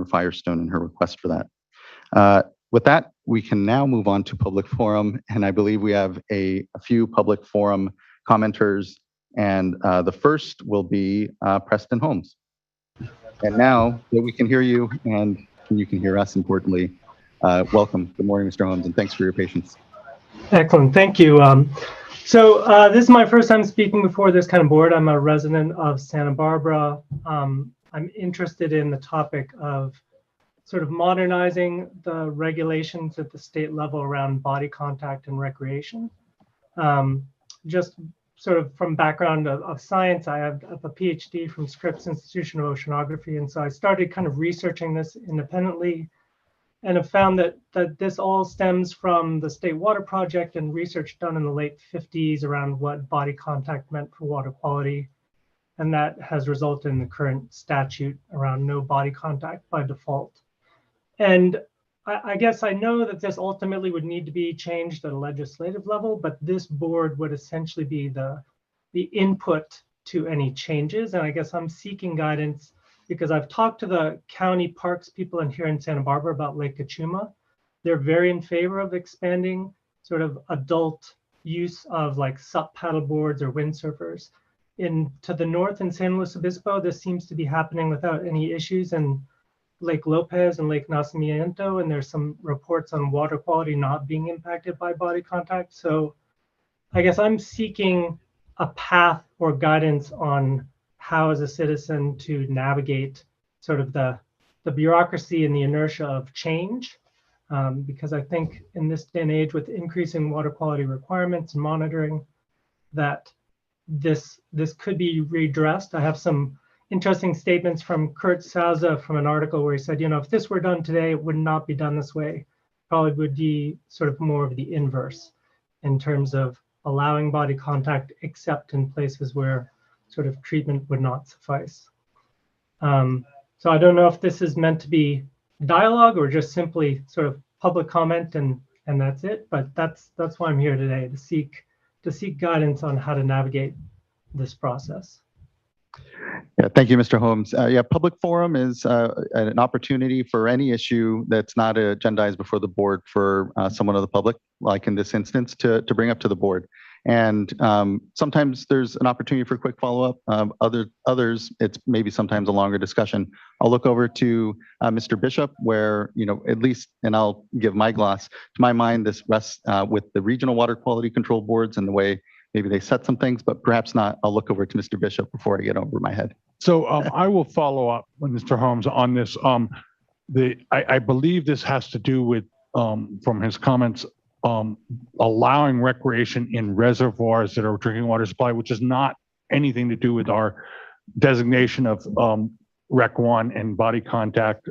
Councilmember Firestone and her request for that. With that, we can now move on to public forum, and I believe we have a few public forum commenters, and the first will be Preston Holmes. And now that we can hear you and you can hear us, importantly, welcome. Good morning, Mr. Holmes, and thanks for your patience. Excellent, thank you. This is my first time speaking before this kind of board. I'm a resident of Santa Barbara. I'm interested in the topic of sort of modernizing the regulations at the state level around body contact and recreation. Just sort of from background of science, I have a PhD from Scripps Institution of Oceanography, and so I started kind of researching this independently, and have found that this all stems from the State Water Project and research done in the late 50s around what body contact meant for water quality, and that has resulted in the current statute around no body contact by default. And I guess I know that this ultimately would need to be changed at a legislative level, but this board would essentially be the input to any changes. And I guess I'm seeking guidance because I've talked to the county parks people in here in Santa Barbara about Lake Cachuma. They're very in favor of expanding sort of adult use of like SUP paddle boards or windsurfers. To the north in San Luis Obispo, this seems to be happening without any issues, and Lake Lopez and Lake Nacimiento, and there's some reports on water quality not being impacted by body contact. So I guess I'm seeking a path or guidance on how as a citizen to navigate sort of the bureaucracy and the inertia of change. Because I think in this day and age with increasing water quality requirements and monitoring, that this could be redressed. I have some interesting statements from Kurt Sauza from an article where he said, if this were done today, it would not be done this way. Probably would be sort of more of the inverse in terms of allowing body contact, except in places where sort of treatment would not suffice. So I don't know if this is meant to be dialogue or just simply sort of public comment and that's it. But that's why I'm here today, to seek guidance on how to navigate this process. Yeah, thank you, Mr. Holmes. Public forum is an opportunity for any issue that's not agendized before the board for someone of the public, like in this instance, to bring up to the board. And sometimes there's an opportunity for a quick follow-up. Others, it's maybe sometimes a longer discussion. I'll look over to Mr. Bishop, where, at least, and I'll give my gloss, to my mind, this rests with the regional water quality control boards and the way maybe they set some things, but perhaps not. I'll look over to Mr. Bishop before I get over my head. So I will follow up with Mr. Holmes on this. I believe this has to do with, from his comments, allowing recreation in reservoirs that are drinking water supply, which is not anything to do with our designation of Rec 1 and body contact,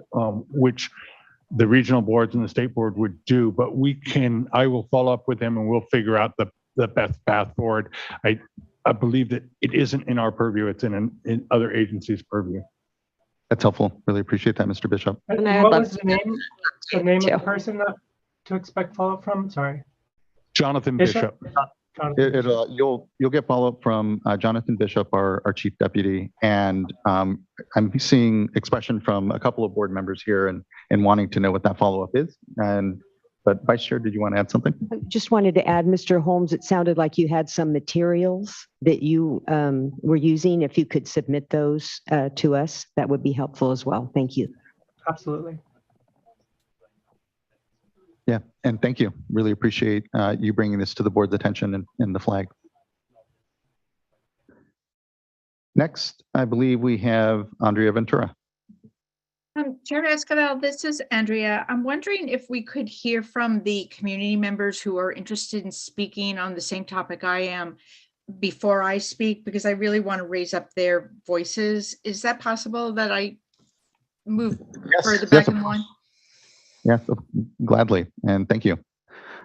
which the regional boards and the state board would do. But I will follow up with him and we'll figure out the best path forward. I believe that it isn't in our purview, it's in other agencies' purview. That's helpful. Really appreciate that, Mr. Bishop. And what was the name of the person to expect follow-up from? Sorry. Jonathan Bishop. You'll get follow-up from Jonathan Bishop, our chief deputy, and I'm seeing expression from a couple of board members here and wanting to know what that follow-up is. But Vice Chair, did you want to add something? I just wanted to add, Mr. Holmes, it sounded like you had some materials that you were using. If you could submit those to us, that would be helpful as well. Thank you. Absolutely. Yeah, and thank you. Really appreciate you bringing this to the board's attention and the flag. Next, I believe we have Andrea Ventura. Chair Esquivel, this is Andrea. I'm wondering if we could hear from the community members who are interested in speaking on the same topic I am before I speak, because I really want to raise up their voices. Is that possible that I move further back in the line? Yes, gladly, and thank you.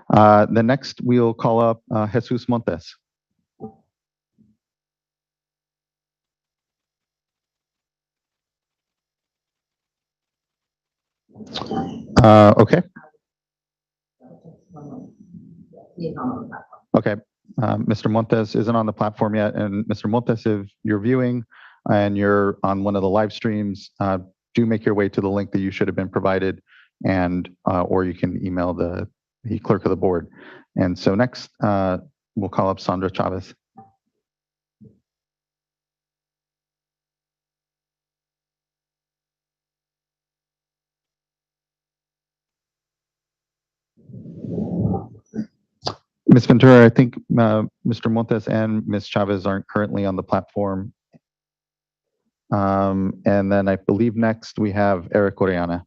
The next we'll call up Jesus Montes. Okay. Okay. Mr. Montes isn't on the platform yet. And Mr. Montes, if you're viewing and you're on one of the live streams, do make your way to the link that you should have been provided, and or you can email the clerk of the board. And so next, we'll call up Sandra Chavez. Ms. Ventura, I think Mr. Montes and Ms. Chavez aren't currently on the platform. And then I believe next we have Eric Oriana.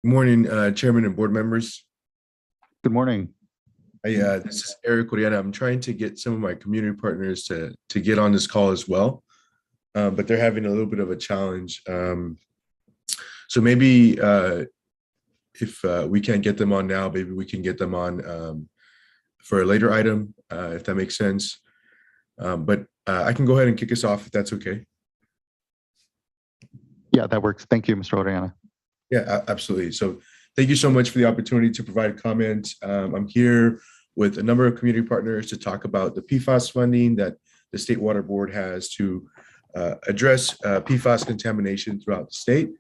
Good morning, Chairman and board members. Good morning. This is Eric Oriana. I'm trying to get some of my community partners to get on this call as well, but they're having a little bit of a challenge. So maybe if we can't get them on now, maybe we can get them on for a later item, if that makes sense. But I can go ahead and kick us off if that's okay. Yeah, that works. Thank you, Mr. Oriana. Yeah, absolutely. So thank you so much for the opportunity to provide comment. I'm here with a number of community partners to talk about the PFAS funding that the State Water Board has to address PFAS contamination throughout the state.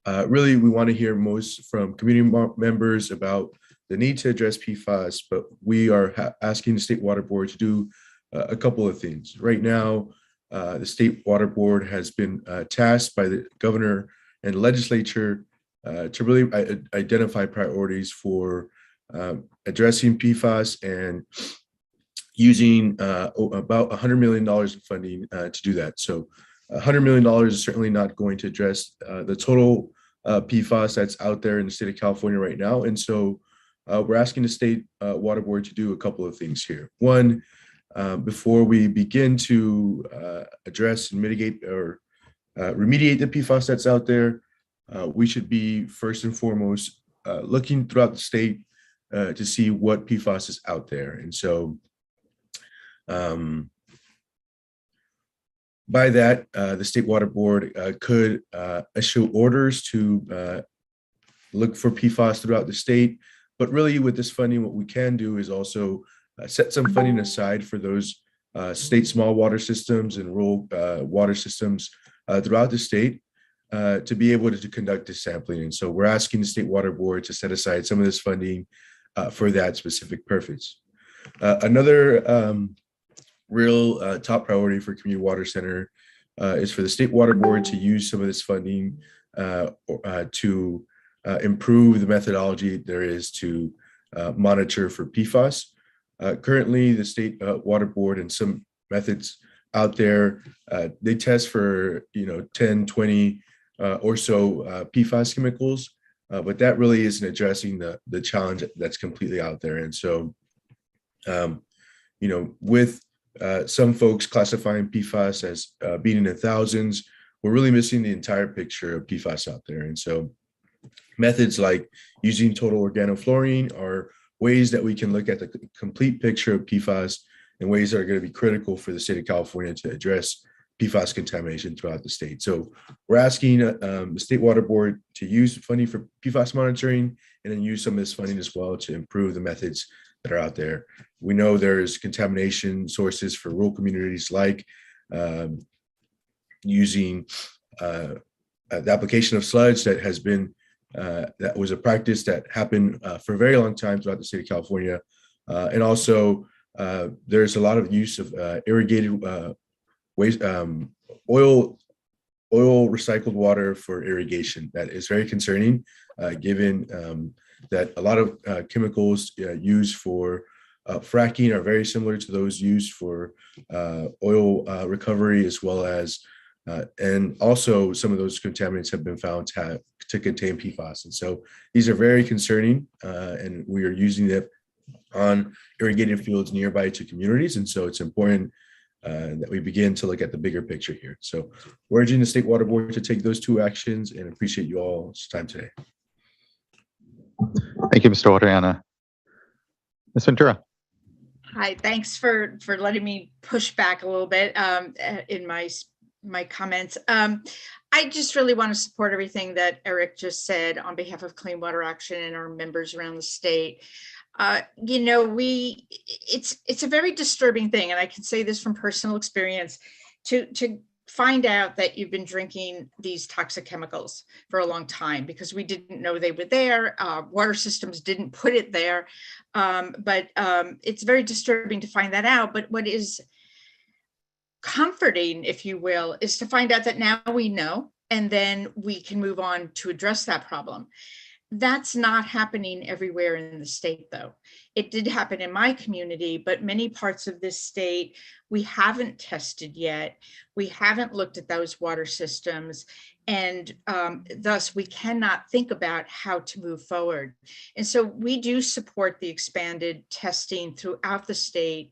Really, we want to hear most from community members about the need to address PFAS, but we are asking the State Water Board to do a couple of things. Right now, the State Water Board has been tasked by the governor and legislature to really identify priorities for addressing PFAS and using about $100 million in funding to do that. So $100 million is certainly not going to address the total PFAS that's out there in the state of California right now. And so we're asking the State Water Board to do a couple of things here. One, before we begin to address and mitigate or remediate the PFAS that's out there, we should be first and foremost looking throughout the state to see what PFAS is out there. And so by that, the State Water Board could issue orders to look for PFAS throughout the state. But really with this funding, what we can do is also set some funding aside for those state small water systems and rural water systems throughout the state to be able to conduct this sampling. And so we're asking the State Water Board to set aside some of this funding for that specific purpose. Another real top priority for Community Water Center is for the State Water Board to use some of this funding to improve the methodology there is to monitor for PFAS. Currently, the State Water Board and some methods out there, they test for 10, 20 or so PFAS chemicals, but that really isn't addressing the challenge that's completely out there. And so, with some folks classifying PFAS as being in the thousands, we're really missing the entire picture of PFAS out there. And so methods like using total organofluorine are ways that we can look at the complete picture of PFAS and ways that are going to be critical for the state of California to address PFAS contamination throughout the state. So we're asking the State Water Board to use funding for PFAS monitoring and then use some of this funding as well to improve the methods that are out there. We know there's contamination sources for rural communities like using the application of sludge that has been that was a practice that happened for a very long time throughout the state of California. And also there's a lot of use of irrigated waste, oil recycled water for irrigation. That is very concerning, given that a lot of chemicals used for fracking are very similar to those used for oil recovery, as well as and also some of those contaminants have been found to contain PFAS. And so these are very concerning, and we are using them on irrigated fields nearby to communities. And so it's important that we begin to look at the bigger picture here. So we're urging the State Water Board to take those two actions and appreciate you all's time today. Thank you, Mr. Oriana. Ms. Ventura. Hi, thanks for letting me push back a little bit in my comments. I just really want to support everything that Eric just said on behalf of Clean Water Action and our members around the state. You know, it's a very disturbing thing, and I can say this from personal experience, to find out that you've been drinking these toxic chemicals for a long time because we didn't know they were there. Water systems didn't put it there, but it's very disturbing to find that out. But what is comforting, if you will, is to find out that now we know, and then we can move on to address that problem. That's not happening everywhere in the state, though. It did happen in my community, but many parts of this state, we haven't tested yet. We haven't looked at those water systems, and thus we cannot think about how to move forward. And so we do support the expanded testing throughout the state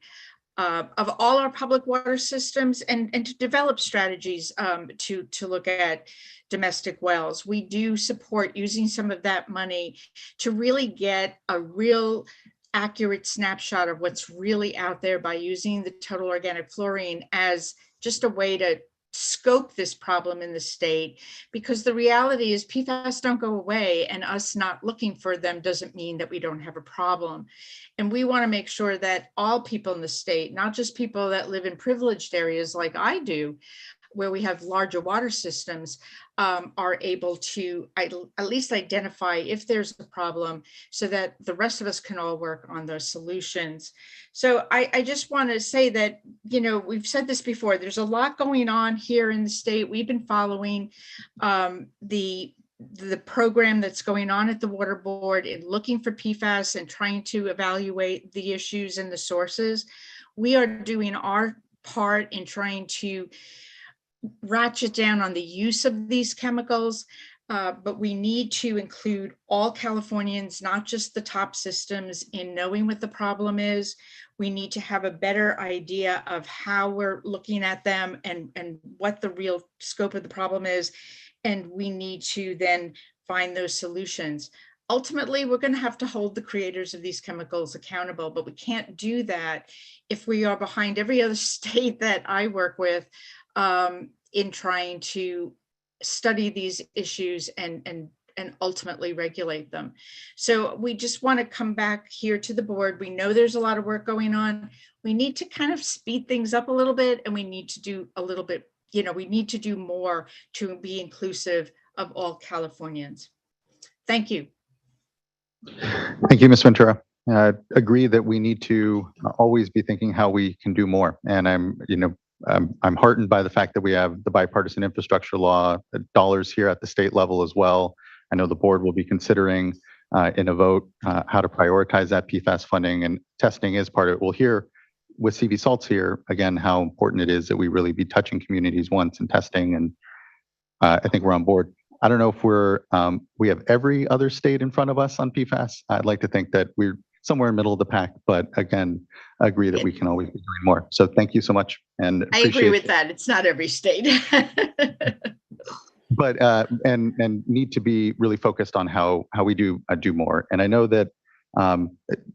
of all our public water systems, and to develop strategies to look at domestic wells. We do support using some of that money to really get a real accurate snapshot of what's really out there by using the total organic fluorine as just a way to scope this problem in the state, because the reality is PFAS don't go away, and us not looking for them doesn't mean that we don't have a problem. And we want to make sure that all people in the state, not just people that live in privileged areas like I do, where we have larger water systems, are able to at least identify if there's a problem so that the rest of us can all work on those solutions. So I just want to say that, you know, we've said this before, there's a lot going on here in the state. We've been following the program that's going on at the Water Board in looking for PFAS and trying to evaluate the issues and the sources. We are doing our part in trying to ratchet down on the use of these chemicals, but we need to include all Californians, not just the top systems, in knowing what the problem is. We need to have a better idea of how we're looking at them and what the real scope of the problem is. And we need to then find those solutions. Ultimately, we're going to have to hold the creators of these chemicals accountable, but we can't do that if we are behind every other state that I work with in trying to study these issues and ultimately regulate them. So we just want to come back here to the board. We know there's a lot of work going on. We need to kind of speed things up a little bit, and we need to do a little bit, you know, we need to do more to be inclusive of all Californians. Thank you. Thank you, Ms. Ventura. I agree that we need to always be thinking how we can do more. And I'm heartened by the fact that we have the bipartisan infrastructure law dollars here at the state level as well. I know the board will be considering in a vote how to prioritize that PFAS funding, and testing is part of it. We'll hear with CV Salts here again how important it is that we really be touching communities once and testing, and I think we're on board. I don't know if we have every other state in front of us on PFAS. I'd like to think that we're somewhere in the middle of the pack, but again, I agree that we can always be doing more. So thank you so much. And I agree with that. It's not every state. But and need to be really focused on how we do more. And I know that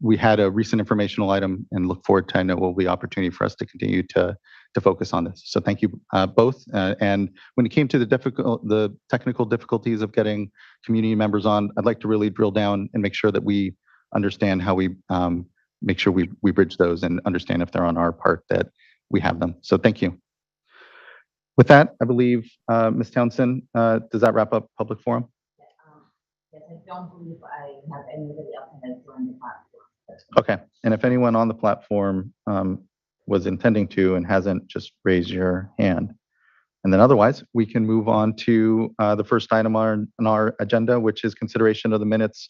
we had a recent informational item, and look forward to, I know will be opportunity for us to continue to focus on this. So thank you both. And when it came to the technical difficulties of getting community members on, I'd like to really drill down and make sure that we understand how we make sure we bridge those and understand if they're on our part that we have them. So thank you. With that, I believe, Ms. Townsend, does that wrap up public forum? Yes, I don't believe I have anybody else that has joined the platform. Okay, and if anyone on the platform was intending to and hasn't, just raise your hand. And then otherwise, we can move on to the first item on our agenda, which is consideration of the minutes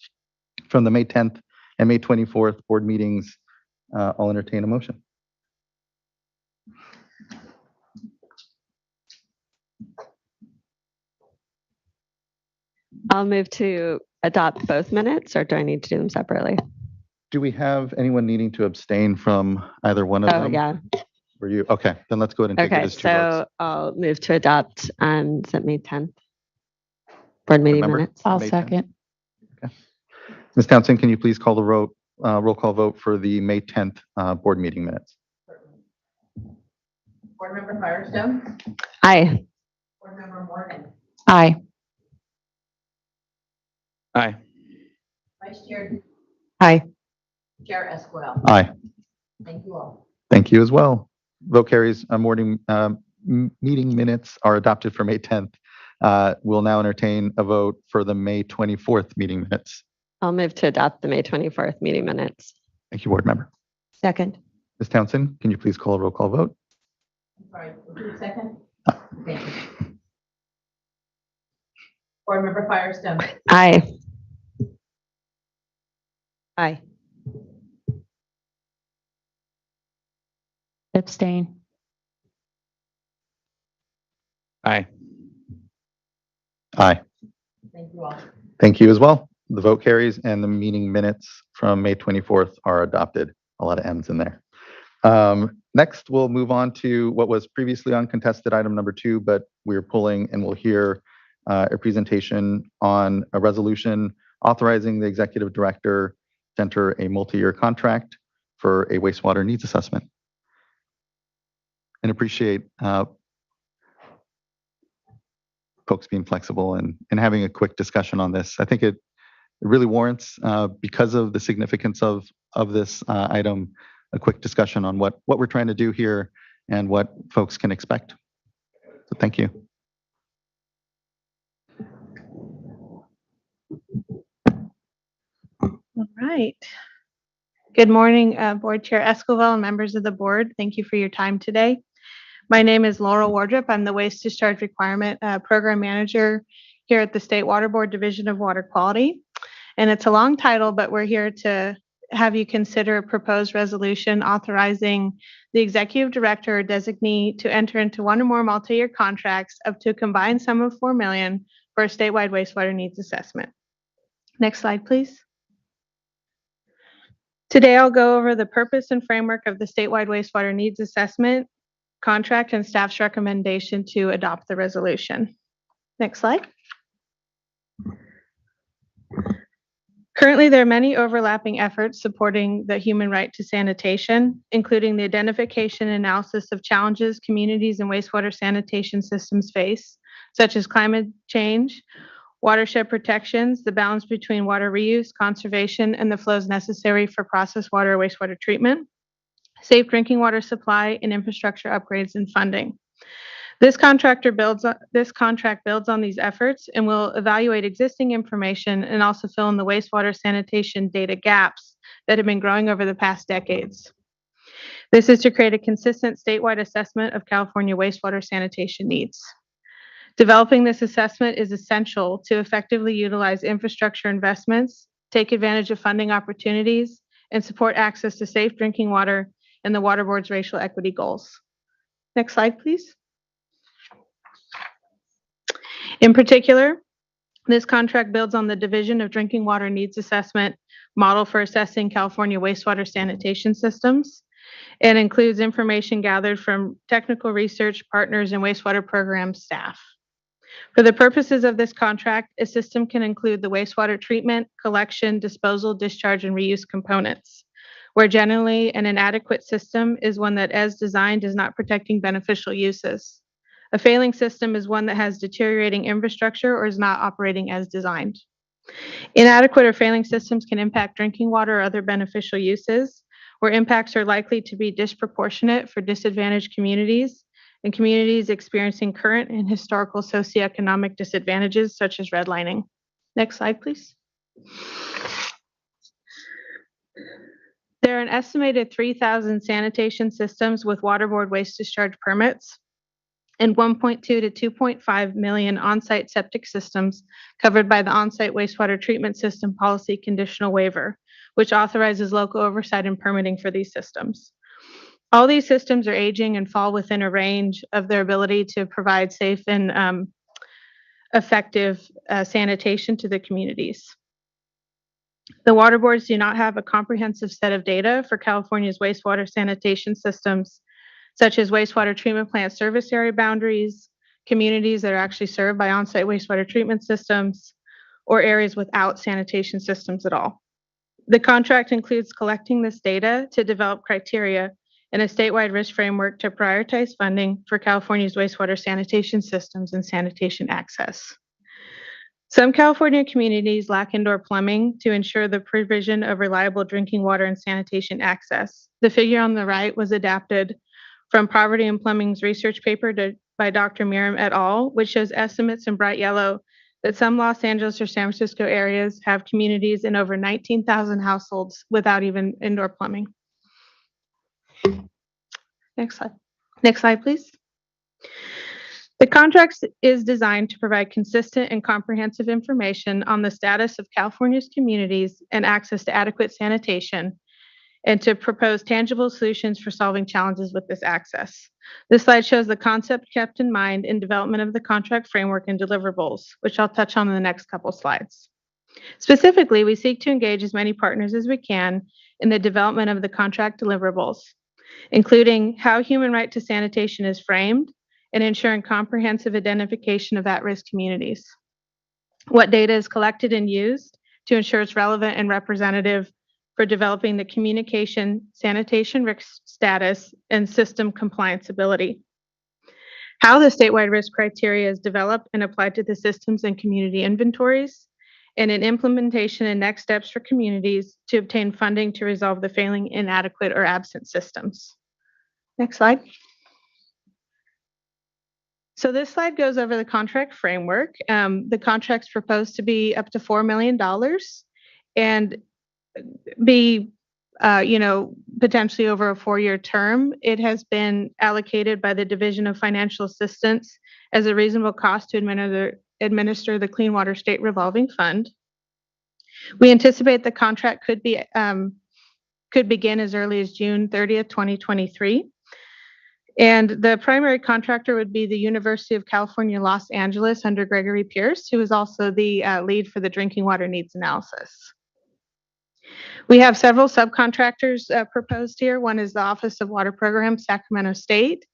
from the May 10th and May 24th board meetings. I'll entertain a motion. I'll move to adopt both minutes, or do I need to do them separately? Do we have anyone needing to abstain from either one of them? Oh, yeah. Were you? Okay, then let's go ahead and take it Okay, as two votes. so I'll move to adopt is it May 10th board meeting Remember? minutes. I'll May 10th. second. Okay. Ms. Townsend, can you please call the vote roll call vote for the May 10th board meeting minutes. Board Member Firestone, Aye. Board Member Morgan, Aye. Aye. Vice Chair, Aye. Chair Esquel. Aye. Thank you all. Thank you as well. Vote carries. Meeting minutes are adopted for May 10th. We'll now entertain a vote for the May 24th meeting minutes. I'll move to adopt the May 24th meeting minutes. Thank you, board member. Second. Ms. Townsend, can you please call a roll call vote? I'm sorry, who's second? Thank you. Board Member Firestone, Aye. Aye. Abstain. Aye. Aye. thank you all. Thank you as well. The vote carries and the meeting minutes from May 24th are adopted. A lot of M's in there. Next, we'll move on to what was previously uncontested item number 2, but we're pulling and we'll hear a presentation on a resolution authorizing the executive director to enter a multi-year contract for a wastewater needs assessment. And appreciate folks being flexible and having a quick discussion on this. I think it really warrants, because of the significance of this item, a quick discussion on what we're trying to do here and what folks can expect. So thank you. All right. Good morning, Board Chair Escovel and members of the board. Thank you for your time today. My name is Laurel Wardrop. I'm the Waste Discharge Requirement Program Manager here at the State Water Board Division of Water Quality. And it's a long title, but we're here to have you consider a proposed resolution authorizing the executive director or designee to enter into one or more multi-year contracts up to a combined sum of $4 million for a statewide wastewater needs assessment. Next slide, please. Today, I'll go over the purpose and framework of the statewide wastewater needs assessment contract and staff's recommendation to adopt the resolution. Next slide. Currently, there are many overlapping efforts supporting the human right to sanitation, including the identification and analysis of challenges communities and wastewater sanitation systems face, such as climate change, watershed protections, the balance between water reuse, conservation, and the flows necessary for processed water or wastewater treatment, safe drinking water supply, and infrastructure upgrades and funding. This contract builds on these efforts and will evaluate existing information and also fill in the wastewater sanitation data gaps that have been growing over the past decades. This is to create a consistent statewide assessment of California wastewater sanitation needs. Developing this assessment is essential to effectively utilize infrastructure investments, take advantage of funding opportunities, and support access to safe drinking water and the Water Board's racial equity goals. Next slide, please. In particular, this contract builds on the Division of Drinking Water Needs Assessment model for assessing California wastewater sanitation systems and includes information gathered from technical research partners and wastewater program staff. For the purposes of this contract, a system can include the wastewater treatment, collection, disposal, discharge, and reuse components, where generally an inadequate system is one that, as designed, is not protecting beneficial uses. A failing system is one that has deteriorating infrastructure or is not operating as designed. Inadequate or failing systems can impact drinking water or other beneficial uses, where impacts are likely to be disproportionate for disadvantaged communities and communities experiencing current and historical socioeconomic disadvantages, such as redlining. Next slide, please. There are an estimated 3,000 sanitation systems with Water Board waste discharge permits and 1.2 to 2.5 million on-site septic systems covered by the on-site wastewater treatment system policy conditional waiver, which authorizes local oversight and permitting for these systems. All these systems are aging and fall within a range of their ability to provide safe and effective sanitation to the communities. The water boards do not have a comprehensive set of data for California's wastewater sanitation systems, such as wastewater treatment plant service area boundaries, communities that are actually served by on-site wastewater treatment systems, or areas without sanitation systems at all. The contract includes collecting this data to develop criteria and a statewide risk framework to prioritize funding for California's wastewater sanitation systems and sanitation access. Some California communities lack indoor plumbing to ensure the provision of reliable drinking water and sanitation access. The figure on the right was adapted from Poverty and Plumbing's research paper by Dr. Miram et al., which shows estimates in bright yellow that some Los Angeles or San Francisco areas have communities in over 19,000 households without even indoor plumbing. Next slide. Next slide, please. The contract is designed to provide consistent and comprehensive information on the status of California's communities and access to adequate sanitation, and to propose tangible solutions for solving challenges with this access. This slide shows the concept kept in mind in development of the contract framework and deliverables, which I'll touch on in the next couple slides. Specifically, we seek to engage as many partners as we can in the development of the contract deliverables, including how human right to sanitation is framed and ensuring comprehensive identification of at-risk communities, what data is collected and used to ensure it's relevant and representative for developing the communication, sanitation risk status, and system compliance ability, how the statewide risk criteria is developed and applied to the systems and community inventories, and an implementation and next steps for communities to obtain funding to resolve the failing, inadequate, or absent systems. Next slide. So this slide goes over the contract framework. The contract's proposed to be up to $4 million and be, potentially over a 4-year term. It has been allocated by the Division of Financial Assistance as a reasonable cost to administer the Clean Water State Revolving Fund. We anticipate the contract could begin as early as June 30th, 2023. And the primary contractor would be the University of California, Los Angeles under Gregory Pierce, who is also the lead for the drinking water needs analysis. We have several subcontractors proposed here. One is the Office of Water Programs, Sacramento State,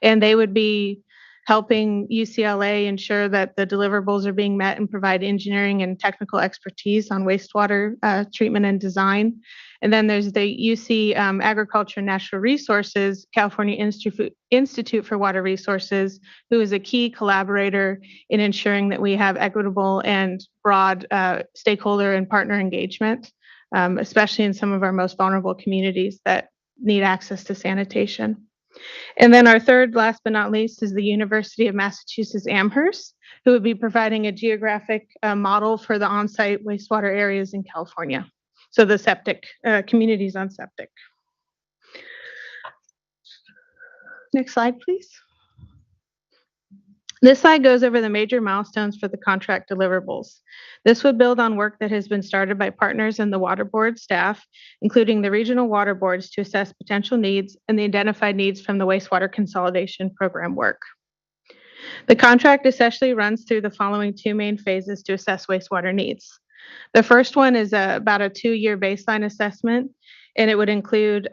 and they would be helping UCLA ensure that the deliverables are being met and provide engineering and technical expertise on wastewater treatment and design. And then there's the UC Agriculture and Natural Resources, California Institute for Water Resources, who is a key collaborator in ensuring that we have equitable and broad stakeholder and partner engagement, especially in some of our most vulnerable communities that need access to sanitation. And then our third, last but not least, is the University of Massachusetts Amherst, who would be providing a geographic model for the on-site wastewater areas in California. So the septic, communities on septic. Next slide, please. This slide goes over the major milestones for the contract deliverables. This would build on work that has been started by partners in the water board staff, including the regional water boards, to assess potential needs and the identified needs from the wastewater consolidation program work. The contract essentially runs through the following 2 main phases to assess wastewater needs. The first one is about a 2-year baseline assessment, and it would include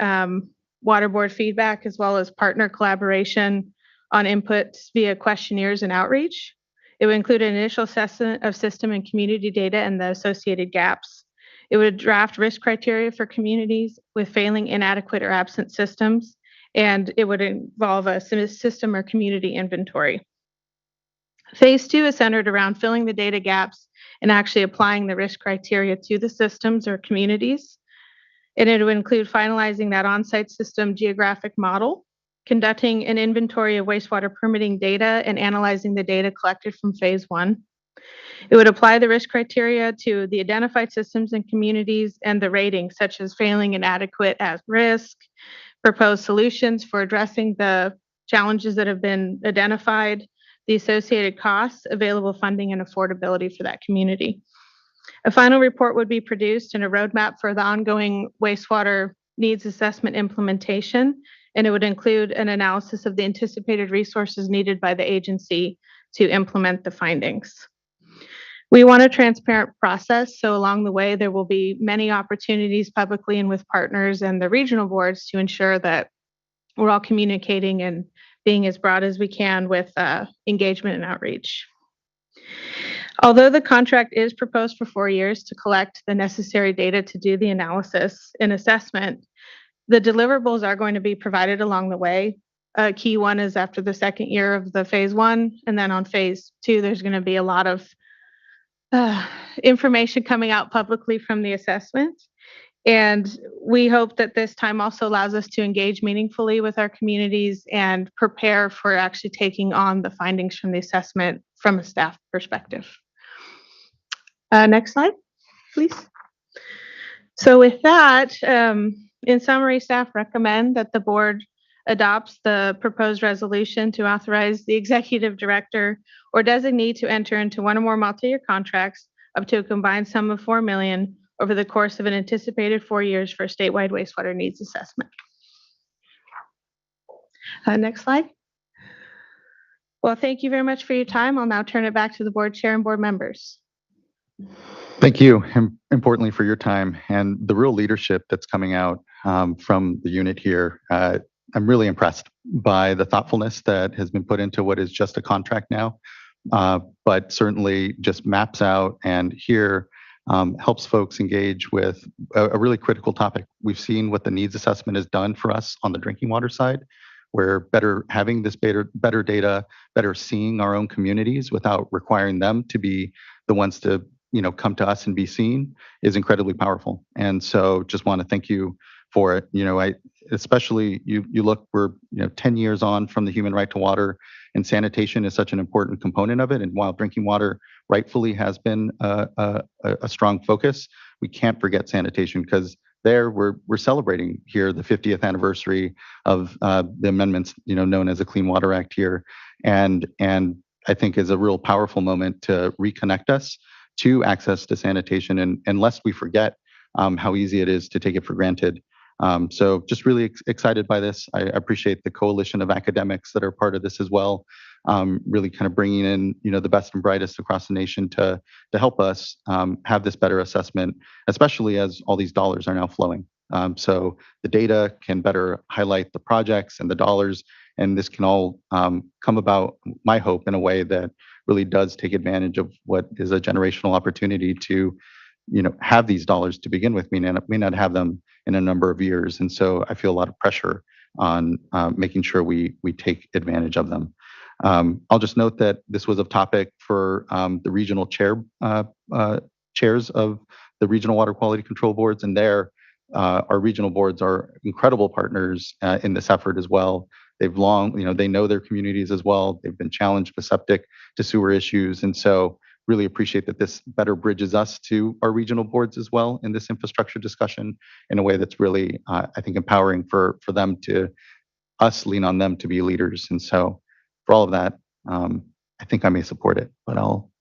water board feedback as well as partner collaboration on inputs via questionnaires and outreach. It would include an initial assessment of system and community data and the associated gaps. It would draft risk criteria for communities with failing, inadequate, or absent systems, and it would involve a system or community inventory. Phase 2 is centered around filling the data gaps and actually applying the risk criteria to the systems or communities. And it would include finalizing that on-site system geographic model, conducting an inventory of wastewater permitting data, and analyzing the data collected from phase 1. It would apply the risk criteria to the identified systems and communities and the ratings, such as failing, inadequate, at risk, propose solutions for addressing the challenges that have been identified, the associated costs, available funding, and affordability for that community. A final report would be produced and a roadmap for the ongoing wastewater needs assessment implementation, and it would include an analysis of the anticipated resources needed by the agency to implement the findings. We want a transparent process, so along the way there will be many opportunities publicly and with partners and the regional boards to ensure that we're all communicating and being as broad as we can with engagement and outreach. Although the contract is proposed for 4 years to collect the necessary data to do the analysis and assessment, the deliverables are going to be provided along the way. A key one is after the second year of the phase 1, and then on phase 2, there's going to be a lot of information coming out publicly from the assessment. And we hope that this time also allows us to engage meaningfully with our communities and prepare for actually taking on the findings from the assessment from a staff perspective. Next slide, please. So with that, in summary, staff recommend that the board adopts the proposed resolution to authorize the executive director or designee to enter into one or more multi-year contracts up to a combined sum of $4 million over the course of an anticipated 4 years for a statewide wastewater needs assessment. Next slide. Well, thank you very much for your time. I'll now turn it back to the board chair and board members. Thank you, and importantly for your time and the real leadership that's coming out from the unit here. I'm really impressed by the thoughtfulness that has been put into what is just a contract now, but certainly just maps out and here helps folks engage with a really critical topic. We've seen what the needs assessment has done for us on the drinking water side. We're having this better data, better seeing our own communities without requiring them to be the ones to come to us and be seen is incredibly powerful. And so just want to thank you for it. Especially you look, we're 10 years on from the human right to water, and sanitation is such an important component of it. And while drinking water rightfully has been a strong focus, we can't forget sanitation, because we're celebrating here the 50th anniversary of the amendments known as the Clean Water Act here, and I think is a real powerful moment to reconnect us to access to sanitation, and lest we forget how easy it is to take it for granted. So just really excited by this. I appreciate the coalition of academics that are part of this as well, really kind of bringing in the best and brightest across the nation to help us have this better assessment, especially as all these dollars are now flowing. So the data can better highlight the projects and the dollars, and this can all come about, my hope, in a way that really does take advantage of what is a generational opportunity to have these dollars to begin with. May not have them in a number of years, and so I feel a lot of pressure on making sure we take advantage of them. I'll just note that this was a topic for the regional chairs of the regional water quality control boards, and our regional boards are incredible partners in this effort as well. They've they know their communities as well. They've been challenged with septic to sewer issues, and so really appreciate that this better bridges us to our regional boards as well in this infrastructure discussion in a way that's really, I think, empowering for them us lean on them to be leaders. And so for all of that, I think I may support it, but I'll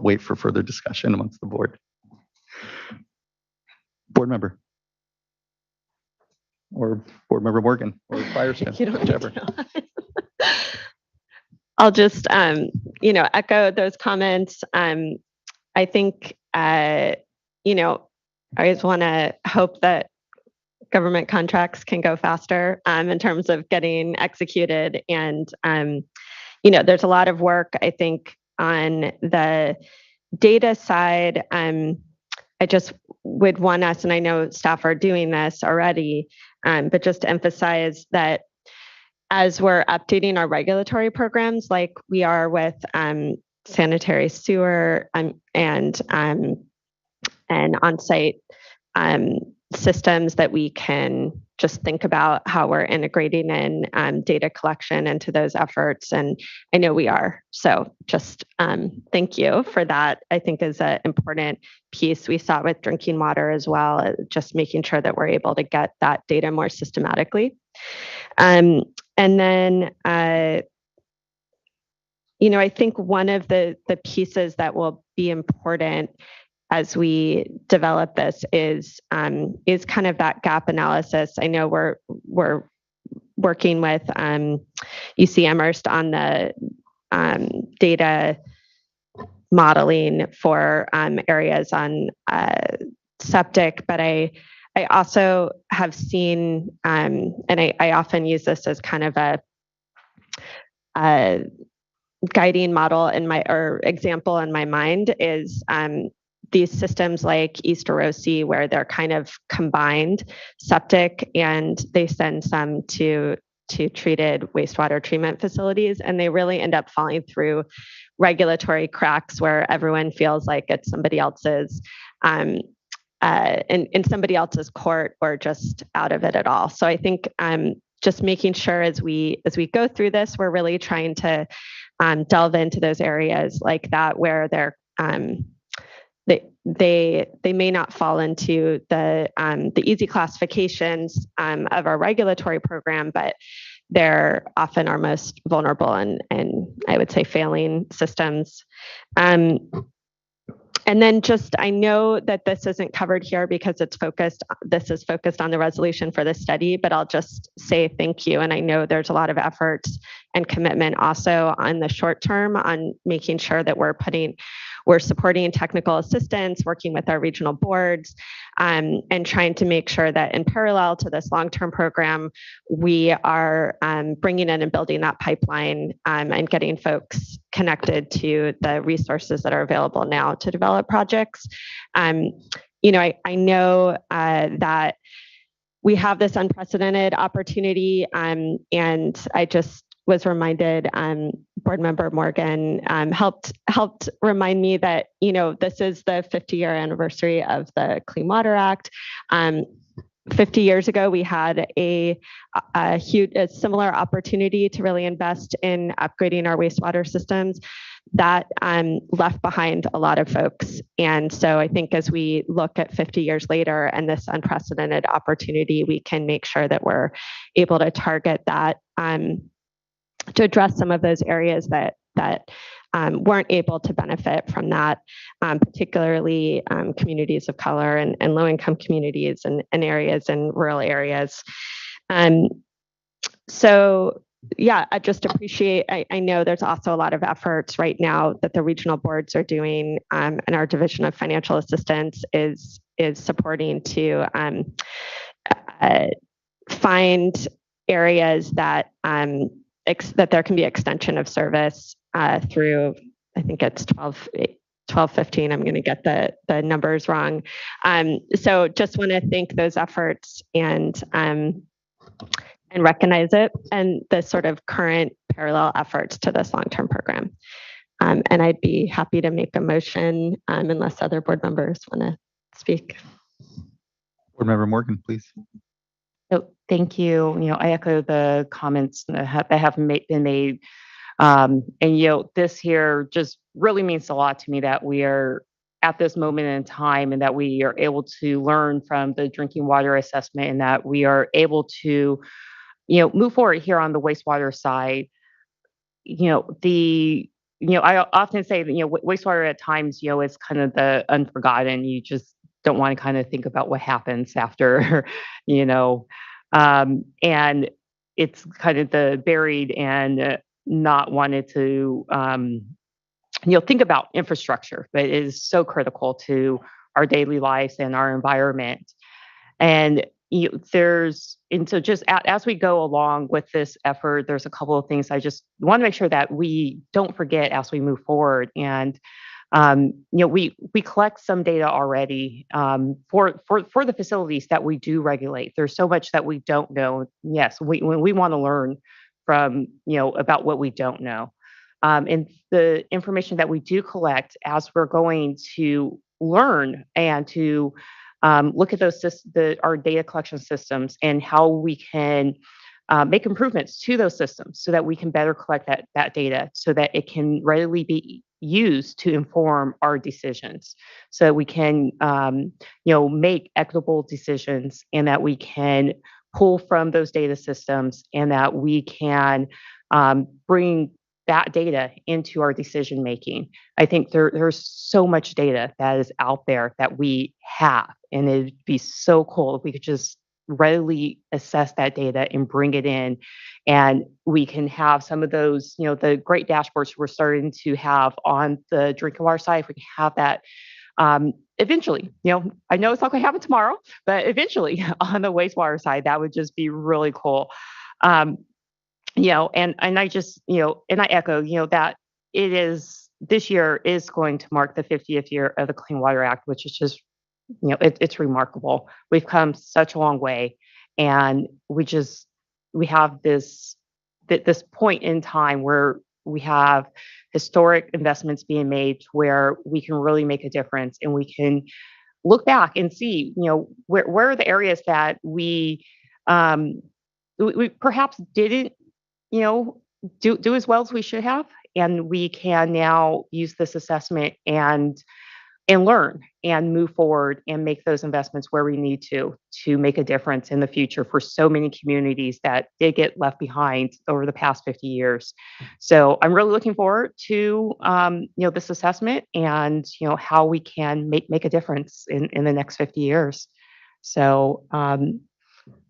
wait for further discussion amongst the board. Board member. Or Board Member Morgan, or Firestone, whichever. I'll just, echo those comments. I think, I always want to hope that government contracts can go faster in terms of getting executed. And, there's a lot of work, I think, on the data side. I just would want us, and I know staff are doing this already, but just to emphasize that as we're updating our regulatory programs, like we are with sanitary sewer and on-site systems, that we can just think about how we're integrating in data collection into those efforts. And I know we are. So just thank you for that. I think is an important piece. We saw it with drinking water as well, just making sure that we're able to get that data more systematically. And then, I think one of the pieces that will be important as we develop this is kind of that gap analysis. I know we're working with UC Amherst on the data modeling for areas on septic, but I also have seen, and I often use this as kind of guiding model in my or example in my mind is these systems like East Orosi, where they're kind of combined septic and they send some to treated wastewater treatment facilities, and they really end up falling through regulatory cracks where everyone feels like it's somebody else's in somebody else's court or just out of it at all. So I think just making sure as we go through this, we're really trying to delve into those areas like that where they're they may not fall into the easy classifications of our regulatory program, but they're often our most vulnerable and I would say failing systems. And then just, I know that this isn't covered here because this is focused on the resolution for the study, but I'll just say thank you. And I know there's a lot of efforts and commitment also on the short term on making sure that we're supporting technical assistance, working with our regional boards, and trying to make sure that in parallel to this long-term program, we are bringing in and building that pipeline and getting folks connected to the resources that are available now to develop projects. I know that we have this unprecedented opportunity, and I just was reminded, board member Morgan helped remind me that, this is the 50-year anniversary of the Clean Water Act. 50 years ago, we had a similar opportunity to really invest in upgrading our wastewater systems that left behind a lot of folks. And so I think as we look at 50 years later and this unprecedented opportunity, we can make sure that we're able to target that to address some of those areas that weren't able to benefit from that, particularly communities of color and low-income communities and areas in rural areas. So yeah, I just appreciate, I know there's also a lot of efforts right now that the regional boards are doing, and our Division of Financial Assistance is supporting to find areas that there can be extension of service through, I think it's 1215. I'm going to get the numbers wrong. So just want to thank those efforts and recognize it and the sort of current parallel efforts to this long-term program. And I'd be happy to make a motion unless other board members want to speak. Board member Morgan, please. So thank you. I echo the comments that have been made. And, this here just really means a lot to me that we are at this moment in time and that we are able to learn from the drinking water assessment and that we are able to, move forward here on the wastewater side. I often say that, wastewater at times, is kind of the unforgotten. You just don't want to kind of think about what happens after, and it's kind of the buried and not wanted to, think about infrastructure, but it is so critical to our daily lives and our environment. And so just as we go along with this effort, there's a couple of things I just want to make sure that we don't forget as we move forward. And we collect some data already for the facilities that we do regulate. There's so much that we don't know. Yes, we want to learn from about what we don't know, and the information that we do collect as we're going to learn and to look at our data collection systems and how we can make improvements to those systems so that we can better collect that data so that it can readily be used to inform our decisions so that we can make equitable decisions and that we can pull from those data systems and that we can bring that data into our decision making. I think there's so much data that is out there that we have, and it'd be so cool if we could just readily assess that data and bring it in, and we can have some of those, the great dashboards we're starting to have on the drinking water side. If we can have that eventually, I know it's not going to happen tomorrow, but eventually on the wastewater side, that would just be really cool. And I just, and I echo, that this year is going to mark the 50th year of the Clean Water Act, which is just, it's remarkable. We've come such a long way, and we have this point in time where we have historic investments being made where we can really make a difference, and we can look back and see, where are the areas that we perhaps didn't, do as well as we should have, and we can now use this assessment and learn and move forward and make those investments where we need to make a difference in the future for so many communities that did get left behind over the past 50 years. So I'm really looking forward to this assessment and how we can make a difference in the next 50 years. So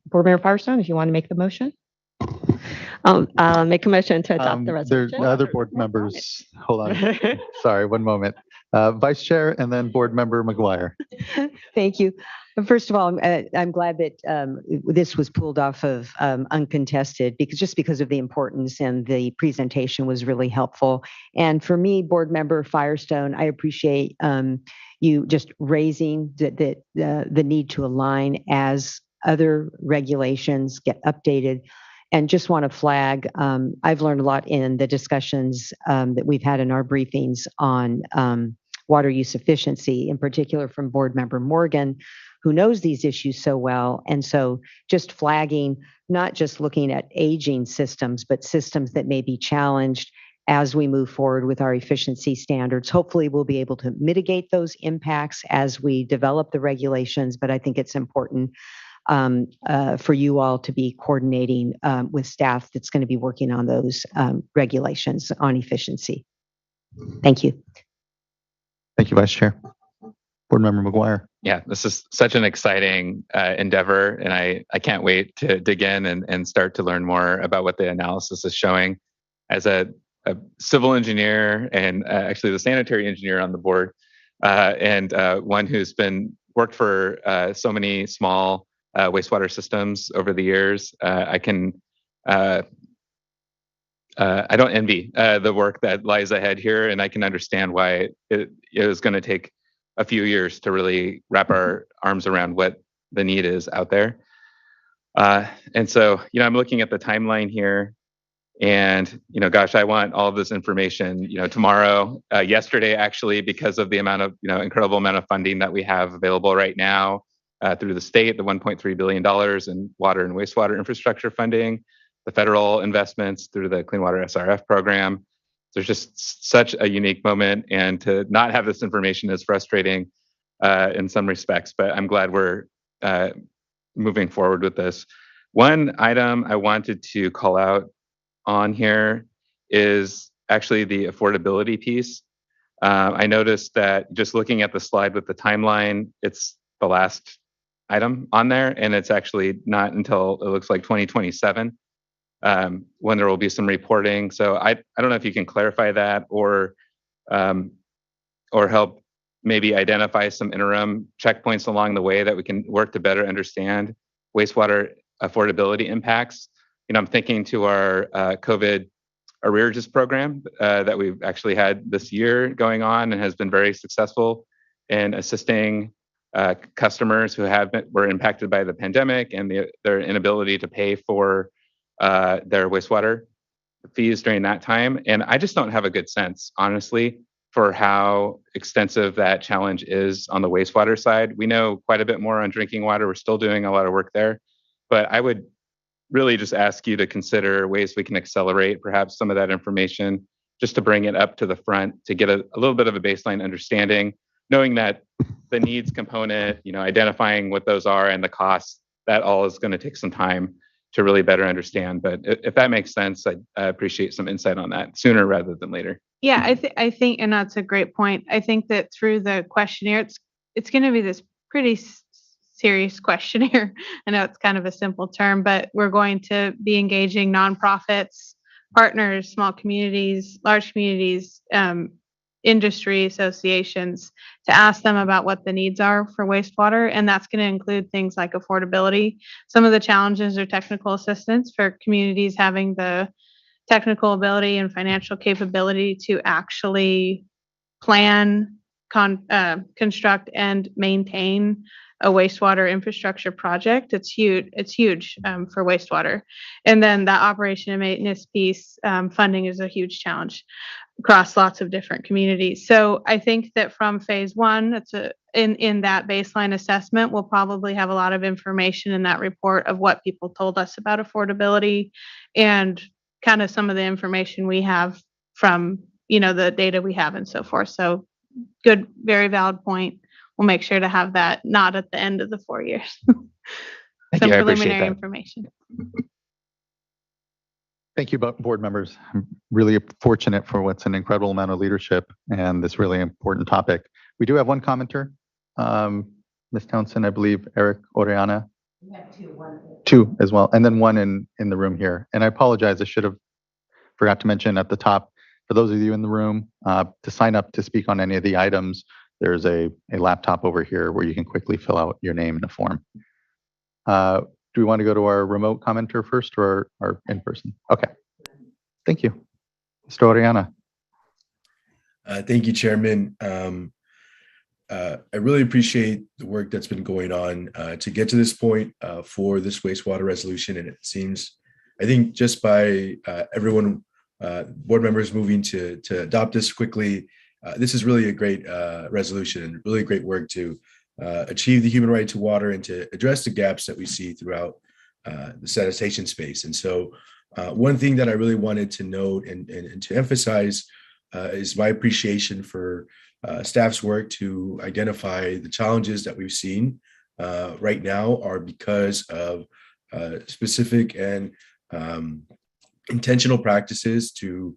Board Member Firestone, if you want to make the motion. I'll make a motion to adopt the There's resolution. other board members. Hold on. Sorry, one moment. Vice Chair and then Board Member McGuire. Thank you. First of all, I'm glad that this was pulled off of uncontested because of the importance, and the presentation was really helpful. And for me, Board Member Firestone, I appreciate you just raising the need to align as other regulations get updated. And just want to flag, I've learned a lot in the discussions that we've had in our briefings on water use efficiency, in particular from Board Member Morgan, who knows these issues so well. And so just flagging, not just looking at aging systems, but systems that may be challenged as we move forward with our efficiency standards. Hopefully we'll be able to mitigate those impacts as we develop the regulations, but I think it's important for you all to be coordinating with staff that's going to be working on those regulations on efficiency. Thank you. Thank you, Vice Chair. Board Member McGuire. Yeah, this is such an exciting endeavor, and I can't wait to dig in and start to learn more about what the analysis is showing. As a civil engineer and actually the sanitary engineer on the board, and one who's worked for so many small wastewater systems over the years, I don't envy the work that lies ahead here, and I can understand why it is going to take a few years to really wrap our arms around what the need is out there. And so, I'm looking at the timeline here, and gosh, I want all of this information, tomorrow, yesterday, actually, because of the amount of, incredible amount of funding that we have available right now. Through the state, the $1.3 billion in water and wastewater infrastructure funding, the federal investments through the Clean Water SRF program. There's just such a unique moment, and to not have this information is frustrating in some respects, but I'm glad we're moving forward with this. One item I wanted to call out on here is actually the affordability piece. I noticed that just looking at the slide with the timeline, it's the last item on there, and it's actually not until it looks like 2027 when there will be some reporting. So I don't know if you can clarify that or help maybe identify some interim checkpoints along the way that we can work to better understand wastewater affordability impacts. I'm thinking to our COVID arrearages program that we've actually had this year going on and has been very successful in assisting customers who were impacted by the pandemic and their inability to pay for their wastewater fees during that time. And I just don't have a good sense, honestly, for how extensive that challenge is on the wastewater side. We know quite a bit more on drinking water. We're still doing a lot of work there, but I would really just ask you to consider ways we can accelerate perhaps some of that information just to bring it up to the front to get a little bit of a baseline understanding, knowing that the needs component, identifying what those are and the costs, that all is going to take some time to really better understand. But if that makes sense, I appreciate some insight on that sooner rather than later. Yeah, I think, and that's a great point. I think that through the questionnaire, it's going to be this pretty serious questionnaire. I know it's kind of a simple term, but we're going to be engaging nonprofits, partners, small communities, large communities, industry associations to ask them about what the needs are for wastewater. And that's going to include things like affordability. Some of the challenges are technical assistance for communities having the technical ability and financial capability to actually plan, construct, and maintain a wastewater infrastructure project. It's huge. It's huge for wastewater. And then that operation and maintenance piece, funding is a huge challenge across lots of different communities. So I think that from phase one, in that baseline assessment, we'll probably have a lot of information in that report of what people told us about affordability and kind of some of the information we have from, the data we have and so forth. So good, very valid point. We'll make sure to have that not at the end of the 4 years. Thank Some you. I appreciate preliminary that. information. Thank you, board members. I'm really fortunate for what's an incredible amount of leadership and this really important topic. We do have one commenter, Ms. Townsend, I believe, Eric Oriana. We have Two as well, and then one in the room here. And I apologize, I should have forgot to mention at the top, for those of you in the room, to sign up to speak on any of the items, there's a laptop over here where you can quickly fill out your name in a form. Do we want to go to our remote commenter first or our in-person? Okay. Thank you. Mr. Oriana. Thank you, Chairman. I really appreciate the work that's been going on to get to this point for this wastewater resolution. And it seems, I think just by everyone, board members moving to adopt this quickly, this is really a great resolution and really great work to achieve the human right to water and to address the gaps that we see throughout the sanitation space. And so one thing that I really wanted to note and to emphasize is my appreciation for staff's work to identify the challenges that we've seen right now are because of specific and intentional practices to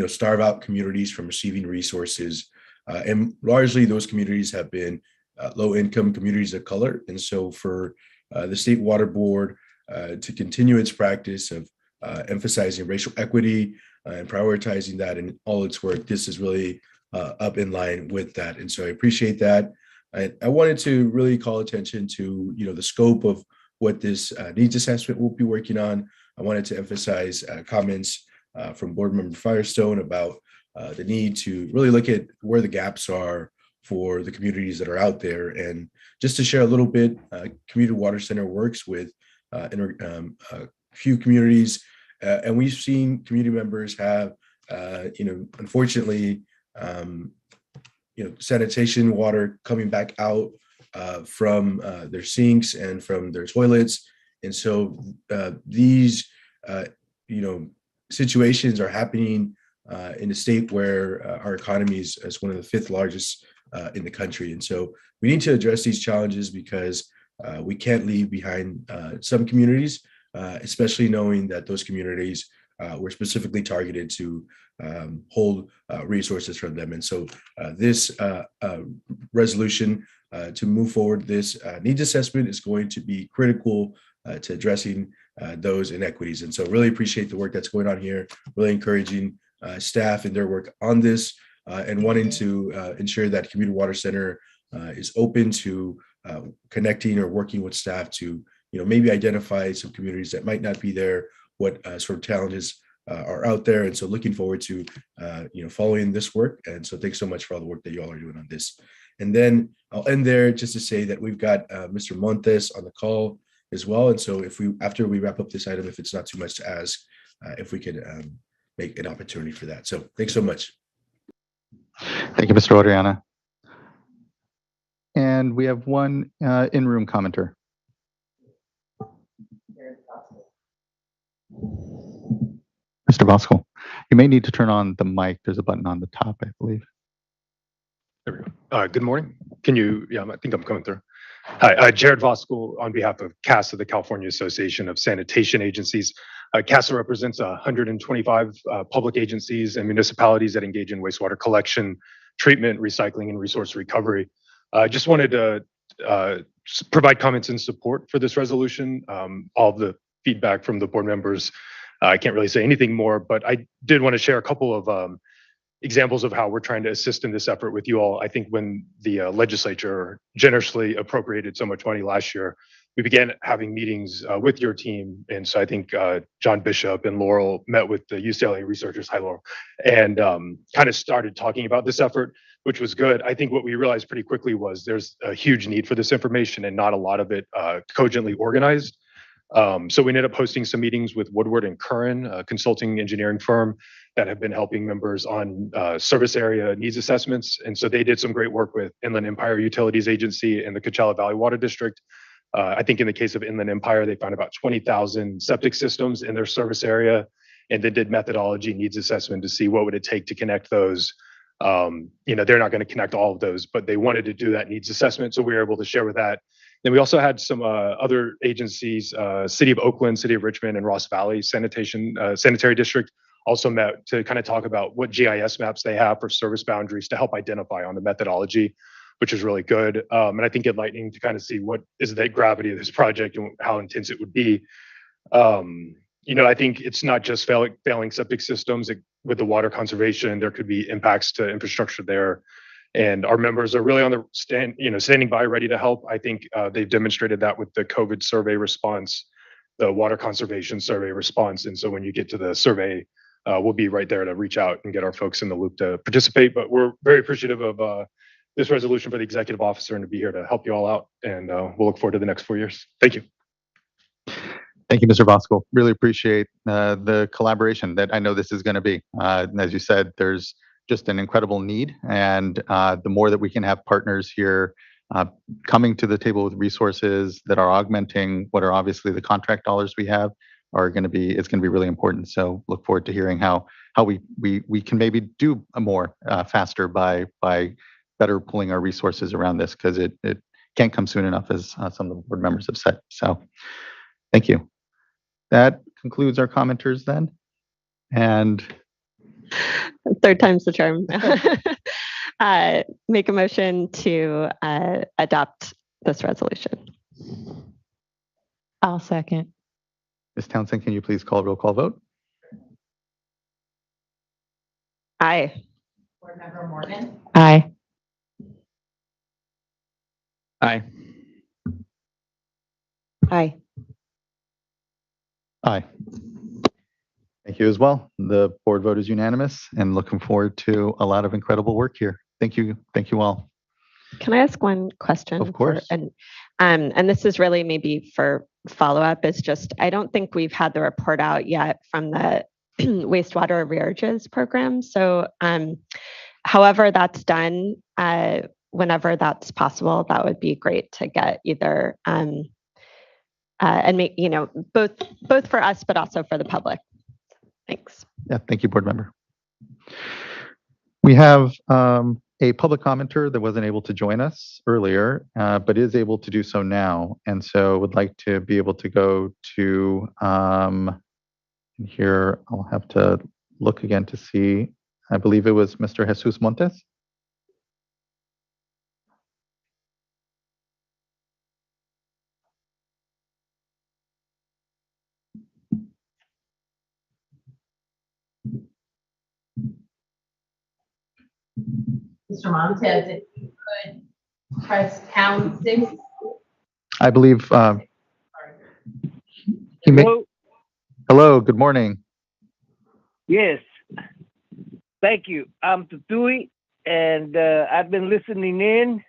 starve out communities from receiving resources. And largely those communities have been low-income communities of color. And so for the State Water Board to continue its practice of emphasizing racial equity and prioritizing that in all its work, this is really up in line with that. And so I appreciate that. I wanted to really call attention to the scope of what this needs assessment will be working on. I wanted to emphasize comments from Board Member Firestone about the need to really look at where the gaps are for the communities that are out there. And just to share a little bit, Community Water Center works with a few communities, and we've seen community members have, unfortunately, sanitation water coming back out from their sinks and from their toilets. And so these, situations are happening in a state where our economy is one of the fifth largest in the country. And so we need to address these challenges because we can't leave behind some communities, especially knowing that those communities were specifically targeted to hold resources from them. And so this resolution to move forward this needs assessment is going to be critical to addressing those inequities. And so really appreciate the work that's going on here, really encouraging staff in their work on this and wanting to ensure that Community Water Center is open to connecting or working with staff to maybe identify some communities that might not be there, what sort of challenges are out there. And so looking forward to following this work. And so thanks so much for all the work that you all are doing on this. And then I'll end there just to say that we've got Mr. Montes on the call as well. And so after we wrap up this item, if it's not too much to ask, if we could make an opportunity for that. So thanks so much. Thank you, Mr. Oriana. And we have one in-room commenter. Mr. Voskel, you may need to turn on the mic. There's a button on the top, I believe. There we go. Good morning. Can you, I think I'm coming through. Hi, Jared Voskel on behalf of CASA, the California Association of Sanitation Agencies. CASA represents 125 public agencies and municipalities that engage in wastewater collection, treatment, recycling, and resource recovery. I just wanted to provide comments in support for this resolution. All of the feedback from the board members, I can't really say anything more, but I did want to share a couple of examples of how we're trying to assist in this effort with you all. I think when the legislature generously appropriated so much money last year, we began having meetings with your team. And so I think John Bishop and Laurel met with the UCLA researchers, hi Laurel, and kind of started talking about this effort, which was good. I think what we realized pretty quickly was there's a huge need for this information and not a lot of it cogently organized. So we ended up hosting some meetings with Woodward and Curran, a consulting engineering firm that have been helping members on service area needs assessments. And so they did some great work with Inland Empire Utilities Agency and the Coachella Valley Water District. I think in the case of Inland Empire, they found about 20,000 septic systems in their service area and then did methodology needs assessment to see what would it take to connect those. You know, they're not going to connect all of those, but they wanted to do that needs assessment. So we were able to share with that. Then we also had some other agencies, City of Oakland, City of Richmond, and Ross Valley Sanitary District also met to kind of talk about what GIS maps they have for service boundaries to help identify on the methodology, which is really good. And I think enlightening to kind of see what is the gravity of this project and how intense it would be. You know, I think it's not just failing septic systems. With the water conservation, there could be impacts to infrastructure there. And our members are really on the standing by, ready to help. I think they've demonstrated that with the COVID survey response, the water conservation survey response. And so when you get to the survey, we'll be right there to reach out and get our folks in the loop to participate. But we're very appreciative of this resolution for the executive officer and to be here to help you all out. And we'll look forward to the next 4 years. Thank you. Thank you, Mr. Voskuil. Really appreciate the collaboration that I know this is going to be. As you said, there's just an incredible need, and the more that we can have partners here coming to the table with resources that are augmenting what are obviously the contract dollars we have are going to be, it's going to be really important. So look forward to hearing how we can maybe do more faster by better pulling our resources around this, because it can't come soon enough, as some of the board members have said. So thank you. That concludes our commenters then. And third time's the charm. Make a motion to adopt this resolution. I'll second. Ms. Townsend, can you please call roll call vote? Aye. Board Member Morgan, Aye. Aye. Aye. Aye. Thank you as well. The board vote is unanimous, and looking forward to a lot of incredible work here. Thank you. Thank you all. Can I ask one question? Of course. And this is really maybe for follow-up, is just, I don't think we've had the report out yet from the wastewater arrearages program. So however that's done, whenever that's possible, that would be great to get either and make, you know, both for us, but also for the public. Thanks. Yeah, thank you, board member. We have a public commenter that wasn't able to join us earlier, but is able to do so now. And so would like to be able to go to here. I'll have to look again to see. I believe it was Mr. Jesus Montes. Mr. Montez, if you could press pound 6. I believe he may. Hello, good morning. Yes, thank you. I'm Tatui, and I've been listening in,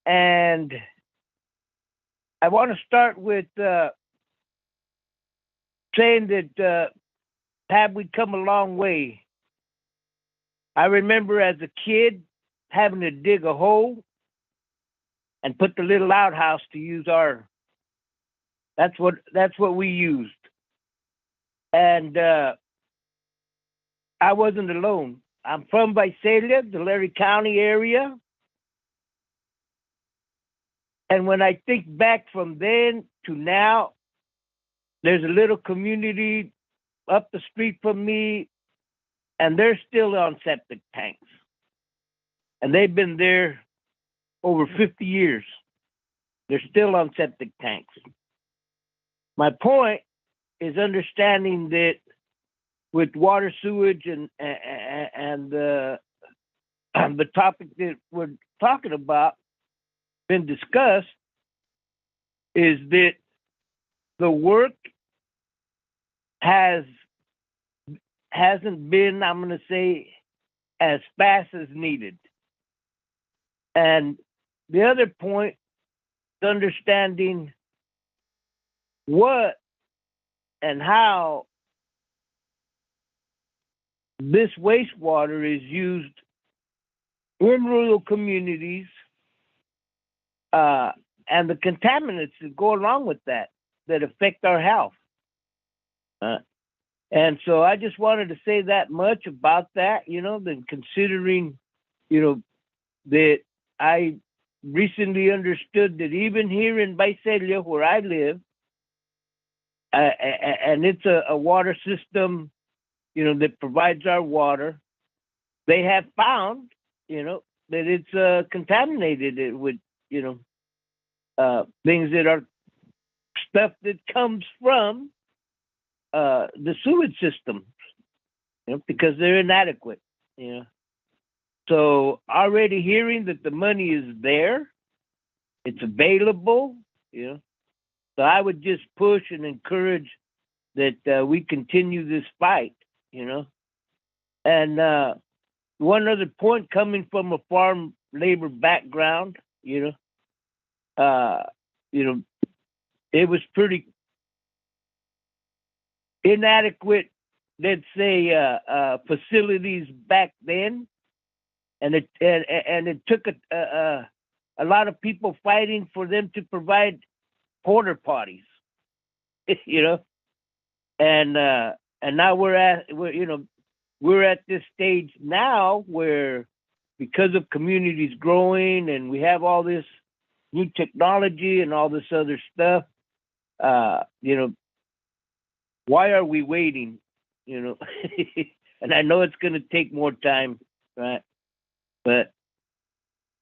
and I want to start with saying that have we come a long way? I remember as a kid having to dig a hole and put the little outhouse to use our. That's what we used, and I wasn't alone. I'm from Visalia, the Larry County area, and when I think back from then to now, there's a little community up the street from me, and they're still on septic tanks. And they've been there over 50 years. They're still on septic tanks. My point is understanding that with water, sewage, and the topic that we're talking about been discussed, is that the work hasn't been, I'm going to say, as fast as needed. And the other point is understanding what and how this wastewater is used in rural communities, and the contaminants that go along with that affect our health. And so I just wanted to say that much about that, then considering, that I recently understood that even here in Visalia, where I live, and it's a water system, that provides our water, they have found, that it's contaminated with, things that are stuff that comes from the sewage system, because they're inadequate. So already hearing that the money is there, it's available. So I would just push and encourage that we continue this fight. And one other point, coming from a farm labor background, it was pretty inadequate, let's say, facilities back then, and it took a lot of people fighting for them to provide porta potties, and now we're at this stage now where, because of communities growing and we have all this new technology and all this other stuff, why are we waiting? And I know it's going to take more time, right? But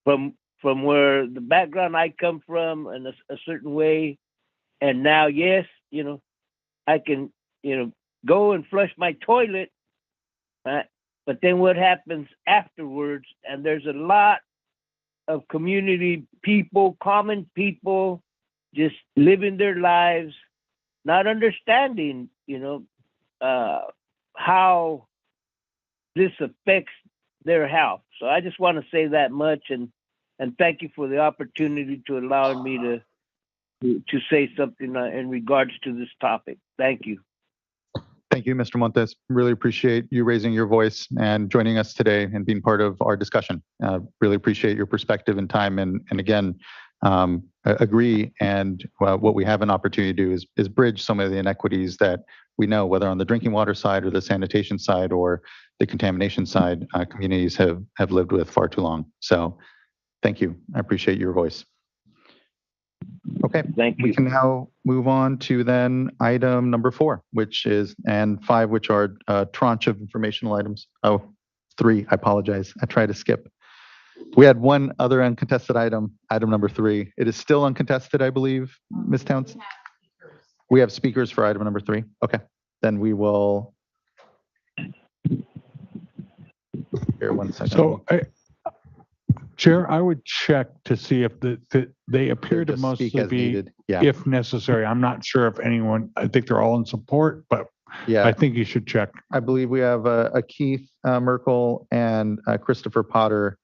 from where the background I come from in a certain way, and now, yes, I can, go and flush my toilet, right? But then what happens afterwards? And there's a lot of community people, common people, just living their lives, not understanding, how this affects their health. So I just want to say that much, and thank you for the opportunity to allow me to say something in regards to this topic. Thank you. Thank you, Mr. Montes. Really appreciate you raising your voice and joining us today and being part of our discussion. Really appreciate your perspective and time. And again, agree. And what we have an opportunity to do is bridge some of the inequities that we know, whether on the drinking water side or the sanitation side or the contamination side, communities have lived with far too long. So thank you. I appreciate your voice. Okay, thank you. We can now move on to then item number 4, and 5, which are a tranche of informational items. Oh, 3, I apologize. I tried to skip. We had one other uncontested item number 3. It is still uncontested, I believe, Ms. Townsend? We have speakers for item number 3. Okay, then we will. Here, 1 second. So, Chair, I would check to see if they appear to mostly be, needed. Yeah. if necessary. I'm not sure if anyone, I think they're all in support, but yeah, I think you should check. I believe we have a Keith Merkel and Christopher Potter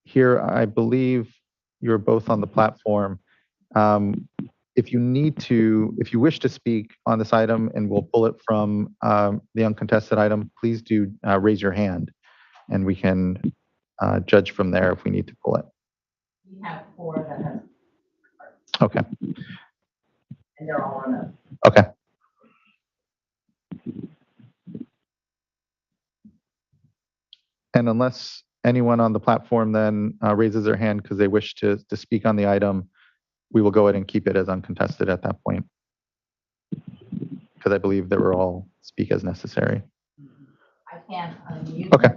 here. I believe you're both on the platform. If you wish to speak on this item, and we'll pull it from the uncontested item, please do raise your hand, and we can judge from there if we need to pull it. We have 4 that have. Okay. And they're all on a. Okay. And unless anyone on the platform then raises their hand because they wish to speak on the item, we will go ahead and keep it as uncontested at that point. Because I believe they were all speak as necessary. I can't unmute. Okay.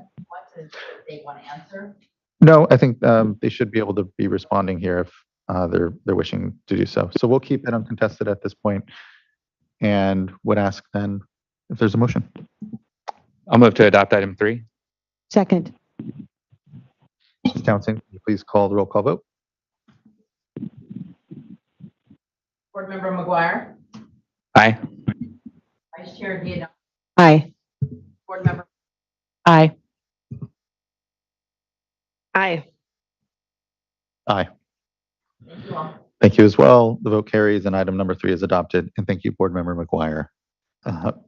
If they want to answer. No, I think they should be able to be responding here if they're wishing to do so. So we'll keep it uncontested at this point, and would ask then if there's a motion. I'll move to adopt item 3. Second. Ms. Townsend, can you please call the roll call vote? Board Member McGuire, Aye. Vice Chair Giordano, Aye. Board Member. Aye. Aye. Aye. Thank you all. Thank you as well. The vote carries and item number 3 is adopted. And thank you, Board Member McGuire.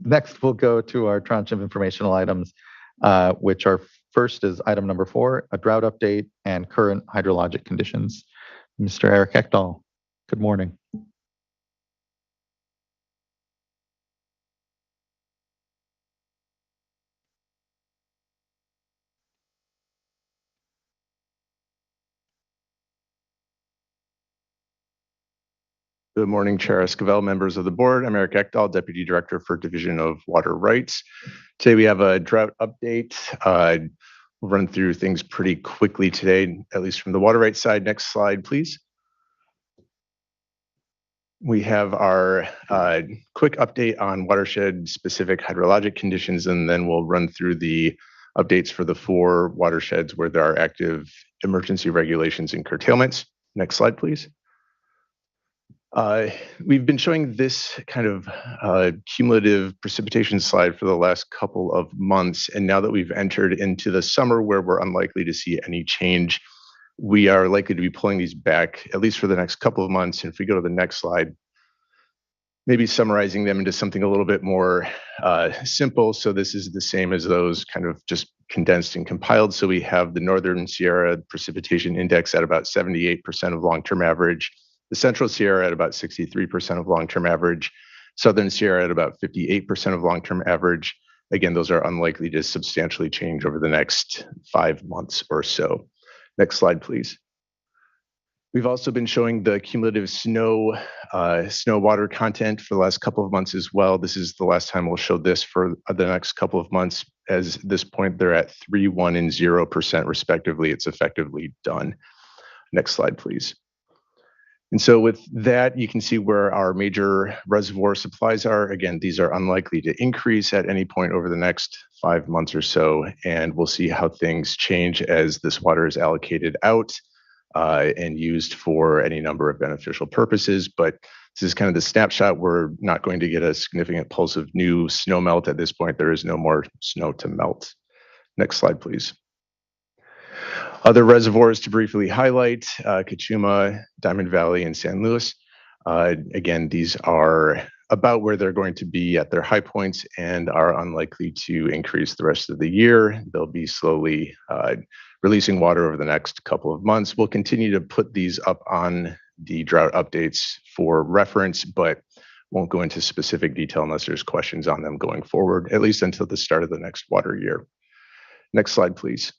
Next, we'll go to our tranche of informational items, which are first is item number 4, a drought update and current hydrologic conditions. Mr. Eric Ekdahl, good morning. Good morning, Chair Esquivel, members of the board. I'm Eric Ekdahl, Deputy Director for Division of Water Rights. Today we have a drought update. We'll run through things pretty quickly today, at least from the water rights side. Next slide, please. We have our quick update on watershed-specific hydrologic conditions, and then we'll run through the updates for the 4 watersheds where there are active emergency regulations and curtailments. Next slide, please. We've been showing this kind of cumulative precipitation slide for the last couple of months, and now that we've entered into the summer where we're unlikely to see any change, we are likely to be pulling these back, at least for the next couple of months. And if we go to the next slide, maybe summarizing them into something a little bit more simple. So this is the same as those, kind of just condensed and compiled. So we have the Northern Sierra precipitation index at about 78% of long-term average, the Central Sierra at about 63% of long-term average, Southern Sierra at about 58% of long-term average. Again, those are unlikely to substantially change over the next 5 months or so. Next slide, please. We've also been showing the cumulative snow water content for the last couple of months as well. This is the last time we'll show this for the next couple of months. As this point, they're at 3, 1, and 0% respectively. It's effectively done. Next slide, please. And so with that, you can see where our major reservoir supplies are. Again, these are unlikely to increase at any point over the next 5 months or so, and we'll see how things change as this water is allocated out and used for any number of beneficial purposes. But this is kind of the snapshot. We're not going to get a significant pulse of new snow melt at this point. There is no more snow to melt. Next slide, please. Other reservoirs to briefly highlight, Cachuma, Diamond Valley, and San Luis. Again, these are about where they're going to be at their high points and are unlikely to increase the rest of the year. They'll be slowly releasing water over the next couple of months. We'll continue to put these up on the drought updates for reference, but won't go into specific detail unless there's questions on them going forward, at least until the start of the next water year. Next slide, please.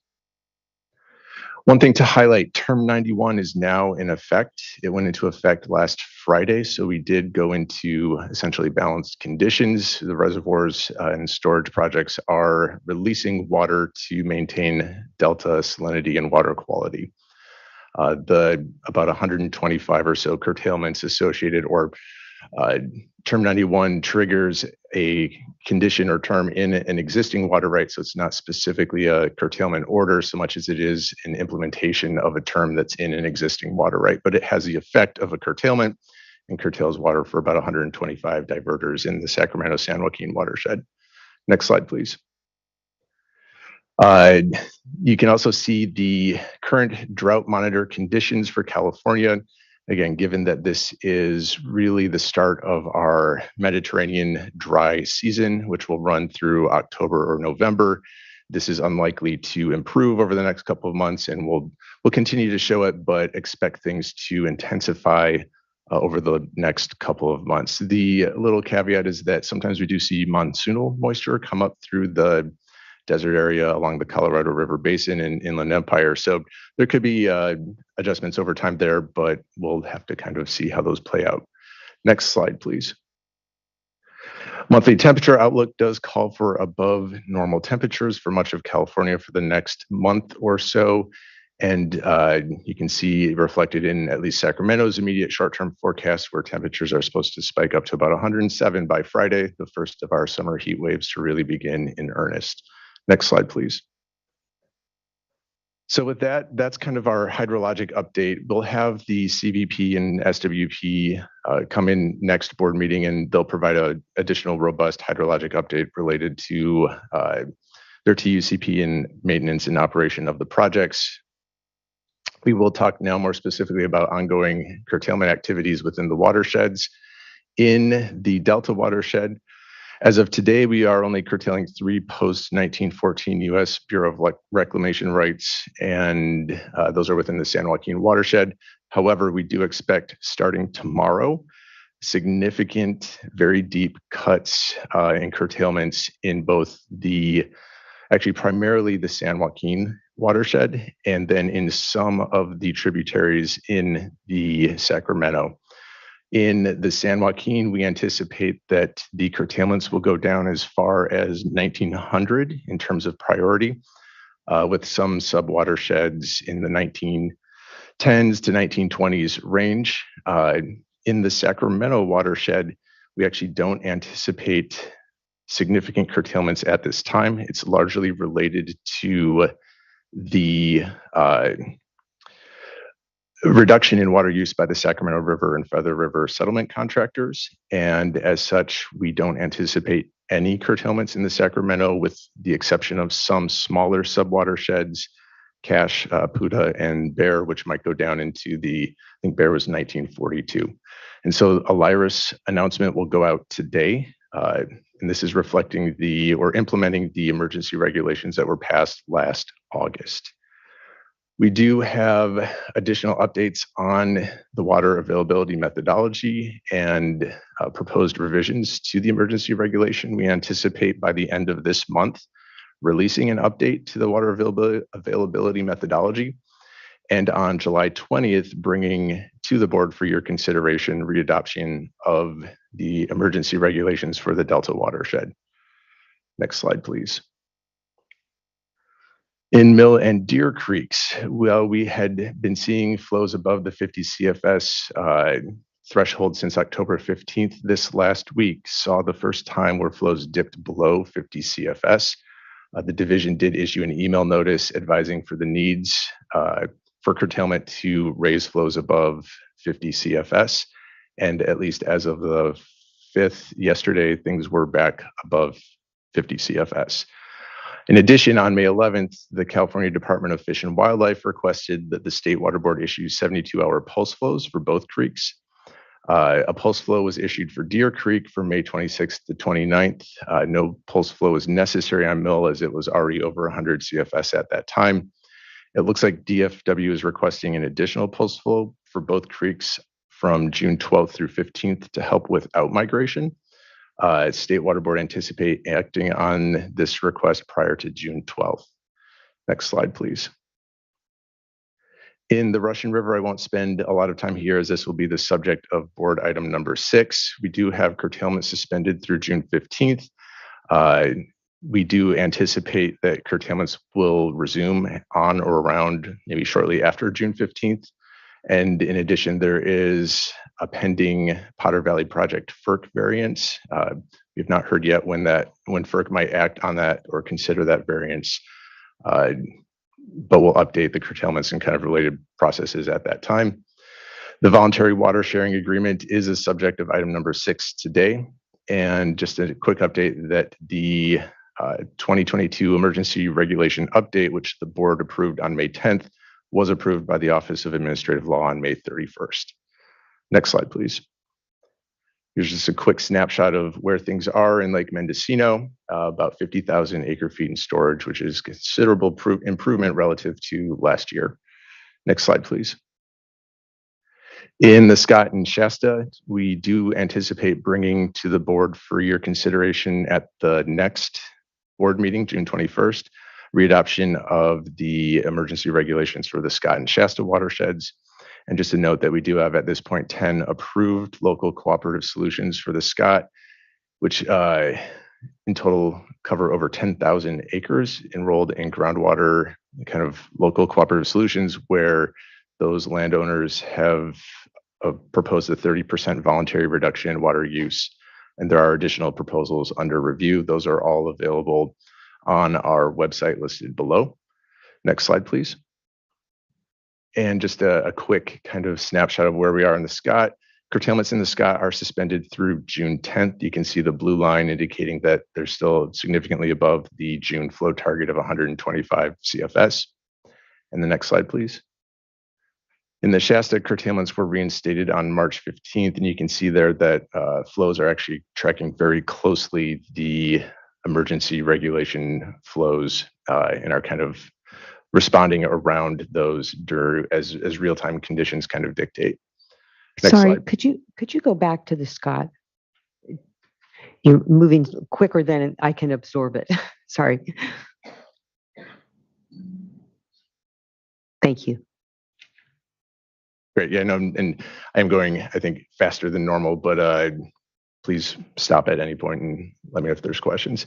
One thing to highlight, Term 91 is now in effect. It went into effect last Friday, so we did go into essentially balanced conditions. The reservoirs and storage projects are releasing water to maintain delta salinity and water quality. About 125 or so curtailments associated, or Term 91 triggers a condition or term in an existing water right, so it's not specifically a curtailment order so much as it is an implementation of a term that's in an existing water right, but it has the effect of a curtailment and curtails water for about 125 diverters in the Sacramento-San Joaquin watershed. Next slide, please. You can also see the current drought monitor conditions for California. Again, given that this is really the start of our Mediterranean dry season, which will run through October or November, this is unlikely to improve over the next couple of months, and we'll continue to show it, but expect things to intensify over the next couple of months. The little caveat is that sometimes we do see monsoonal moisture come up through the desert area along the Colorado River Basin and Inland Empire. So there could be adjustments over time there, but we'll have to kind of see how those play out. Next slide, please. Monthly temperature outlook does call for above normal temperatures for much of California for the next month or so. And you can see reflected in at least Sacramento's immediate short-term forecast where temperatures are supposed to spike up to about 107 by Friday, the first of our summer heat waves to really begin in earnest. Next slide, please. So with that, that's kind of our hydrologic update. We'll have the CVP and SWP come in next board meeting, and they'll provide an additional robust hydrologic update related to their TUCP and maintenance and operation of the projects. We will talk now more specifically about ongoing curtailment activities within the watersheds. In the Delta watershed, as of today, we are only curtailing 3 post-1914 U.S. Bureau of Reclamation rights, and those are within the San Joaquin watershed. However, we do expect starting tomorrow, significant, very deep cuts and curtailments in both actually primarily the San Joaquin watershed, and then in some of the tributaries in the Sacramento. In the San Joaquin, we anticipate that the curtailments will go down as far as 1900 in terms of priority, with some sub-watersheds in the 1910s to 1920s range. In the Sacramento watershed, we actually don't anticipate significant curtailments at this time. It's largely related to the reduction in water use by the Sacramento River and Feather River settlement contractors. And as such, we don't anticipate any curtailments in the Sacramento, with the exception of some smaller subwatersheds, Cache, Puda, and Bear, which might go down into I think Bear was 1942. And so a LIRIS announcement will go out today. And this is reflecting or implementing the emergency regulations that were passed last August. We do have additional updates on the water availability methodology and proposed revisions to the emergency regulation. We anticipate by the end of this month releasing an update to the water availability methodology, and on July 20th, bringing to the board for your consideration readoption of the emergency regulations for the Delta watershed. Next slide, please. In Mill and Deer Creeks, well, we had been seeing flows above the 50 CFS threshold since October 15th. This last week saw the first time where flows dipped below 50 CFS. The division did issue an email notice advising for the needs for curtailment to raise flows above 50 CFS. And at least as of the 5th, yesterday, things were back above 50 CFS. In addition, on May 11th, the California Department of Fish and Wildlife requested that the State Water Board issue 72-hour pulse flows for both creeks. A pulse flow was issued for Deer Creek from May 26th to 29th. No pulse flow was necessary on Mill, as it was already over 100 CFS at that time. It looks like DFW is requesting an additional pulse flow for both creeks from June 12th through 15th to help with outmigration. State Water Board anticipate acting on this request prior to June 12th. Next slide, please. In the Russian River, I won't spend a lot of time here, as this will be the subject of board item number 6. We do have curtailment suspended through June 15th. We do anticipate that curtailments will resume on or around maybe shortly after June 15th. And in addition, there is a pending Potter Valley Project FERC variance. We've not heard yet when FERC might act on that or consider that variance, but we'll update the curtailments and kind of related processes at that time. The voluntary water sharing agreement is a subject of item number 6 today. And just a quick update that the 2022 emergency regulation update, which the board approved on May 10th, was approved by the Office of Administrative Law on May 31st. Next slide, please. Here's just a quick snapshot of where things are in Lake Mendocino, about 50,000 acre feet in storage, which is considerable improvement relative to last year. Next slide, please. In the Scott and Shasta, we do anticipate bringing to the board for your consideration at the next board meeting, June 21st, readoption of the emergency regulations for the Scott and Shasta watersheds. And just a note that we do have at this point 10 approved local cooperative solutions for the Scott, which in total cover over 10,000 acres enrolled in groundwater kind of local cooperative solutions, where those landowners have proposed a 30% voluntary reduction in water use. And there are additional proposals under review. Those are all available on our website listed below. Next slide, please. And just a quick kind of snapshot of where we are in the SCOT. Curtailments in the SCOT are suspended through June 10th. You can see the blue line indicating that they're still significantly above the June flow target of 125 CFS. And the next slide, please. In the Shasta, curtailments were reinstated on March 15th, and you can see there that flows are actually tracking very closely the emergency regulation flows and are kind of responding around those as real-time conditions kind of dictate. Next Sorry, slide. could you go back to the Scott? You're moving quicker than I can absorb it. Sorry. Thank you. Great. Yeah, no, and I'm going, I think, faster than normal, but please stop at any point and let me know if there's questions.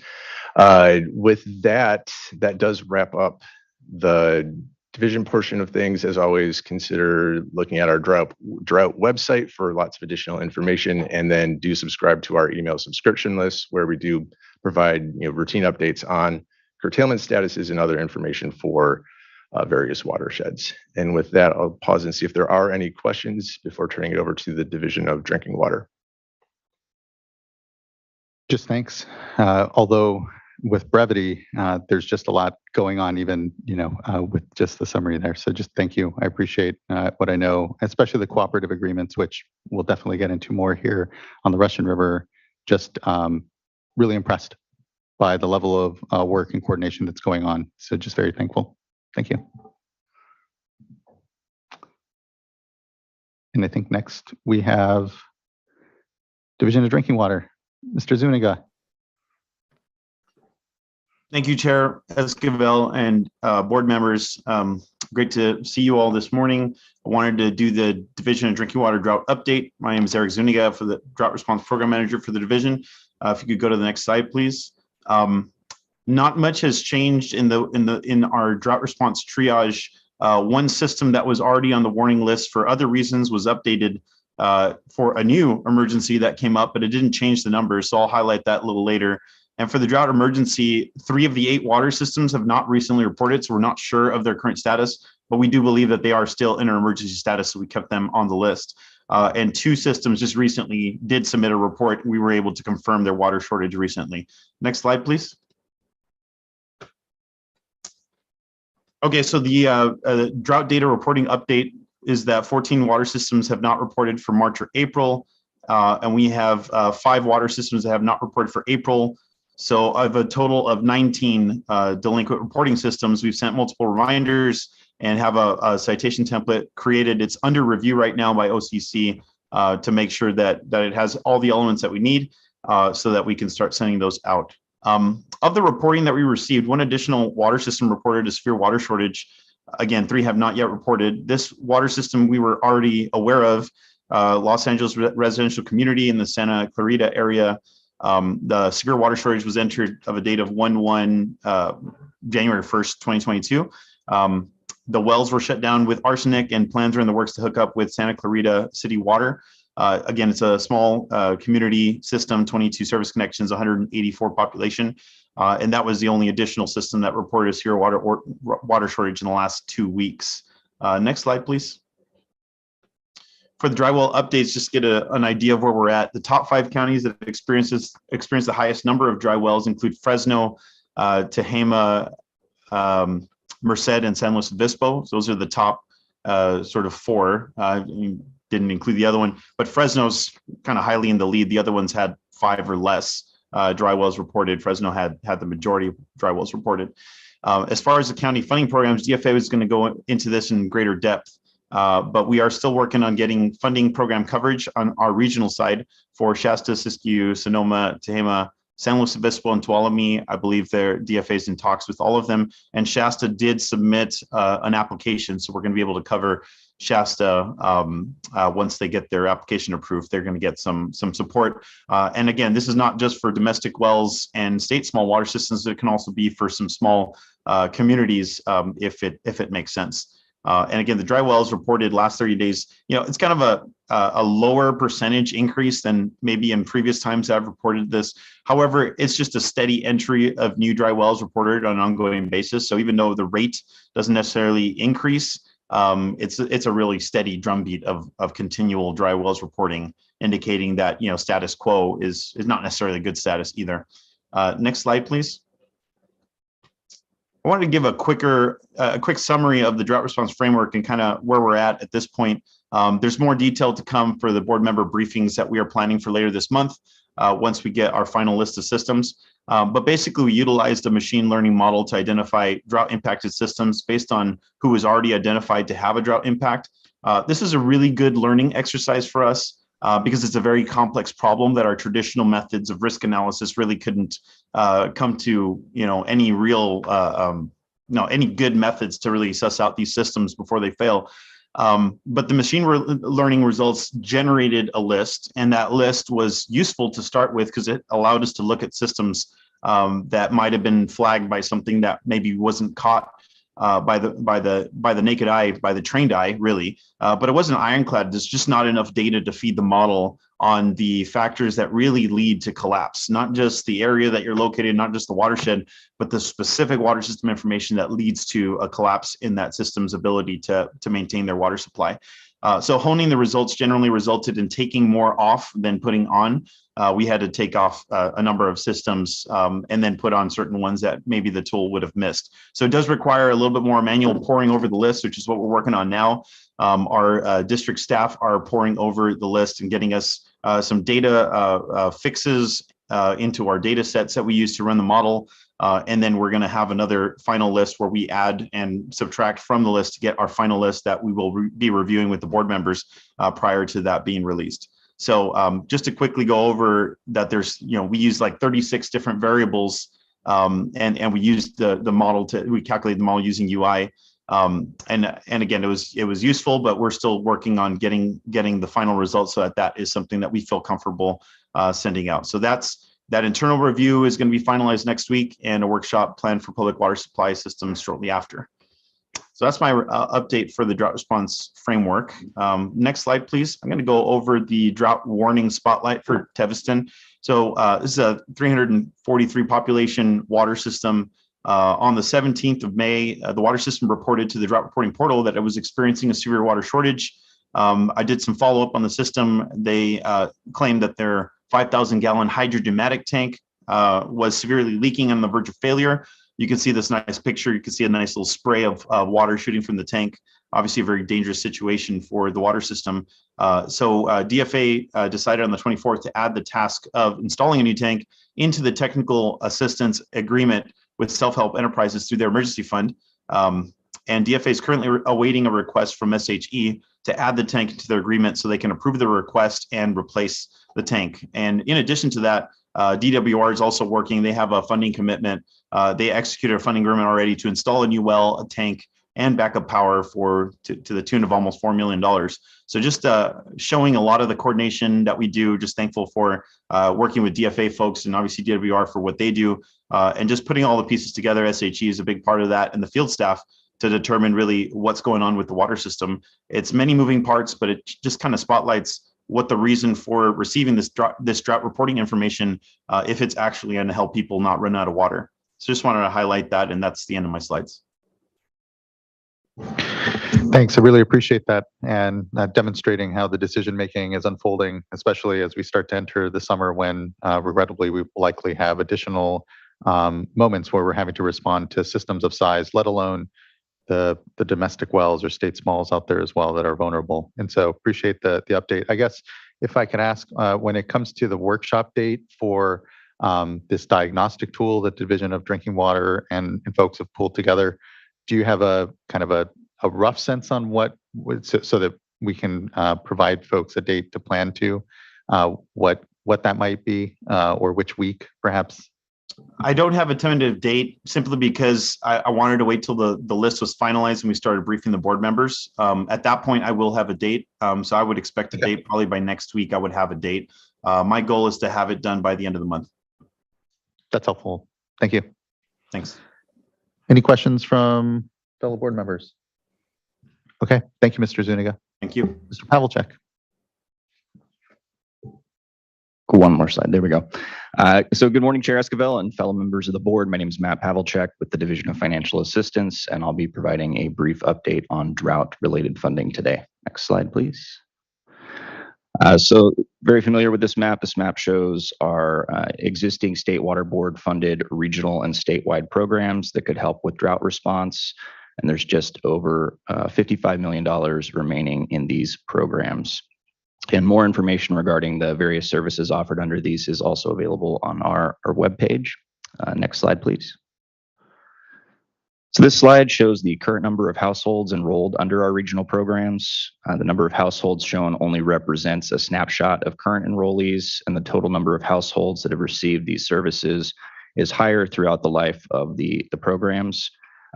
With that, that does wrap up the division portion of things. As always, consider looking at our drought website for lots of additional information, and then do subscribe to our email subscription list, where we do provide routine updates on curtailment statuses and other information for various watersheds. And with that, I'll pause and see if there are any questions before turning it over to the Division of Drinking Water. Just thanks. Although with brevity, there's just a lot going on, even with just the summary there. So just thank you. I appreciate what I know, especially the cooperative agreements, which we'll definitely get into more here on the Russian River. Just really impressed by the level of work and coordination that's going on. So just very thankful. Thank you. And I think next we have Division of Drinking Water, Mr. Zuniga. Thank you, Chair Esquivel and board members. Great to see you all this morning. I wanted to do the Division of Drinking Water Drought update. My name is Eric Zuniga, for the Drought Response Program Manager for the division. If you could go to the next slide, please. Not much has changed in our drought response triage. One system that was already on the warning list for other reasons was updated for a new emergency that came up, but it didn't change the numbers. So I'll highlight that a little later. And for the drought emergency, 3 of the 8 water systems have not recently reported, so we're not sure of their current status, but we do believe that they are still in an emergency status, so we kept them on the list. And 2 systems just recently did submit a report. We were able to confirm their water shortage recently. Next slide, please. Okay, so the drought data reporting update is that 14 water systems have not reported for March or April, and we have 5 water systems that have not reported for April. So of a total of 19 delinquent reporting systems, we've sent multiple reminders and have a citation template created. It's under review right now by OCC to make sure that it has all the elements that we need so that we can start sending those out. Of the reporting that we received, 1 additional water system reported a severe water shortage. Again, 3 have not yet reported. This water system we were already aware of, Los Angeles residential community in the Santa Clarita area. The severe water shortage was entered of a date of January 1st, 2022. The wells were shut down with arsenic, and plans are in the works to hook up with Santa Clarita city water. Again, it's a small community system, 22 service connections, 184 population. And that was the only additional system that reported a severe water shortage in the last 2 weeks. Next slide, please. For the dry well updates, just get an idea of where we're at. The top 5 counties that have experienced the highest number of dry wells include Fresno, Tehama, Merced, and San Luis Obispo. So those are the top sort of 4. Didn't include the other one, but Fresno's kind of highly in the lead. The other ones had 5 or less dry wells reported. Fresno had the majority of dry wells reported. As far as the county funding programs, DFA was going to go into this in greater depth, but we are still working on getting funding program coverage on our regional side for Shasta, Siskiyou, Sonoma, Tehama, San Luis Obispo, and Tuolumne. I believe their DFA is in talks with all of them, and Shasta did submit an application, so we're going to be able to cover Shasta once they get their application approved. They're going to get some support. And again, this is not just for domestic wells and state small water systems. It can also be for some small communities if it makes sense. And again, the dry wells reported last 30 days, it's kind of a lower percentage increase than maybe in previous times I've reported this. However, it's just a steady entry of new dry wells reported on an ongoing basis. So even though the rate doesn't necessarily increase, it's a really steady drumbeat of continual dry wells reporting, indicating that status quo is not necessarily good status either. Next slide, please. I wanted to give a quick summary of the drought response framework and kind of where we're at this point. There's more detail to come for the board member briefings that we are planning for later this month once we get our final list of systems. But basically, we utilized a machine learning model to identify drought impacted systems based on who was already identified to have a drought impact. This is a really good learning exercise for us because it's a very complex problem that our traditional methods of risk analysis really couldn't come to any real any good methods to really suss out these systems before they fail. But the machine learning results generated a list, and that list was useful to start with because it allowed us to look at systems that might have been flagged by something that maybe wasn't caught by the naked eye, by the trained eye, really. But it wasn't ironclad. There's just not enough data to feed the model on the factors that really lead to collapse, not just the area that you're located, not just the watershed, but the specific water system information that leads to a collapse in that system's ability to maintain their water supply. So honing the results generally resulted in taking more off than putting on. We had to take off a number of systems and then put on certain ones that maybe the tool would have missed. So it does require a little bit more manual poring over the list, which is what we're working on now. Our district staff are poring over the list and getting us some data fixes into our data sets that we use to run the model. And then we're going to have another final list where we add and subtract from the list to get our final list that we will be reviewing with the board members prior to that being released. So just to quickly go over that, there's, we use like 36 different variables and we used the model we calculated the model using UI. And again, it was useful, but we're still working on getting the final results so that is something that we feel comfortable sending out. So that internal review is going to be finalized next week, and a workshop planned for public water supply systems shortly after. So that's my update for the drought response framework. Next slide, please. I'm going to go over the drought warning spotlight for Teviston. So this is a 343 population water system. On the 17th of May, the water system reported to the drought reporting portal that it was experiencing a severe water shortage. I did some follow-up on the system. They claimed that their 5,000 gallon hydrodynamic tank was severely leaking on the verge of failure. You can see this nice picture. You can see a nice little spray of water shooting from the tank. Obviously a very dangerous situation for the water system. So DFA decided on the 24th to add the task of installing a new tank into the technical assistance agreement with Self-Help Enterprises through their emergency fund. And DFA is currently awaiting a request from SHE to add the tank into their agreement so they can approve the request and replace the tank. And in addition to that, DWR is also working. They have a funding commitment. They executed a funding agreement already to install a new well, a tank, and backup power to the tune of almost $4 million. So just showing a lot of the coordination that we do, just thankful for working with DFA folks and obviously DWR for what they do, and just putting all the pieces together. SHE is a big part of that, and the field staff to determine really what's going on with the water system. It's many moving parts, but it just kind of spotlights what the reason for receiving this drought reporting information, if it's actually going to help people not run out of water. So just wanted to highlight that, and that's the end of my slides. Thanks. I really appreciate that, and demonstrating how the decision making is unfolding, especially as we start to enter the summer when regrettably we likely have additional moments where we're having to respond to systems of size, let alone the domestic wells or state smalls out there as well that are vulnerable. And so appreciate the update. I guess if I could ask, when it comes to the workshop date for this diagnostic tool that Division of Drinking Water and folks have pulled together, do you have a kind of a rough sense on what would, so that we can provide folks a date to plan to what that might be, or which week perhaps? I don't have a tentative date simply because I wanted to wait till the list was finalized and we started briefing the board members. At that point, I will have a date. So I would expect a date probably by next week. I would have a date. My goal is to have it done by the end of the month. That's helpful. Thank you. Thanks. Any questions from fellow board members? Okay. Thank you, Mr. Zuniga. Thank you. Mr. Pavlicek. One more slide. There we go. So good morning, Chair Esquivel and fellow members of the board. My name is Matt Pavlicek with the Division of Financial Assistance, and I'll be providing a brief update on drought-related funding today. Next slide, please. So very familiar with this map. This map shows our existing State Water Board funded regional and statewide programs that could help with drought response. And there's just over $55 million remaining in these programs. And more information regarding the various services offered under these is also available on our webpage. Next slide, please. So this slide shows the current number of households enrolled under our regional programs. The number of households shown only represents a snapshot of current enrollees, and the total number of households that have received these services is higher throughout the life of the programs.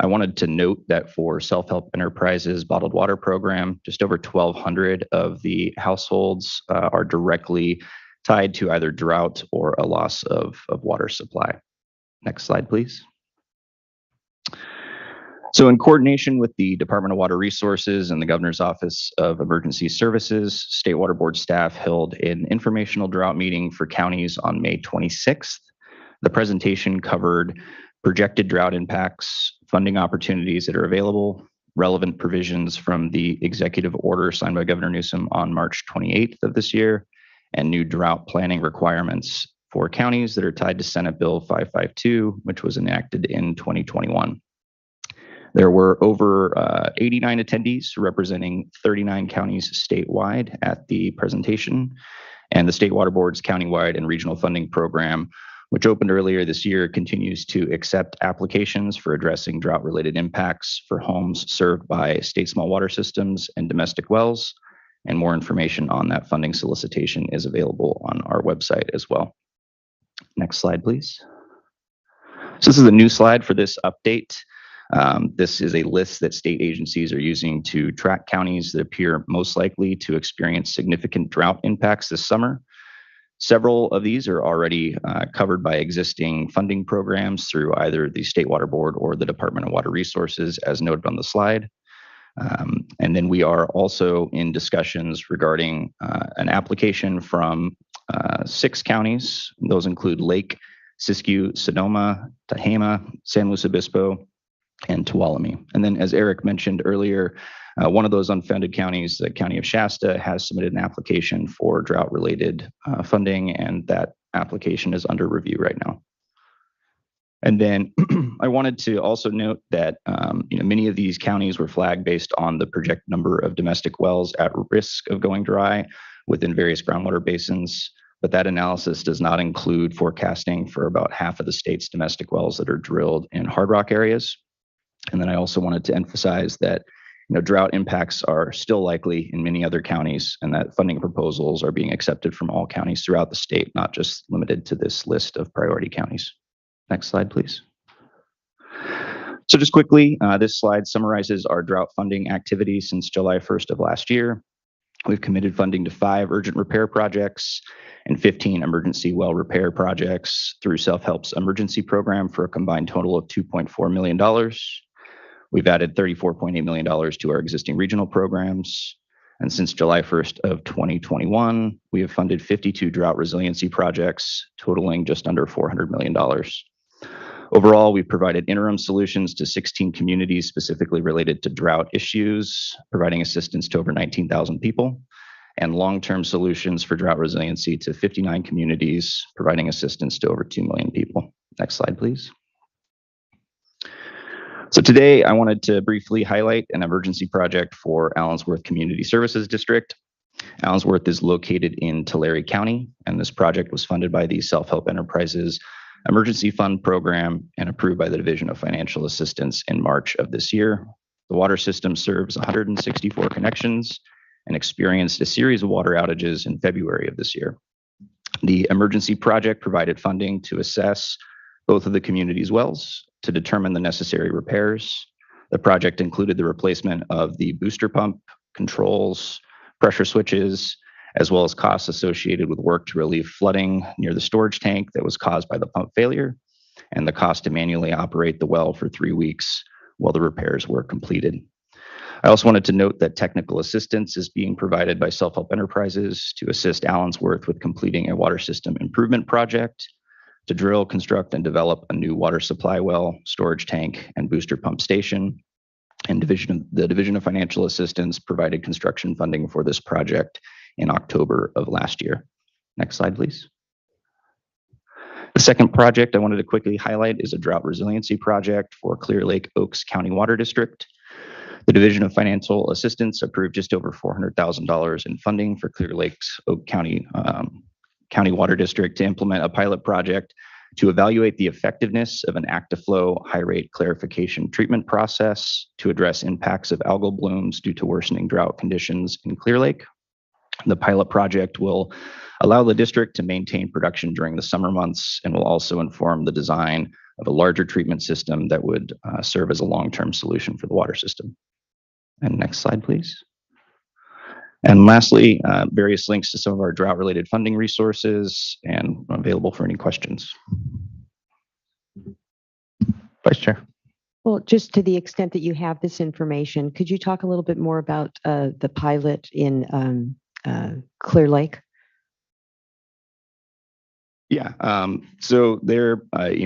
I wanted to note that for Self-Help Enterprises Bottled Water Program, just over 1,200 of the households are directly tied to either drought or a loss of water supply. Next slide, please. So in coordination with the Department of Water Resources and the Governor's Office of Emergency Services, State Water Board staff held an informational drought meeting for counties on May 26th. The presentation covered projected drought impacts, funding opportunities that are available, relevant provisions from the executive order signed by Governor Newsom on March 28th of this year, and new drought planning requirements for counties that are tied to Senate Bill 552, which was enacted in 2021. There were over 89 attendees representing 39 counties statewide at the presentation, and the State Water Board's countywide and regional funding program, which opened earlier this year, continues to accept applications for addressing drought-related impacts for homes served by state small water systems and domestic wells. And more information on that funding solicitation is available on our website as well. Next slide, please. So this is a new slide for this update. This is a list that state agencies are using to track counties that appear most likely to experience significant drought impacts this summer. Several of these are already covered by existing funding programs through either the State Water Board or the Department of Water Resources, as noted on the slide. And then we are also in discussions regarding an application from 6 counties. Those include Lake, Siskiyou, Sonoma, Tehama, San Luis Obispo, and Tuolumne. And then, as Eric mentioned earlier, one of those unfunded counties, the County of Shasta, has submitted an application for drought-related funding, and that application is under review right now. And then I wanted to also note that many of these counties were flagged based on the projected number of domestic wells at risk of going dry within various groundwater basins, but that analysis does not include forecasting for about half of the state's domestic wells that are drilled in hard rock areas. And then I also wanted to emphasize that drought impacts are still likely in many other counties, and that funding proposals are being accepted from all counties throughout the state, not just limited to this list of priority counties. Next slide, please. So just quickly, this slide summarizes our drought funding activities since July 1st of last year. We've committed funding to 5 urgent repair projects and 15 emergency well repair projects through Self-Help's emergency program for a combined total of $2.4 million. We've added $34.8 million to our existing regional programs. And since July 1st of 2021, we have funded 52 drought resiliency projects totaling just under $400 million. Overall, we've provided interim solutions to 16 communities specifically related to drought issues, providing assistance to over 19,000 people, and long-term solutions for drought resiliency to 59 communities, providing assistance to over 2 million people. Next slide, please. So today, I wanted to briefly highlight an emergency project for Allensworth Community Services District. Allensworth is located in Tulare County, and this project was funded by the Self-Help Enterprises Emergency Fund Program and approved by the Division of Financial Assistance in March of this year. The water system serves 164 connections and experienced a series of water outages in February of this year. The emergency project provided funding to assess both of the community's wells to determine the necessary repairs. The project included the replacement of the booster pump, controls, pressure switches, as well as costs associated with work to relieve flooding near the storage tank that was caused by the pump failure, and the cost to manually operate the well for 3 weeks while the repairs were completed. I also wanted to note that technical assistance is being provided by Self-Help Enterprises to assist Allensworth with completing a water system improvement project to drill, construct, and develop a new water supply well, storage tank, and booster pump station. And the Division of Financial Assistance provided construction funding for this project in October of last year. Next slide, please. The second project I wanted to quickly highlight is a drought resiliency project for Clear Lake Oaks County Water District. The Division of Financial Assistance approved just over $400,000 in funding for Clear Lakes Oak County Water District to implement a pilot project to evaluate the effectiveness of an active-flow high-rate clarification treatment process to address impacts of algal blooms due to worsening drought conditions in Clear Lake. The pilot project will allow the district to maintain production during the summer months and will also inform the design of a larger treatment system that would serve as a long-term solution for the water system. And next slide, please. And lastly, various links to some of our drought-related funding resources and available for any questions. Vice Chair. Well, just to the extent that you have this information, could you talk a little bit more about the pilot in Clear Lake? Yeah, so they're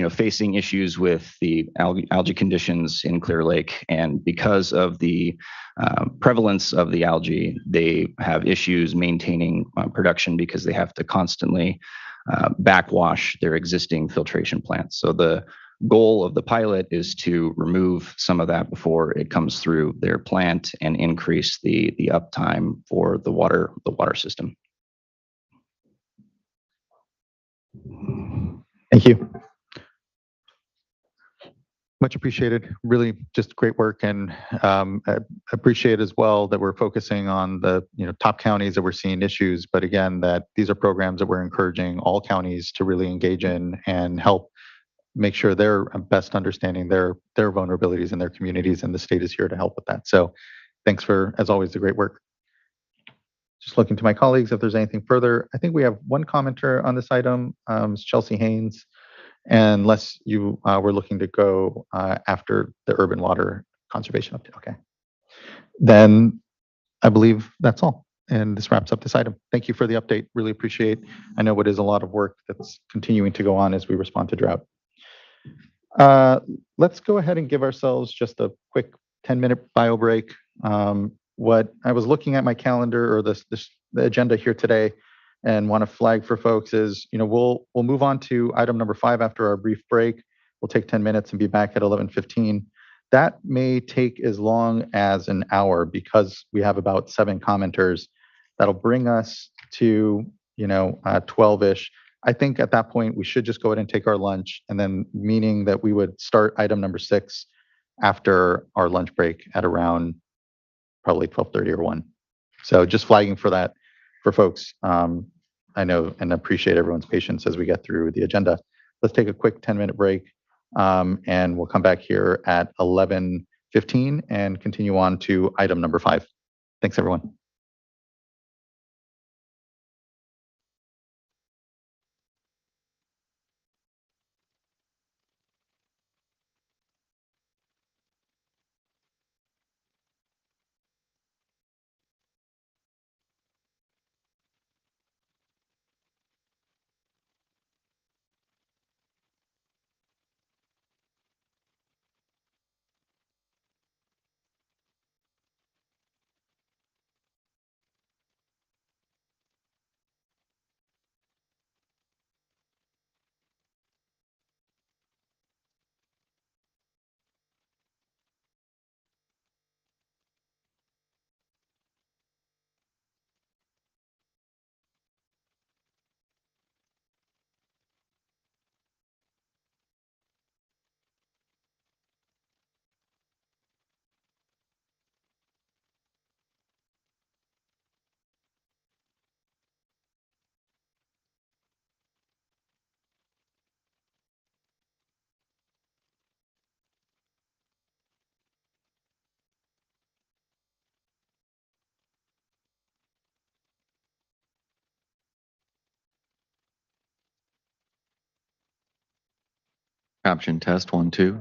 facing issues with the algae conditions in Clear Lake, and because of the prevalence of the algae, they have issues maintaining production because they have to constantly backwash their existing filtration plants. So the goal of the pilot is to remove some of that before it comes through their plant and increase the uptime for the water system. Thank you. Much appreciated. Really just great work, and I appreciate as well that we're focusing on the top counties that we're seeing issues, but again, that these are programs that we're encouraging all counties to really engage in and help make sure they're best understanding their vulnerabilities in their communities, and the state is here to help with that. So thanks for, as always, the great work. Just looking to my colleagues if there's anything further. I think we have one commenter on this item, Chelsea Haynes, unless you were looking to go after the urban water conservation update. Okay. Then I believe that's all. And this wraps up this item. Thank you for the update. Really appreciate. I know it is a lot of work that's continuing to go on as we respond to drought. Let's go ahead and give ourselves just a quick 10-minute bio break. What I was looking at my calendar or the agenda here today and want to flag for folks is, we'll move on to item number 5 after our brief break. We'll take 10 minutes and be back at 11:15. That may take as long as an hour because we have about 7 commenters. That'll bring us to, 12-ish. I think at that point, we should just go ahead and take our lunch, and then meaning that we would start item number 6 after our lunch break at around probably 12:30 or 1. So just flagging for that for folks. I know and appreciate everyone's patience as we get through the agenda. Let's take a quick 10-minute break, and we'll come back here at 11:15 and continue on to item number 5. Thanks, everyone. Caption test 1, 2.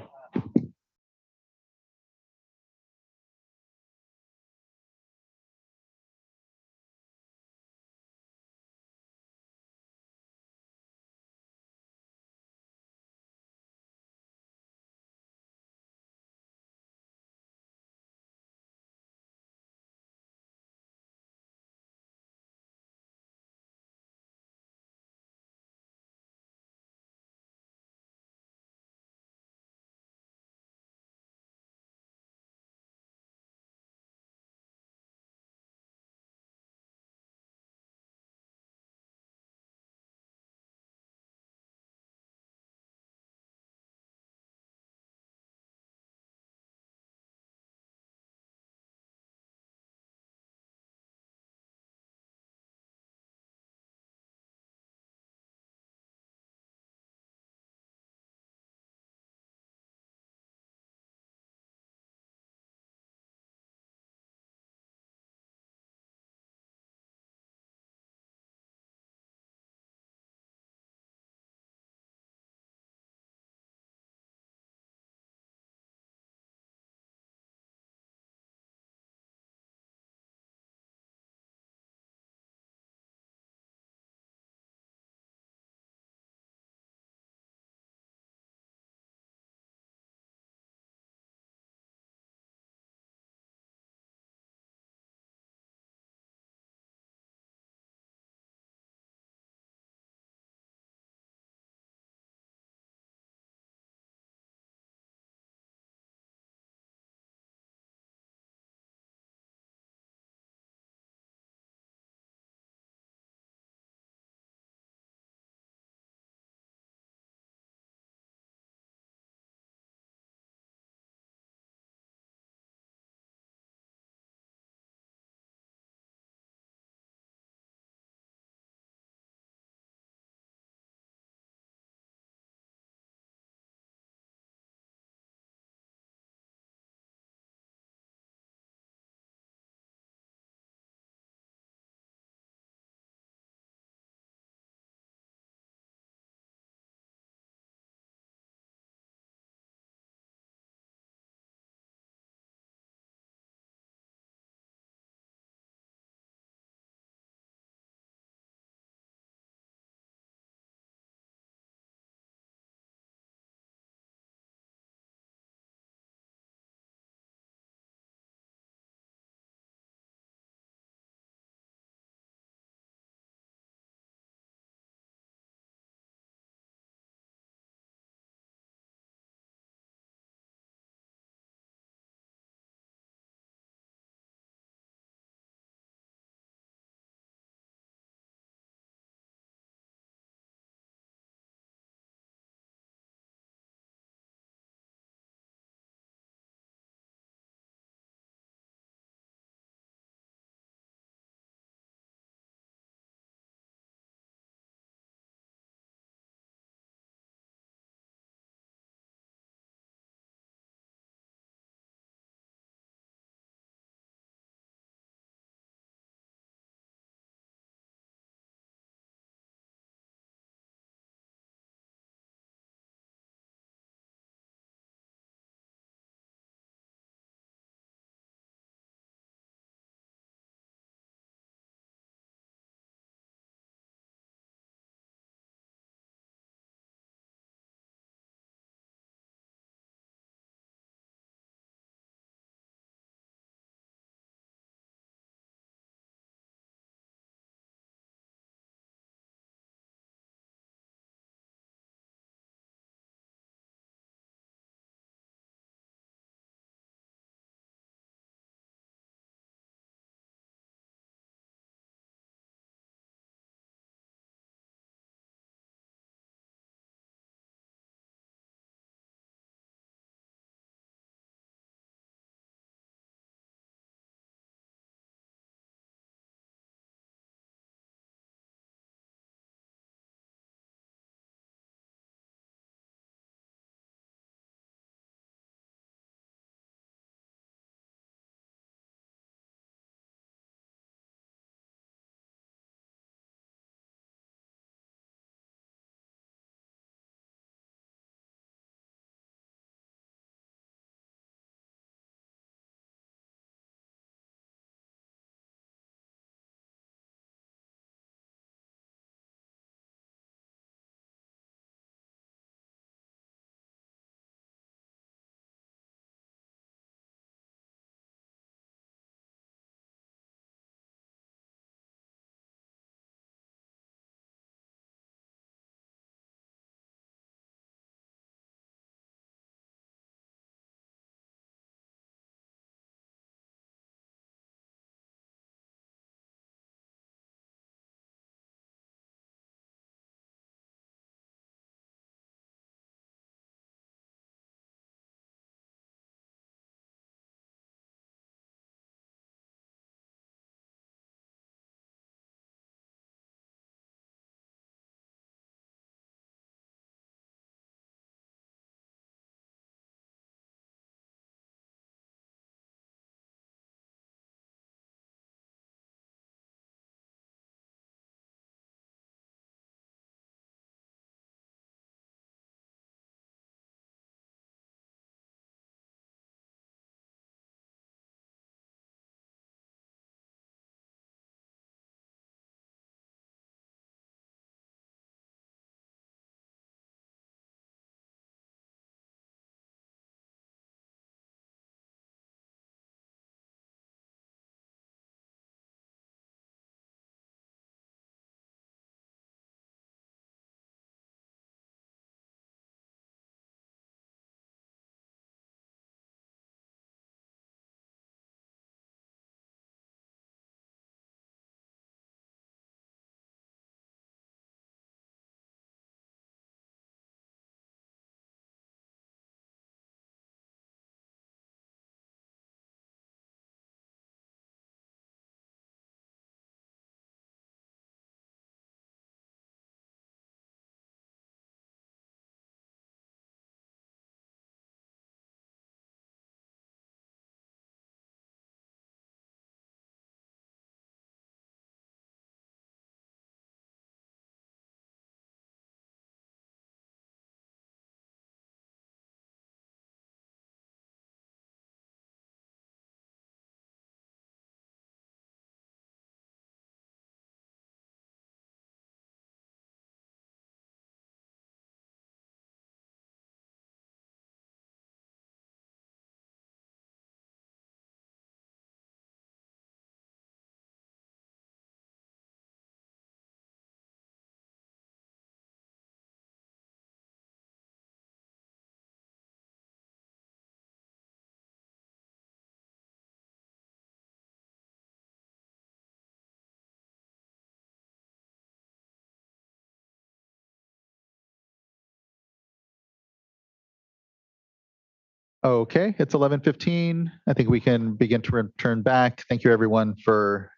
Okay, it's 11:15. I think we can begin to return back. Thank you, everyone, for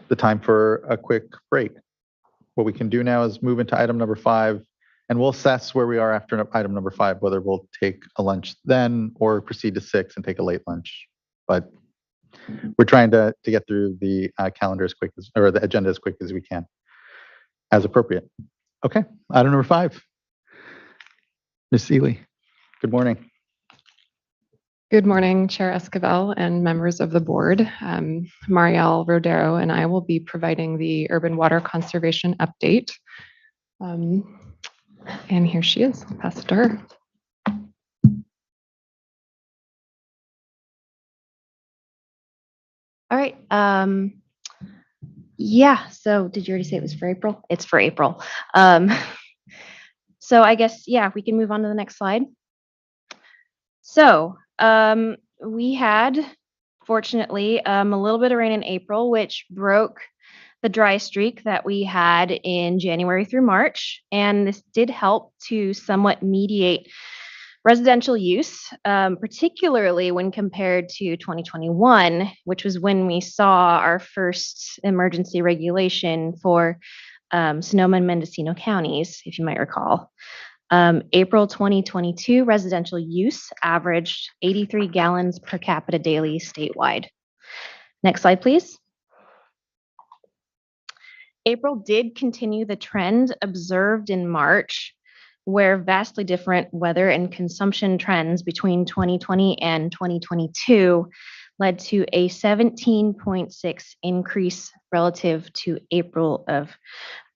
the time for a quick break. What we can do now is move into item number 5, and we'll assess where we are after item number 5, whether we'll take a lunch then or proceed to 6 and take a late lunch. But we're trying to get through the calendar as quick as, or the agenda as quick as we can, as appropriate. Okay, item number 5. Ms. Seeley, good morning. Good morning, Chair Esquivel and members of the board. Marielle Rodero and I will be providing the urban water conservation update. And here she is. I'll pass it to her. All right. Yeah, so did you already say it was for April? It's for April. So I guess, yeah, we can move on to the next slide. So we had, fortunately, a little bit of rain in April, which broke the dry streak that we had in January through March. And this did help to somewhat mediate residential use, particularly when compared to 2021, which was when we saw our first emergency regulation for Sonoma and Mendocino counties, if you might recall. April 2022 residential use averaged 83 gallons per capita daily statewide. Next slide, please. April did continue the trend observed in March, where vastly different weather and consumption trends between 2020 and 2022 led to a 17.6 increase relative to April of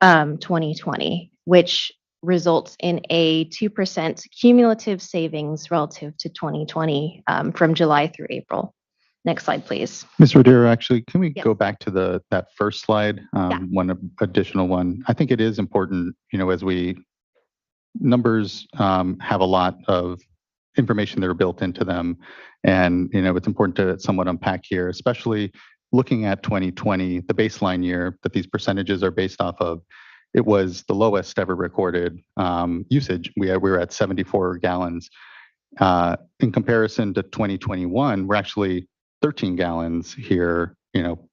2020, which results in a 2% cumulative savings relative to 2020 from July through April. Next slide, please. Ms. Rodero, actually, can we Yes. go back to that first slide, one additional one? I think it is important, as numbers have a lot of information that are built into them. And, it's important to somewhat unpack here, especially looking at 2020, the baseline year that these percentages are based off of. It was the lowest ever recorded usage. We were at 74 gallons. In comparison to 2021, we're actually 13 gallons here,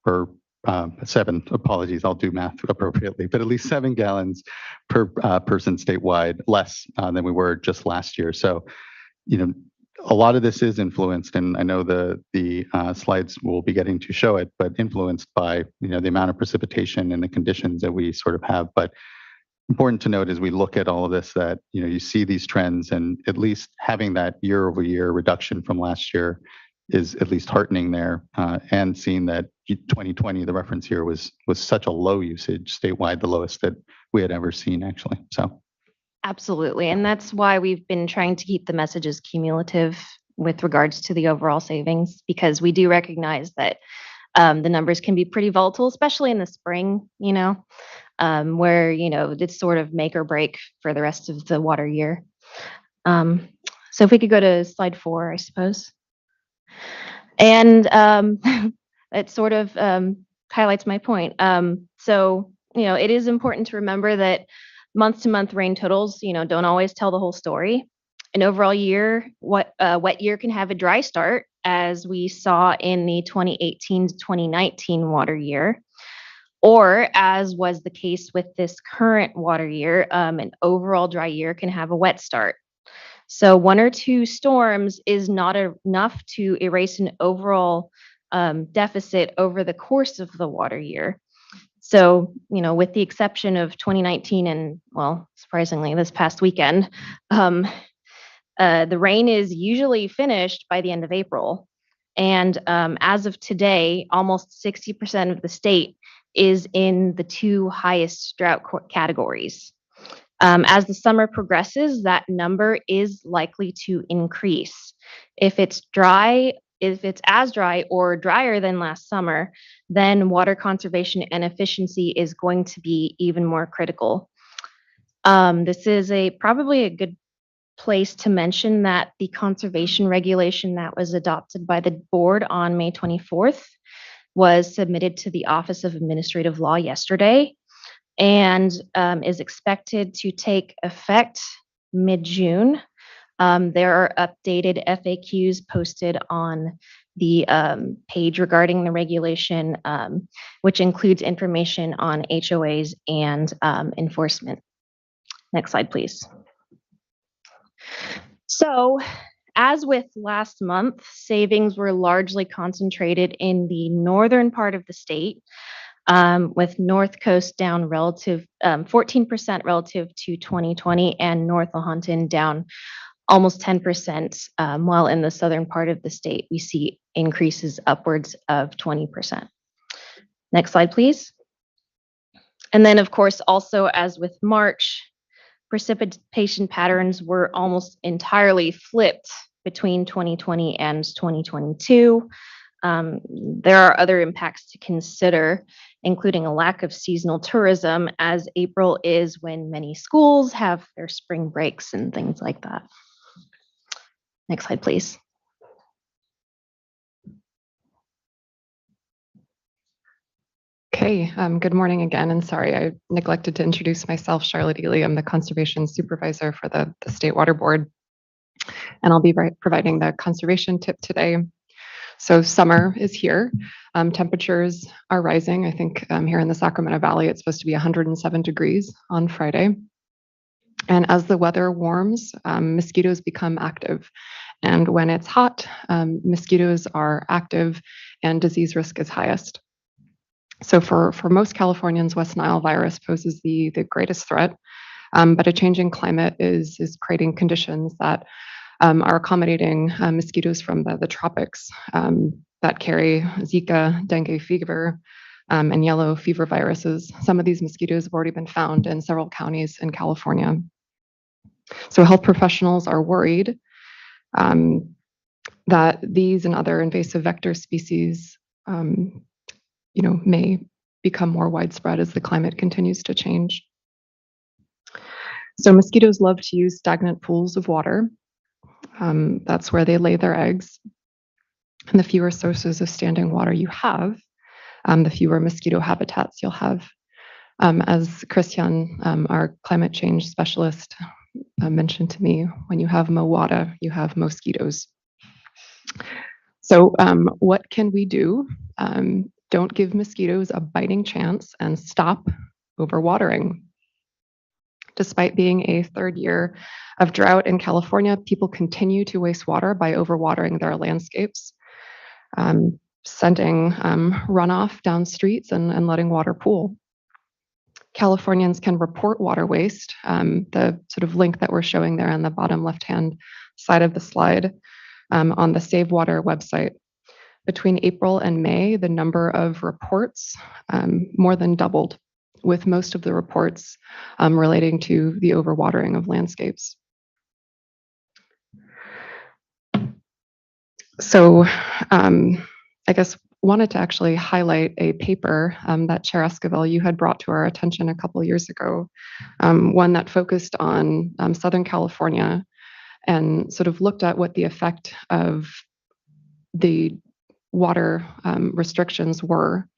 per 7, apologies, I'll do math appropriately, but at least 7 gallons per person statewide, less than we were just last year. So, a lot of this is influenced, and I know the slides will be getting to show it, but influenced by, the amount of precipitation and the conditions that we sort of have. But important to note as we look at all of this that, you see these trends, and at least having that year-over-year reduction from last year is at least heartening there, and seeing that 2020, the reference here was such a low usage statewide, the lowest that we had ever seen, actually. So. Absolutely. And that's why we've been trying to keep the messages cumulative with regards to the overall savings, because we do recognize that the numbers can be pretty volatile, especially in the spring, where, it's sort of make or break for the rest of the water year. So if we could go to slide 4, I suppose. And it sort of highlights my point. So, it is important to remember that month-to-month rain totals, don't always tell the whole story. An overall year, wet year can have a dry start, as we saw in the 2018 to 2019 water year, or as was the case with this current water year, an overall dry year can have a wet start. So 1 or 2 storms is not enough to erase an overall deficit over the course of the water year. So, with the exception of 2019 and, well, surprisingly, this past weekend, the rain is usually finished by the end of April. And as of today, almost 60% of the state is in the 2 highest drought categories. As the summer progresses, that number is likely to increase. If it's as dry or drier than last summer, then water conservation and efficiency is going to be even more critical. This is probably a good place to mention that the conservation regulation that was adopted by the board on May 24th was submitted to the Office of Administrative Law yesterday, and is expected to take effect mid-June. There are updated FAQs posted on the page regarding the regulation, which includes information on HOAs and enforcement. Next slide, please. So, as with last month, savings were largely concentrated in the northern part of the state, with North Coast down 14% relative to 2020, and North Lahontan down almost 10%, while in the southern part of the state, we see increases upwards of 20%. Next slide, please. And then, of course, also as with March, precipitation patterns were almost entirely flipped between 2020 and 2022. There are other impacts to consider, including a lack of seasonal tourism, as April is when many schools have their spring breaks and things like that. Next slide, please. Okay, good morning again, and sorry, I neglected to introduce myself. Charlotte Ely, I'm the Conservation Supervisor for the State Water Board, and I'll be providing the conservation tip today. So summer is here. Temperatures are rising. I think here in the Sacramento Valley, it's supposed to be 107 degrees on Friday. And as the weather warms, mosquitoes become active. And when it's hot, mosquitoes are active and disease risk is highest. So for most Californians, West Nile virus poses the greatest threat, but a changing climate is creating conditions that are accommodating mosquitoes from the tropics that carry Zika, dengue fever, and yellow fever viruses. Some of these mosquitoes have already been found in several counties in California. So health professionals are worried that these and other invasive vector species may become more widespread as the climate continues to change. So mosquitoes love to use stagnant pools of water. That's where they lay their eggs. And the fewer sources of standing water you have, the fewer mosquito habitats you'll have. As Christian, our climate change specialist, mentioned to me, when you have water, you have mosquitoes. So what can we do? Don't give mosquitoes a biting chance and stop overwatering. Despite being a third year of drought in California, people continue to waste water by overwatering their landscapes, sending runoff down streets and letting water pool. Californians can report water waste, the sort of link that we're showing there on the bottom left-hand side of the slide on the Save Water website. Between April and May, the number of reports more than doubled, with most of the reports relating to the overwatering of landscapes. So I guess wanted to actually highlight a paper that Chair Esquivel, you had brought to our attention a couple years ago, one that focused on Southern California and sort of looked at what the effect of the water restrictions were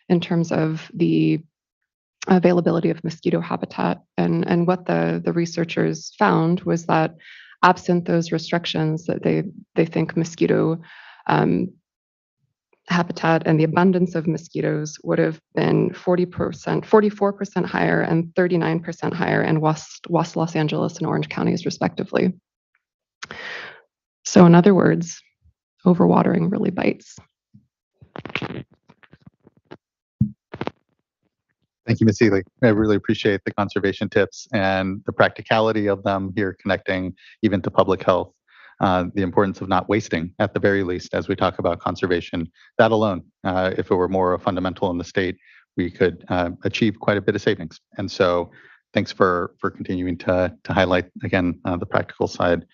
in terms of the availability of mosquito habitat. And what the researchers found was that absent those restrictions, that they think mosquito habitat and the abundance of mosquitoes would have been 44% higher and 39% higher in West Los Angeles and Orange counties, respectively. So in other words, overwatering really bites. Thank you, Ms. Ely. I really appreciate the conservation tips and the practicality of them here, connecting even to public health, the importance of not wasting at the very least as we talk about conservation. That alone, if it were more fundamental in the state, we could achieve quite a bit of savings. And so thanks for continuing to highlight, again, the practical side.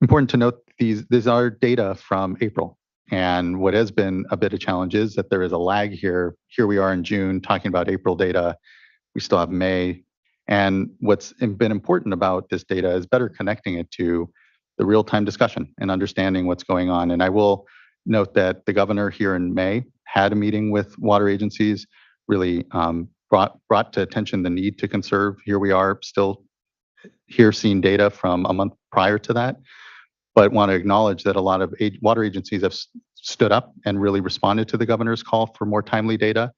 Important to note, these are data from April. And what has been a bit of challenge is that there is a lag here. Here we are in June talking about April data. We still have May. And what's been important about this data is better connecting it to the real-time discussion and understanding what's going on. And I will note that the governor here in May had a meeting with water agencies, really brought to attention the need to conserve. Here we are still here seen data from a month prior to that, but want to acknowledge that a lot of water agencies have stood up and really responded to the governor's call for more timely data.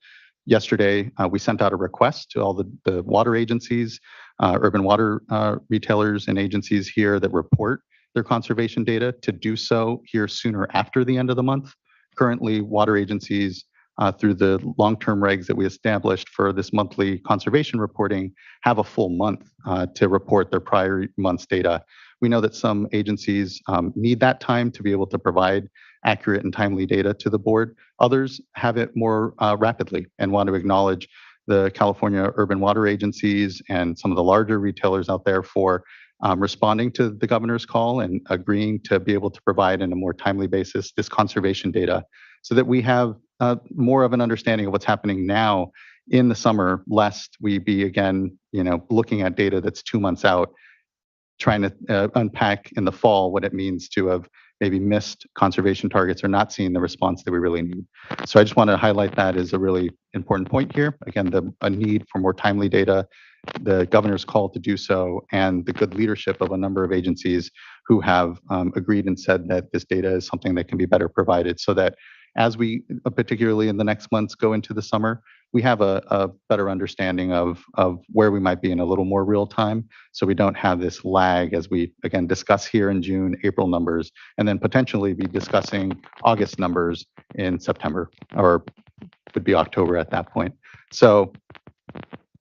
Yesterday, we sent out a request to all the water agencies, urban water retailers and agencies here that report their conservation data to do so here sooner after the end of the month. Currently, water agencies, through the long-term regs that we established for this monthly conservation reporting, have a full month to report their prior month's data. We know that some agencies need that time to be able to provide accurate and timely data to the board. Others have it more rapidly and want to acknowledge the California urban water agencies and some of the larger retailers out there for responding to the governor's call and agreeing to be able to provide in a more timely basis this conservation data so that we have more of an understanding of what's happening now in the summer, lest we be again, looking at data that's 2 months out, trying to unpack in the fall what it means to have maybe missed conservation targets or not seeing the response that we really need. So I just want to highlight that as a really important point here. Again, a need for more timely data, the governor's call to do so, and the good leadership of a number of agencies who have agreed and said that this data is something that can be better provided so that as we, particularly in the next months, go into the summer, we have a better understanding of where we might be in a little more real time. So we don't have this lag as we, again, discuss here in June, April numbers, and then potentially be discussing August numbers in September, or would be October at that point. So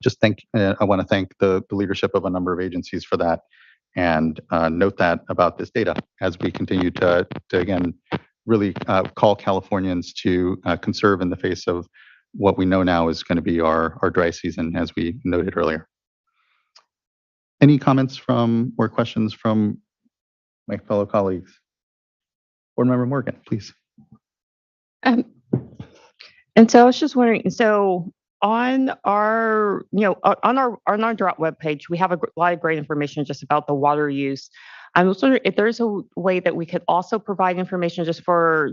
just I want to thank the leadership of a number of agencies for that, and note that about this data as we continue to again, really call Californians to conserve in the face of what we know now is going to be our dry season, as we noted earlier. Any comments from or questions from my fellow colleagues? Board Member Morgan, please. And so I was just wondering, so on our, on our Drought webpage, we have a lot of great information just about the water use. I was wondering if there's a way that we could also provide information just for,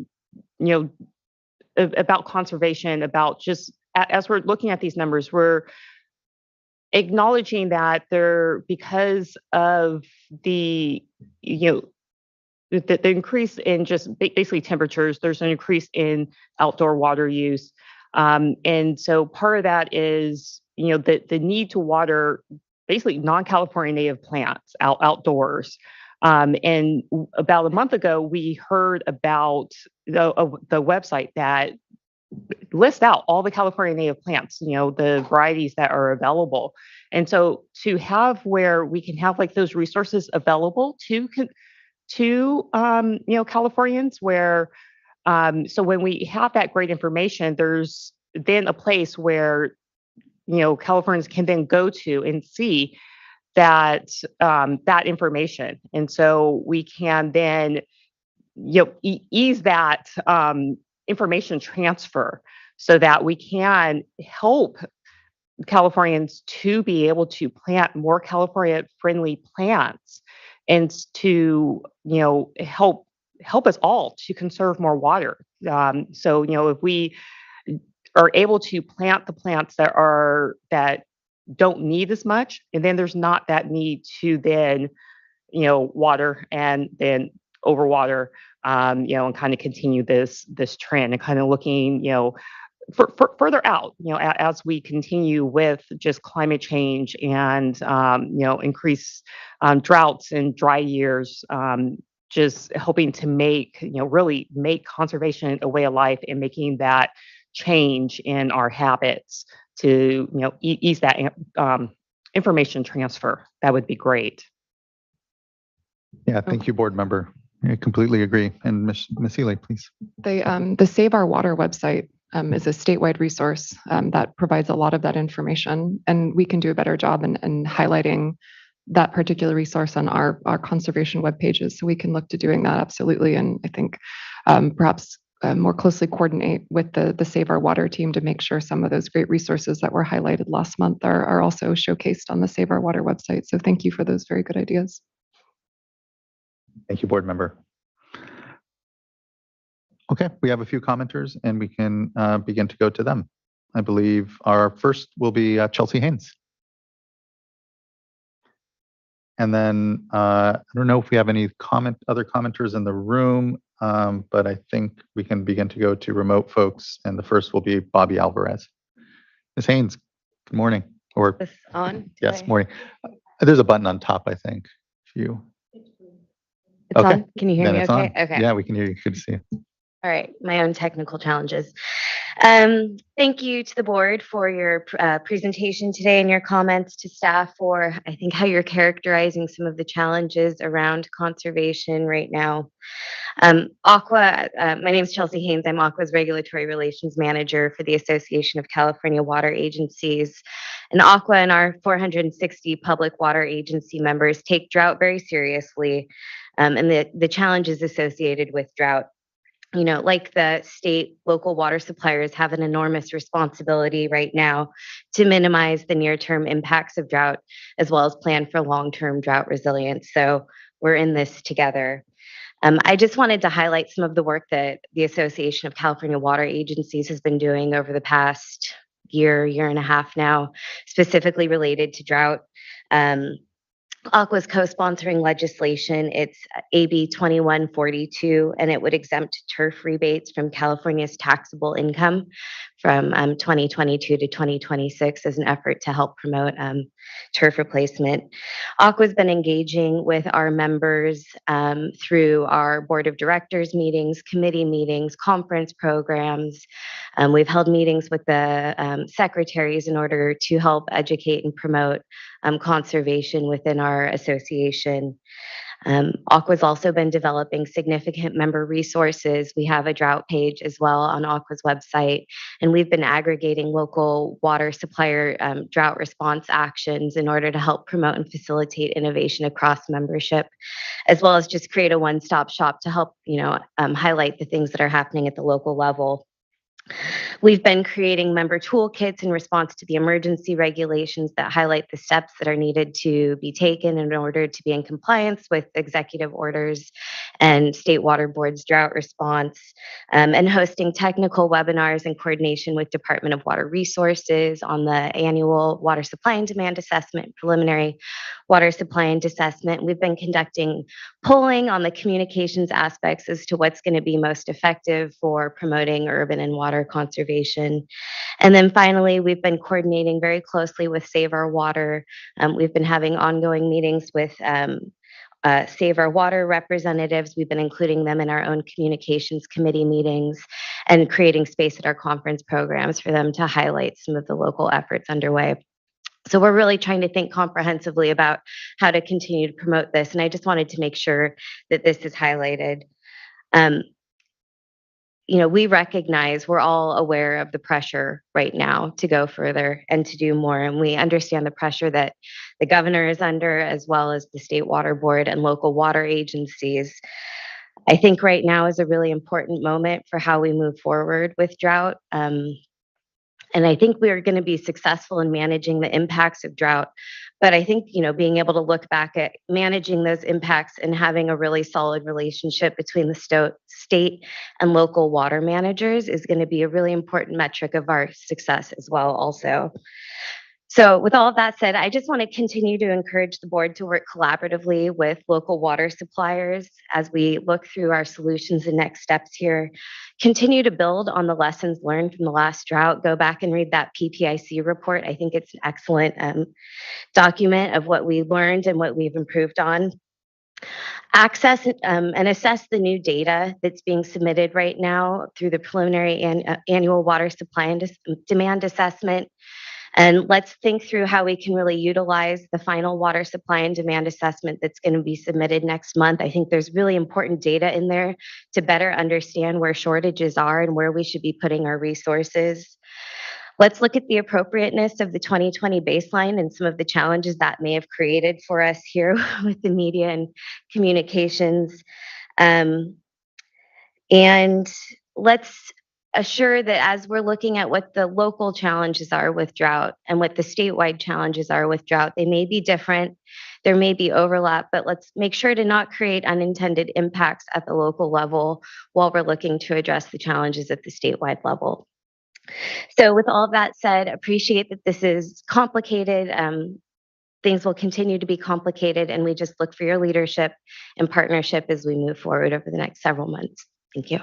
about conservation, about just as we're looking at these numbers, we're acknowledging that because of the, the increase in just basically temperatures, there's an increase in outdoor water use. And so part of that is, the need to water basically non-California native plants outdoors. And about a month ago, we heard about the website that lists out all the California native plants, the varieties that are available. And so to have where we can have like those resources available to Californians, where so when we have that great information, there's then a place where Californians can then go to and see that that information, and so we can then ease that information transfer so that we can help Californians to be able to plant more California-friendly plants and to help us all to conserve more water. So if we are able to plant the plants that don't need as much, and then there's not that need to then water and then overwater, and kind of continue this trend, and kind of looking further out, as we continue with just climate change and increase droughts and dry years, just helping to really make conservation a way of life and making that change in our habits to ease that information transfer. That would be great. Yeah, thank you, board member. I completely agree. And Ms. Ely, please. The Save Our Water website is a statewide resource that provides a lot of that information, and we can do a better job in highlighting that particular resource on our conservation web pages. So we can look to doing that, absolutely. And I think perhaps more closely coordinate with the Save Our Water team to make sure some of those great resources that were highlighted last month are also showcased on the Save Our Water website. So thank you for those very good ideas. Thank you, board member. Okay, we have a few commenters and we can begin to go to them. I believe our first will be Chelsea Haynes. And then I don't know if we have any other commenters in the room, but I think we can begin to go to remote folks. And the first will be Bobby Alvarez. Ms. Haynes, good morning. Or This on? yes, today? morning. There's a button on top, I think. If you It's okay, on. Can you hear then me it's okay? on. Okay. Yeah, we can hear you. Good to see you. All right, my own technical challenges. Thank you to the board for your presentation today and your comments to staff for, I think, how you're characterizing some of the challenges around conservation right now. Aqua, my name is Chelsea Haynes. I'm Aqua's Regulatory Relations Manager for the Association of California Water Agencies. And Aqua and our 460 public water agency members take drought very seriously, and the challenges associated with drought. You know, like the state, local water suppliers have an enormous responsibility right now to minimize the near-term impacts of drought, as well as plan for long-term drought resilience. So we're in this together. I just wanted to highlight some of the work that the Association of California Water Agencies has been doing over the past year and a half now, specifically related to drought. Aqua's co-sponsoring legislation. It's AB 2142, and it would exempt turf rebates from California's taxable income from 2022 to 2026 as an effort to help promote turf replacement. Aqua's been engaging with our members through our board of directors meetings, committee meetings, conference programs. We've held meetings with the secretaries in order to help educate and promote conservation within our association. Aqua's also been developing significant member resources. We have a drought page as well on Aqua's website, and we've been aggregating local water supplier drought response actions in order to help promote and facilitate innovation across membership, as well as just create a one-stop shop to help, highlight the things that are happening at the local level. We've been creating member toolkits in response to the emergency regulations that highlight the steps that are needed to be taken in order to be in compliance with executive orders and state water boards drought response, and hosting technical webinars in coordination with Department of Water Resources on the annual water supply and demand assessment, preliminary water supply and assessment. We've been conducting polling on the communications aspects as to what's going to be most effective for promoting urban and water conservation. And then finally, we've been coordinating very closely with Save Our Water. We've been having ongoing meetings with Save Our Water representatives. We've been including them in our own communications committee meetings and creating space at our conference programs for them to highlight some of the local efforts underway. So we're really trying to think comprehensively about how to continue to promote this. And I just wanted to make sure that this is highlighted. We recognize, we're all aware of the pressure right now to go further and to do more. And we understand the pressure that the governor is under, as well as the state water board and local water agencies. I think right now is a really important moment for how we move forward with drought. And I think we are going to be successful in managing the impacts of drought. But I think, being able to look back at managing those impacts and having a really solid relationship between the state and local water managers is going to be a really important metric of our success as well also. So with all of that said, I just want to continue to encourage the board to work collaboratively with local water suppliers as we look through our solutions and next steps here. Continue to build on the lessons learned from the last drought. Go back and read that PPIC report. I think it's an excellent document of what we learned and what we've improved on. Access and assess the new data that's being submitted right now through the preliminary and annual water supply and demand assessment. And let's think through how we can really utilize the final water supply and demand assessment that's going to be submitted next month. I think there's really important data in there to better understand where shortages are and where we should be putting our resources. Let's look at the appropriateness of the 2020 baseline and some of the challenges that may have created for us here with the media and communications. And let's assure that as we're looking at what the local challenges are with drought and what the statewide challenges are with drought, they may be different, there may be overlap, but let's make sure to not create unintended impacts at the local level while we're looking to address the challenges at the statewide level. So with all of that said, appreciate that this is complicated. things will continue to be complicated, and we just look for your leadership and partnership as we move forward over the next several months. Thank you.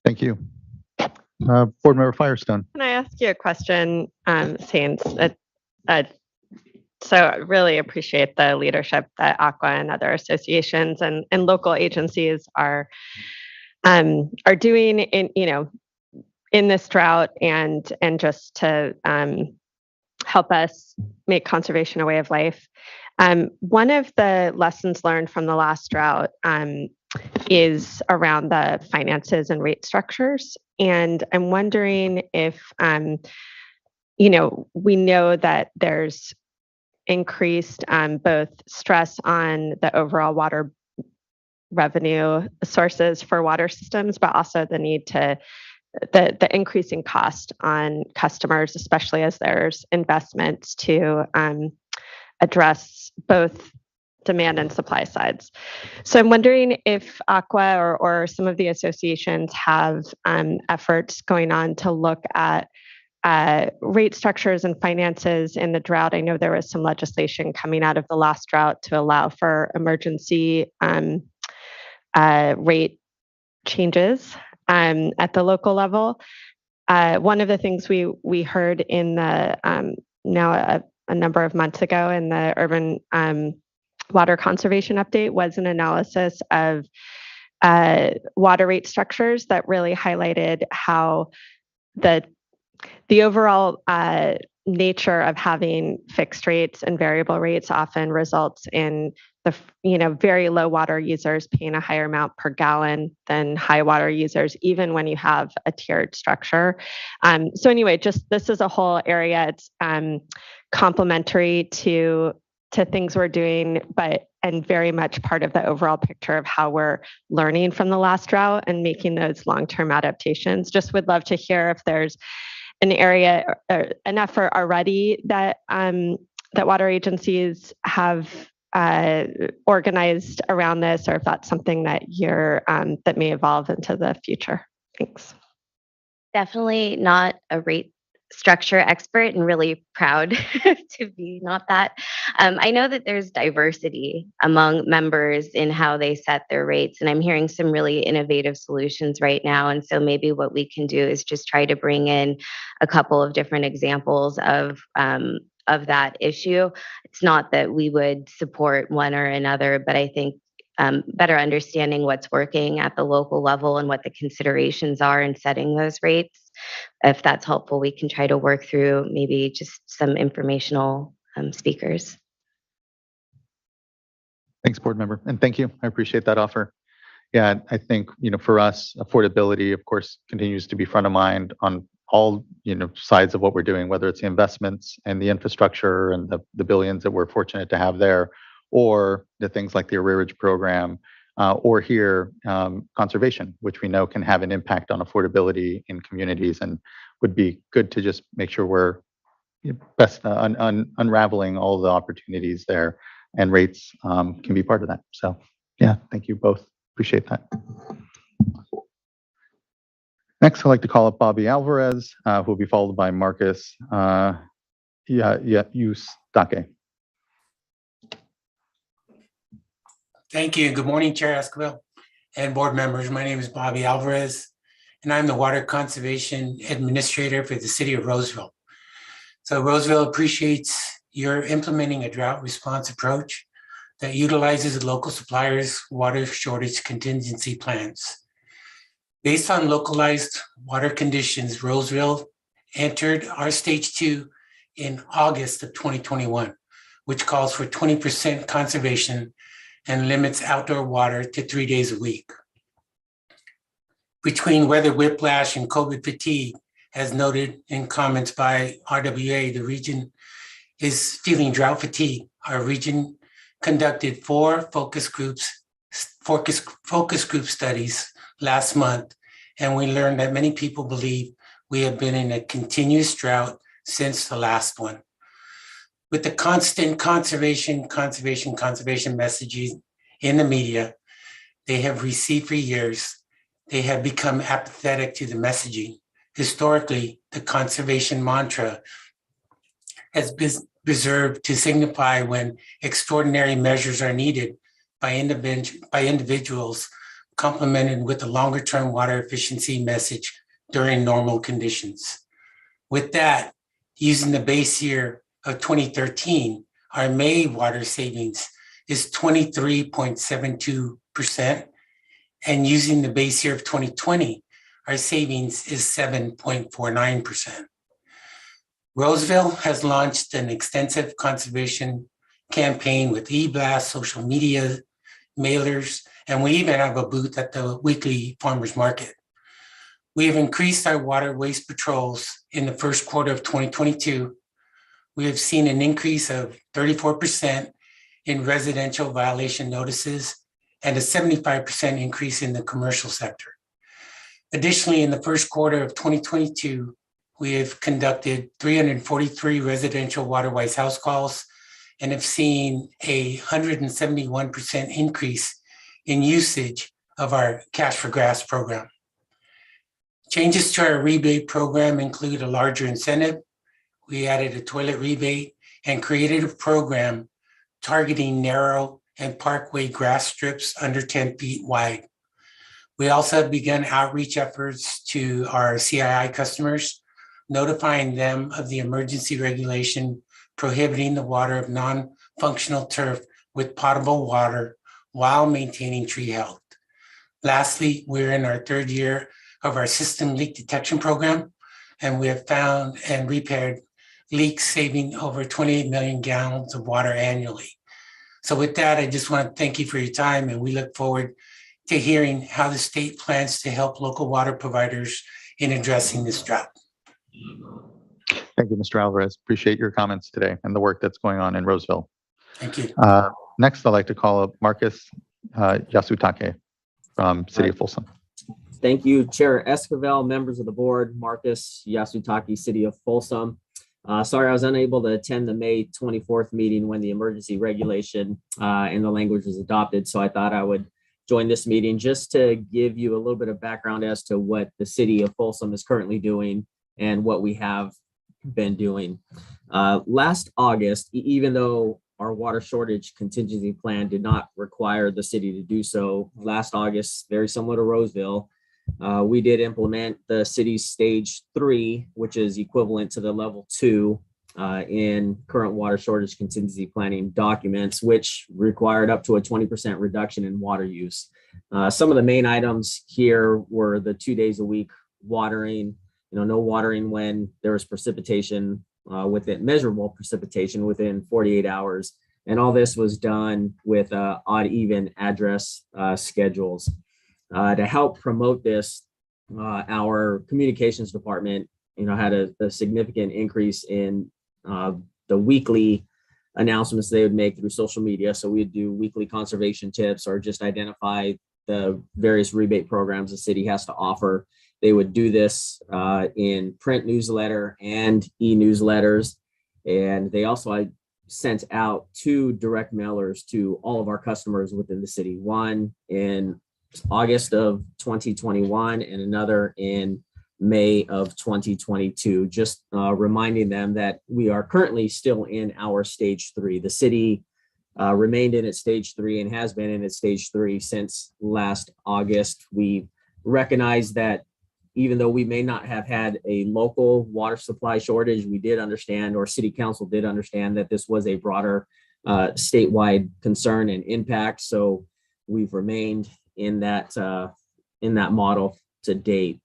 Thank you. Board Member Firestone. Can I ask you a question, Saints? So I really appreciate the leadership that Aqua and other associations and local agencies are doing in this drought and just to help us make conservation a way of life. One of the lessons learned from the last drought is around the finances and rate structures. And I'm wondering if, we know that there's increased both stress on the overall water revenue sources for water systems, but also the need to the increasing cost on customers, especially as there's investments to address both demand and supply sides. So I'm wondering if Aqua or some of the associations have efforts going on to look at rate structures and finances in the drought. I know there was some legislation coming out of the last drought to allow for emergency rate changes at the local level. One of the things we heard in the now a number of months ago in the urban water conservation update was an analysis of water rate structures that really highlighted how the overall nature of having fixed rates and variable rates often results in the very low water users paying a higher amount per gallon than high water users, even when you have a tiered structure. So anyway, just this is a whole area. It's complementary to things we're doing, and very much part of the overall picture of how we're learning from the last drought and making those long-term adaptations. Just would love to hear if there's an area, an effort already that that water agencies have organized around this, or if that's something that that may evolve into the future. Thanks. Definitely not a rate structure expert, and really proud to be not that. I know that there's diversity among members in how they set their rates, and I'm hearing some really innovative solutions right now. And so maybe what we can do is just try to bring in a couple of different examples of that issue. It's not that we would support one or another, but I think better understanding what's working at the local level and what the considerations are in setting those rates. If that's helpful, we can try to work through maybe just some informational speakers. Thanks, board member. And thank you. I appreciate that offer. Yeah, I think, for us, affordability, of course, continues to be front of mind on all, sides of what we're doing, whether it's the investments and the infrastructure and the billions that we're fortunate to have there, or the things like the arrearage program, or here, conservation, which we know can have an impact on affordability in communities, and would be good to just make sure we're best unraveling all the opportunities there, and rates can be part of that. So yeah, thank you both. Appreciate that. Next, I'd like to call up Bobby Alvarez, who will be followed by Marcus Eustake. Thank you. Good morning, Chair Escobar and board members. My name is Bobby Alvarez, and I'm the Water Conservation Administrator for the City of Roseville. So Roseville appreciates your implementing a drought response approach that utilizes local suppliers' water shortage contingency plans. Based on localized water conditions, Roseville entered our stage 2 in August of 2021, which calls for 20% conservation and limits outdoor water to 3 days a week. Between weather whiplash and COVID fatigue, as noted in comments by RWA, the region is feeling drought fatigue. Our region conducted 4 focus group studies last month, and we learned that many people believe we have been in a continuous drought since the last one. With the constant conservation messages in the media they have received for years, they have become apathetic to the messaging. Historically, the conservation mantra has been reserved to signify when extraordinary measures are needed by individuals, complemented with a longer-term water efficiency message during normal conditions. With that, using the base year of 2013, our May water savings is 23.72%, and using the base year of 2020, our savings is 7.49%. Roseville has launched an extensive conservation campaign with e-blasts, social media, mailers, and we even have a booth at the weekly farmers market. We have increased our water waste patrols in the first quarter of 2022. We have seen an increase of 34% in residential violation notices and a 75% increase in the commercial sector. Additionally, in the first quarter of 2022, we have conducted 343 residential water wise house calls and have seen a 171% increase in usage of our Cash for Grass program. Changes to our rebate program include a larger incentive. We added a toilet rebate and created a program targeting narrow and parkway grass strips under 10 feet wide. We also have begun outreach efforts to our CII customers, notifying them of the emergency regulation prohibiting the water of non-functional turf with potable water while maintaining tree health. Lastly, we're in our third year of our system leak detection program, and we have found and repaired leaks saving over 28 million gallons of water annually. So with that, I just want to thank you for your time, and we look forward to hearing how the state plans to help local water providers in addressing this drought. Thank you, Mr. Alvarez. Appreciate your comments today and the work that's going on in Roseville. Thank you. Next, I'd like to call up Marcus Yasutake from City of Folsom. Thank you, Chair Esquivel, members of the board, Marcus Yasutake, City of Folsom. Sorry, I was unable to attend the May 24th meeting when the emergency regulation and the language was adopted. So I thought I would join this meeting just to give you a little bit of background as to what the City of Folsom is currently doing and what we have been doing. Last August, even though our water shortage contingency plan did not require the city to do so, last August, very similar to Roseville, we did implement the city's stage 3, which is equivalent to the level 2 in current water shortage contingency planning documents, which required up to a 20% reduction in water use. Some of the main items here were the 2 days a week watering, no watering when there was precipitation measurable precipitation within 48 hours. And all this was done with odd even address schedules. To help promote this, our communications department, had a significant increase in the weekly announcements they would make through social media. So we'd do weekly conservation tips or just identify the various rebate programs the city has to offer. They would do this in print newsletter and e-newsletters. And they also sent out 2 direct mailers to all of our customers within the city, one in August of 2021 and another in May of 2022, just reminding them that we are currently still in our stage 3. The city remained in its stage 3 and has been in its stage 3 since last August. We recognize that even though we may not have had a local water supply shortage, we did understand, or city council did understand, that this was a broader statewide concern and impact. So we've remained in that model to date.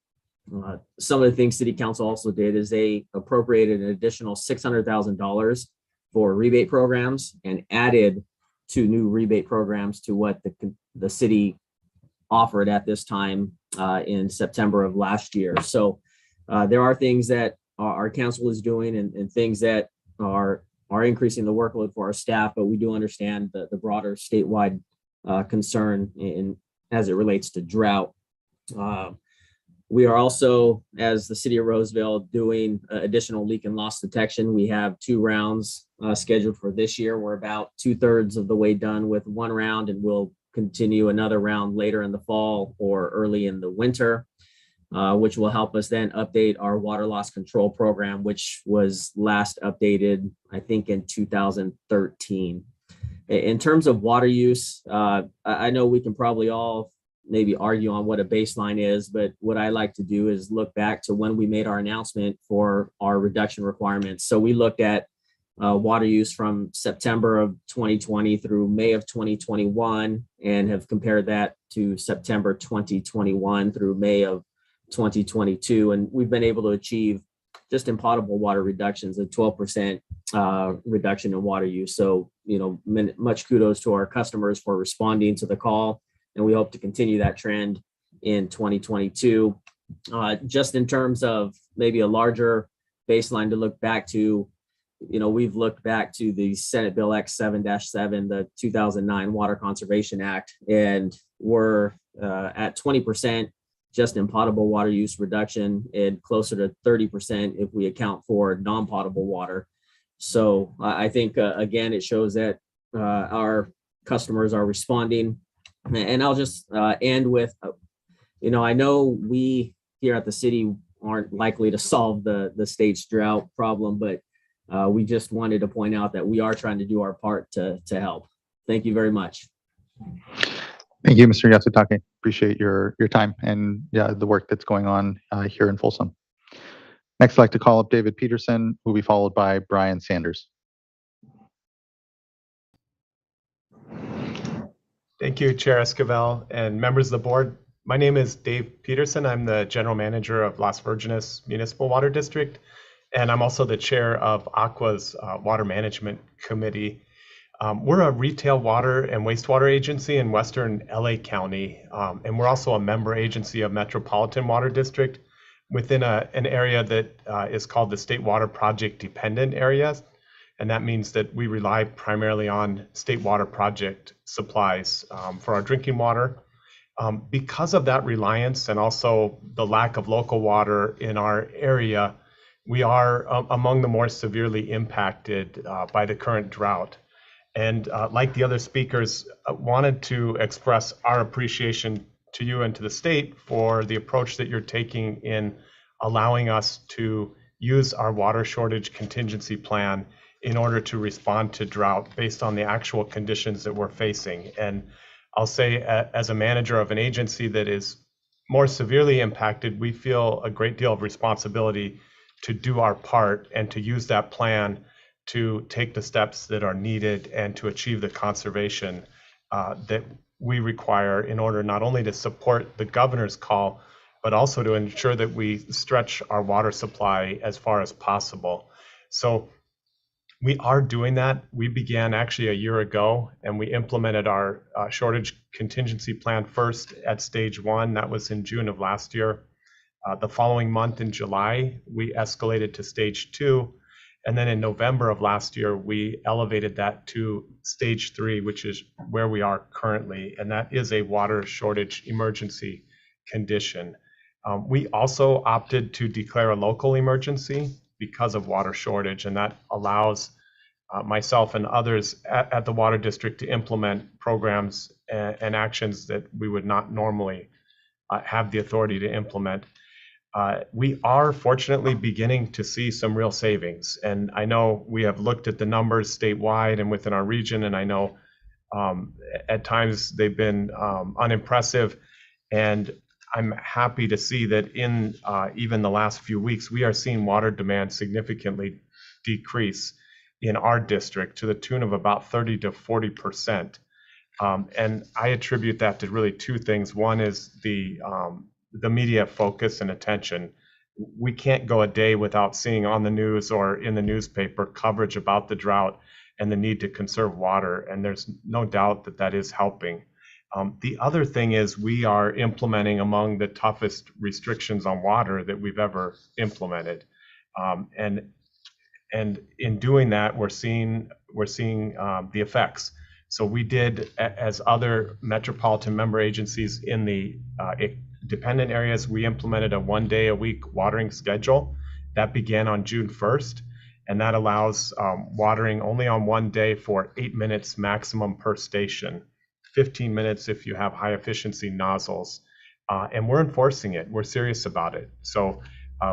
Some of the things city council also did is they appropriated an additional $600,000 for rebate programs and added 2 new rebate programs to what the city offered at this time in September of last year. So there are things that our council is doing and things that are increasing the workload for our staff, but we do understand the broader statewide concern as it relates to drought. We are also, as the city of Roseville, doing additional leak and loss detection. We have 2 rounds scheduled for this year. We're about 2/3 of the way done with 1 round, and we'll continue another round later in the fall or early in the winter. which will help us then update our water loss control program, which was last updated, I think, in 2013. In terms of water use, I know we can probably all maybe argue on what a baseline is, but what I like to do is look back to when we made our announcement for our reduction requirements. So we looked at water use from September of 2020 through May of 2021 and have compared that to September 2021 through May of 2022. And we've been able to achieve just in potable water reductions, a 12% reduction in water use. So, much kudos to our customers for responding to the call. And we hope to continue that trend in 2022. Just in terms of maybe a larger baseline to look back to, we've looked back to the Senate Bill X7-7, the 2009 Water Conservation Act, and we're at 20% just in potable water use reduction and closer to 30% if we account for non-potable water. So I think, again, it shows that our customers are responding. And I'll just end with, I know we here at the city aren't likely to solve the state's drought problem, but we just wanted to point out that we are trying to do our part to help. Thank you very much. Thank you, Mr. Yasutake. Appreciate your time and the work that's going on here in Folsom. Next, I'd like to call up David Peterson, who will be followed by Brian Sanders. Thank you, Chair Esquivel and members of the board. My name is Dave Peterson. I'm the General Manager of Las Virgenes Municipal Water District, and I'm also the chair of Aqua's Water Management Committee. We're a retail water and wastewater agency in Western LA County, and we're also a member agency of Metropolitan Water District within an area that is called the State Water Project Dependent Areas. And that means that we rely primarily on state water project supplies for our drinking water. Because of that reliance and also the lack of local water in our area, we are among the more severely impacted by the current drought. And like the other speakers, wanted to express our appreciation to you and to the state for the approach that you're taking in allowing us to use our water shortage contingency plan in order to respond to drought based on the actual conditions that we're facing. And I'll say, as a manager of an agency that is more severely impacted, we feel a great deal of responsibility to do our part and to use that plan to take the steps that are needed and to achieve the conservation that we require in order not only to support the governor's call, but also to ensure that we stretch our water supply as far as possible. So we are doing that. We began actually a year ago, and we implemented our shortage contingency plan first at stage 1. That was in June of last year. The following month in July, we escalated to stage 2. And then in November of last year, we elevated that to stage 3, which is where we are currently. And that is a water shortage emergency condition. We also opted to declare a local emergency because of water shortage, and that allows myself and others at the water district to implement programs and actions that we would not normally have the authority to implement. We are fortunately beginning to see some real savings, and I know we have looked at the numbers statewide and within our region, and I know at times they've been unimpressive, and I'm happy to see that in even the last few weeks, we are seeing water demand significantly decrease in our district to the tune of about 30 to 40%. And I attribute that to really two things. One is the media focus and attention. We can't go a day without seeing on the news or in the newspaper coverage about the drought and the need to conserve water. And there's no doubt that that is helping. The other thing is we are implementing among the toughest restrictions on water that we've ever implemented. And in doing that, we're seeing the effects. So we did, as other metropolitan member agencies in the dependent areas, we implemented a 1 day a week watering schedule that began on June 1st. And that allows watering only on 1 day for 8 minutes maximum per station, 15 minutes if you have high efficiency nozzles. and we're enforcing it. We're serious about it. So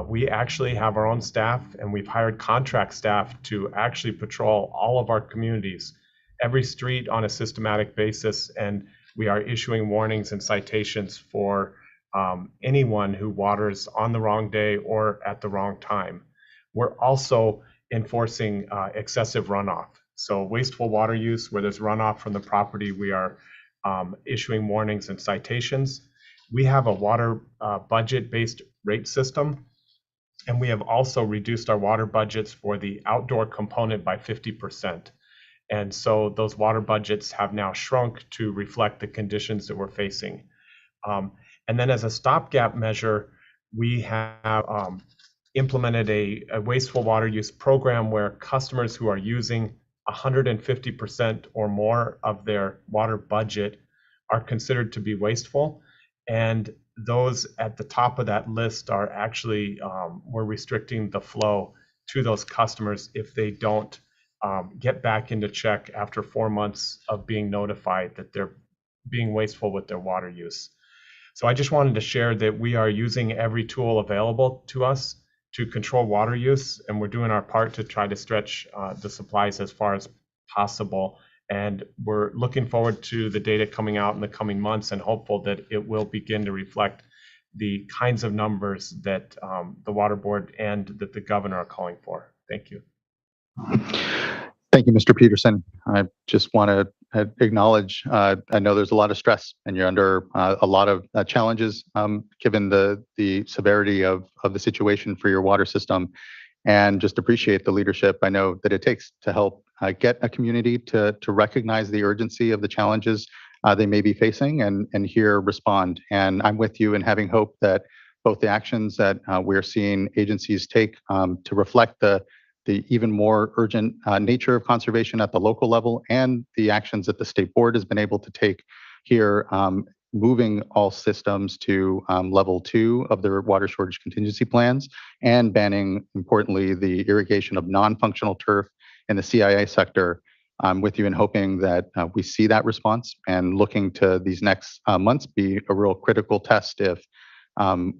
we actually have our own staff, and we've hired contract staff to actually patrol all of our communities, every street on a systematic basis, and we are issuing warnings and citations for anyone who waters on the wrong day or at the wrong time. We're also enforcing excessive runoff. So wasteful water use, where there's runoff from the property, we are issuing warnings and citations. We have a water budget-based rate system, and we have also reduced our water budgets for the outdoor component by 50%. And so those water budgets have now shrunk to reflect the conditions that we're facing. And then as a stopgap measure, we have implemented a wasteful water use program where customers who are using 150% or more of their water budget are considered to be wasteful. And those at the top of that list are actually, we're restricting the flow to those customers if they don't get back into check after 4 months of being notified that they're being wasteful with their water use. So I just wanted to share that we are using every tool available to us to control water use, and we're doing our part to try to stretch the supplies as far as possible. And we're looking forward to the data coming out in the coming months and hopeful that it will begin to reflect the kinds of numbers that the Water Board and that the governor are calling for. Thank you. Thank you, Mr. Peterson. I just want to acknowledge, I know there's a lot of stress and you're under a lot of challenges given the severity of the situation for your water system, and just appreciate the leadership I know that it takes to help get a community to recognize the urgency of the challenges they may be facing and here respond. And I'm with you in having hope that both the actions that we're seeing agencies take to reflect the even more urgent nature of conservation at the local level and the actions that the state board has been able to take here, moving all systems to level 2 of their water shortage contingency plans and banning, importantly, the irrigation of non-functional turf in the CIA sector. I'm with you in hoping that we see that response and looking to these next months be a real critical test if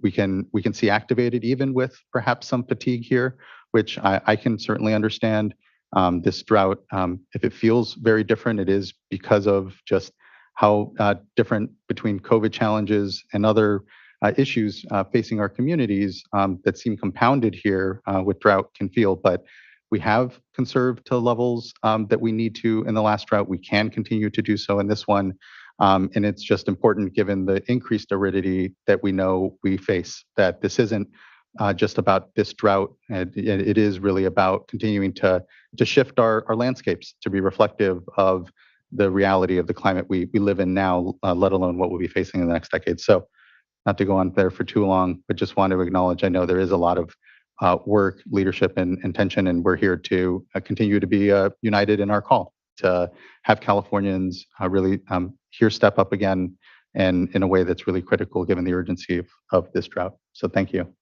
we can see activated, even with perhaps some fatigue here, which I can certainly understand. This drought, if it feels very different, it is because of just how different between COVID challenges and other issues facing our communities that seem compounded here with drought can feel. But we have conserved to levels that we need to in the last drought. We can continue to do so in this one. And it's just important, given the increased aridity that we know we face, that this isn't just about this drought. It is really about continuing to shift our landscapes to be reflective of the reality of the climate we live in now, let alone what we'll be facing in the next decade. So not to go on there for too long, but just want to acknowledge, I know there is a lot of work, leadership, and tension, and we're here to continue to be united in our call to have Californians really here step up again and in a way that's really critical given the urgency of this drought. So thank you.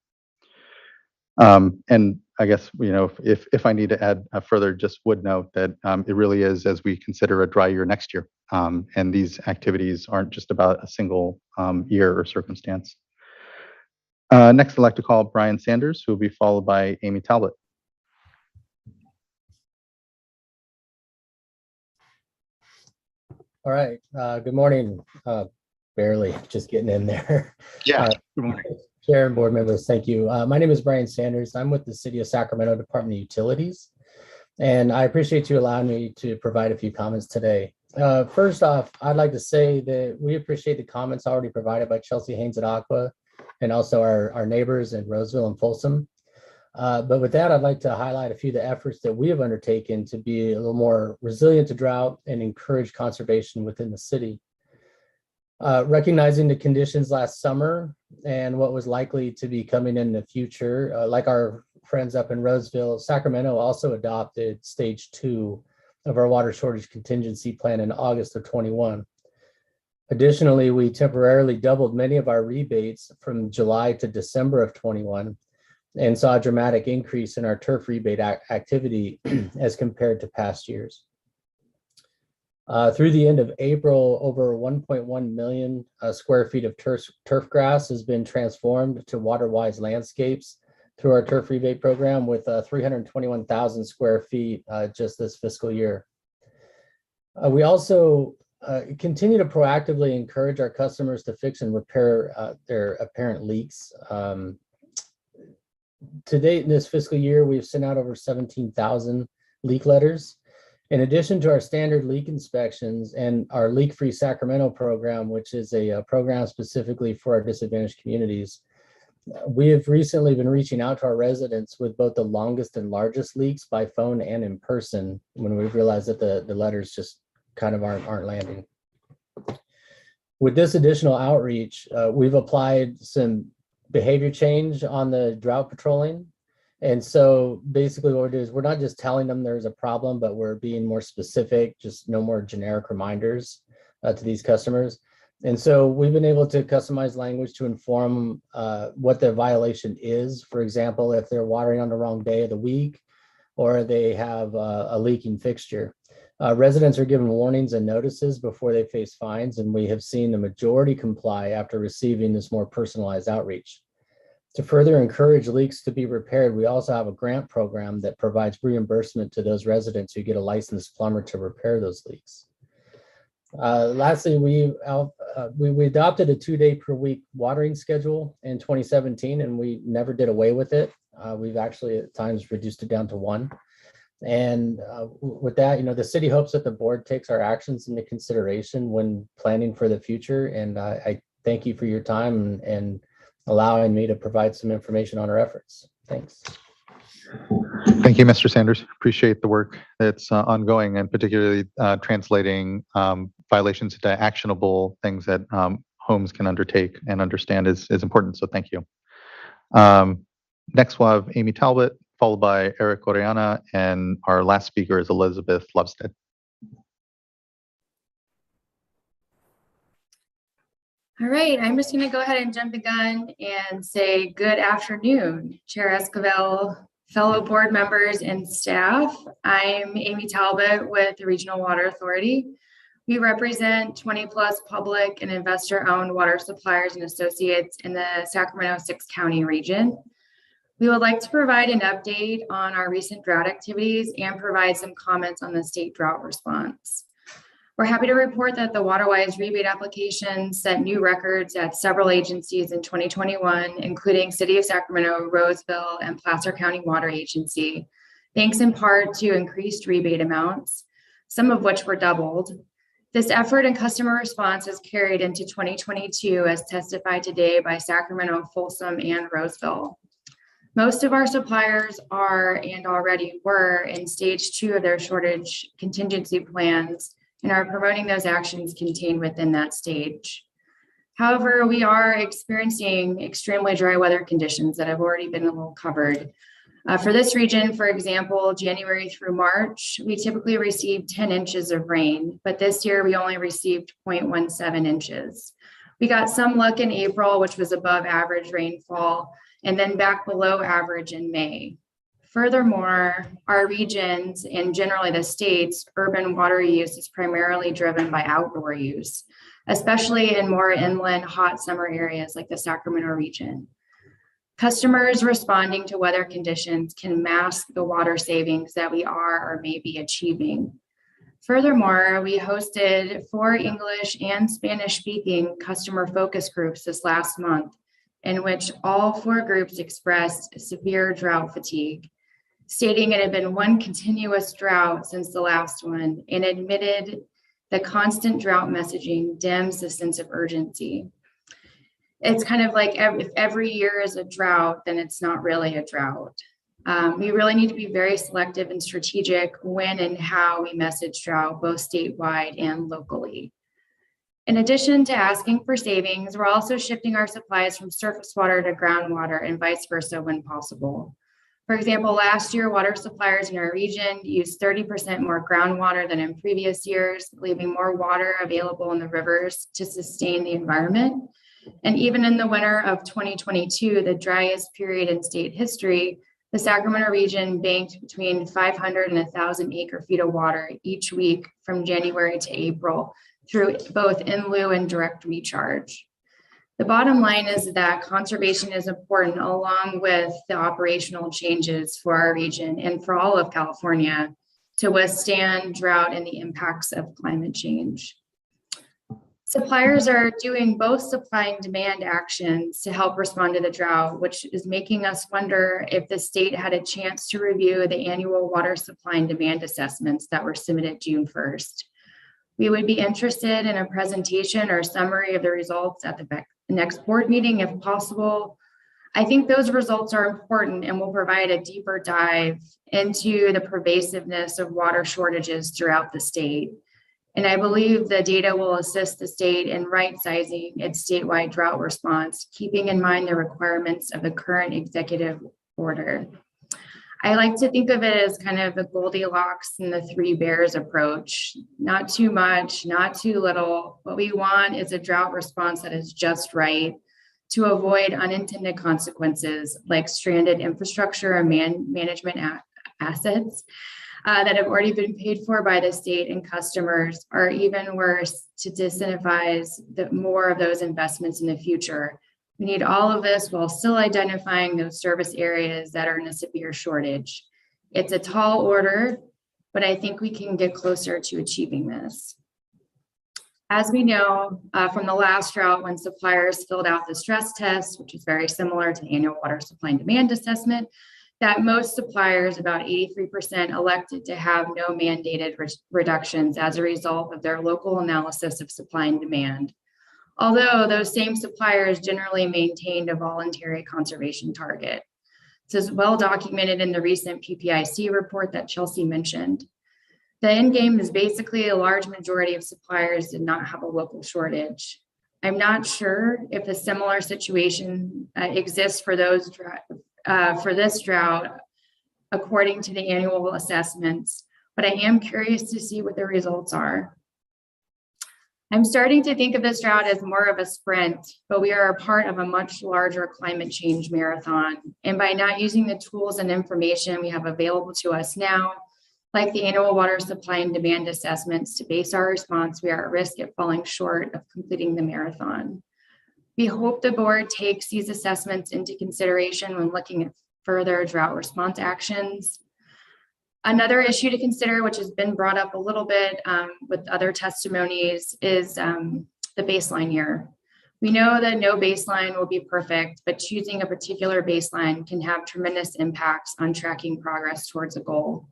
And I guess, if I need to add further, just would note that it really is as we consider a dry year next year. And these activities aren't just about a single year or circumstance. Next, I'd like to call Brian Sanders, who will be followed by Amy Talbot. All right. Good morning. Barely just getting in there. Yeah. Good morning. Chair and board members, thank you. My name is Brian Sanders. I'm with the City of Sacramento Department of Utilities, and I appreciate you allowing me to provide a few comments today. First off, I'd like to say that we appreciate the comments already provided by Chelsea Haynes at Aqua and also our neighbors in Roseville and Folsom. But with that, I'd like to highlight a few of the efforts that we have undertaken to be a little more resilient to drought and encourage conservation within the city. Recognizing the conditions last summer and what was likely to be coming in the future, like our friends up in Roseville, Sacramento also adopted stage 2 of our water shortage contingency plan in August of 21. Additionally, we temporarily doubled many of our rebates from July to December of 21 and saw a dramatic increase in our turf rebate activity as compared to past years. Through the end of April, over 1.1 million square feet of turf grass has been transformed to water-wise landscapes through our turf rebate program, with 321,000 square feet just this fiscal year. We also continue to proactively encourage our customers to fix and repair their apparent leaks. To date in this fiscal year, we've sent out over 17,000 leak letters. In addition to our standard leak inspections and our Leak-Free Sacramento program, which is a program specifically for our disadvantaged communities, we have recently been reaching out to our residents with both the longest and largest leaks by phone and in person when we've realized that the letters just kind of aren't landing. With this additional outreach, we've applied some behavior change on the drought patrolling. And so basically what we do is we're not just telling them there's a problem, but we're being more specific, just no more generic reminders to these customers. And so we've been able to customize language to inform what the violation is. For example, if they're watering on the wrong day of the week, or they have a leaking fixture. Residents are given warnings and notices before they face fines, and we have seen the majority comply after receiving this more personalized outreach. To further encourage leaks to be repaired, we also have a grant program that provides reimbursement to those residents who get a licensed plumber to repair those leaks. Lastly, we adopted a 2-day per week watering schedule in 2017, and we never did away with it. We've actually at times reduced it down to 1. And with that, the city hopes that the board takes our actions into consideration when planning for the future. And I thank you for your time and allowing me to provide some information on our efforts. Thanks. Thank you, Mr. Sanders. Appreciate the work that's ongoing, and particularly translating violations into actionable things that homes can undertake and understand is important. So thank you. Next, we'll have Amy Talbot, followed by Eric Oriana, and our last speaker is Elizabeth Lovestead. All right, I'm just going to go ahead and jump the gun and say good afternoon, Chair Esquivel, fellow board members and staff. I'm Amy Talbot with the Regional Water Authority. We represent 20+ public and investor-owned water suppliers and associates in the Sacramento 6-county region. We would like to provide an update on our recent drought activities and provide some comments on the state drought response. We're happy to report that the WaterWise rebate application set new records at several agencies in 2021, including City of Sacramento, Roseville, and Placer County Water Agency, thanks in part to increased rebate amounts, some of which were doubled. This effort and customer response is carried into 2022 as testified today by Sacramento, Folsom, and Roseville. Most of our suppliers are and already were in stage 2 of their shortage contingency plans and are promoting those actions contained within that stage. However, we are experiencing extremely dry weather conditions that have already been a little covered. For this region, for example, January through March, we typically receive 10 inches of rain, but this year we only received 0.17 inches. We got some luck in April, which was above average rainfall, and then back below average in May. Furthermore, our regions and generally the state's urban water use is primarily driven by outdoor use, especially in more inland hot summer areas like the Sacramento region. Customers responding to weather conditions can mask the water savings that we are or may be achieving. Furthermore, we hosted 4 English and Spanish speaking customer focus groups this last month, in which all 4 groups expressed severe drought fatigue, stating it had been one continuous drought since the last one, and admitted the constant drought messaging dims the sense of urgency. It's kind of like if every year is a drought, then it's not really a drought. We really need to be very selective and strategic when and how we message drought, both statewide and locally. In addition to asking for savings, we're also shifting our supplies from surface water to groundwater and vice versa when possible. For example, last year, water suppliers in our region used 30% more groundwater than in previous years, leaving more water available in the rivers to sustain the environment. And even in the winter of 2022, the driest period in state history, the Sacramento region banked between 500 and 1,000 acre-feet of water each week from January to April through both in lieu and direct recharge. The bottom line is that conservation is important along with the operational changes for our region and for all of California to withstand drought and the impacts of climate change. Suppliers are doing both supply and demand actions to help respond to the drought, which is making us wonder if the state had a chance to review the annual water supply and demand assessments that were submitted June 1st. We would be interested in a presentation or summary of the results at the next board meeting if possible. I think those results are important and will provide a deeper dive into the pervasiveness of water shortages throughout the state. And I believe the data will assist the state in right-sizing its statewide drought response, keeping in mind the requirements of the current executive order. I like to think of it as kind of the Goldilocks and the three bears approach. Not too much, not too little. What we want is a drought response that is just right to avoid unintended consequences like stranded infrastructure and management assets that have already been paid for by the state and customers, or even worse, to disincentivize more of those investments in the future. We need all of this while still identifying those service areas that are in a severe shortage. It's a tall order, but I think we can get closer to achieving this. As we know from the last drought, when suppliers filled out the stress test, which is very similar to the annual water supply and demand assessment, that most suppliers, about 83%, elected to have no mandated reductions as a result of their local analysis of supply and demand. Although those same suppliers generally maintained a voluntary conservation target. This is well documented in the recent PPIC report that Chelsea mentioned. The end game is basically a large majority of suppliers did not have a local shortage. I'm not sure if a similar situation exists for this drought, according to the annual assessments, but I am curious to see what the results are. I'm starting to think of this drought as more of a sprint, but we are a part of a much larger climate change marathon. And by not using the tools and information we have available to us now, like the annual water supply and demand assessments to base our response, we are at risk of falling short of completing the marathon. We hope the board takes these assessments into consideration when looking at further drought response actions. Another issue to consider, which has been brought up a little bit with other testimonies, is the baseline year. We know that no baseline will be perfect, but choosing a particular baseline can have tremendous impacts on tracking progress towards a goal.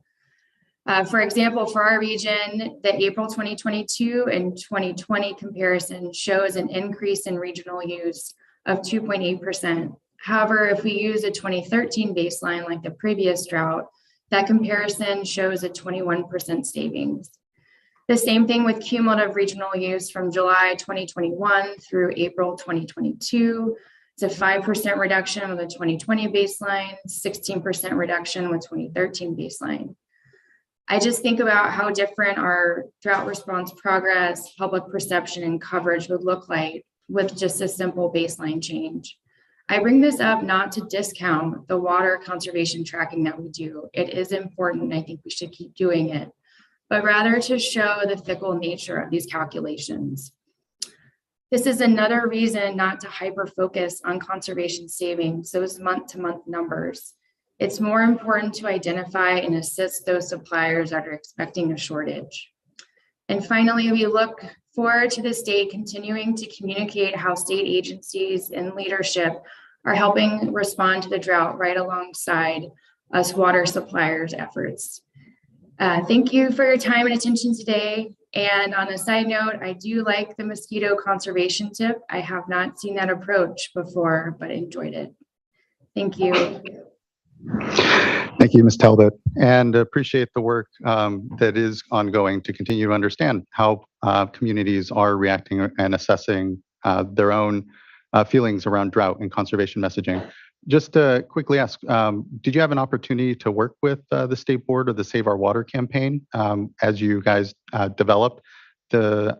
For example, for our region, the April 2022 and 2020 comparison shows an increase in regional use of 2.8%. However, if we use a 2013 baseline like the previous drought, that comparison shows a 21% savings. The same thing with cumulative regional use from July 2021 through April 2022. It's a 5% reduction with a 2020 baseline, 16% reduction with 2013 baseline. I just think about how different our drought response progress, public perception, and coverage would look like with just a simple baseline change. I bring this up not to discount the water conservation tracking that we do. It is important. I think we should keep doing it, but rather to show the fickle nature of these calculations. This is another reason not to hyper-focus on conservation savings, those month-to-month numbers. It's more important to identify and assist those suppliers that are expecting a shortage. And finally, we look forward to the state continuing to communicate how state agencies and leadership are helping respond to the drought right alongside us water suppliers' efforts. Thank you for your time and attention today. And on a side note, I do like the mosquito conservation tip. I have not seen that approach before, but enjoyed it. Thank you. Thank you, Ms. Talbot, and appreciate the work that is ongoing to continue to understand how communities are reacting and assessing their own feelings around drought and conservation messaging. Just to quickly ask, did you have an opportunity to work with the state board or the Save Our Water campaign as you guys developed the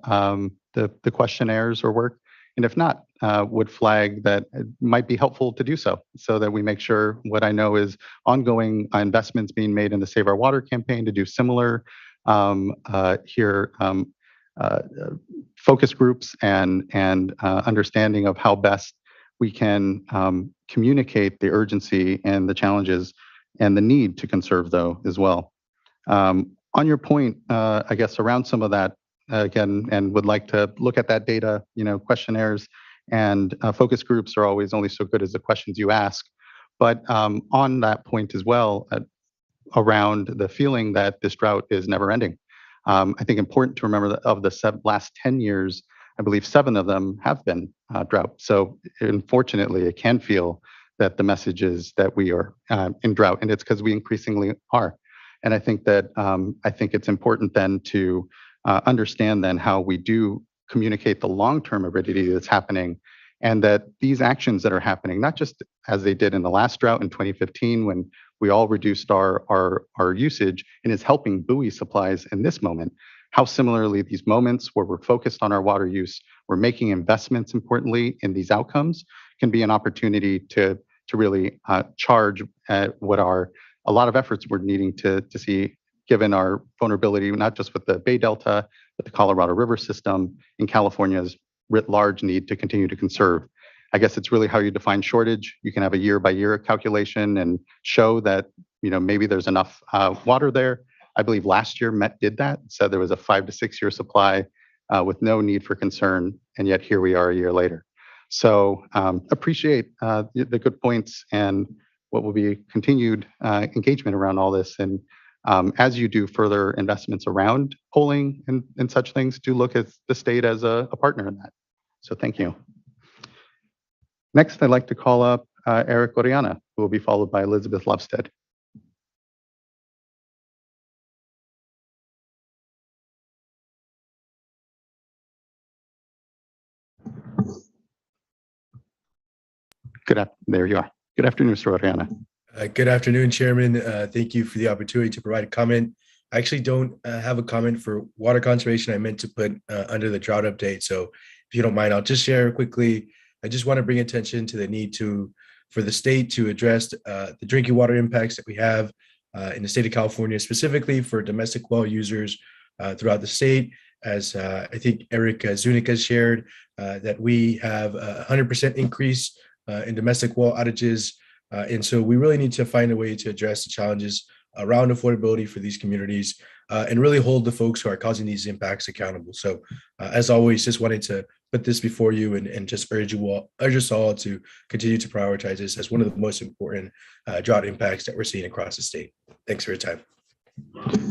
questionnaires or work? And if not, would flag that it might be helpful to do so that we make sure what I know is ongoing investments being made in the Save Our Water campaign to do similar focus groups and understanding of how best we can communicate the urgency and the challenges and the need to conserve though as well. On your point, I guess around some of that again, and would like to look at that data, questionnaires and focus groups are always only so good as the questions you ask. But on that point as well, around the feeling that this drought is never ending. I think important to remember that of the last 10 years, I believe 7 of them have been drought. So unfortunately, it can feel that the message is that we are in drought, and it's because we increasingly are. And I think that it's important then to understand then how we do communicate the long-term aridity that's happening, and that these actions that are happening, not just as they did in the last drought in 2015 when we all reduced our usage and is helping buoy supplies in this moment, how similarly these moments where we're focused on our water use, we're making investments importantly in these outcomes, can be an opportunity to really charge at what are a lot of efforts we're needing to see, given our vulnerability, not just with the Bay Delta, but the Colorado River system in California's writ large need to continue to conserve. I guess it's really how you define shortage. You can have a year by year calculation and show that maybe there's enough water there. I believe last year Met did that, said there was a 5 to 6 year supply with no need for concern, and yet here we are a year later. So appreciate the good points and what will be continued engagement around all this. And as you do further investments around polling and such things, do look at the state as a partner in that. So thank you. Next, I'd like to call up Eric Oriana, who will be followed by Elizabeth Lovestead. There you are. Good afternoon, Mr. Oriana. Good afternoon, Chairman. Thank you for the opportunity to provide a comment. I actually don't have a comment for water conservation. I meant to put under the drought update. So if you don't mind, I'll just share quickly. I just want to bring attention to the need for the state to address the drinking water impacts that we have in the state of California, specifically for domestic well users throughout the state. As I think Eric Zuniga has shared, that we have a 100% increase in domestic well outages. And so we really need to find a way to address the challenges around affordability for these communities and really hold the folks who are causing these impacts accountable. So as always, just wanted to put this before you and just urge us all to continue to prioritize this as one of the most important drought impacts that we're seeing across the state. Thanks for your time.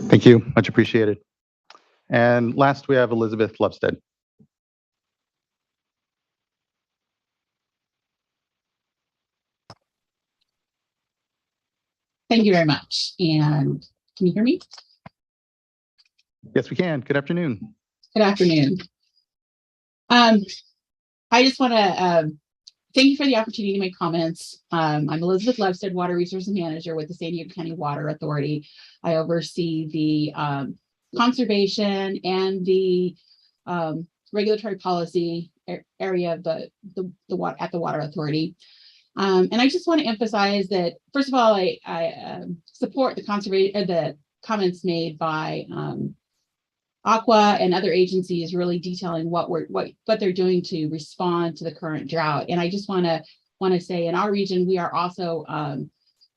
Thank you, much appreciated. And last we have Elizabeth Lovestead. Thank you very much. And can you hear me? Yes, we can. Good afternoon. Good afternoon. I just want to thank you for the opportunity to make comments. I'm Elizabeth Lovestead, Water Resources Manager with the San Diego County Water Authority. I oversee the conservation and the regulatory policy area of the Water Authority. And I just want to emphasize that, first of all, I support the comments made by Aqua and other agencies really detailing what they're doing to respond to the current drought. And I just want to say in our region, we are also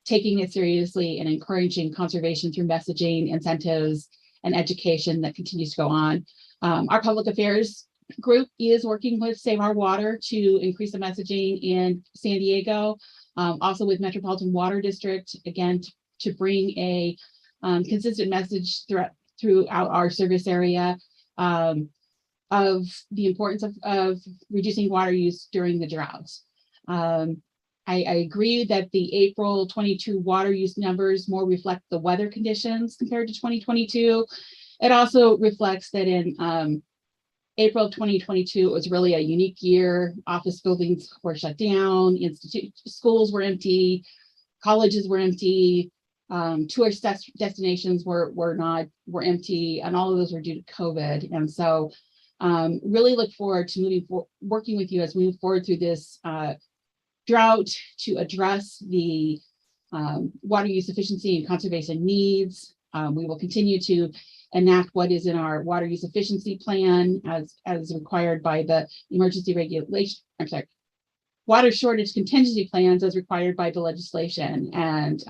taking it seriously and encouraging conservation through messaging, incentives, and education that continues to go on. Our public affairs group is working with Save Our Water to increase the messaging in San Diego, also with Metropolitan Water District, again, to bring a consistent message throughout our service area of the importance of reducing water use during the droughts. I agree that the April 22 water use numbers more reflect the weather conditions compared to 2022. It also reflects that in April of 2022, it was really a unique year. Office buildings were shut down, schools were empty, colleges were empty, tourist destinations were empty, and all of those were due to COVID. And so Really look forward to working with you as we move forward through this drought to address the water use efficiency and conservation needs. We will continue to enact what is in our water use efficiency plan as required by the emergency regulation, water shortage contingency plans as required by the legislation, and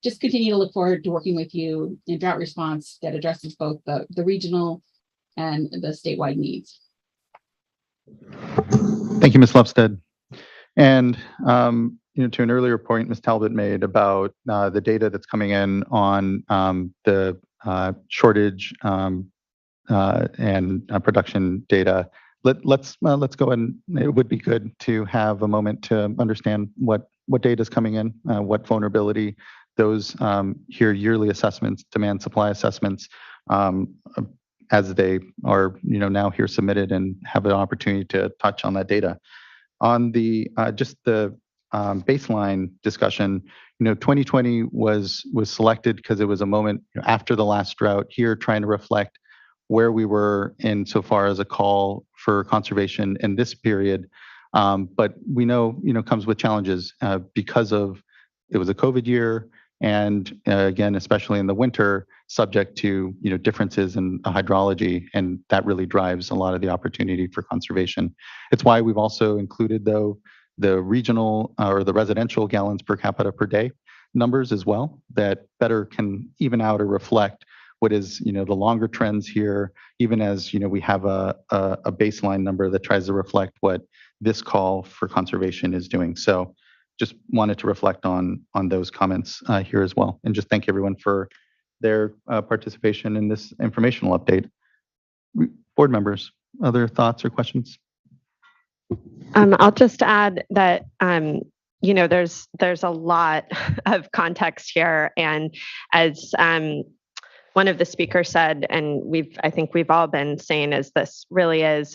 just continue to look forward to working with you in drought response that addresses both the regional and the statewide needs. Thank you, Ms. Lupstead. And to an earlier point Ms. Talbot made about the data that's coming in on the shortage and production data. Let's go and it would be good to have a moment to understand what data is coming in, what vulnerability those here yearly assessments, demand supply assessments, as they are now here submitted and have an opportunity to touch on that data. On the just the baseline discussion, 2020 was selected because it was a moment after the last drought here, trying to reflect where we were in so far as a call for conservation in this period. But we know, comes with challenges because of it was a COVID year, and again, especially in the winter, subject to differences in hydrology, and that really drives a lot of the opportunity for conservation. It's why we've also included though the regional or the residential gallons per capita per day numbers as well, that better can even out or reflect what is the longer trends here, even as we have a baseline number that tries to reflect what this call for conservation is doing. So just wanted to reflect on those comments here as well, and just thank everyone for their participation in this informational update. Board members, other thoughts or questions? I'll just add that there's a lot of context here, and as one of the speakers said, and I think we've all been saying, is this really is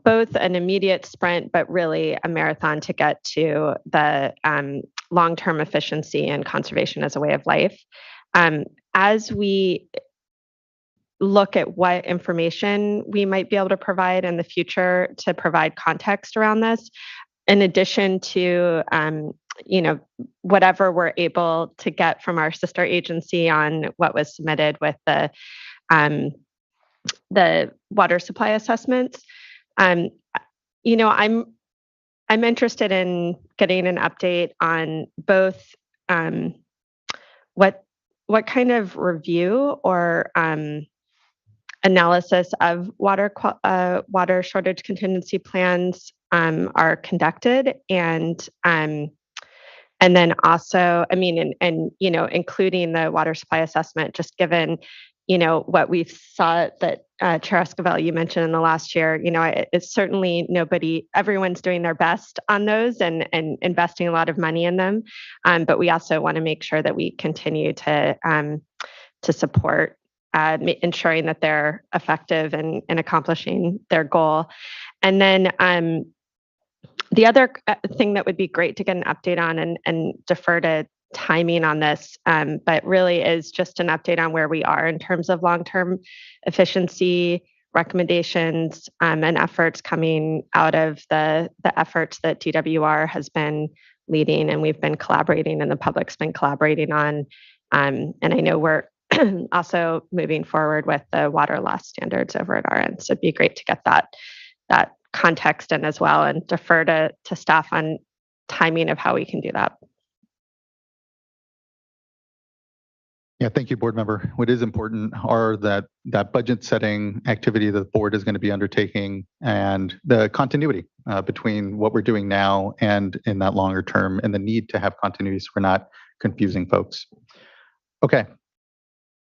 both an immediate sprint, but really a marathon to get to the long-term efficiency and conservation as a way of life. As we look at what information we might be able to provide in the future to provide context around this, in addition to whatever we're able to get from our sister agency on what was submitted with the water supply assessments. I'm interested in getting an update on both what kind of review or analysis of water shortage contingency plans are conducted, and then also, including the water supply assessment, just given what we've saw that Chair Esquivel, you mentioned in the last year, it's certainly everyone's doing their best on those and investing a lot of money in them. But we also want to make sure that we continue to support ensuring that they're effective in accomplishing their goal. And then the other thing that would be great to get an update on and defer to timing on this, but really is just an update on where we are in terms of long-term efficiency recommendations and efforts coming out of the efforts that DWR has been leading, and we've been collaborating, and the public's been collaborating on. And I know we're also moving forward with the water loss standards over at our end. So it'd be great to get that context in as well, and defer to staff on timing of how we can do that. Yeah, thank you, board member. What is important are that budget setting activity that the board is going to be undertaking, and the continuity between what we're doing now and in that longer term, and the need to have continuity so we're not confusing folks. Okay.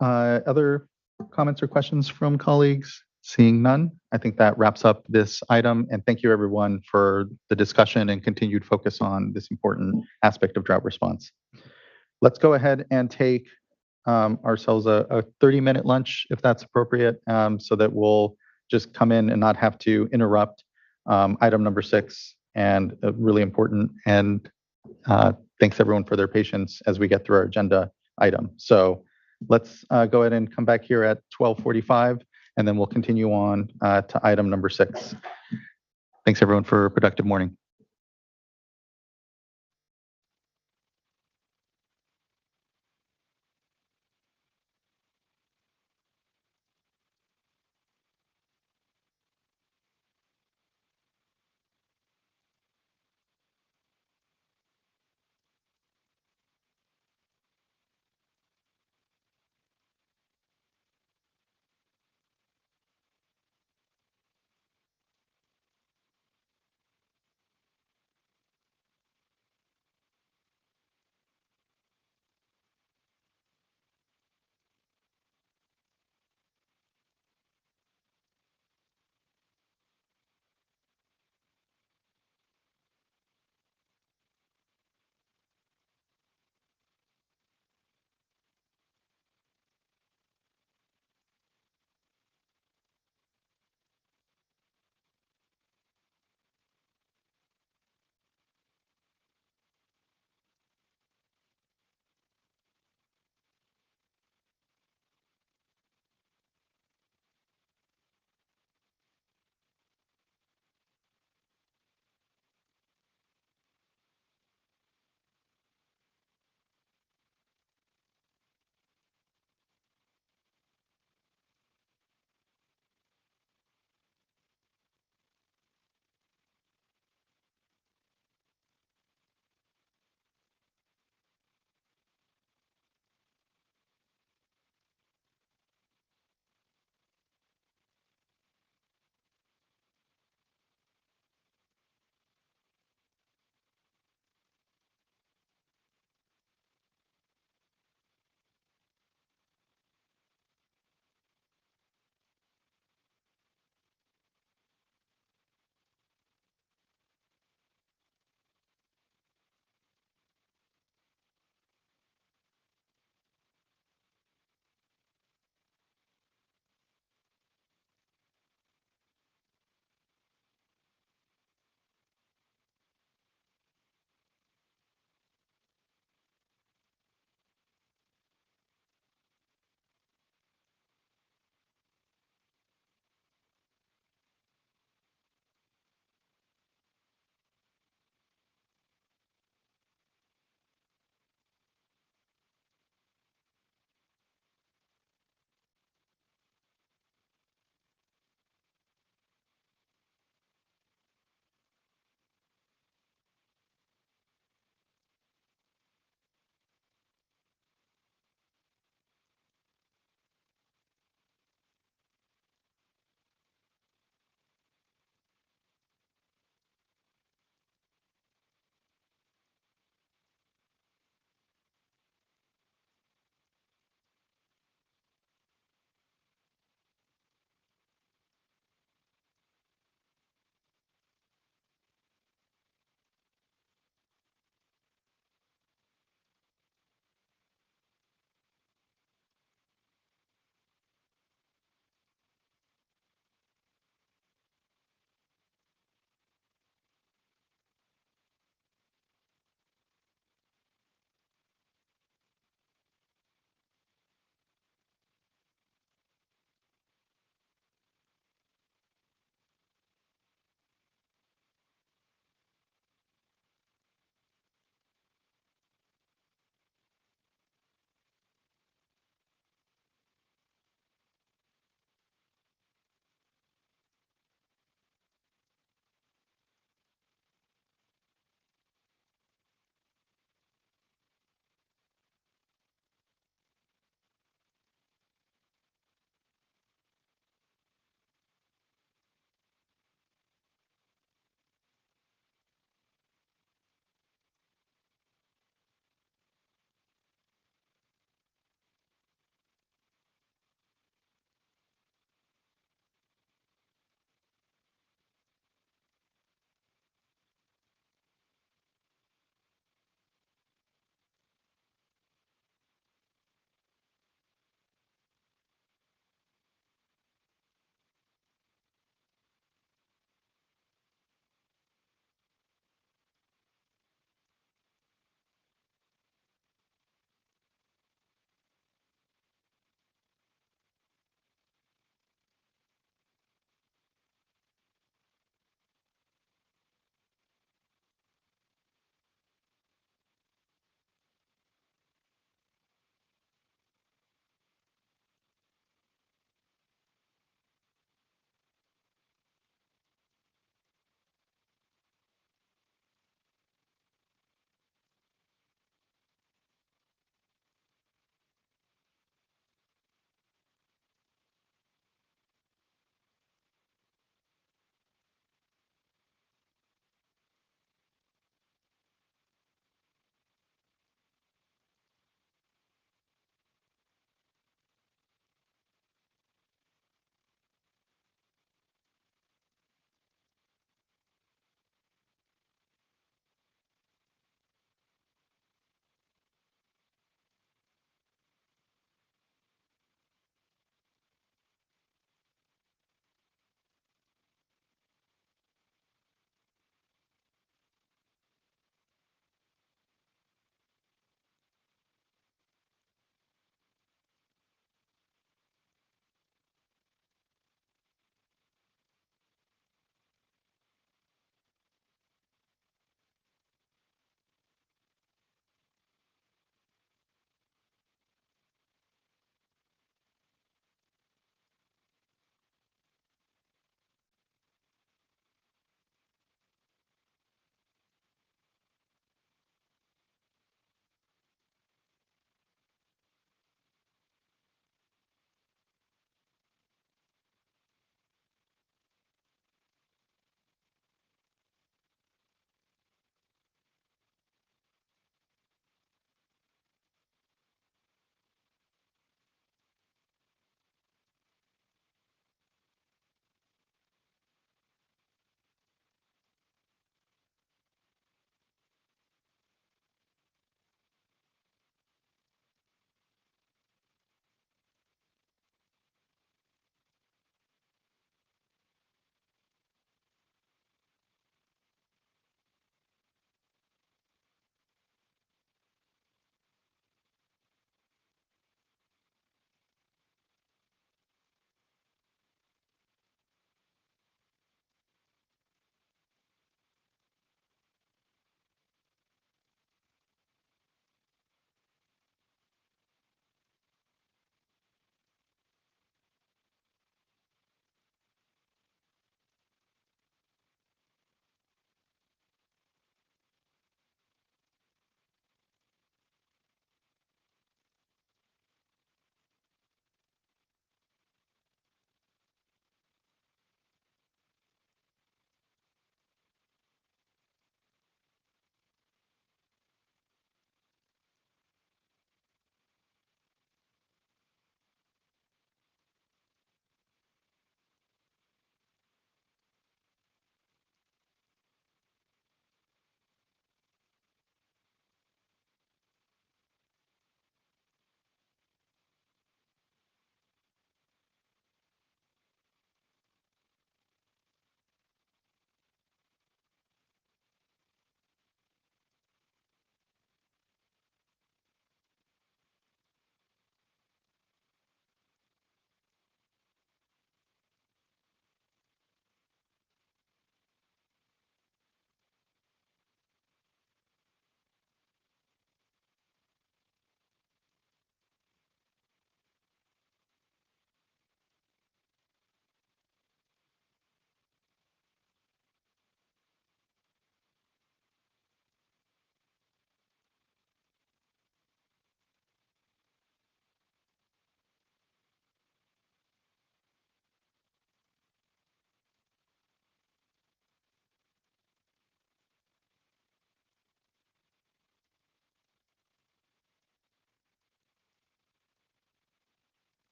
Other comments or questions from colleagues? Seeing none, I think that wraps up this item, and thank you everyone for the discussion and continued focus on this important aspect of drought response. Let's go ahead and take ourselves a 30-minute lunch, if that's appropriate, so that we'll just come in and not have to interrupt item number 6, and really important. And thanks everyone for their patience as we get through our agenda item. So Let's go ahead and come back here at 12:45, and then we'll continue on to item number 6. Thanks, everyone, for a productive morning.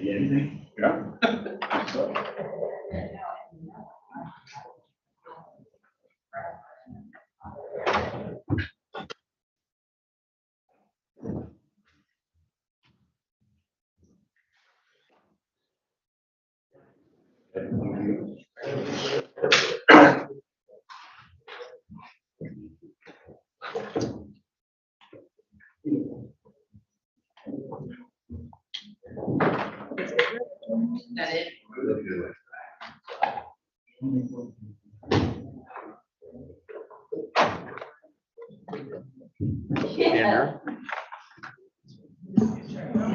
Andrew.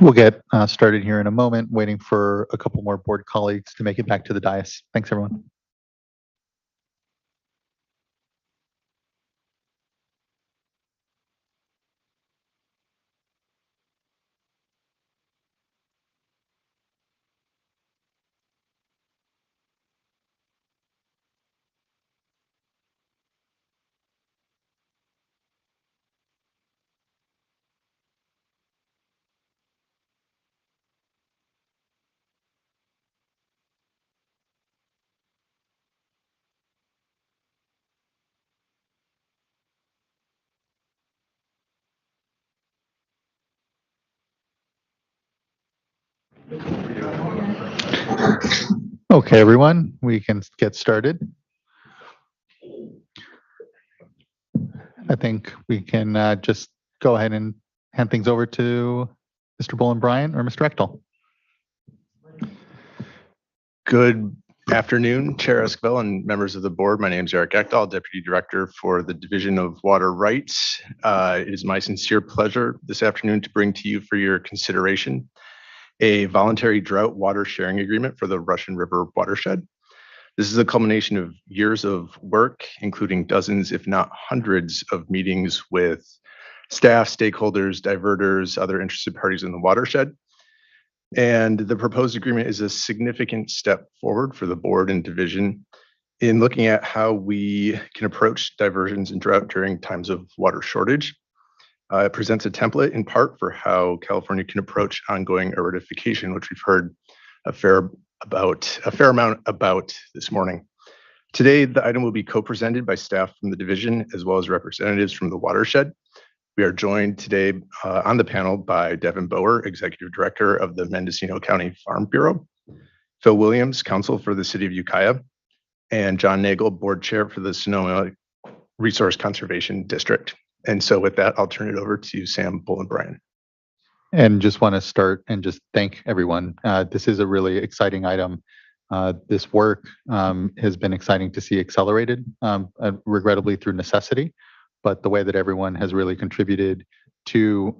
We'll get started here in a moment, waiting for a couple more board colleagues to make it back to the dais. Thanks, everyone. Okay, everyone, we can get started. I think we can just go ahead and hand things over to Mr. Bullen Bryan or Mr. Echtel. Good afternoon, Chair Esquivel and members of the board. My name is Eric Echtel, Deputy Director for the Division of Water Rights. It is my sincere pleasure this afternoon to bring to you for your consideration a voluntary drought water sharing agreement for the Russian River watershed. This is a culmination of years of work, including dozens, if not hundreds, of meetings with staff, stakeholders, diverters, other interested parties in the watershed. And the proposed agreement is a significant step forward for the board and division in looking at how we can approach diversions and drought during times of water shortage. It presents a template in part for how California can approach ongoing aridification, which we've heard a fair amount about this morning. Today, the item will be co-presented by staff from the division as well as representatives from the watershed. We are joined today on the panel by Devin Bower, Executive Director of the Mendocino County Farm Bureau, Phil Williams, Counsel for the City of Ukiah, and John Nagel, Board Chair for the Sonoma Resource Conservation District. And so with that, I'll turn it over to Sam Bullen Bryan. And just want to start and just thank everyone. This is a really exciting item. This work has been exciting to see accelerated, regrettably through necessity, but the way that everyone has really contributed to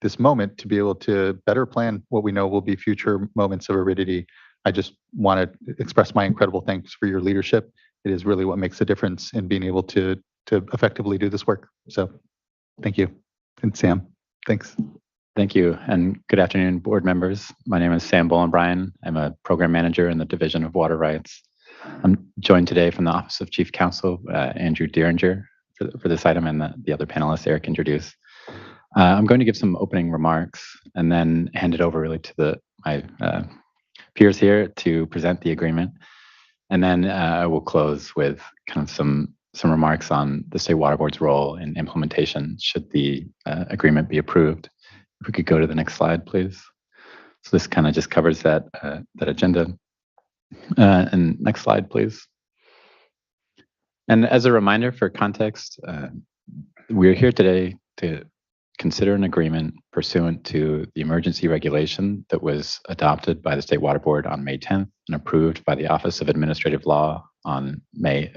this moment to be able to better plan what we know will be future moments of aridity. I just want to express my incredible thanks for your leadership. It is really what makes a difference in being able to effectively do this work. So thank you. And Sam, thanks. Thank you, and good afternoon, board members. My name is Sam Bullen Bryan. I'm a program manager in the Division of Water Rights. I'm joined today from the Office of Chief Counsel, Andrew Dieringer, for this item, and the other panelists Eric introduced. I'm going to give some opening remarks and then hand it over really to my peers here to present the agreement. And then I will close with kind of some remarks on the State Water Board's role in implementation should the agreement be approved. If we could go to the next slide, please. So this kind of just covers that agenda. And next slide, please. And as a reminder for context, we're here today to consider an agreement pursuant to the emergency regulation that was adopted by the State Water Board on May 10th and approved by the Office of Administrative Law on May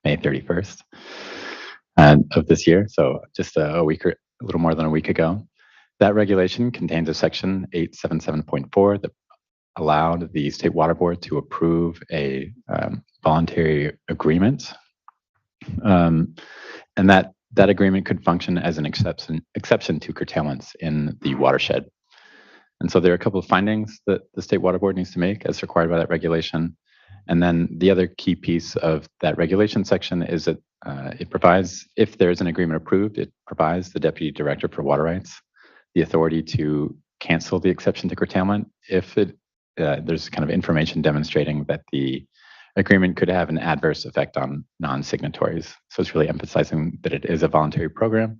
31st of this year. So just a week or a little more than a week ago. That regulation contains a section 877.4 that allowed the State Water Board to approve a voluntary agreement. And that agreement could function as an exception to curtailments in the watershed. And so there are a couple of findings that the State Water Board needs to make as required by that regulation. And then the other key piece of that regulation section is that it provides, if there is an agreement approved, it provides the Deputy Director for Water Rights the authority to cancel the exception to curtailment if there's kind of information demonstrating that the agreement could have an adverse effect on non-signatories. So it's really emphasizing that it is a voluntary program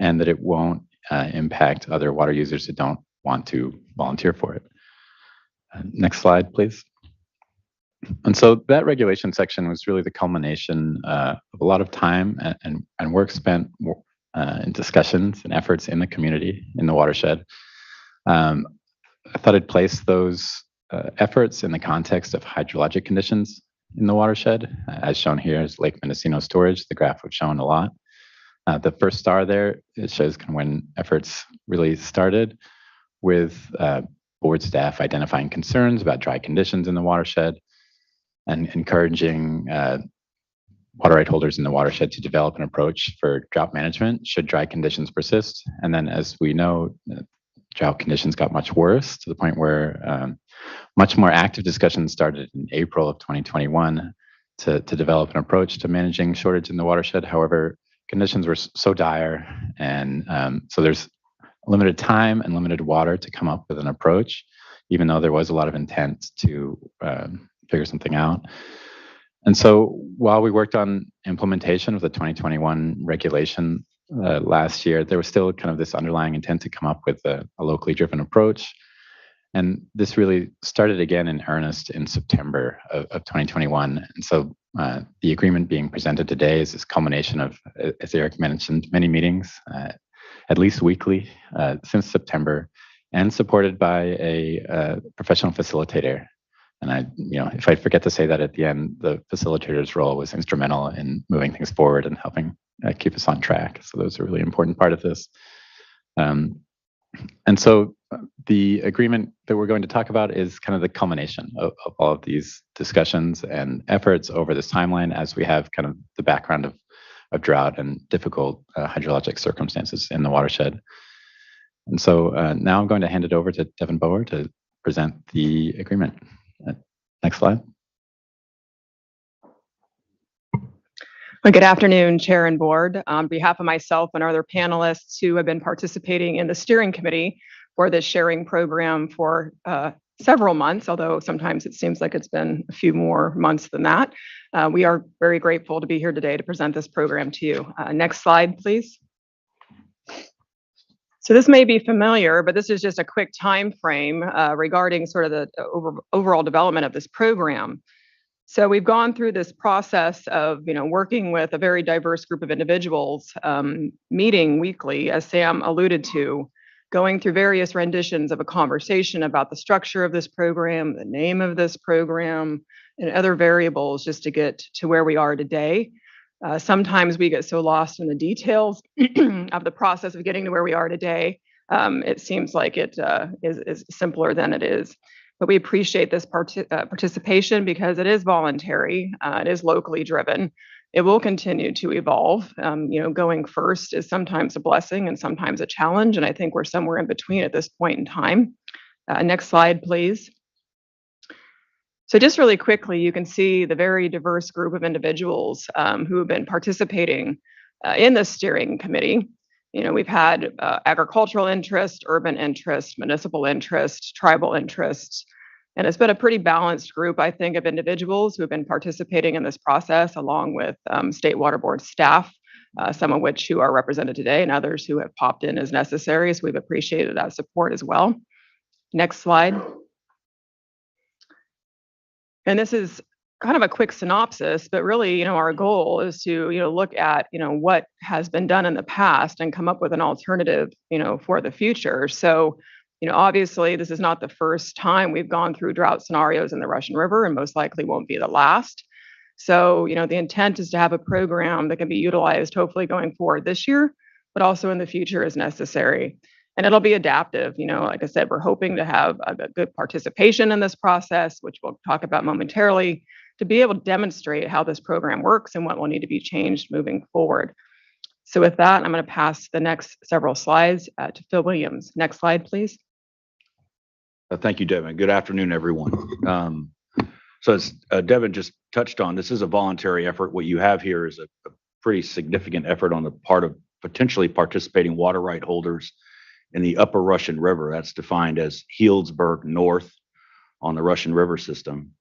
and that it won't impact other water users who don't want to volunteer for it. Next slide, please. And so that regulation section was really the culmination of a lot of time and work spent in discussions and efforts in the community, in the watershed. I thought I'd place those efforts in the context of hydrologic conditions in the watershed. As shown here is Lake Mendocino storage. The graph we've shown a lot. The first star there, it shows kind of when efforts really started with board staff identifying concerns about dry conditions in the watershed and encouraging water right holders in the watershed to develop an approach for drought management should dry conditions persist. And then as we know, drought conditions got much worse to the point where much more active discussions started in April of 2021 to develop an approach to managing shortage in the watershed. However, conditions were so dire and so there's limited time and limited water to come up with an approach, even though there was a lot of intent to figure something out. And so while we worked on implementation of the 2021 regulation last year, there was still kind of this underlying intent to come up with a locally driven approach. And this really started again in earnest in September of 2021. And so the agreement being presented today is this culmination of, as Eric mentioned, many meetings, at least weekly since September, and supported by a professional facilitator. And if I forget to say that at the end, the facilitator's role was instrumental in moving things forward and helping keep us on track. So those are a really important part of this. And so the agreement that we're going to talk about is kind of the culmination of all of these discussions and efforts over this timeline as we have kind of the background of drought and difficult hydrologic circumstances in the watershed. And so now I'm going to hand it over to Devin Bower to present the agreement. Next slide. Well, good afternoon, Chair and Board. On behalf of myself and other panelists who have been participating in the steering committee for this sharing program for several months, although sometimes it seems like it's been a few more months than that, we are very grateful to be here today to present this program to you. Next slide, please. So this may be familiar, but this is just a quick time frame regarding sort of the overall development of this program. So we've gone through this process of, working with a very diverse group of individuals, meeting weekly, as Sam alluded to, going through various renditions of a conversation about the structure of this program, the name of this program, and other variables just to get to where we are today. Sometimes we get so lost in the details of the process of getting to where we are today. It seems like it is simpler than it is. But we appreciate this participation because it is voluntary. It is locally driven. It will continue to evolve. Going first is sometimes a blessing and sometimes a challenge. And I think we're somewhere in between at this point in time. Next slide, please. So just really quickly, you can see the very diverse group of individuals who have been participating in the steering committee. We've had agricultural interest, urban interest, municipal interest, tribal interests, and it's been a pretty balanced group, I think, of individuals who have been participating in this process, along with State Water Board staff, some of which who are represented today and others who have popped in as necessary. So we've appreciated that support as well. Next slide. And this is kind of a quick synopsis, but really, our goal is to, look at, what has been done in the past and come up with an alternative, for the future. So, obviously, this is not the first time we've gone through drought scenarios in the Russian River, and most likely won't be the last. So, the intent is to have a program that can be utilized, hopefully going forward this year, but also in the future as necessary. And it'll be adaptive. Like I said, we're hoping to have a good participation in this process, which we'll talk about momentarily, to be able to demonstrate how this program works and what will need to be changed moving forward. So with that, I'm going to pass the next several slides to Phil Williams. Next slide, please. Thank you, Devin. Good afternoon, everyone. So as Devin just touched on, this is a voluntary effort. What you have here is a pretty significant effort on the part of potentially participating water right holders in the upper Russian River. That's defined as Healdsburg North on the Russian River system.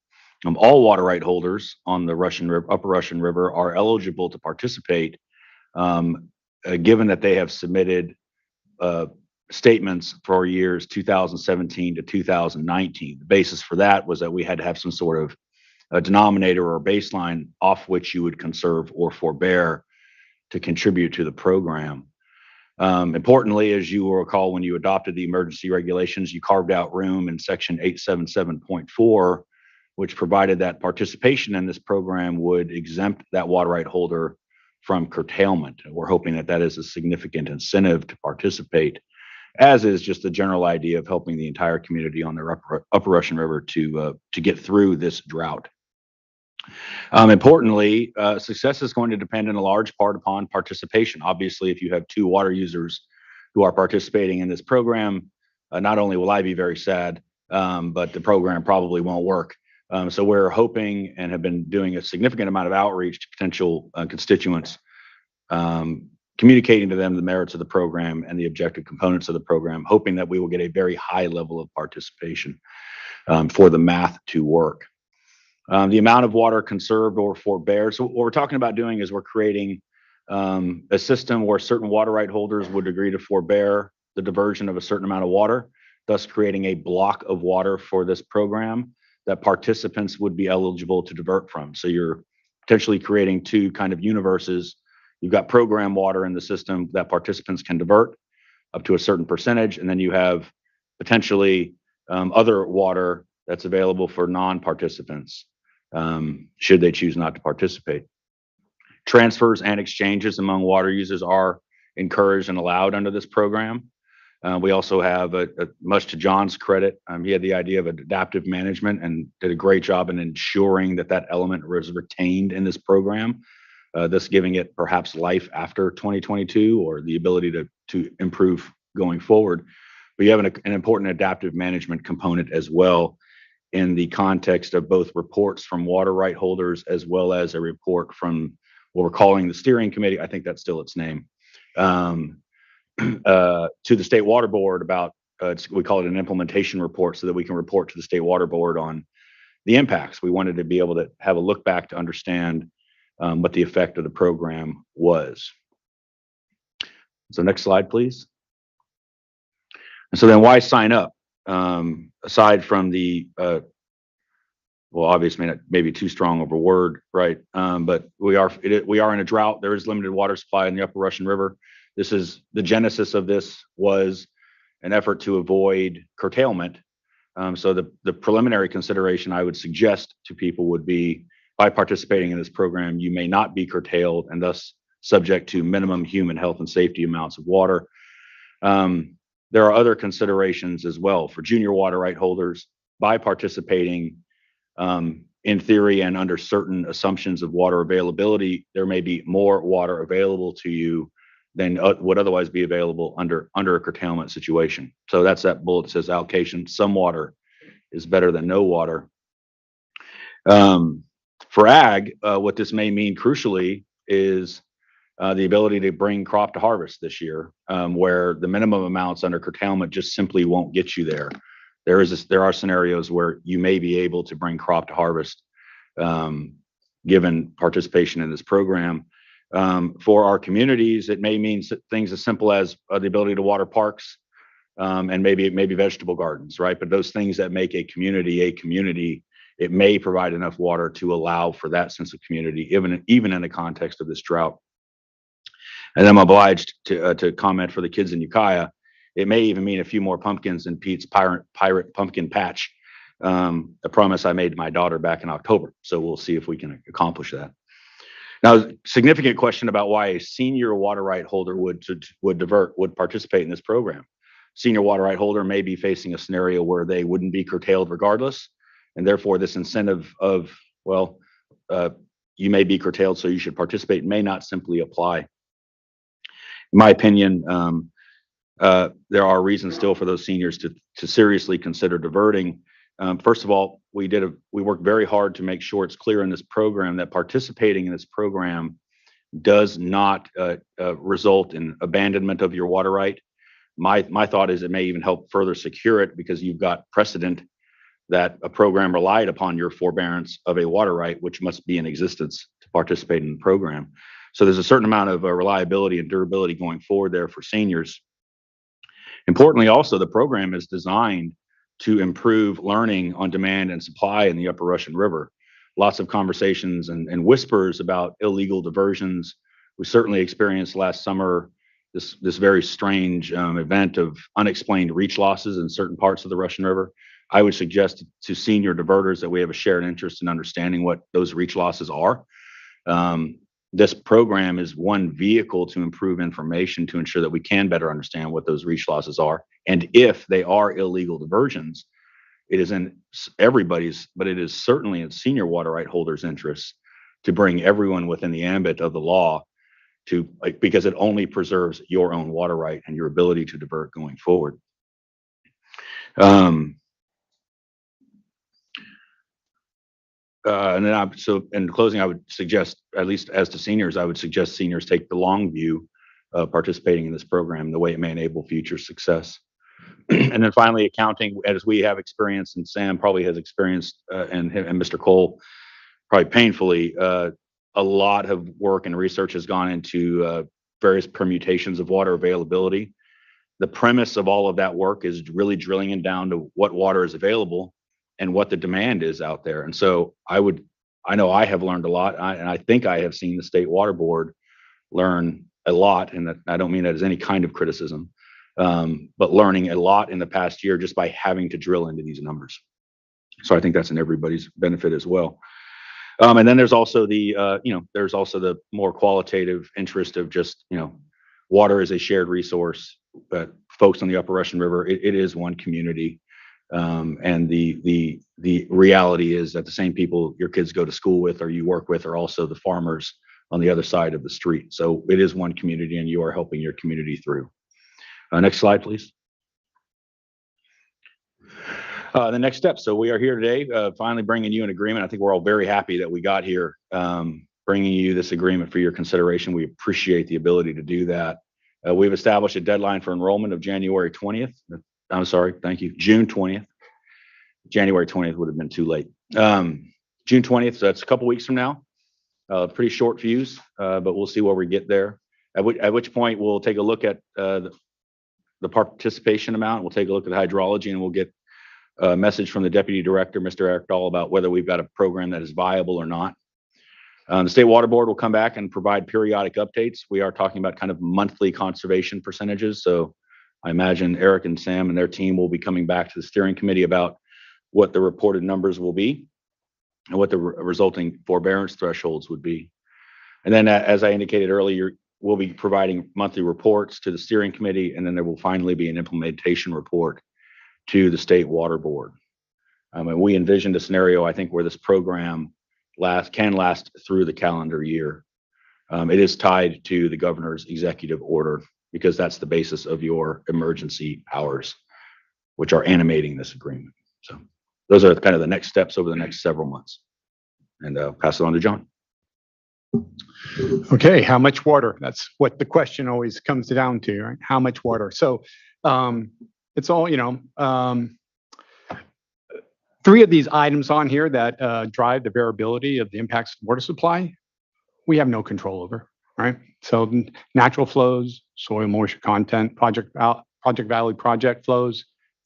All water right holders on the upper Russian River are eligible to participate, given that they have submitted statements for years 2017 to 2019. The basis for that was that we had to have some sort of a denominator or a baseline off which you would conserve or forbear to contribute to the program. Importantly, as you will recall, when you adopted the emergency regulations, you carved out room in section 877.4, which provided that participation in this program would exempt that water right holder from curtailment. And we're hoping that that is a significant incentive to participate, as is just the general idea of helping the entire community on the upper Russian River to get through this drought. Importantly, success is going to depend in a large part upon participation. Obviously, if you have 2 water users who are participating in this program, not only will I be very sad, but the program probably won't work. So we're hoping and have been doing a significant amount of outreach to potential constituents, communicating to them the merits of the program and the objective components of the program, hoping that we will get a very high level of participation for the math to work. The amount of water conserved or forbear. So what we're talking about doing is we're creating a system where certain water right holders would agree to forbear the diversion of a certain amount of water, thus creating a block of water for this program that participants would be eligible to divert from. So you're potentially creating 2 kind of universes. You've got program water in the system that participants can divert up to a certain percentage, and then you have potentially other water that's available for non-participants, should they choose not to participate. Transfers and exchanges among water users are encouraged and allowed under this program. We also have, much to John's credit, he had the idea of adaptive management and did a great job in ensuring that that element was retained in this program, thus giving it perhaps life after 2022 or the ability to improve going forward. But you have an important adaptive management component as well in the context of both reports from water right holders as well as a report from what we're calling the steering committee. I think that's still its name. To the State Water Board about, we call it an implementation report, so that we can report to the State Water Board on the impacts. We wanted to be able to have a look back to understand what the effect of the program was. So next slide, please. And so then why sign up? Aside from the, well, obviously maybe too strong of a word, right? But we are in a drought. There is limited water supply in the upper Russian River. This is the genesis of this was an effort to avoid curtailment. So the preliminary consideration I would suggest to people would be, by participating in this program, you may not be curtailed and thus subject to minimum human health and safety amounts of water. There are other considerations as well for junior water right holders. By participating, in theory and under certain assumptions of water availability, there may be more water available to you than would otherwise be available under a curtailment situation. So that's that bullet that says allocation. Some water is better than no water. For ag, what this may mean crucially is the ability to bring crop to harvest this year, where the minimum amounts under curtailment just simply won't get you there. There are scenarios where you may be able to bring crop to harvest, given participation in this program. For our communities, it may mean things as simple as the ability to water parks, and maybe vegetable gardens, right? But those things that make a community, it may provide enough water to allow for that sense of community, even in the context of this drought. And I'm obliged to comment for the kids in Ukiah. It may even mean a few more pumpkins in Pete's pirate pumpkin patch, a promise I made to my daughter back in October. So we'll see if we can accomplish that. Now, significant question about why a senior water right holder would participate in this program. Senior water right holder may be facing a scenario where they wouldn't be curtailed regardless, and therefore this incentive of, well, you may be curtailed, so you should participate, may not simply apply. In my opinion, there are reasons still for those seniors to seriously consider diverting. First of all, we worked very hard to make sure it's clear in this program that participating in this program does not result in abandonment of your water right, My thought is it may even help further secure it because you've got precedent that a program relied upon your forbearance of a water right, which must be in existence to participate in the program. So there's a certain amount of reliability and durability going forward there for seniors. Importantly, also, the program is designed to improve learning on demand and supply in the Upper Russian River. Lots of conversations and whispers about illegal diversions. We certainly experienced last summer this very strange event of unexplained reach losses in certain parts of the Russian River. I would suggest to senior diverters that we have a shared interest in understanding what those reach losses are. This program is one vehicle to improve information to ensure that we can better understand what those reach losses are. And if they are illegal diversions, it is in everybody's, but it is certainly in senior water right holders' interests to bring everyone within the ambit of the law to, because it only preserves your own water right and your ability to divert going forward. And then so in closing, I would suggest, at least as to seniors, I would suggest seniors take the long view of participating in this program, the way it may enable future success. And then finally, accounting, as we have experienced, and Sam probably has experienced, and Mr. Cole probably painfully, a lot of work and research has gone into various permutations of water availability. The premise of all of that work is really drilling it down to what water is available and what the demand is out there. And so I know I have learned a lot, and I think I have seen the State Water Board learn a lot, and that I don't mean that as any kind of criticism, but learning a lot in the past year just by having to drill into these numbers. So I think that's in everybody's benefit as well. And then there's also there's also the more qualitative interest of just, water is a shared resource, but folks on the Upper Russian River, it is one community. And the reality is that the same people your kids go to school with or you work with are also the farmers on the other side of the street. So it is one community, and you are helping your community through. Next slide, please. The next step. So we are here today, finally bringing you an agreement. I think we're all very happy that we got here, bringing you this agreement for your consideration. We appreciate the ability to do that. We've established a deadline for enrollment of January 20th. I'm sorry, thank you, June 20th. January 20th would have been too late. June 20th, so that's a couple weeks from now. Pretty short fuse, but we'll see where we get there. At which point we'll take a look at the participation amount. We'll take a look at hydrology, and we'll get a message from the Deputy Director, Mr. Eric Dahl, about whether we've got a program that is viable or not. The State Water Board will come back and provide periodic updates. We are talking about kind of monthly conservation percentages. So I imagine Eric and Sam and their team will be coming back to the steering committee about what the reported numbers will be and what the resulting forbearance thresholds would be. And then, as I indicated earlier, we'll be providing monthly reports to the steering committee, and then there will finally be an implementation report to the State Water Board. And we envisioned a scenario, I think, where this program can last through the calendar year. It is tied to the governor's executive order because that's the basis of your emergency powers, which are animating this agreement. So those are kind of the next steps over the next several months. And I'll pass it on to John. Okay, how much water? That's what the question always comes down to, right? How much water? So it's all, three of these items on here that drive the variability of the impacts of water supply, we have no control over, right? So natural flows, soil moisture content, project value project flows,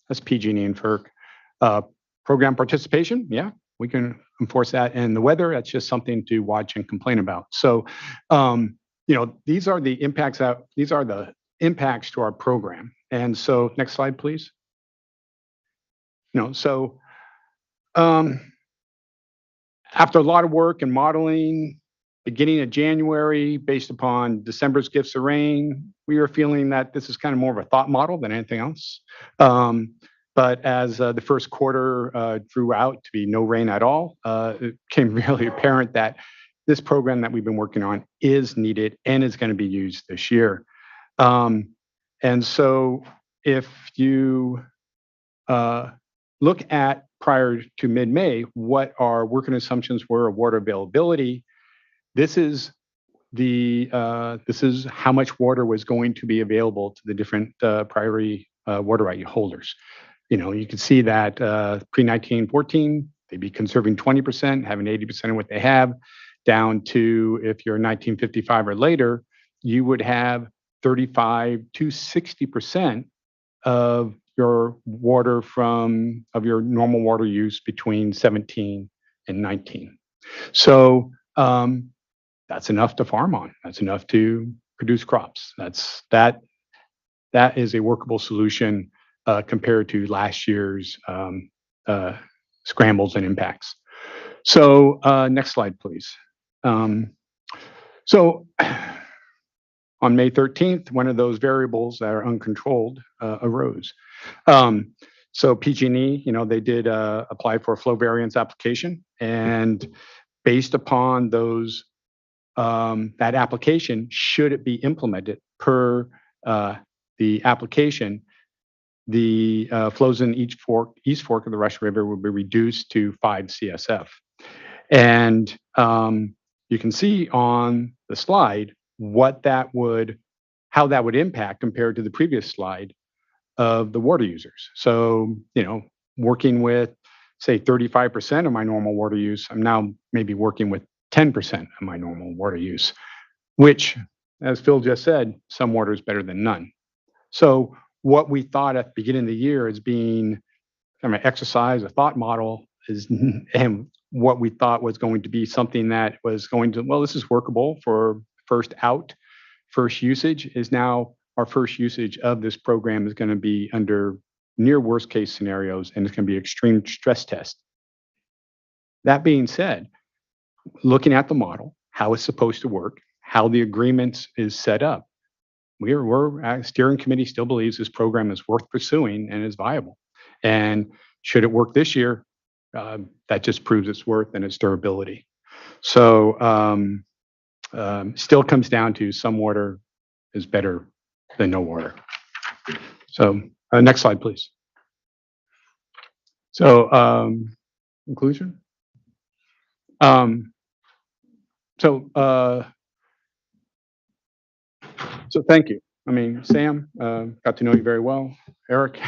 that's PG&E and FERC. Program participation, yeah, we can enforce that. And the weather, that's just something to watch and complain about. So, these are the impacts to our program. And so next slide, please. After a lot of work and modeling, beginning of January, based upon December's gifts of rain, we were feeling that this is kind of more of a thought model than anything else. But as the first quarter drew out to be no rain at all, it became really apparent that this program that we've been working on is needed and is going to be used this year. And so if you look at prior to mid-May, what our working assumptions were of water availability, this is this is how much water was going to be available to the different priority water right holders. You can see that pre-1914, they'd be conserving 20%, having 80% of what they have, down to if you're 1955 or later, you would have 35 to 60% of your water of your normal water use between 17 and 19. So that's enough to farm on. That's enough to produce crops. That is a workable solution compared to last year's scrambles and impacts. So next slide, please. So on May 13th, one of those variables that are uncontrolled arose. So PG&E, they did apply for a flow variance application, and based upon those that application, should it be implemented per the application, the flows in east fork of the Rush River will be reduced to 5 CSF. And you can see on the slide how that would impact compared to the previous slide of the water users. So, working with, say, 35% of my normal water use, I'm now maybe working with 10% of my normal water use, which, as Phil just said, some water is better than none. So what we thought at the beginning of the year as being kind of an exercise, a thought model, and what we thought was going to be something that was going to, well, this is workable for first out, first usage, is now our first usage of this program is going to be under near worst case scenarios, and it's going to be extreme stress test. That being said, looking at the model, how it's supposed to work, how the agreements is set up, our steering committee still believes this program is worth pursuing and is viable. And should it work this year, that just proves its worth and its durability. So still comes down to some water is better than no water. So next slide, please. So conclusion. So thank you. I mean, Sam, got to know you very well. Eric,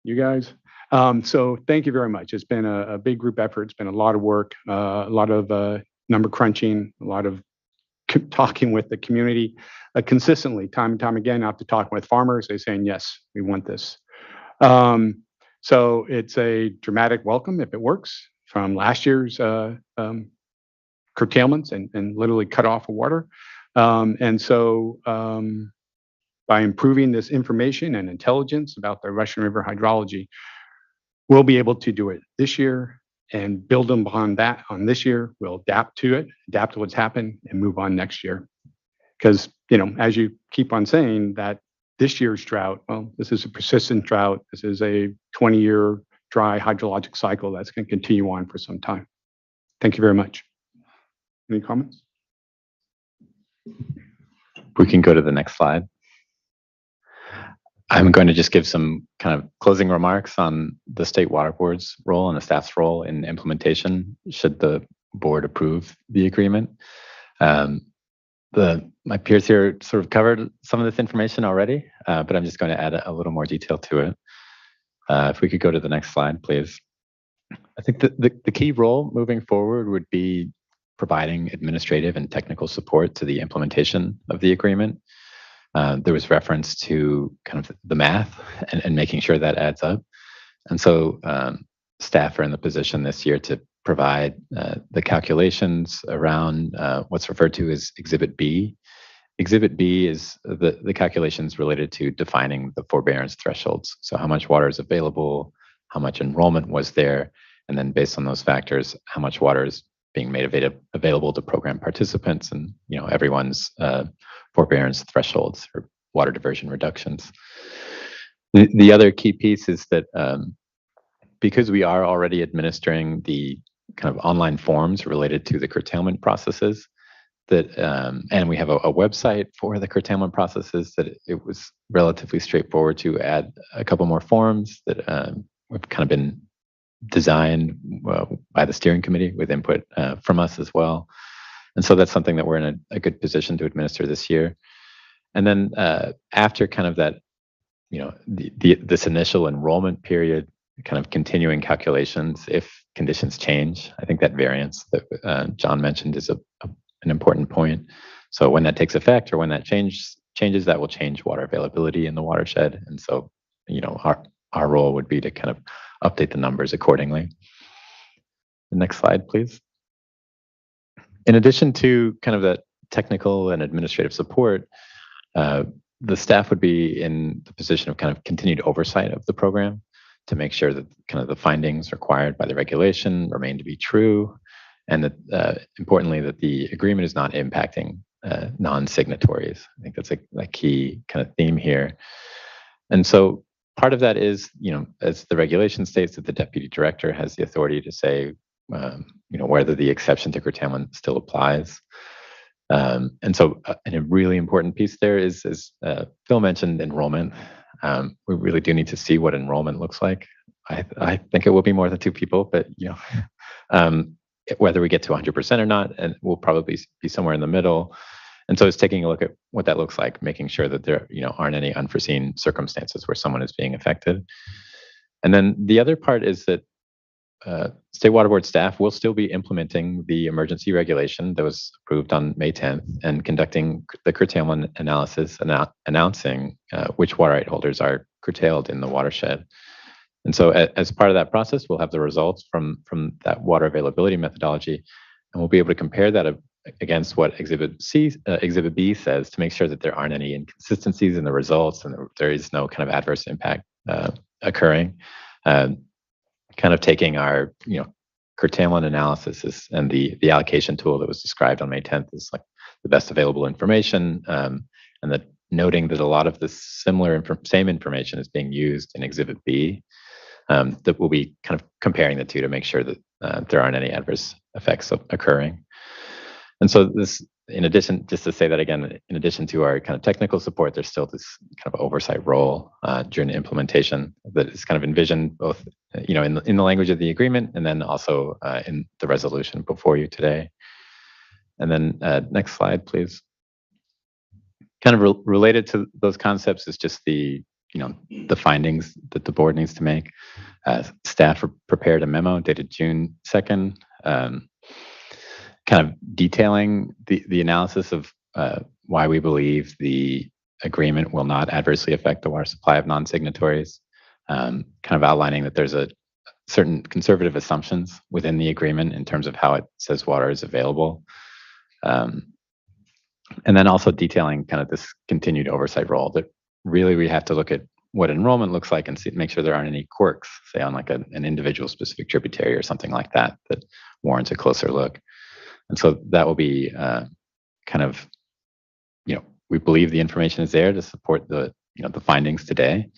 you guys. So thank you very much. It's been a big group effort. It's been a lot of work, a lot of number crunching, a lot of talking with the community consistently, time and time again, after talking with farmers, they're saying, yes, we want this. So it's a dramatic welcome if it works from last year's curtailments and literally cut off of water. And so by improving this information and intelligence about the Russian River hydrology, we'll be able to do it this year and build upon that on this year. We'll adapt to what's happened and move on next year. Because, as you keep on saying that this year's drought, well, this is a persistent drought. This is a 20-year dry hydrologic cycle that's going to continue on for some time. Thank you very much. Any comments? We can go to the next slide. I'm going to just give some kind of closing remarks on the State Water Board's role and the staff's role in implementation, should the board approve the agreement. My peers here sort of covered some of this information already, but I'm just going to add a little more detail to it. If we could go to the next slide, please. I think the key role moving forward would be providing administrative and technical support to the implementation of the agreement. There was reference to kind of the math and making sure that adds up. And so staff are in the position this year to provide the calculations around what's referred to as Exhibit B. Exhibit B is the calculations related to defining the forbearance thresholds. So how much water is available, how much enrollment was there, and then based on those factors, how much water is being made available to program participants and everyone's forbearance thresholds or water diversion reductions. The other key piece is that because we are already administering the kind of online forms related to the curtailment processes, that and we have a website for the curtailment processes, that it was relatively straightforward to add a couple more forms that have kind of been designed by the steering committee with input from us as well. And so that's something that we're in a good position to administer this year. And then after kind of that, this initial enrollment period, kind of continuing calculations, if conditions change, I think that variance that John mentioned is an important point. So when that takes effect or when that changes, that will change water availability in the watershed. And so, our role would be to kind of update the numbers accordingly. The next slide, please. In addition to kind of the technical and administrative support, the staff would be in the position of kind of continued oversight of the program to make sure that kind of the findings required by the regulation remain to be true, and that importantly, that the agreement is not impacting non-signatories. I think that's a key kind of theme here. And so part of that is, as the regulation states, that the deputy director has the authority to say, whether the exception to curtailment still applies. And so a really important piece there is, as Phil mentioned, enrollment. We really do need to see what enrollment looks like. I think it will be more than 2 people, but whether we get to 100% or not, and we'll probably be somewhere in the middle. And so it's taking a look at what that looks like, making sure that there aren't any unforeseen circumstances where someone is being affected. And then the other part is that State Water Board staff will still be implementing the emergency regulation that was approved on May 10th and conducting the curtailment analysis and announcing which water right holders are curtailed in the watershed. And so as part of that process, we'll have the results from that water availability methodology, and we'll be able to compare that against what Exhibit B says to make sure that there aren't any inconsistencies in the results and there is no kind of adverse impact occurring. Kind of taking our curtailment analysis and the allocation tool that was described on May 10th is like the best available information, and that noting that a lot of the same information is being used in Exhibit B. That we'll be kind of comparing the two to make sure that there aren't any adverse effects occurring. And so this, in addition, just to say that again, in addition to our kind of technical support, there's still this kind of oversight role during the implementation that is kind of envisioned both, in the language of the agreement and then also in the resolution before you today. And then next slide, please. Kind of related to those concepts is just the findings that the board needs to make. Staff prepared a memo dated June 2nd, kind of detailing the analysis of why we believe the agreement will not adversely affect the water supply of non-signatories, kind of outlining that there's a certain conservative assumptions within the agreement in terms of how it says water is available. And then also detailing kind of this continued oversight role that really we have to look at what enrollment looks like and make sure there aren't any quirks, say on like an individual specific tributary or something like that warrants a closer look. And so that will be kind of, we believe the information is there to support the findings today.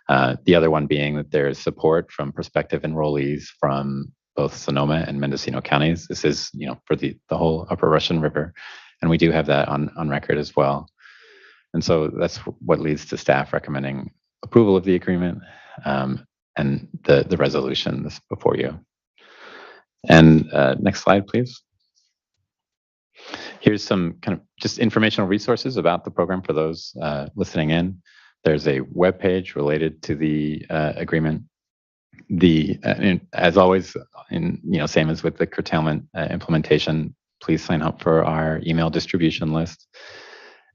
The other one being that there is support from prospective enrollees from both Sonoma and Mendocino counties. This is, for the whole Upper Russian River, and we do have that on record as well. And so that's what leads to staff recommending approval of the agreement and the resolution that's before you. And next slide, please. Here's some kind of just informational resources about the program for those listening in. There's a web page related to the agreement. As always, same as with the curtailment implementation, please sign up for our email distribution list.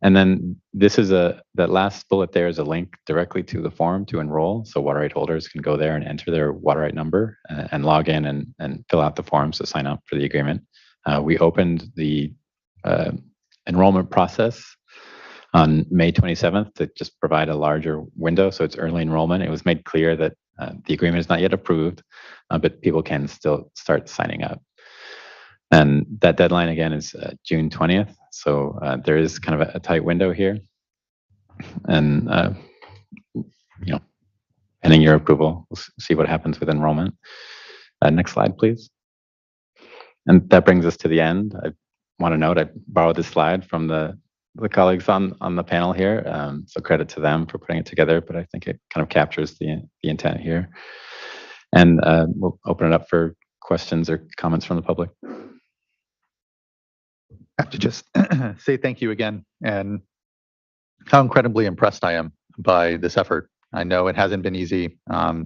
And then this is that last bullet there is a link directly to the form to enroll. So water right holders can go there and enter their water right number and log in and fill out the forms to sign up for the agreement. We opened the enrollment process on May 27th to just provide a larger window. So it's early enrollment. It was made clear that the agreement is not yet approved, but people can still start signing up. And that deadline again is June 20th. So there is kind of a tight window here. And, pending your approval, we'll see what happens with enrollment. Next slide, please. And that brings us to the end. I want to note I borrowed this slide from the colleagues on the panel here. So credit to them for putting it together, but I think it kind of captures the intent here. And we'll open it up for questions or comments from the public. have to just say thank you again, and how incredibly impressed I am by this effort. I know it hasn't been easy.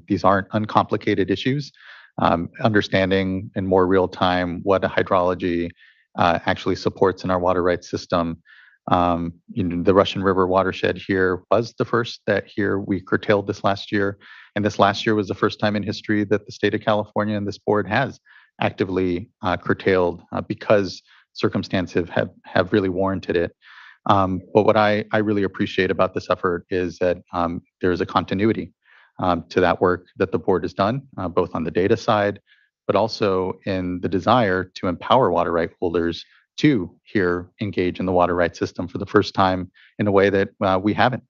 These aren't uncomplicated issues. Understanding in more real time what a hydrology actually supports in our water rights system. The Russian River watershed here was the first that here we curtailed this last year. And this last year was the first time in history that the state of California and this board has actively curtailed because circumstances have really warranted it. But what I really appreciate about this effort is that there is a continuity to that work that the board has done, both on the data side, but also in the desire to empower water right holders to here engage in the water rights system for the first time in a way that we haven't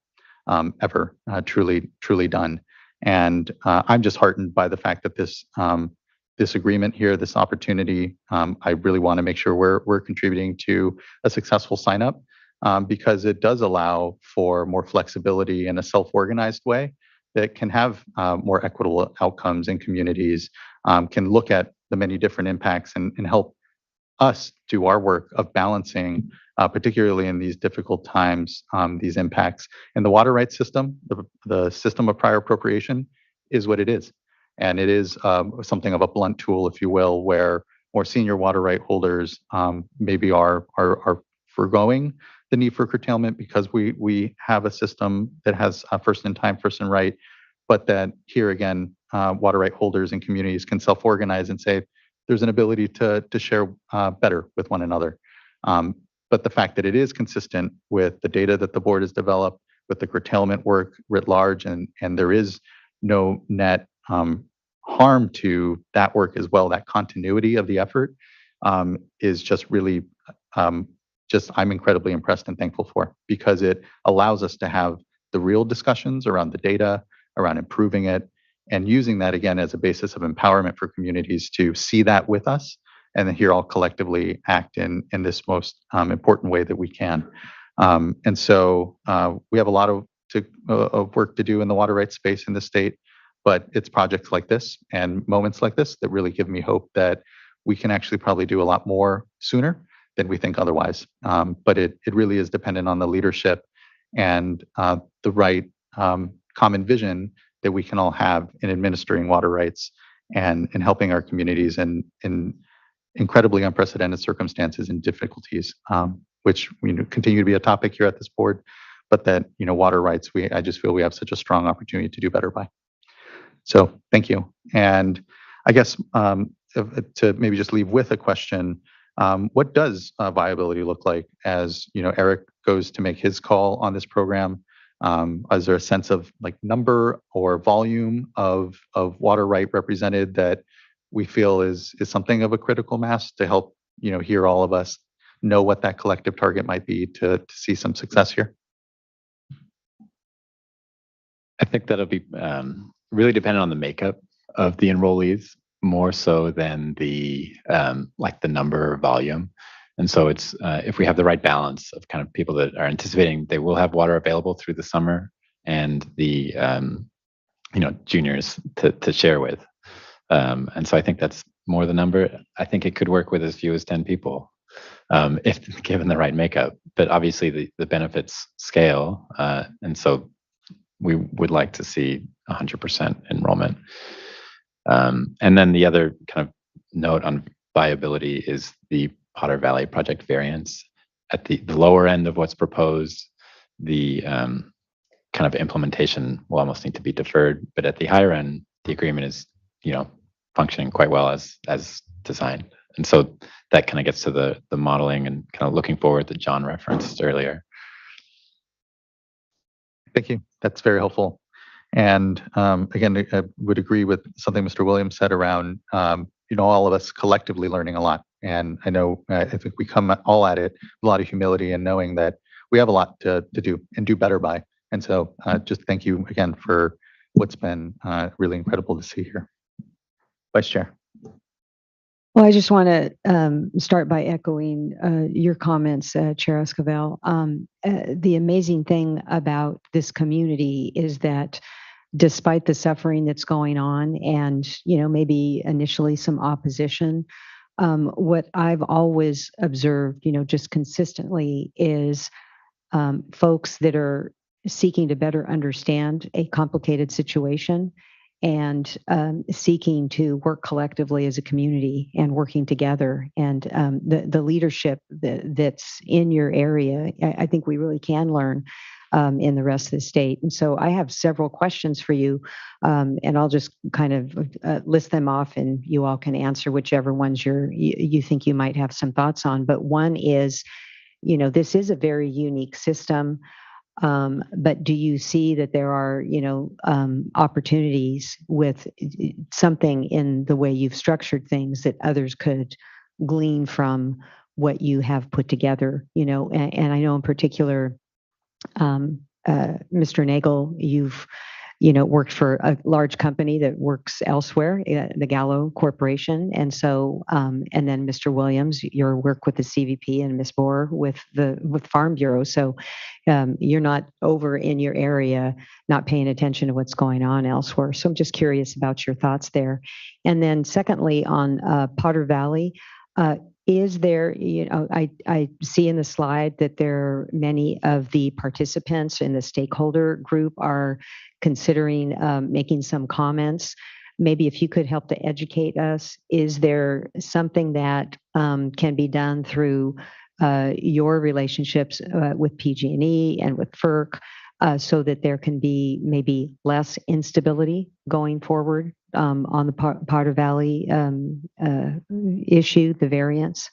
ever truly done. And I'm just heartened by the fact that this agreement here, this opportunity, I really want to make sure we're contributing to a successful sign up. Because it does allow for more flexibility in a self-organized way that can have more equitable outcomes in communities, can look at the many different impacts and help us do our work of balancing, particularly in these difficult times, these impacts. And the water rights system, the system of prior appropriation is what it is. And it is something of a blunt tool, if you will, where more senior water right holders maybe are foregoing the need for curtailment because we have a system that has first in time, first in right, but that here again, water right holders and communities can self-organize and say there's an ability to share better with one another. But the fact that it is consistent with the data that the board has developed, with the curtailment work writ large, and there is no net harm to that work as well, that continuity of the effort is just really I'm incredibly impressed and thankful for, because it allows us to have the real discussions around the data, around improving it, and using that again as a basis of empowerment for communities to see that with us, and then here all collectively act in this most important way that we can. And so we have a lot of work to do in the water rights space in the state, but it's projects like this and moments like this that really give me hope that we can actually probably do a lot more sooner than we think otherwise. But it really is dependent on the leadership and the right common vision that we can all have in administering water rights and in helping our communities in incredibly unprecedented circumstances and difficulties, which continue to be a topic here at this board, but that water rights, I just feel we have such a strong opportunity to do better by. So thank you. And I guess to maybe just leave with a question, what does viability look like as Eric goes to make his call on this program? Is there a sense of like number or volume of water right represented that we feel is something of a critical mass to help hear all of us know what that collective target might be to see some success here? I think that'll be really dependent on the makeup of the enrollees, more so than the the number or volume. And so it's if we have the right balance of kind of people that are anticipating they will have water available through the summer and the juniors to share with. And so I think that's more the number. I think it could work with as few as 10 people if given the right makeup. But obviously the benefits scale. And so we would like to see 100% enrollment. And then the other kind of note on viability is the Potter Valley project variance. At the lower end of what's proposed, the kind of implementation will almost need to be deferred. But at the higher end, the agreement is, functioning quite well as designed. And so that kind of gets to the modeling and kind of looking forward that John referenced earlier. Thank you. That's very helpful. And again, I would agree with something Mr. Williams said around, all of us collectively learning a lot. And I think we come all at it with a lot of humility and knowing that we have a lot to do and do better by. And so just thank you again for what's been really incredible to see here. Vice Chair. Well, I just want to start by echoing your comments, Chair Esquivel. The amazing thing about this community is that despite the suffering that's going on and, maybe initially some opposition, What I've always observed, just consistently is folks that are seeking to better understand a complicated situation and seeking to work collectively as a community and working together. And the leadership that's in your area, I think we really can learn in the rest of the state. And so I have several questions for you, and I'll just kind of list them off, and you all can answer whichever ones you think you might have some thoughts on. But one is, this is a very unique system. But do you see that there are, opportunities with something in the way you've structured things that others could glean from what you have put together? And I know in particular, Mr. Nagel, you've worked for a large company that works elsewhere, the Gallo Corporation. And so, and then Mr. Williams, your work with the CVP, and Ms. Bohr with Farm Bureau. So you're not over in your area, not paying attention to what's going on elsewhere. So I'm just curious about your thoughts there. And then secondly, on Potter Valley, is there, I see in the slide that many of the participants in the stakeholder group are considering making some comments. Maybe if you could help to educate us, is there something that can be done through your relationships with PG&E and with FERC so that there can be maybe less instability going forward on the Potter Valley issue, the variance?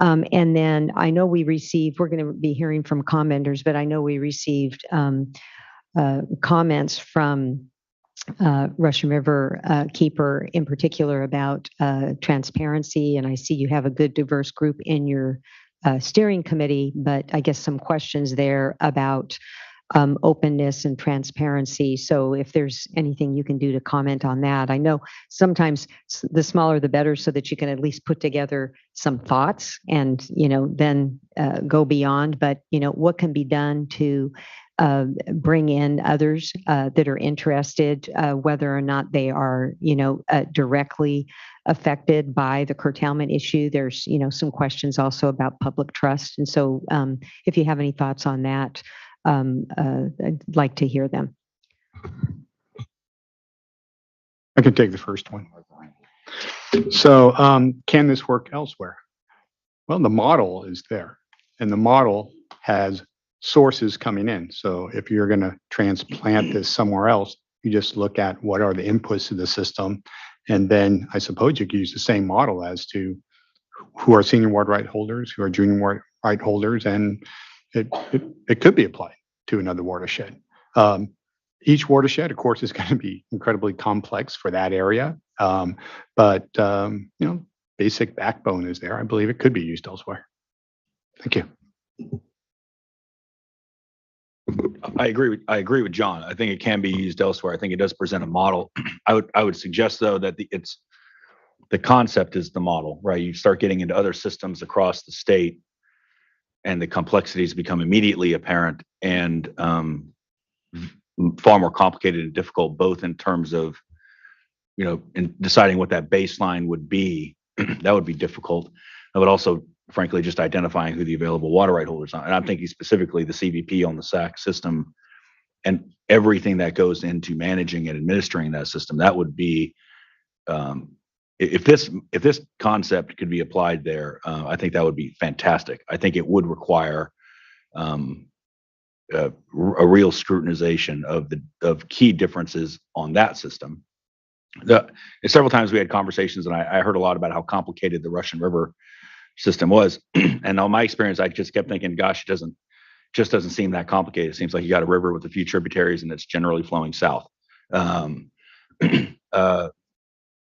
And then I know we're going to be hearing from commenters, but I know we received comments from Russian River Keeper in particular about transparency. And I see you have a good diverse group in your steering committee, but I guess some questions there about openness and transparency. So if there's anything you can do to comment on that. I know sometimes the smaller the better, so that you can at least put together some thoughts and, then go beyond. But, what can be done to bring in others that are interested, whether or not they are, directly affected by the curtailment issue. There's, some questions also about public trust. And so if you have any thoughts on that, I'd like to hear them. I can take the first one. So can this work elsewhere? Well, the model is there, and the model has sources coming in. So if you're going to transplant this somewhere else, you just look at what are the inputs to the system. And then I suppose you could use the same model as to who are senior water right holders, who are junior water right holders, and it could be applied to another watershed. Each watershed, of course, is going to be incredibly complex for that area. But basic backbone is there. I believe it could be used elsewhere. Thank you. I agree with John. I think it can be used elsewhere. I think it does present a model. I would suggest though that the concept is the model, right? You start getting into other systems across the state, and the complexities become immediately apparent and far more complicated and difficult, both in terms of, in deciding what that baseline would be. That would be difficult. I would also, frankly, just identifying who the available water right holders are. And I'm thinking specifically the CVP on the SAC system and everything that goes into managing and administering that system. That would be, if this concept could be applied there, I think that would be fantastic. I think it would require a real scrutinization of key differences on that system. Several times we had conversations, and I heard a lot about how complicated the Russian River system was. And on my experience, I just kept thinking, gosh, it doesn't seem that complicated. It seems like you got a river with a few tributaries, and it's generally flowing south.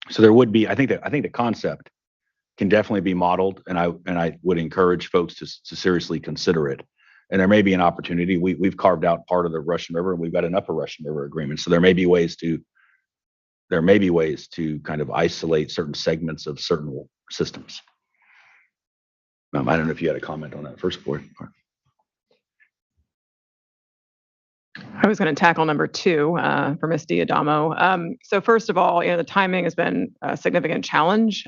So there would be, I think the concept can definitely be modeled, and I would encourage folks to seriously consider it. And there may be an opportunity. We've carved out part of the Russian River, and we've got an upper Russian River agreement. So there may be ways to kind of isolate certain segments of certain systems. I don't know if you had a comment on that first point. I was going to tackle number 2 for Ms. Diadamo. So first of all, the timing has been a significant challenge.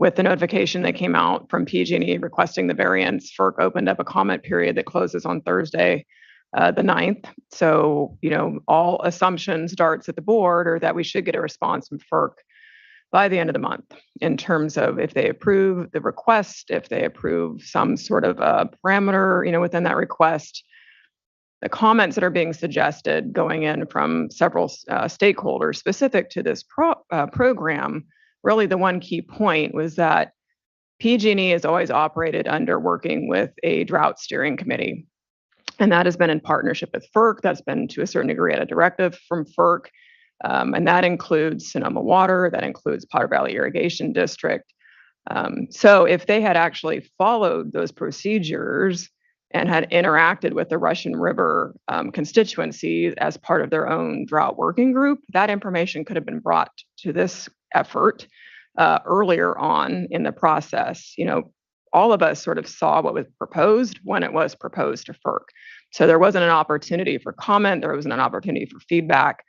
with the notification that came out from PG&E requesting the variance, FERC opened up a comment period that closes on Thursday, the 9th. So, all assumptions, darts at the board, are that we should get a response from FERC by the end of the month in terms of if they approve the request, if they approve some sort of parameter, within that request. The comments that are being suggested going in from several stakeholders specific to this program, really the one key point was that PG&E has always operated under working with a drought steering committee. And that has been in partnership with FERC. That's been to a certain degree at a directive from FERC. And that includes Sonoma Water, that includes Potter Valley Irrigation District. So if they had actually followed those procedures and had interacted with the Russian River constituency as part of their own drought working group, that information could have been brought to this effort earlier on in the process. All of us sort of saw what was proposed when it was proposed to FERC. So there wasn't an opportunity for comment, there wasn't an opportunity for feedback.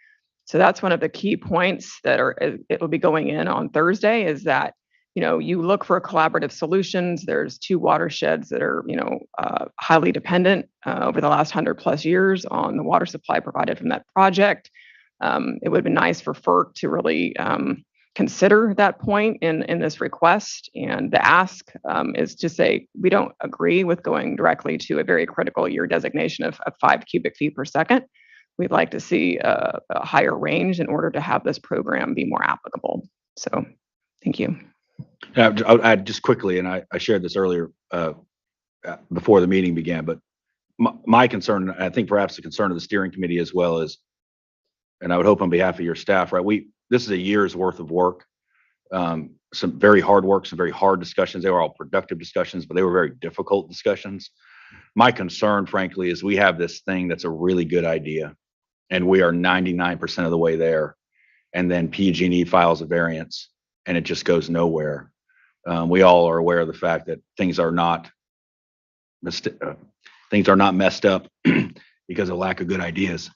So that's one of the key points that it will be going in on Thursday, is that you look for collaborative solutions. There's two watersheds that are, highly dependent over the last 100+ years on the water supply provided from that project. It would have been nice for FERC to really consider that point in this request. And the ask is to say, we don't agree with going directly to a very critical year designation of 5 cubic feet per second. We'd like to see a higher range in order to have this program be more applicable. So thank you. I'll add just quickly, and I shared this earlier before the meeting began, but my concern, I think perhaps the concern of the steering committee as well, is, and I would hope on behalf of your staff, right? This is a year's worth of work, some very hard work, some very hard discussions. They were all productive discussions, but they were very difficult discussions. My concern, frankly, is we have this thing that's a really good idea, and we are 99% of the way there, and then PG&E files a variance, and it just goes nowhere. We all are aware of the fact that things are not messed up because of lack of good ideas.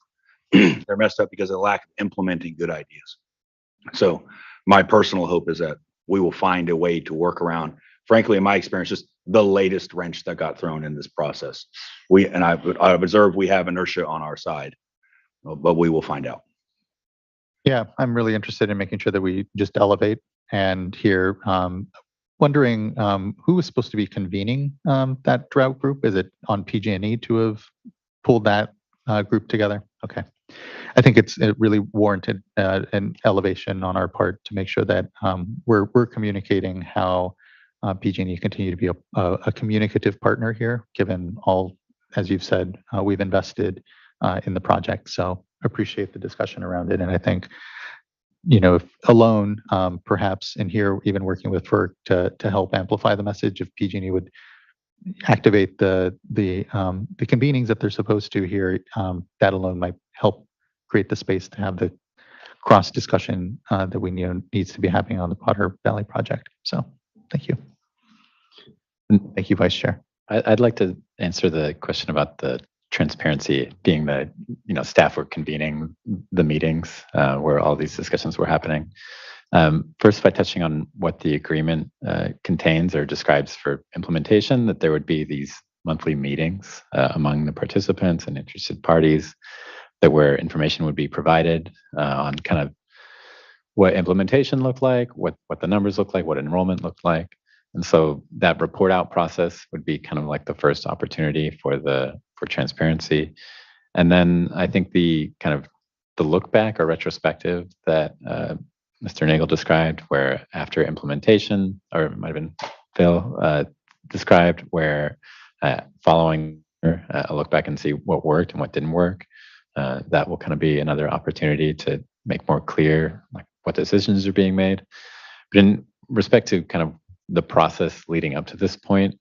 They're messed up because of lack of implementing good ideas. So my personal hope is that we will find a way to work around, frankly, in my experience, just the latest wrench that got thrown in this process. I've observed we have inertia on our side, but we will find out. Yeah, I'm really interested in making sure that we just elevate and hear. Wondering who was supposed to be convening that drought group? Is it on PG&E to have pulled that group together? Okay. I think it really warranted an elevation on our part to make sure that we're communicating how PG&E continue to be a communicative partner here, given all, as you've said, we've invested in the project. So appreciate the discussion around it. And I think, if alone, perhaps, and here even working with FERC to help amplify the message, if PG&E would activate the convenings that they're supposed to here, that alone might help create the space to have the cross discussion that we needs to be happening on the Potter Valley project. So thank you. And thank you, Vice Chair. I'd like to answer the question about the transparency being the, staff were convening the meetings where all these discussions were happening. First, by touching on what the agreement contains or describes for implementation, that there would be these monthly meetings among the participants and interested parties where information would be provided on kind of what implementation looked like, what the numbers look like, what enrollment looked like. And so that report out process would be kind of like the first opportunity for transparency. And then I think the look back or retrospective that Mr. Nagel described, where after implementation, or it might have been Phil described, where following a look back and see what worked and what didn't work, that will kind of be another opportunity to make more clear like what decisions are being made. But in respect to kind of the process leading up to this point,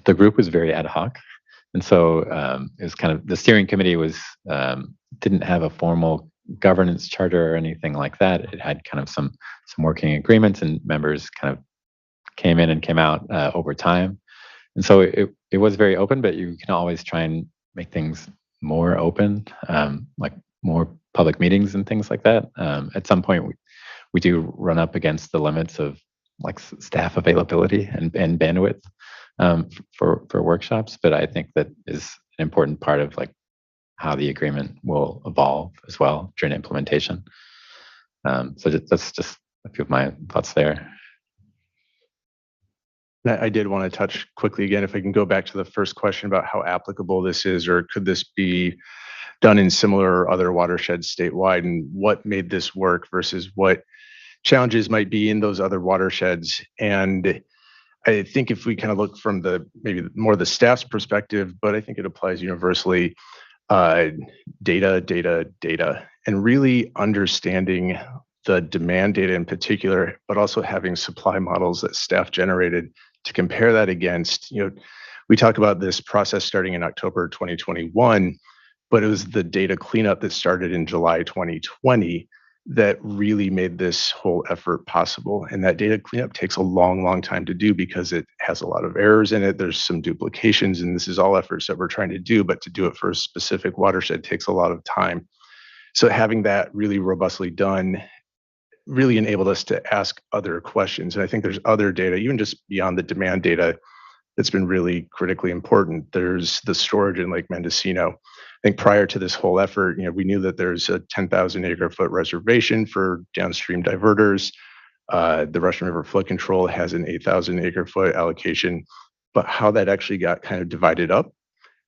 the group was very ad hoc. And so it was kind of, the steering committee didn't have a formal governance charter or anything like that. It had kind of some working agreements, and members kind of came in and came out over time. And so it was very open, but you can always try and make things more open, like more public meetings and things like that. At some point, we do run up against the limits of like staff availability and bandwidth for workshops. But I think that is an important part of like how the agreement will evolve as well during implementation. So that's just a few of my thoughts there. I did want to touch quickly again, if I can go back to the first question about how applicable this is, or could this be done in similar or other watersheds statewide, and what made this work versus what challenges might be in those other watersheds. And I think if we kind of look from the maybe more the staff's perspective, but I think it applies universally, data, and really understanding the demand data in particular, but also having supply models that staff generated to compare that against, we talk about this process starting in October 2021, but it was the data cleanup that started in July 2020 that really made this whole effort possible. And that data cleanup takes a long, long time to do because it has a lot of errors in it. There's some duplications, and this is all efforts that we're trying to do, but to do it for a specific watershed takes a lot of time. So having that really robustly done really enabled us to ask other questions. And I think there's other data, even just beyond the demand data, that's been really critically important. There's the storage in Lake Mendocino. I think prior to this whole effort, we knew that there's a 10,000 acre foot reservation for downstream diverters. The Russian River Flood Control has an 8,000 acre foot allocation, but how that actually got kind of divided up,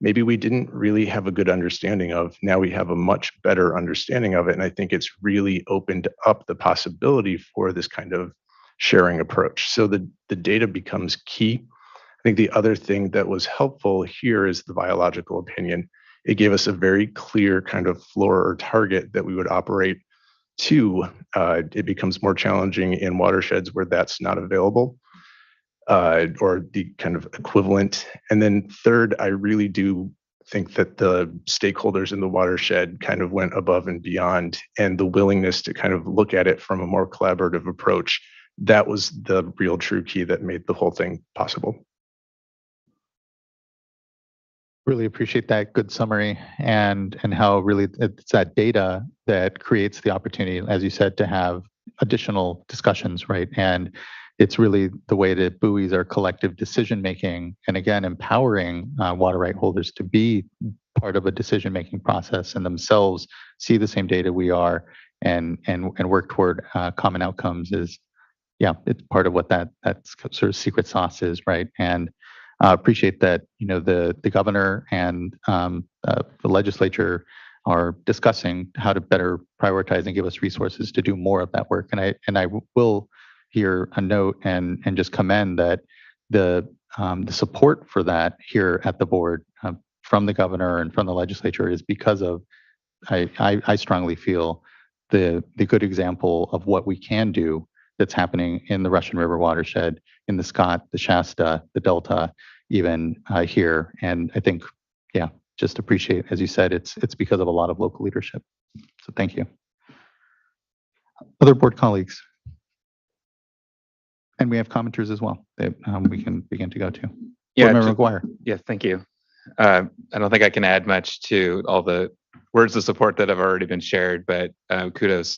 maybe we didn't really have a good understanding of. Now we have a much better understanding of it. And I think it's really opened up the possibility for this kind of sharing approach. So the data becomes key. I think the other thing that was helpful here is the biological opinion. It gave us a very clear kind of floor or target that we would operate to. It becomes more challenging in watersheds where that's not available, or the kind of equivalent. And then third, I really do think that the stakeholders in the watershed kind of went above and beyond, and the willingness to kind of look at it from a more collaborative approach. That was the real true key that made the whole thing possible. Really appreciate that good summary and how really it's that data that creates the opportunity, as you said, to have additional discussions, right? And it's really the way that buoys our collective decision making, and again, empowering water right holders to be part of a decision making process and themselves see the same data we are and work toward common outcomes is, it's part of what that sort of secret sauce is, right? And appreciate that the governor and the legislature are discussing how to better prioritize and give us resources to do more of that work. And I will here a note and just commend that the support for that here at the board from the governor and from the legislature is because of I strongly feel the good example of what we can do that's happening in the Russian River watershed, in the Scott, the Shasta, the Delta, even here. And I think, just appreciate, as you said, it's because of a lot of local leadership. So thank you. Other board colleagues. And we have commenters as well that we can begin to go to. Board Member McGuire. Yeah, thank you. I don't think I can add much to all the words of support that have already been shared, but kudos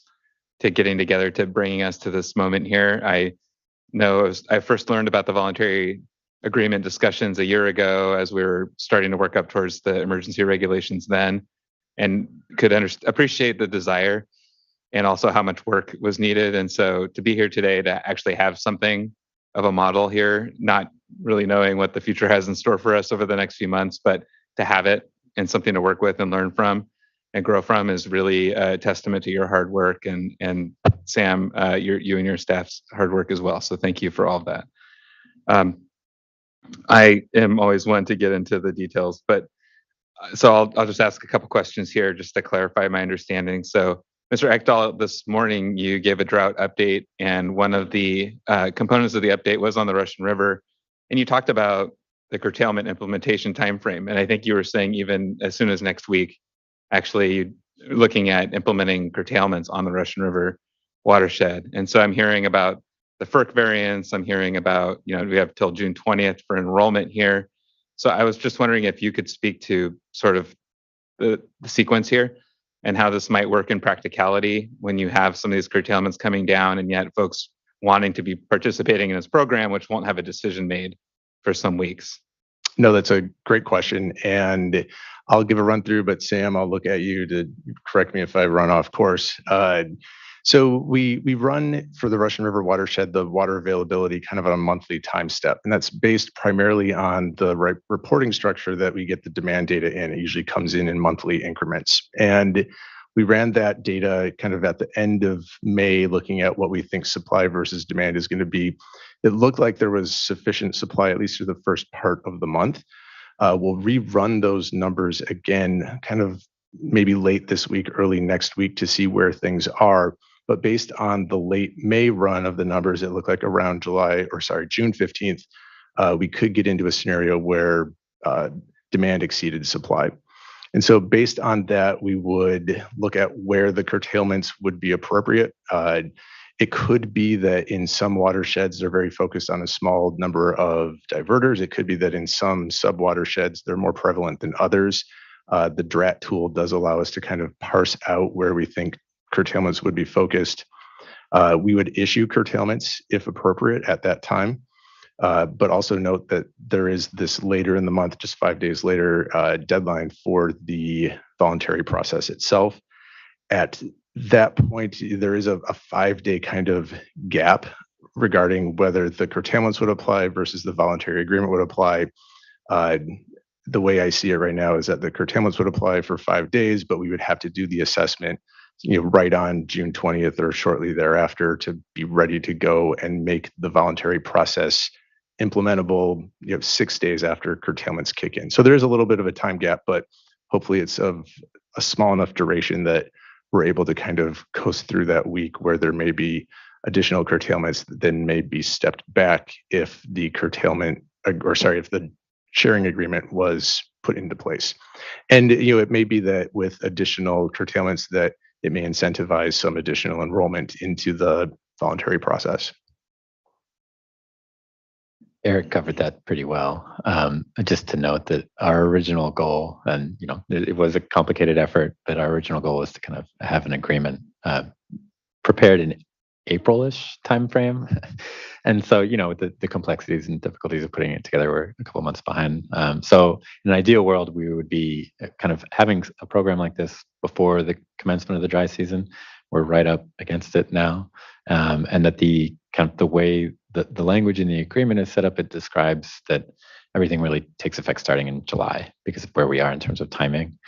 to getting together to bringing us to this moment here. I know I first learned about the voluntary agreement discussions a year ago as we were starting to work up towards the emergency regulations then, and could appreciate the desire and also how much work was needed. And so to be here today to actually have something of a model here, not really knowing what the future has in store for us over the next few months, but to have it and something to work with and learn from and grow from is really a testament to your hard work and Sam, you and your staff's hard work as well. So thank you for all of that. I am always one to get into the details, but so I'll just ask a couple questions here just to clarify my understanding. So Mr. Ekdahl, this morning you gave a drought update, and one of the components of the update was on the Russian River, and you talked about the curtailment implementation timeframe. And I think you were saying even as soon as next week, actually looking at implementing curtailments on the Russian River watershed. And so I'm hearing about the FERC variants. I'm hearing about, we have till June 20th for enrollment here. So I was just wondering if you could speak to sort of the sequence here. and how this might work in practicality when you have some of these curtailments coming down and yet folks wanting to be participating in this program, which won't have a decision made for some weeks? No, that's a great question. And I'll give a run through, but Sam, I'll look at you to correct me if I run off course. So we run for the Russian River watershed the water availability kind of on a monthly time step. And that's based primarily on the reporting structure that we get the demand data in. It usually comes in monthly increments. And we ran that data kind of at the end of May, looking at what we think supply versus demand is going to be. It looked like there was sufficient supply, at least through the first part of the month. We'll rerun those numbers again, kind of maybe late this week, early next week to see where things are. But based on the late May run of the numbers, it looked like around June 15th, we could get into a scenario where demand exceeded supply. And so based on that, we would look at where the curtailments would be appropriate. It could be that in some watersheds, they're very focused on a small number of diverters. It could be that in some sub-watersheds, they're more prevalent than others. The Drought tool does allow us to kind of parse out where we think curtailments would be focused. We would issue curtailments if appropriate at that time. But also note that there is this later in the month, just 5 days later, deadline for the voluntary process itself. At that point, there is a 5-day kind of gap regarding whether the curtailments would apply versus the voluntary agreement would apply. The way I see it right now is that the curtailments would apply for 5 days, but we would have to do the assessment, right on June 20th or shortly thereafter to be ready to go and make the voluntary process implementable, 6 days after curtailments kick in. So there is a little bit of a time gap, but hopefully it's of a small enough duration that we're able to kind of coast through that week where there may be additional curtailments that then may be stepped back if the if the sharing agreement was put into place. And it may be that with additional curtailments that it may incentivize some additional enrollment into the voluntary process. Eric covered that pretty well. Just to note that our original goal, and it was a complicated effort, but our original goal was to kind of have an agreement prepared in April-ish timeframe. And so, the complexities and difficulties of putting it together were a couple of months behind. So in an ideal world, we would be kind of having a program like this before the commencement of the dry season. We're right up against it now. And that the way that the language in the agreement is set up, it describes that everything really takes effect starting in July because of where we are in terms of timing.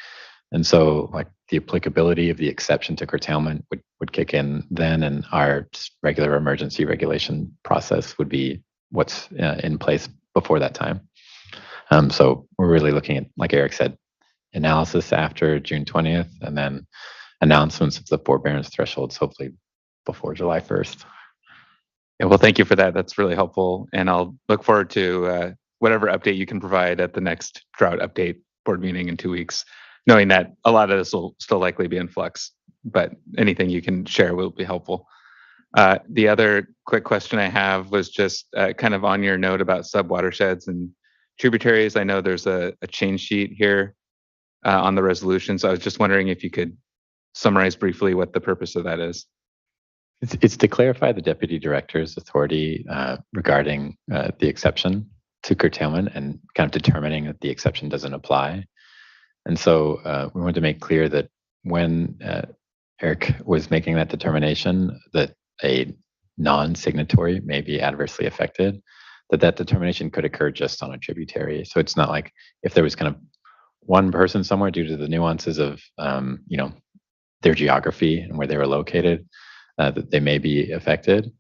And so the applicability of the exception to curtailment would kick in then, and our just regular emergency regulation process would be what's in place before that time. So we're really looking at, like Eric said, analysis after June 20th, and then announcements of the forbearance thresholds, hopefully before July 1st. Yeah, well, thank you for that. That's really helpful. And I'll look forward to whatever update you can provide at the next drought update board meeting in 2 weeks, knowing that a lot of this will still likely be in flux, but anything you can share will be helpful. The other quick question I have was just kind of on your note about sub-watersheds and tributaries. I know there's a change sheet here on the resolution, so I was just wondering if you could summarize briefly what the purpose of that is. It's to clarify the deputy director's authority regarding the exception to curtailment and kind of determining that the exception doesn't apply. And so we wanted to make clear that when Eric was making that determination that a non-signatory may be adversely affected, that determination could occur just on a tributary. So it's not like if there was kind of one person somewhere due to the nuances of their geography and where they were located, that they may be affected,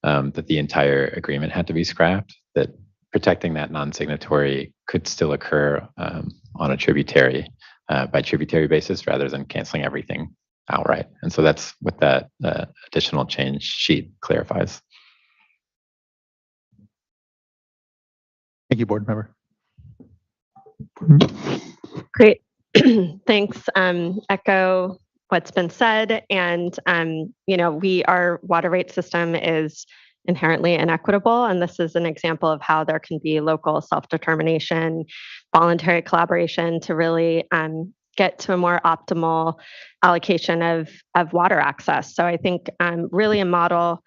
that the entire agreement had to be scrapped, that protecting that non-signatory could still occur on a tributary by tributary basis rather than canceling everything outright. And so that's what that additional change sheet clarifies. Thank you, board member. Great. Thanks. Echo what's been said. And, our water rate system is inherently inequitable. And this is an example of how there can be local self-determination, voluntary collaboration to really get to a more optimal allocation of water access. So I think really a model,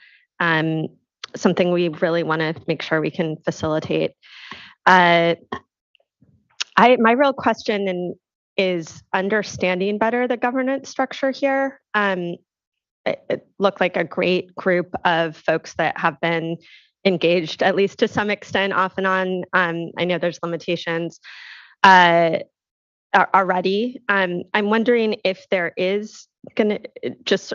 something we really want to make sure we can facilitate. My real question is understanding better the governance structure here. It looked like a great group of folks that have been engaged, at least to some extent, off and on. I know there's limitations already. I'm wondering if there is going to, just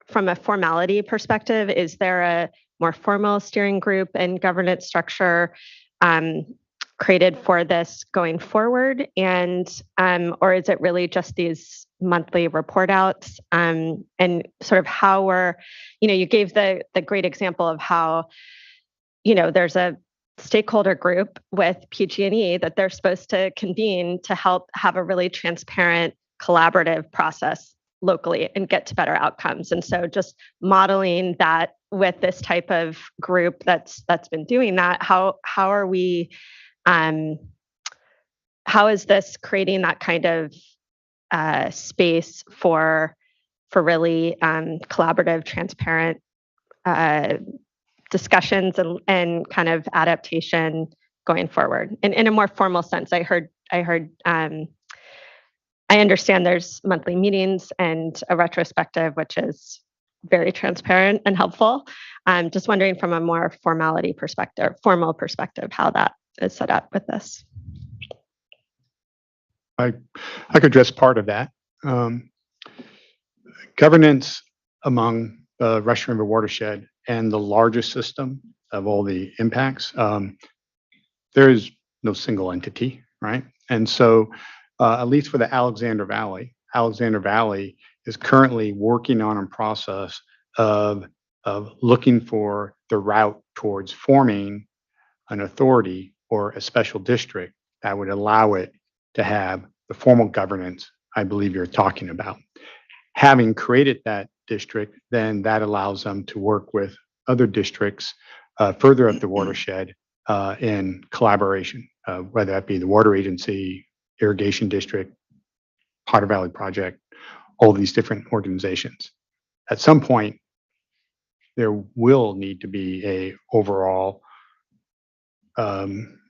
from a formality perspective, is there a more formal steering group and governance structure created for this going forward? And or is it really just these monthly report outs and sort of how we're, you gave the great example of how, there's a stakeholder group with PG&E that they're supposed to convene to help have a really transparent, collaborative process locally and get to better outcomes. And so just modeling that with this type of group that's been doing that, how are we, how is this creating that kind of space for really collaborative, transparent discussions and kind of adaptation going forward in a more formal sense? I understand there's monthly meetings and a retrospective, which is very transparent and helpful. Just wondering from a more formal perspective, how that is set up with this. I could address part of that. Governance among the Russian River watershed and the largest system of all the impacts, there is no single entity, right? And so, at least for the Alexander Valley is currently working on a process of looking for the route towards forming an authority or a special district that would allow it to have the formal governance I believe you're talking about. Having created that district, then that allows them to work with other districts further up the watershed in collaboration, whether that be the water agency, irrigation district, Potter Valley Project, all these different organizations. At some point, there will need to be a overall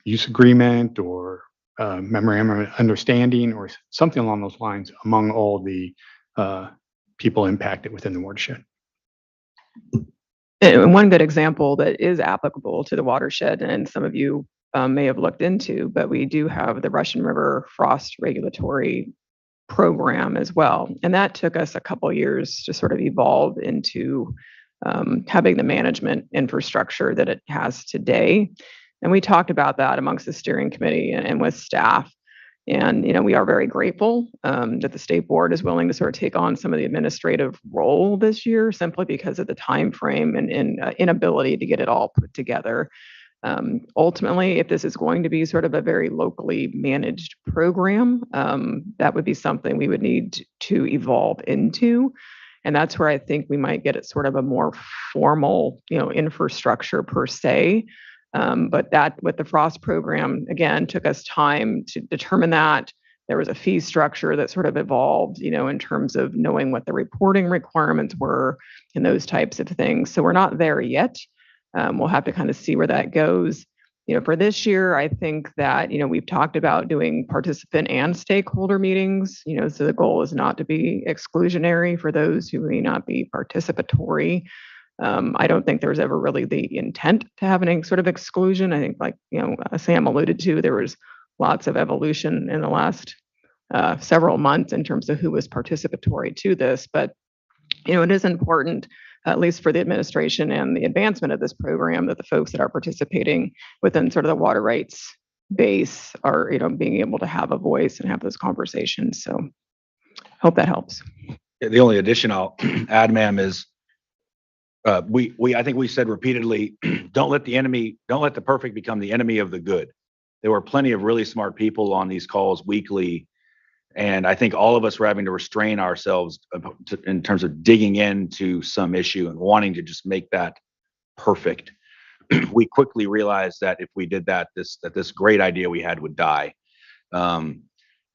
use agreement or memorandum of understanding or something along those lines among all the people impacted within the watershed. And one good example that is applicable to the watershed, and some of you may have looked into, but we do have the Russian River Frost Regulatory Program as well. And that took us a couple years to sort of evolve into having the management infrastructure that it has today. And we talked about that amongst the steering committee and with staff. And, we are very grateful that the state board is willing to sort of take on some of the administrative role this year, simply because of the time frame and inability to get it all put together. Ultimately, if this is going to be sort of a very locally managed program, that would be something we would need to evolve into. And that's where I think we might get it sort of a more formal, infrastructure per se. But that with the Frost program, again, took us time to determine that. There was a fee structure that sort of evolved, in terms of knowing what the reporting requirements were and those types of things. So we're not there yet. We'll have to kind of see where that goes. For this year, I think that, we've talked about doing participant and stakeholder meetings, so the goal is not to be exclusionary for those who may not be participatory. I don't think there's ever really the intent to have any sort of exclusion. I think, like, Sam alluded to, there was lots of evolution in the last several months in terms of who was participatory to this. But, it is important, at least for the administration and the advancement of this program, that the folks that are participating within sort of the water rights base are, being able to have a voice and have those conversations. So hope that helps. The only addition I'll add, ma'am, is I think we said repeatedly, don't let the perfect become the enemy of the good. There were plenty of really smart people on these calls weekly. And I think all of us were having to restrain ourselves in terms of digging into some issue and wanting to just make that perfect. We quickly realized that if we did that, this great idea we had would die.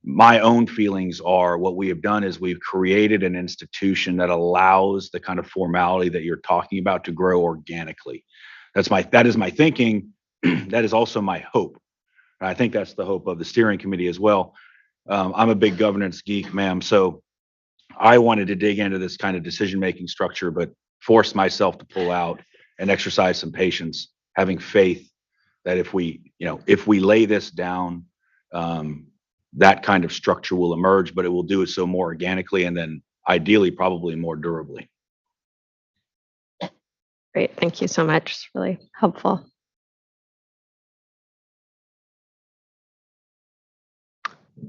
My own feelings are what we have done is we've created an institution that allows the kind of formality that you're talking about to grow organically. That is my thinking. That is also my hope. I think that's the hope of the steering committee as well. I'm a big governance geek, ma'am. So I wanted to dig into this kind of decision-making structure, but forced myself to pull out and exercise some patience, having faith that if we lay this down, that kind of structure will emerge, but it will do it so more organically and then ideally probably more durably. Great, thank you so much. It's really helpful.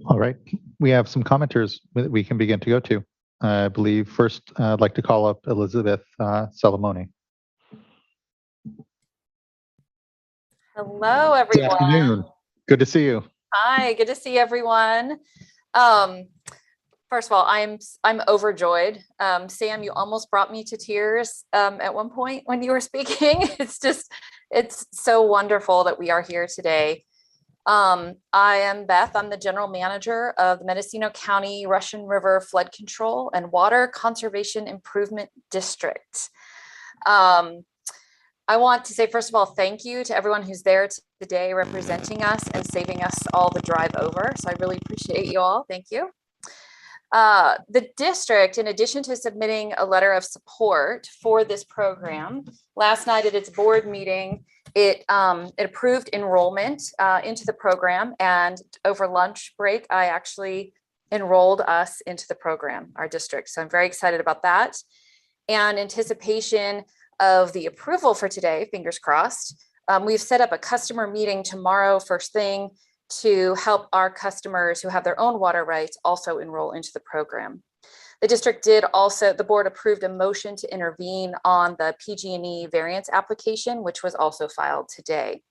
All right, we have some commenters that we can begin to go to. I believe first I'd like to call up Elizabeth Salamone. Hello, Good everyone. afternoon. Good to see you. Hi, good to see everyone. First of all, I'm overjoyed. Sam, you almost brought me to tears at one point when you were speaking. It's so wonderful that we are here today. I am Beth. I'm the general manager of the Mendocino County Russian River Flood Control and Water Conservation Improvement District. I want to say, first of all, thank you to everyone who's there today representing us and saving us all the drive over. So I really appreciate you all. Thank you. The district, in addition to submitting a letter of support for this program, last night at its board meeting, it approved enrollment into the program, and over lunch break, I actually enrolled us into the program, our district. So I'm very excited about that. And anticipation of the approval for today, fingers crossed, we've set up a customer meeting tomorrow first thing to help our customers who have their own water rights also enroll into the program. The district the board approved a motion to intervene on the PG&E variance application, which was also filed today.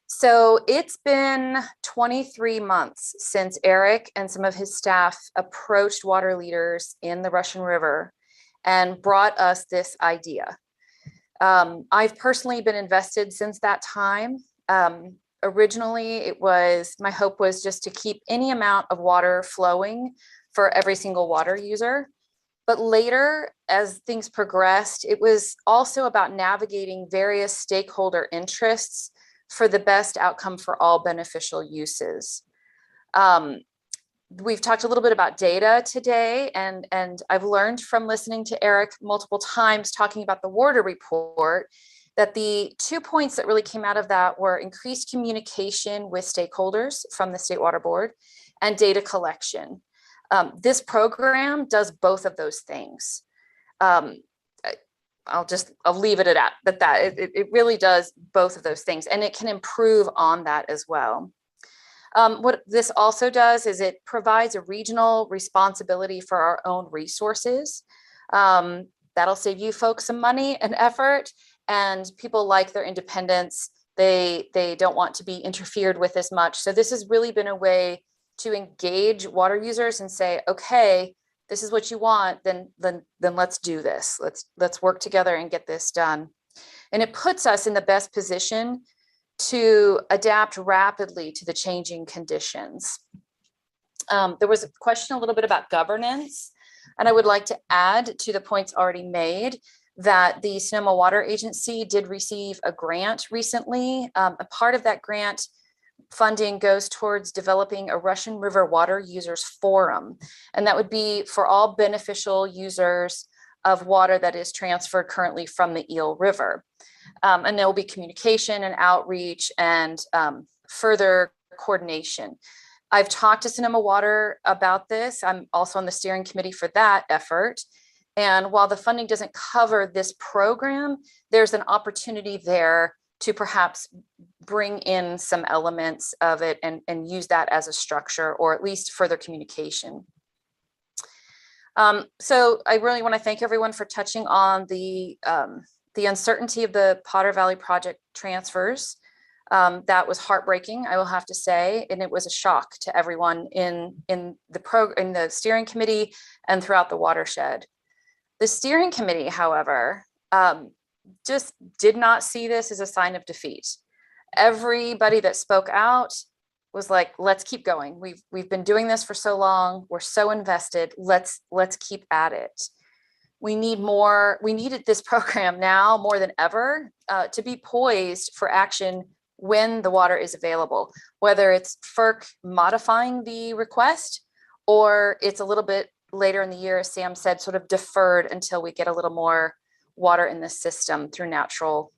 So it's been 23 months since Eric and some of his staff approached water leaders in the Russian River and brought us this idea. I've personally been invested since that time. Originally, my hope was just to keep any amount of water flowing for every single water user. But later, as things progressed, it was also about navigating various stakeholder interests for the best outcome for all beneficial uses. We've talked a little bit about data today, and I've learned from listening to Eric multiple times talking about the water report that the 2 points that really came out of that were increased communication with stakeholders from the State Water Board and data collection. This program does both of those things. I'll leave it at that. It really does both of those things, and it can improve on that as well. What this also does is it provides a regional responsibility for our own resources. That'll save you folks some money and effort, and people like their independence. They don't want to be interfered with as much. So this has really been a way to engage water users and say, okay, this is what you want, then let's do this. Let's work together and get this done. And it puts us in the best position to adapt rapidly to the changing conditions. There was a question a little bit about governance, and I would like to add to the points already made that the Sonoma Water Agency did receive a grant recently. A part of that grant funding goes towards developing a Russian River Water Users Forum, and that would be for all beneficial users of water that is transferred currently from the Eel River. And there will be communication and outreach and further coordination. I've talked to Sonoma Water about this. I'm also on the steering committee for that effort. And while the funding doesn't cover this program, there's an opportunity there to perhaps bring in some elements of it and use that as a structure, or at least further communication. So I really want to thank everyone for touching on the uncertainty of the Potter Valley project transfers. That was heartbreaking, I will have to say, and it was a shock to everyone in the steering committee and throughout the watershed. The steering committee, however, just did not see this as a sign of defeat. Everybody that spoke out was like, let's keep going. We've been doing this for so long. We're so invested. Let's keep at it. We needed this program now more than ever to be poised for action when the water is available, whether it's FERC modifying the request or it's a little bit later in the year, as Sam said, sort of deferred until we get a little more water in the system through natural,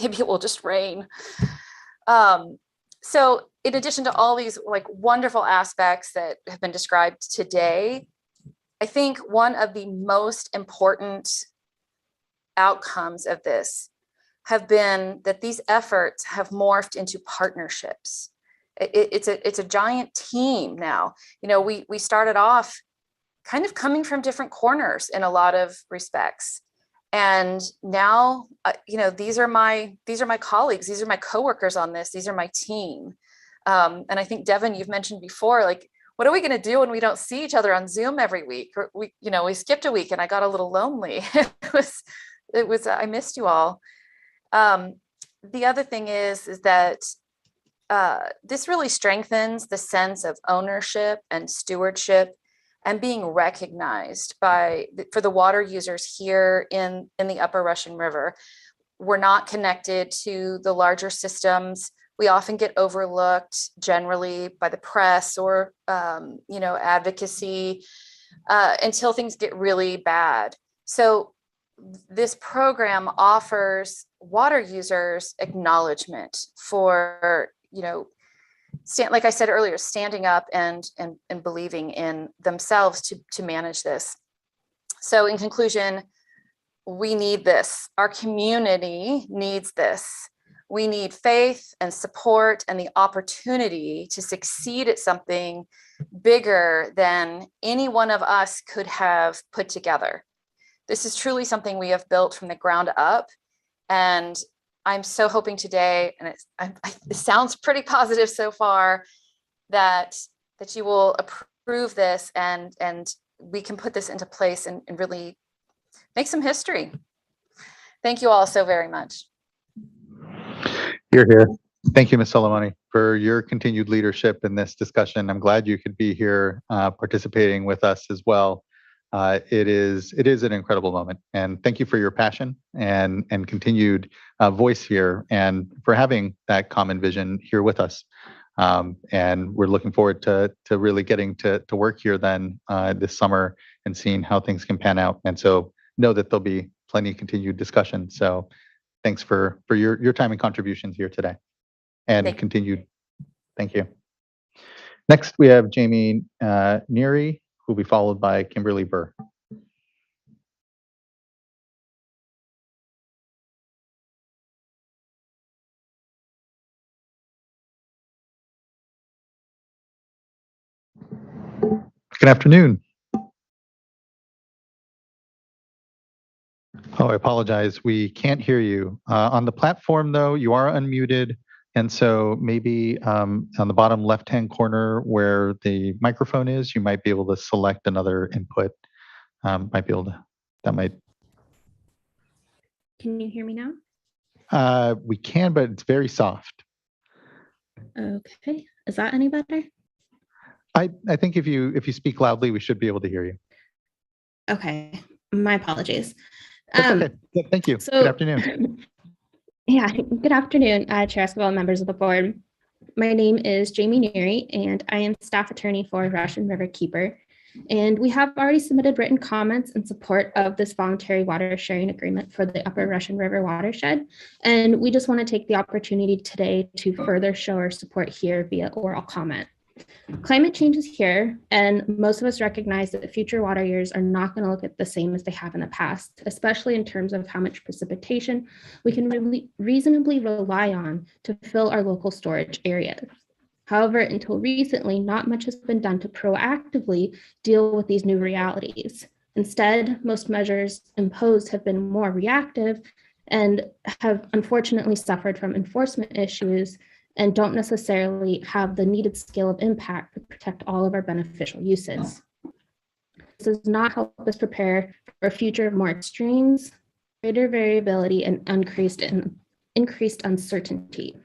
maybe it will just rain. So in addition to all these like wonderful aspects that have been described today, I think one of the most important outcomes of this have been that these efforts have morphed into partnerships. It's a giant team now. You know, we started off kind of coming from different corners in a lot of respects. And now, you know, these are my colleagues, these are my coworkers on this, these are my team. And I think, Devin, you've mentioned before, like, what are we going to do when we don't see each other on Zoom every week? Or we skipped a week and I got a little lonely. It was, I missed you all. The other thing is that this really strengthens the sense of ownership and stewardship and being recognized for the water users here in the Upper Russian River. We're not connected to the larger systems. We often get overlooked generally by the press or, advocacy until things get really bad. So this program offers water users acknowledgement for, like I said earlier, standing up and believing in themselves to manage this. So in conclusion, we need this. Our community needs this. We need faith and support and the opportunity to succeed at something bigger than any one of us could have put together. This is truly something we have built from the ground up. And I'm so hoping today, and it sounds pretty positive so far, that you will approve this and we can put this into place and really make some history. Thank you all so very much. Here. Thank you, Ms. Soleimani, for your continued leadership in this discussion. I'm glad you could be here participating with us as well. It is an incredible moment, and thank you for your passion and continued voice here, and for having that common vision here with us. And we're looking forward to really getting to work here then this summer and seeing how things can pan out. And so know that there'll be plenty of continued discussion. So thanks for your time and contributions here today, and continued. Thank you. Next, we have Jamie Neary, who will be followed by Kimberly Burr. Good afternoon. Oh, I apologize. We can't hear you. On the platform, though, you are unmuted. And so maybe on the bottom left-hand corner where the microphone is, you might be able to select another input. Might be able to, that might. Can you hear me now? We can, but it's very soft. Okay. Is that any better? I think if you speak loudly, we should be able to hear you. Okay. My apologies. Okay. Thank you. Good afternoon. Yeah, good afternoon, Chair Esquivel and members of the board. My name is Jamie Neary, and I am staff attorney for Russian River Keeper. And we have already submitted written comments in support of this voluntary water sharing agreement for the Upper Russian River watershed. And we just want to take the opportunity today to further show our support here via oral comment. Climate change is here, and most of us recognize that the future water years are not going to look the same as they have in the past, especially in terms of how much precipitation we can really reasonably rely on to fill our local storage areas. However, until recently, not much has been done to proactively deal with these new realities. Instead, most measures imposed have been more reactive and have unfortunately suffered from enforcement issues and don't necessarily have the needed scale of impact to protect all of our beneficial uses. This does not help us prepare for a future of more extremes, greater variability, and increased uncertainty.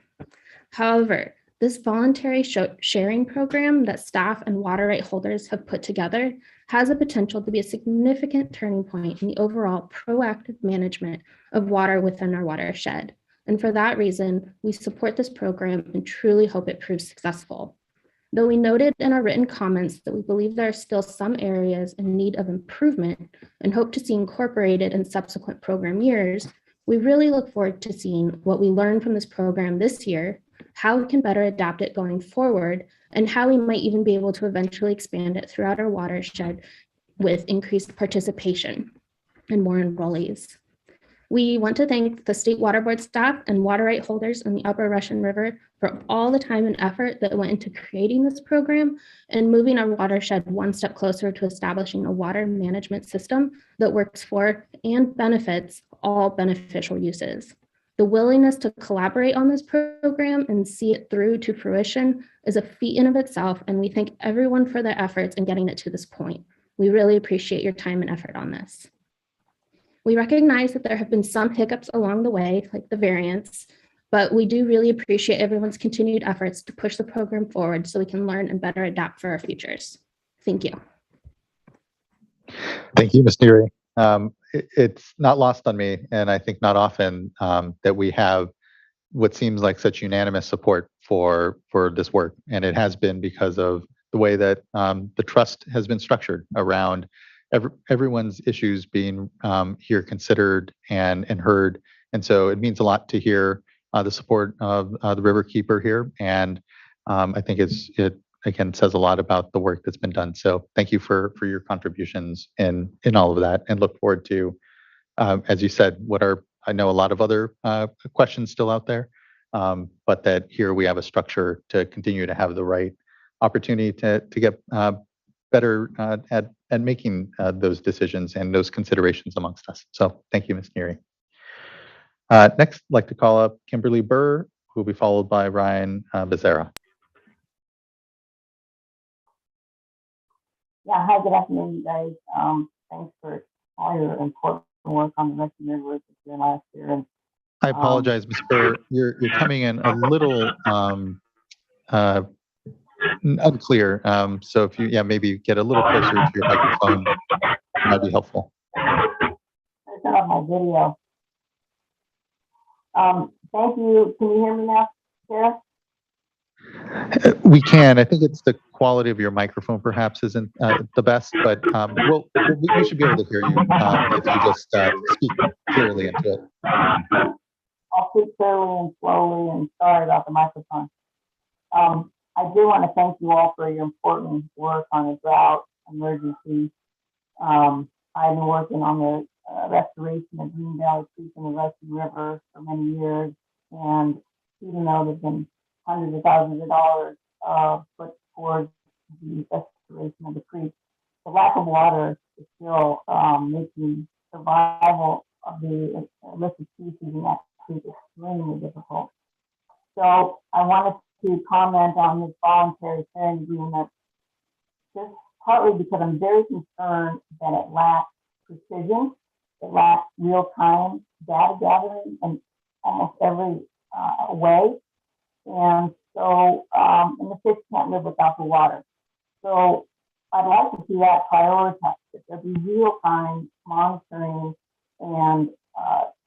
However, This voluntary sharing program that staff and water right holders have put together has a potential to be a significant turning point in the overall proactive management of water within our watershed. And for that reason, we support this program and truly hope it proves successful. Though we noted in our written comments that we believe there are still some areas in need of improvement and hope to see incorporated in subsequent program years, we really look forward to seeing what we learned from this program this year, how we can better adapt it going forward, and how we might even be able to eventually expand it throughout our watershed with increased participation and more enrollees. We want to thank the State Water Board staff and water right holders in the Upper Russian River for all the time and effort that went into creating this program and moving our watershed one step closer to establishing a water management system that works for and benefits all beneficial uses. The willingness to collaborate on this program and see it through to fruition is a feat in of itself, and we thank everyone for their efforts in getting it to this point. We really appreciate your time and effort on this. We recognize that there have been some hiccups along the way, like the variants, but we do really appreciate everyone's continued efforts to push the program forward so we can learn and better adapt for our futures. Thank you. Thank you, Ms. Neary. It's not lost on me, and I think not often that we have what seems like such unanimous support for this work, and it has been because of the way that the trust has been structured around everyone's issues being here considered and heard. And so it means a lot to hear the support of the Riverkeeper here. And I think it again says a lot about the work that's been done. So thank you for your contributions in all of that, and look forward to, as you said, I know a lot of other questions still out there, but that here we have a structure to continue to have the right opportunity to get better at making those decisions and those considerations amongst us. So thank you, Ms. Neary. Next, I'd like to call up Kimberly Burr, who will be followed by Ryan Becerra. Yeah, hi, good afternoon, you guys. Thanks for all your important work on the Russian River this year, last year. And I apologize, Ms. Burr. You're coming in a little unclear. So if you maybe get a little closer to your microphone, that'd be helpful. I turn off my video. Thank you. Can you hear me now, Sarah? We can. I think it's the quality of your microphone perhaps isn't the best, but we should be able to hear you if you just speak clearly into it. I'll speak clearly and slowly, and sorry about the microphone. I do want to thank you all for your important work on the drought emergency. I've been working on the restoration of Green Valley Creek and the Russian River for many years, and even though there's been hundreds of thousands of dollars put towards the restoration of the creek, the lack of water is still making survival of the illicit species in that creek extremely difficult. So I wanted to comment on this voluntary sharing agreement, just partly because I'm very concerned that it lacks precision, it lacks real-time data gathering in almost every way. And so, and the fish can't live without the water. So I'd like to see that prioritized, that there be real-time monitoring, and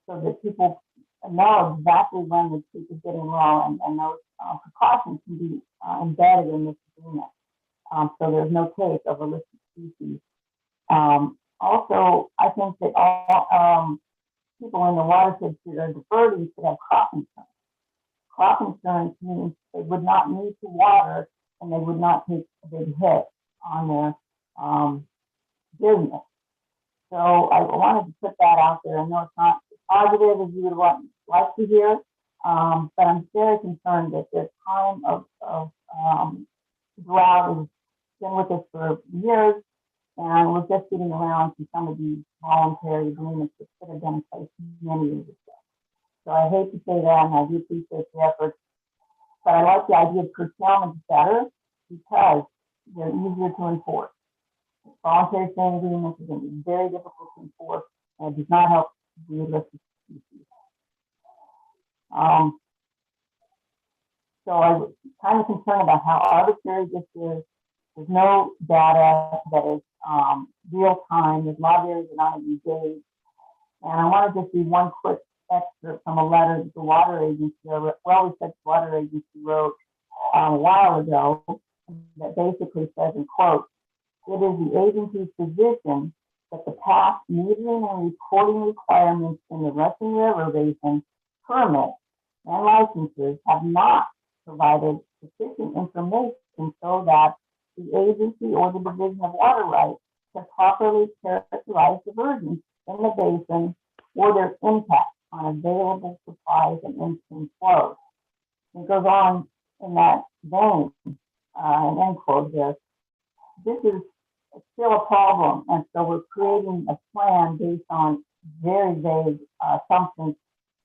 so that people know exactly when the creek is getting low, and those precautions can be embedded in this agreement. So there's no case of illicit species. Also, I think that all people in the watershed that are diverting should have crop insurance. Crop insurance means they would not need to water, and they would not take a big hit on their business. So I wanted to put that out there. I know it's not as positive as you would like to hear, but I'm very concerned that this time of drought has been with us for years, and we're just getting around to some of these voluntary agreements that should have been in place many years ago. So I hate to say that, and I do appreciate the efforts, but I like the idea of curtailment better because they're easier to enforce. Voluntary sharing agreements are going to be very difficult to enforce, and it does not help the illicit species. So I was kind of concerned about how arbitrary this is. There's no data that is real time. There's a lot of areas that aren't engaged. And I want to just read one quick excerpt from a letter that the Water Agency, well-respected Water Agency, wrote a while ago that basically says, in quote, "It is the agency's position that the past metering and reporting requirements in the Russian River Basin permits and licenses have not provided sufficient information so that the agency or the Division of Water Rights can properly characterize diversions in the basin or their impact on available supplies and instant flows." It goes on in that vein, and end quote here. This is still a problem, and so we're creating a plan based on very vague assumptions.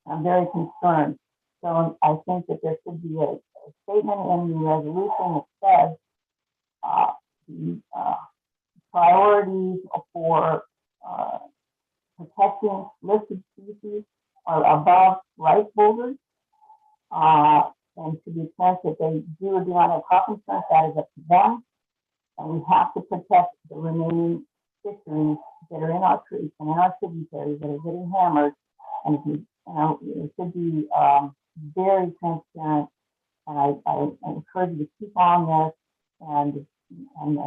I'm very concerned. So I think that there should be a statement in the resolution that says the priorities for protecting listed species are above rights holders, and to the extent that they do or do not have crop insurance, that is up to them. And we have to protect the remaining fisheries that are in our creeks and in our tributaries that are getting hammered. And it should be very transparent. And I encourage you to keep on this and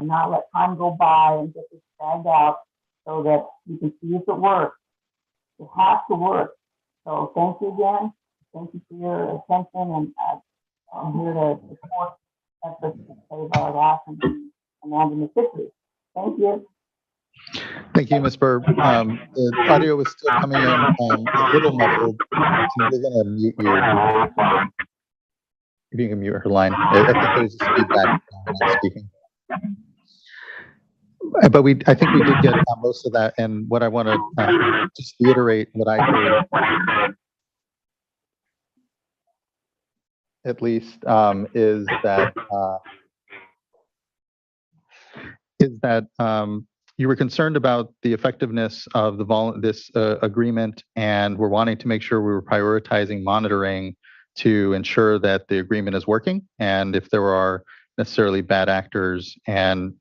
not let time go by and get this dragged out so that you can see if it works. It has to work. So thank you again. Thank you for your attention, and I'm here to support efforts to save our grass and managing the fisheries. Thank you. Thank you, Ms. Burr. The audio was still coming in a little muffled. So we're going to mute you. If you can mute her line. I think there's feedback when I'm speaking. But I think we did get most of that. And what I want to just reiterate what I heard, at least, is that you were concerned about the effectiveness of this agreement, and we're wanting to make sure we were prioritizing monitoring to ensure that the agreement is working, and if there are necessarily bad actors, and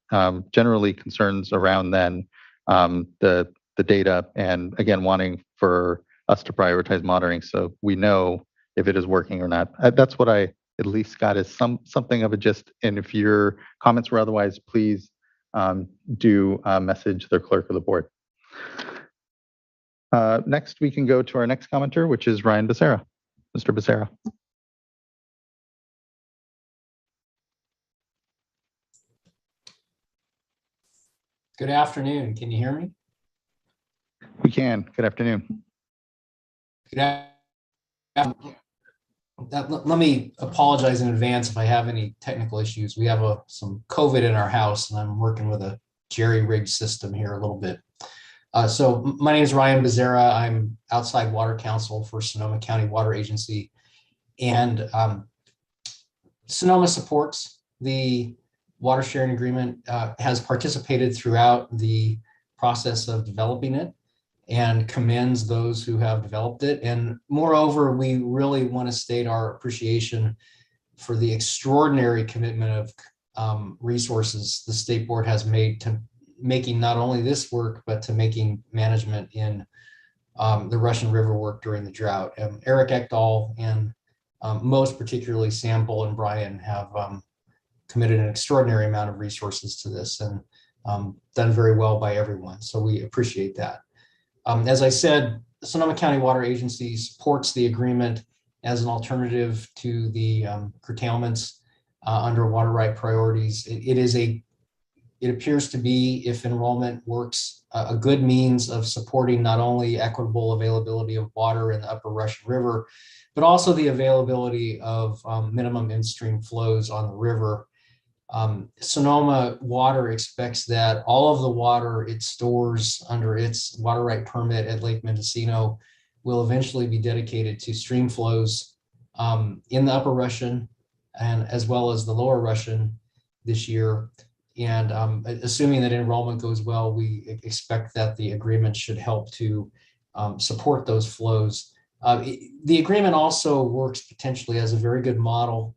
generally concerns around then the data, and again, wanting for us to prioritize monitoring so we know if it is working or not. That's what I at least got, is something of a gist. And if your comments were otherwise, please do message the clerk of the board. Next, we can go to our next commenter, which is Ryan Becerra. Mr. Becerra. Good afternoon. Can you hear me? We can. Good afternoon. Good afternoon. Let me apologize in advance if I have any technical issues. We have some COVID in our house, and I'm working with a jerry-rigged system here a little bit. So my name is Ryan Becerra. I'm outside water counsel for Sonoma County Water Agency, and Sonoma supports the water sharing agreement, has participated throughout the process of developing it, and commends those who have developed it. And moreover, we really want to state our appreciation for the extraordinary commitment of resources the state board has made to making not only this work, but to making management in the Russian River work during the drought. Eric Ekdahl and most particularly Sam Bull and Brian have committed an extraordinary amount of resources to this, and done very well by everyone. So we appreciate that. As I said, the Sonoma County Water Agency supports the agreement as an alternative to the curtailments under water right priorities. It appears to be, if enrollment works, a good means of supporting not only equitable availability of water in the upper Russian River, but also the availability of minimum in-stream flows on the river. Sonoma Water expects that all of the water it stores under its water right permit at Lake Mendocino will eventually be dedicated to stream flows in the upper Russian and as well as the lower Russian this year. And assuming that enrollment goes well, we expect that the agreement should help to support those flows. The agreement also works potentially as a very good model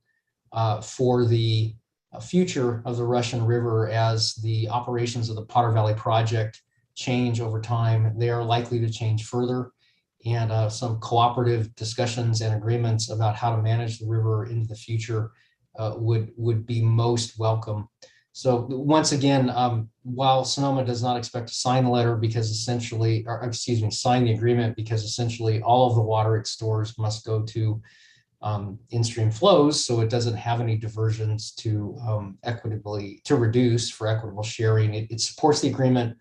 for the future of the Russian River as the operations of the Potter Valley project change over time. They are likely to change further, and some cooperative discussions and agreements about how to manage the river into the future would be most welcome. So once again, while Sonoma does not expect to sign the letter because essentially, or excuse me, sign the agreement because essentially all of the water it stores must go to in-stream flows, so it doesn't have any diversions to equitably to reduce for equitable sharing. It supports the agreement,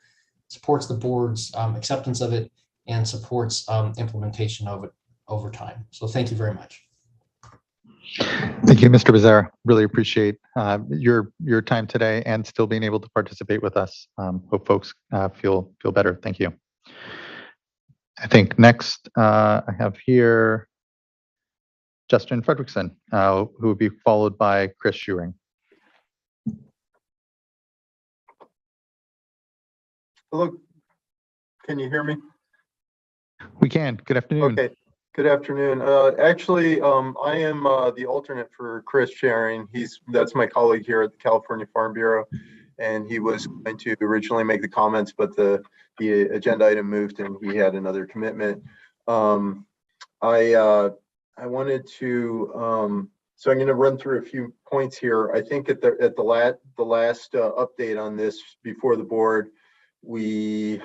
supports the board's acceptance of it, and supports implementation of it over time. So thank you very much. Thank you, Mr. Becerra. Really appreciate your time today and still being able to participate with us. Hope folks feel better. Thank you. I think next I have here Justin Fredrickson, who will be followed by Chris Schuring. Hello, can you hear me? We can. Good afternoon. Okay, good afternoon. Actually, I am the alternate for Chris Schuring. That's my colleague here at the California Farm Bureau, and he was going to originally make the comments, but the agenda item moved and he had another commitment. I wanted to, so I'm going to run through a few points here. I think at the last update on this before the board, we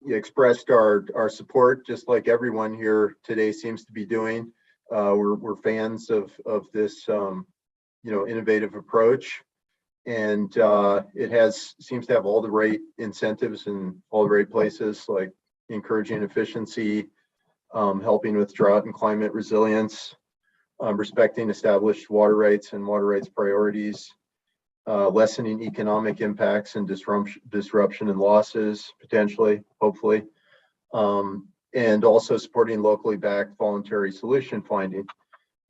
expressed our support, just like everyone here today seems to be doing. We're fans of this, innovative approach, and it seems to have all the right incentives in all the right places, like encouraging efficiency, helping with drought and climate resilience, respecting established water rights and water rights priorities, lessening economic impacts and disruption and losses, potentially, hopefully, and also supporting locally backed voluntary solution finding.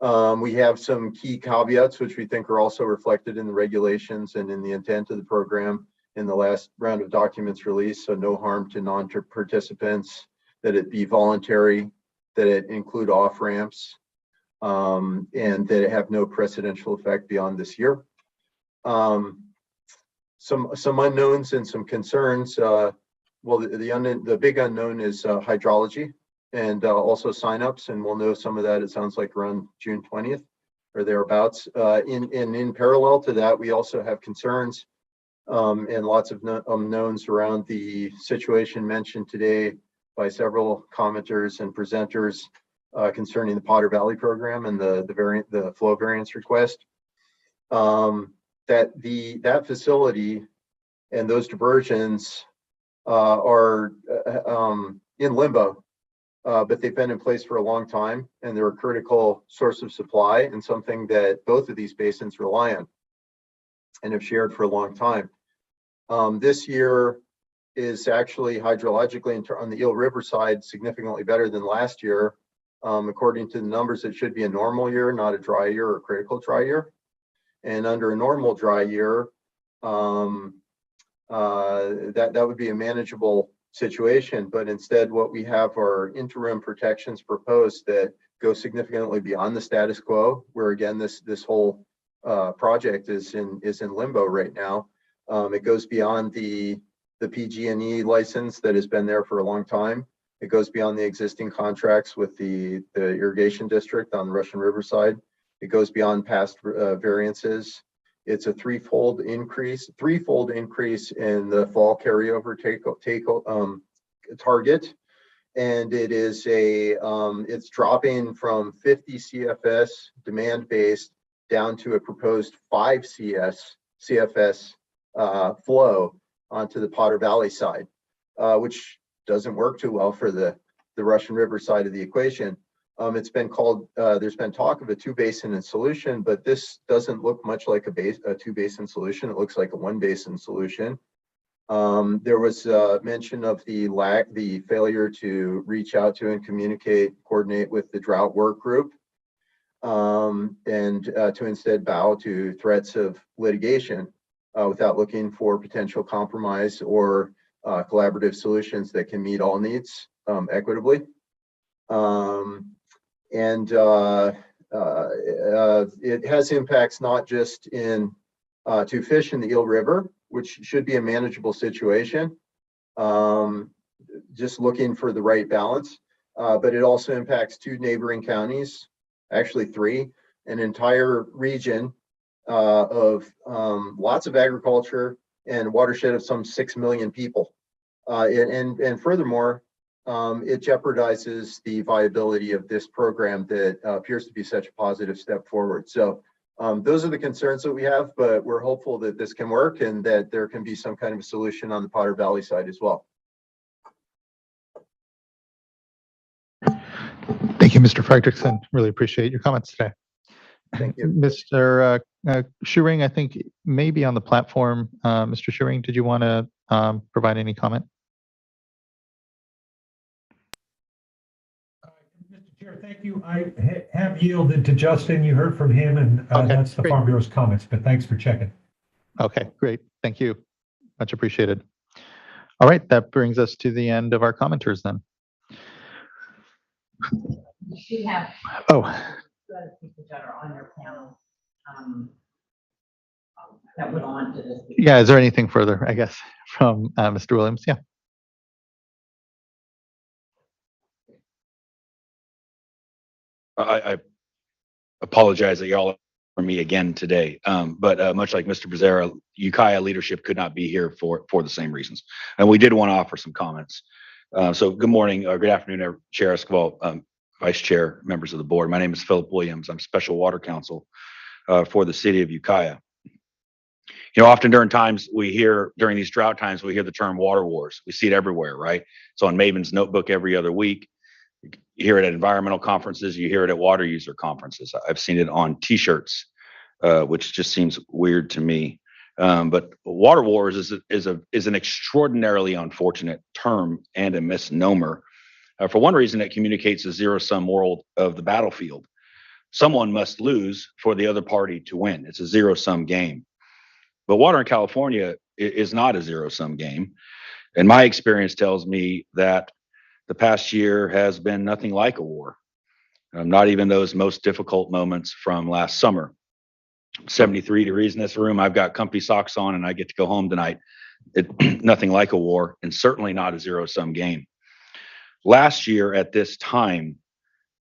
We have some key caveats, which we think are also reflected in the regulations and in the intent of the program in the last round of documents released. So no harm to non-participants, that it be voluntary, that it include off-ramps, and that it have no precedential effect beyond this year. Some unknowns and some concerns. Well, the big unknown is hydrology and also signups, and we'll know some of that, it sounds like, around June 20th or thereabouts. In parallel to that, we also have concerns and lots of unknowns around the situation mentioned today by several commenters and presenters concerning the Potter Valley program and the flow variance request. That facility and those diversions are in limbo, but they've been in place for a long time, and they're a critical source of supply and something that both of these basins rely on and have shared for a long time. This year is actually hydrologically on the Eel River side significantly better than last year. According to the numbers, it should be a normal year, not a dry year or critical dry year. And under a normal dry year, that would be a manageable situation. But instead, what we have are interim protections proposed that go significantly beyond the status quo, where again this whole project is in limbo right now. It goes beyond the PG&E license that has been there for a long time. It goes beyond the existing contracts with the irrigation district on the Russian River side. It goes beyond past variances. It's a threefold increase in the fall carryover target, and it is it's dropping from 50 CFS demand based down to a proposed 5 CFS flow onto the Potter Valley side, which doesn't work too well for the Russian River side of the equation. It's been called, there's been talk of a 2-basin solution, but this doesn't look much like a 2-basin solution. It looks like a 1-basin solution. There was mention of the failure to reach out to and coordinate with the drought work group, and to instead bow to threats of litigation without looking for potential compromise or collaborative solutions that can meet all needs equitably. And It has impacts not just to fish in the Eel River, which should be a manageable situation, just looking for the right balance. But it also impacts 2 neighboring counties, actually 3, an entire region of lots of agriculture and watershed of some 6 million people. And furthermore, it jeopardizes the viability of this program that appears to be such a positive step forward. So those are the concerns that we have, but we're hopeful that this can work and that there can be some kind of a solution on the Potter Valley side as well. Thank you, Mr. Frederickson. Really appreciate your comments today. Thank you. Mr. Schuring, I think maybe on the platform. Mr. Schuring, did you want to provide any comment? Mr. Chair, thank you. I have yielded to Justin. You heard from him, and that's the Farm Bureau's comments, but thanks for checking. Okay, great. Thank you. Much appreciated. All right, that brings us to the end of our commenters then. You have people that are on your panel that went on to this. Yeah, is there anything further, I guess, from Mr. Williams? Yeah. I apologize that y'all are for me again today, but much like Mr. Becerra, Ukiah leadership could not be here for the same reasons, and we did want to offer some comments. So good morning, or good afternoon, Chair Escobar, Vice Chair, members of the board. My name is Philip Williams. I'm Special Water Counsel for the city of Ukiah. You know, often during these drought times, we hear the term water wars. We see it everywhere, right? It's on Maven's notebook every other week. You hear it at environmental conferences. You hear it at water user conferences. I've seen it on T-shirts, which just seems weird to me. But water wars is an extraordinarily unfortunate term and a misnomer. For one reason, it communicates a zero-sum world of the battlefield. Someone must lose for the other party to win. It's a zero-sum game. But water in California is not a zero-sum game. And my experience tells me that the past year has been nothing like a war. Not even those most difficult moments from last summer. 73 degrees in this room. I've got comfy socks on and I get to go home tonight. Nothing like a war, and certainly not a zero-sum game. Last year at this time,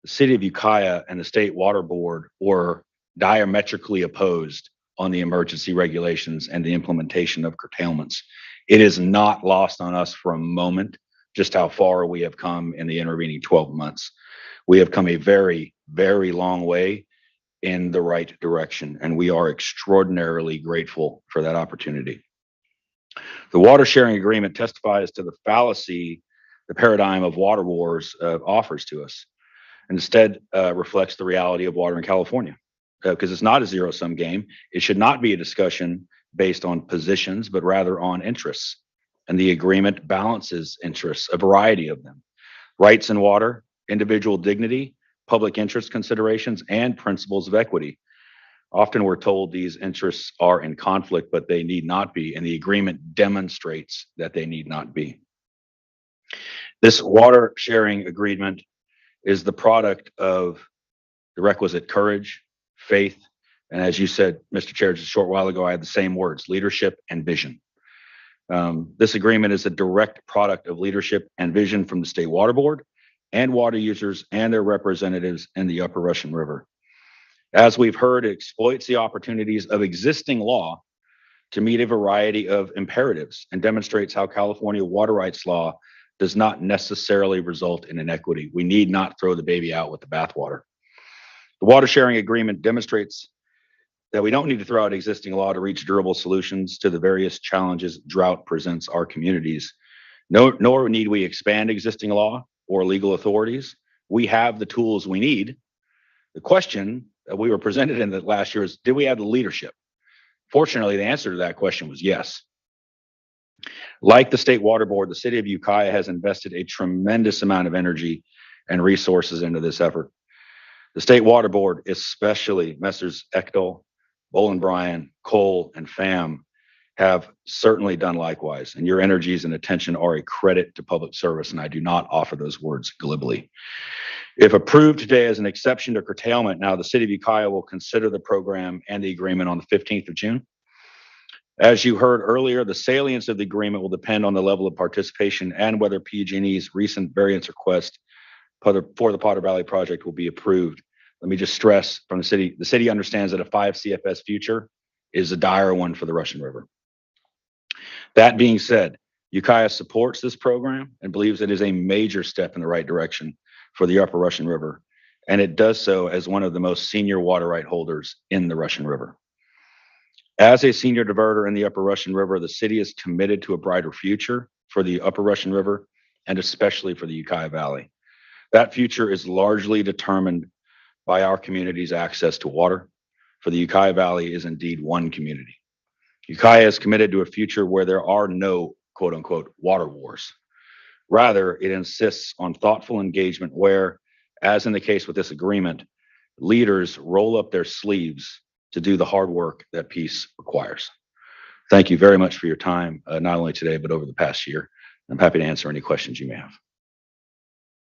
the city of Ukiah and the state water board were diametrically opposed on the emergency regulations and the implementation of curtailments. It is not lost on us for a moment just how far we have come in the intervening 12 months. We have come a very, very long way in the right direction, and we are extraordinarily grateful for that opportunity. The water sharing agreement testifies to the fallacy the paradigm of water wars offers to us. Instead, reflects the reality of water in California, because it's not a zero-sum game. It should not be a discussion based on positions, but rather on interests. And the agreement balances interests, a variety of them: rights in water, individual dignity, public interest considerations, and principles of equity. Often we're told these interests are in conflict, but they need not be, and the agreement demonstrates that they need not be. This water sharing agreement is the product of the requisite courage, faith, and as you said, Mr. Chair, just a short while ago, I had the same words: leadership and vision. This agreement is a direct product of leadership and vision from the State Water Board and water users and their representatives in the Upper Russian River. As we've heard, it exploits the opportunities of existing law to meet a variety of imperatives and demonstrates how California water rights law does not necessarily result in inequity. We need not throw the baby out with the bathwater. The water sharing agreement demonstrates that we don't need to throw out existing law to reach durable solutions to the various challenges drought presents our communities. Nor need we expand existing law or legal authorities. We have the tools we need. The question that we were presented in the last year is, did we have the leadership? Fortunately, the answer to that question was yes. Like the State Water Board, the city of Ukiah has invested a tremendous amount of energy and resources into this effort. The State Water Board, especially Messrs. Echtel, Bolin Bryan, Cole, and Pham, have certainly done likewise, and your energies and attention are a credit to public service, and I do not offer those words glibly. If approved today as an exception to curtailment, now the city of Ukiah will consider the program and the agreement on the 15th of June. As you heard earlier, the salience of the agreement will depend on the level of participation and whether PG&E's recent variance request for the Potter Valley project will be approved. Let me just stress from the city understands that a 5 CFS future is a dire one for the Russian River. That being said, Ukiah supports this program and believes it is a major step in the right direction for the Upper Russian River, and it does so as one of the most senior water right holders in the Russian River. As a senior diverter in the Upper Russian River, the city is committed to a brighter future for the Upper Russian River and especially for the Ukiah Valley. That future is largely determined by our community's access to water. For the Ukiah Valley is indeed one community. Ukiah is committed to a future where there are no quote unquote water wars. Rather, it insists on thoughtful engagement where, as in the case with this agreement, leaders roll up their sleeves to do the hard work that peace requires. Thank you very much for your time, not only today, but over the past year. I'm happy to answer any questions you may have.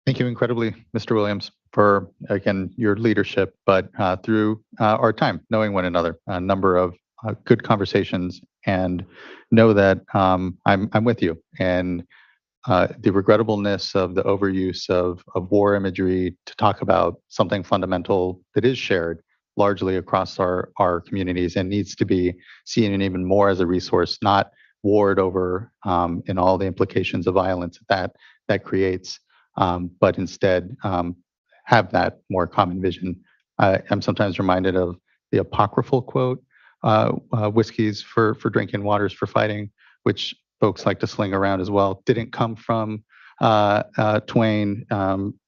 Thank you incredibly, Mr. Williams, for, again, your leadership, but through our time knowing one another, a number of good conversations, and know that I'm with you. And the regrettableness of the overuse of war imagery to talk about something fundamental that is shared largely across our communities and needs to be seen even more as a resource, not warred over in all the implications of violence that creates, but instead have that more common vision. I'm sometimes reminded of the apocryphal quote, whiskeys for drinking, waters for fighting, which folks like to sling around as well. Didn't come from Twain,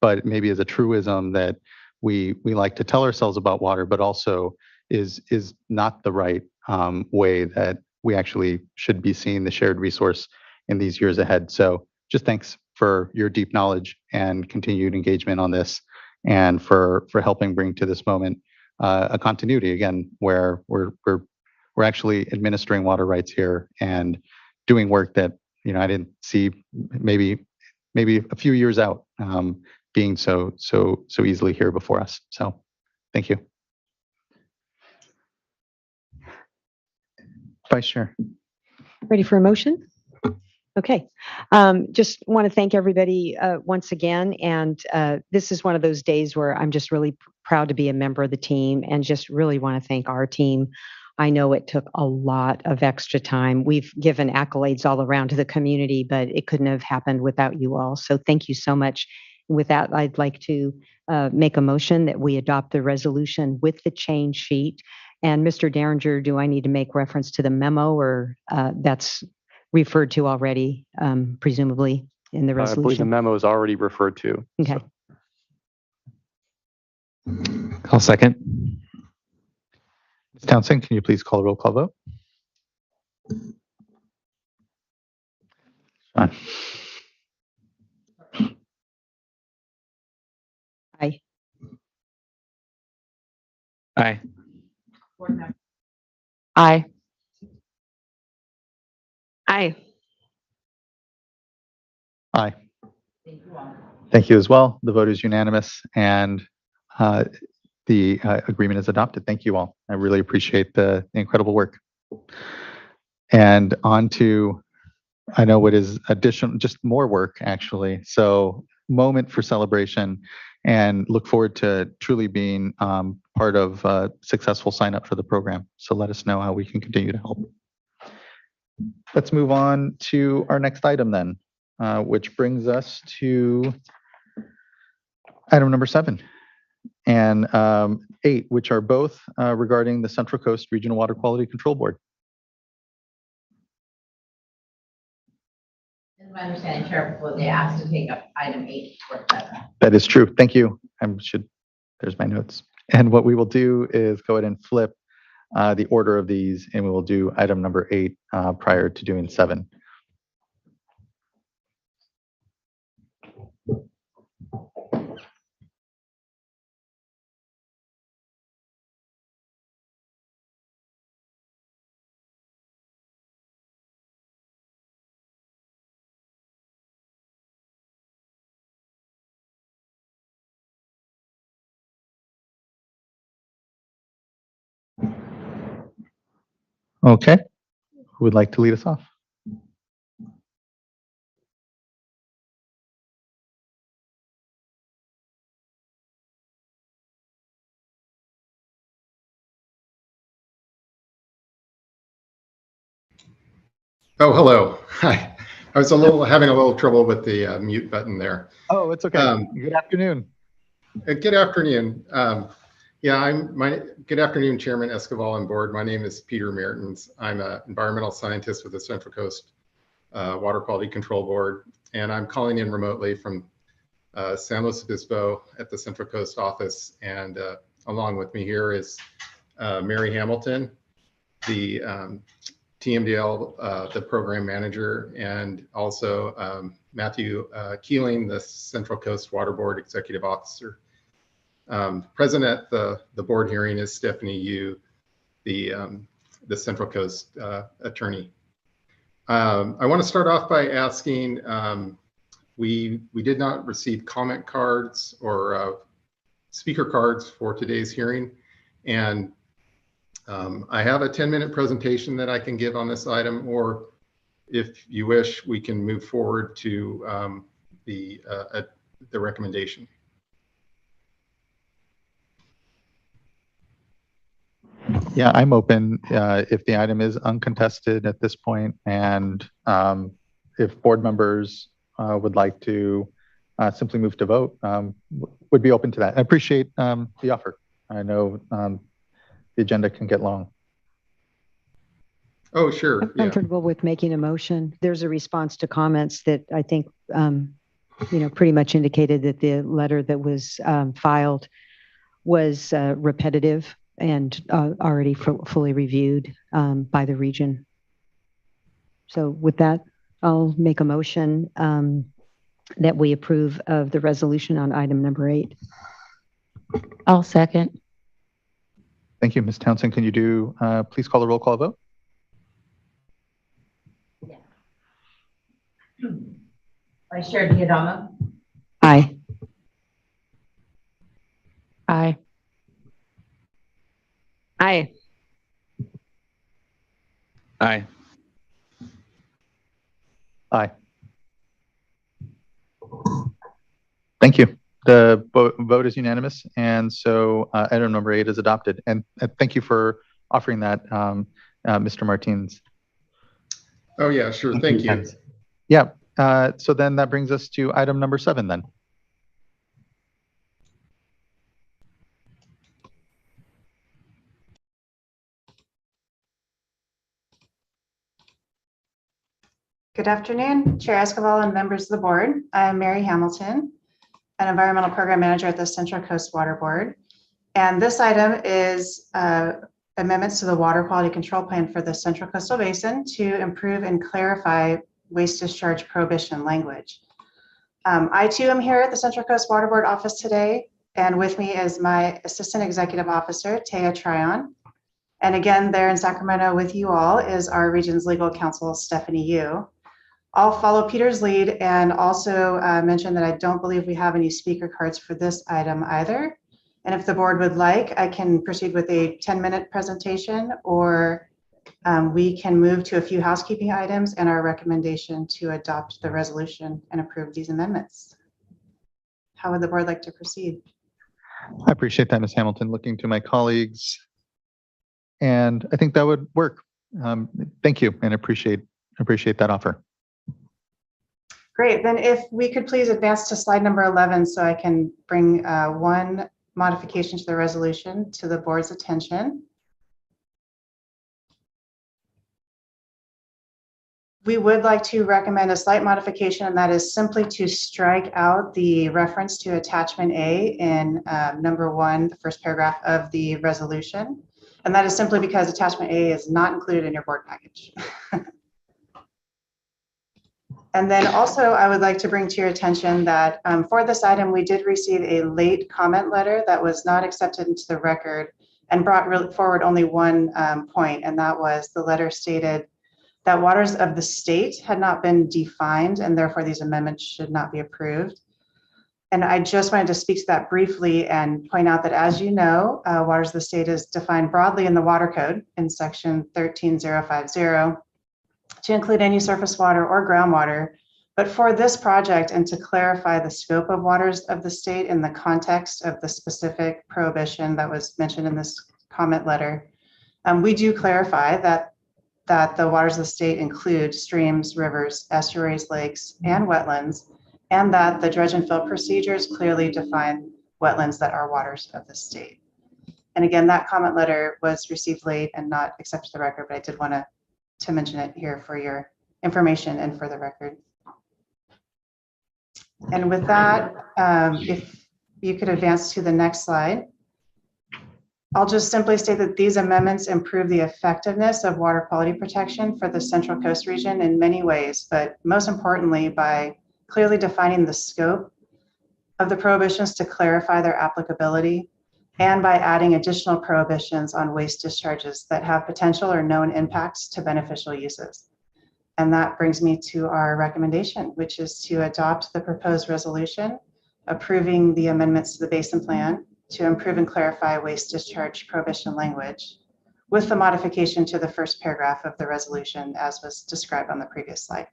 but maybe as a truism that we like to tell ourselves about water, but also is not the right way that we actually should be seeing the shared resource in these years ahead. So just thanks for your deep knowledge and continued engagement on this, and for helping bring to this moment a continuity again where we're actually administering water rights here and doing work that I didn't see maybe a few years out being so easily here before us. So thank you. Vice Chair. Ready for a motion? Okay. Just want to thank everybody once again. And this is one of those days where I'm just really proud to be a member of the team and just really want to thank our team. I know it took a lot of extra time. We've given accolades all around to the community, but it couldn't have happened without you all. So thank you so much. With that, I'd like to make a motion that we adopt the resolution with the change sheet. And Mr. Derringer, do I need to make reference to the memo, or that's referred to already, presumably in the resolution? I believe the memo is already referred to. Okay. So. I'll second. Ms. Townsend, can you please call a roll call vote? Sean. Aye. Aye. Aye. Aye. Aye. Thank you as well. The vote is unanimous, and the agreement is adopted. Thank you all. I really appreciate the incredible work. And on to, I know what is additional, just more work actually. So moment for celebration, and look forward to truly being part of a successful sign up for the program. So let us know how we can continue to help. Let's move on to our next item then, which brings us to item number 7 and 8, which are both regarding the Central Coast Regional Water Quality Control Board. Is my understanding, Chair, before they asked to take up item 8 for 7. That is true. Thank you. There's my notes. And what we will do is go ahead and flip the order of these, and we will do item number 8 prior to doing 7. Okay. Who would like to lead us off? Oh, hello. Hi. I was having a little trouble with the mute button there. Oh, it's okay. Good afternoon. Good afternoon. Good afternoon, Chairman Escobar and board. My name is Peter Mertens. I'm an environmental scientist with the Central Coast Water Quality Control Board, and I'm calling in remotely from San Luis Obispo at the Central Coast office. And along with me here is Mary Hamilton, the TMDL, the program manager, and also Matthew Keeling, the Central Coast Water Board Executive Officer. Present at the board hearing is Stephanie Yu, the Central Coast attorney. I want to start off by asking, we did not receive comment cards or speaker cards for today's hearing, and I have a 10-minute presentation that I can give on this item, or if you wish, we can move forward to the recommendation. Yeah, I'm open if the item is uncontested at this point, and if board members would like to simply move to vote, would be open to that. I appreciate the offer. I know the agenda can get long. Oh, sure. I'm comfortable with making a motion. There's a response to comments that I think, pretty much indicated that the letter that was filed was repetitive and already fully reviewed by the region. So with that, I'll make a motion that we approve of the resolution on item number 8. I'll second. Thank you, Ms. Townsend. Can you please call the roll call vote? Vice Chair Diadama. Aye. Aye. Aye. Aye. Aye. Thank you. The vote is unanimous, and so item number 8 is adopted. And thank you for offering that, Mr. Martins. Oh, yeah, sure. Thank you. Yeah. So then that brings us to item number 7 then. Good afternoon, Chair Escobar and members of the board. I'm Mary Hamilton, an environmental program manager at the Central Coast Water Board. And this item is amendments to the water quality control plan for the Central Coastal Basin to improve and clarify waste discharge prohibition language. I too am here at the Central Coast Water Board office today, and with me is my Assistant Executive Officer, Taya Tryon. And again, there in Sacramento with you all is our region's legal counsel, Stephanie Yu. I'll follow Peter's lead and also mention that I don't believe we have any speaker cards for this item either. And if the board would like, I can proceed with a 10-minute presentation, or we can move to a few housekeeping items and our recommendation to adopt the resolution and approve these amendments. How would the board like to proceed? I appreciate that, Ms. Hamilton. Looking to my colleagues, and I think that would work. Thank you, and appreciate that offer. Great. Then if we could please advance to slide number 11 so I can bring one modification to the resolution to the board's attention. We would like to recommend a slight modification, and that is simply to strike out the reference to attachment A in number 1, the first paragraph of the resolution. And that is simply because attachment A is not included in your board package. And then also I would like to bring to your attention that for this item, we did receive a late comment letter that was not accepted into the record and brought forward only one point, and that was the letter stated that waters of the state had not been defined, and therefore these amendments should not be approved. And I just wanted to speak to that briefly and point out that, as you know, waters of the state is defined broadly in the Water Code in section 13050 to include any surface water or groundwater. But for this project and to clarify the scope of waters of the state in the context of the specific prohibition that was mentioned in this comment letter, we do clarify that the waters of the state include streams, rivers, estuaries, lakes, and wetlands, and that the dredge and fill procedures clearly define wetlands that are waters of the state. And again, that comment letter was received late and not accepted to the record, but I did want to mention it here for your information and for the record. And with that, if you could advance to the next slide. I'll just simply state that these amendments improve the effectiveness of water quality protection for the Central Coast region in many ways, but most importantly by clearly defining the scope of the prohibitions to clarify their applicability, and by adding additional prohibitions on waste discharges that have potential or known impacts to beneficial uses. And that brings me to our recommendation, which is to adopt the proposed resolution approving the amendments to the basin plan to improve and clarify waste discharge prohibition language with the modification to the first paragraph of the resolution as was described on the previous slide.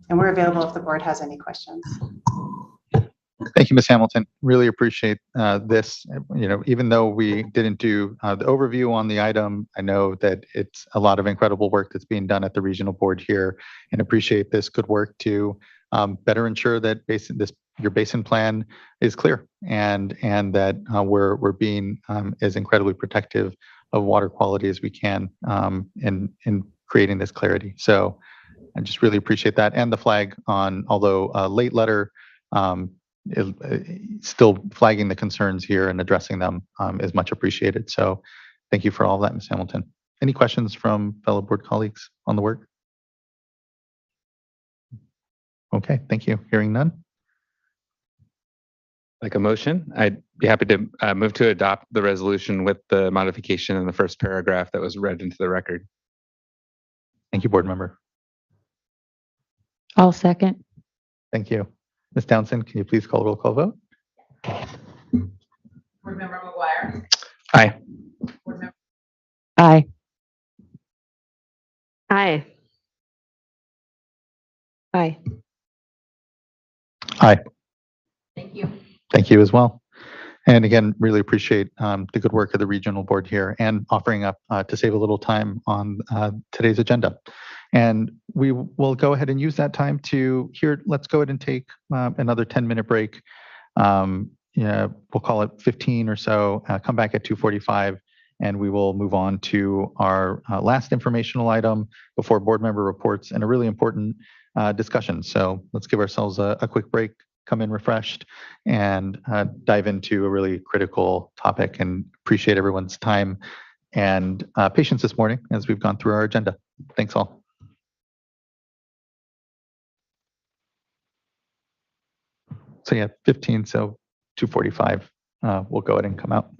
And we're available if the board has any questions. Thank you, Ms. Hamilton. Really appreciate this. You know, even though we didn't do the overview on the item, I know that it's a lot of incredible work that's being done at the regional board here, and appreciate this good work to better ensure that your basin plan is clear and that we're being as incredibly protective of water quality as we can in creating this clarity. So I just really appreciate that, and the flag on, although a late letter, still flagging the concerns here and addressing them is much appreciated. So thank you for all of that, Ms. Hamilton. Any questions from fellow board colleagues on the work? Okay, thank you. Hearing none. Like a motion, I'd be happy to move to adopt the resolution with the modification in the first paragraph that was read into the record. Thank you, board member. I'll second. Thank you. Ms. Townsend, can you please call roll call vote? Board Member McGuire. Aye. Board Member Aye. Aye. Aye. Aye. Thank you. Thank you as well. And again, really appreciate the good work of the regional board here and offering up to save a little time on today's agenda. And we will go ahead and use that time to let's go ahead and take another 10-minute break. Yeah, we'll call it 15 or so, come back at 2:45, and we will move on to our last informational item before board member reports and a really important discussion. So let's give ourselves a quick break, come in refreshed, and dive into a really critical topic, and appreciate everyone's time and patience this morning as we've gone through our agenda. Thanks all. So yeah, 15, so 2:45, we'll go ahead and come out.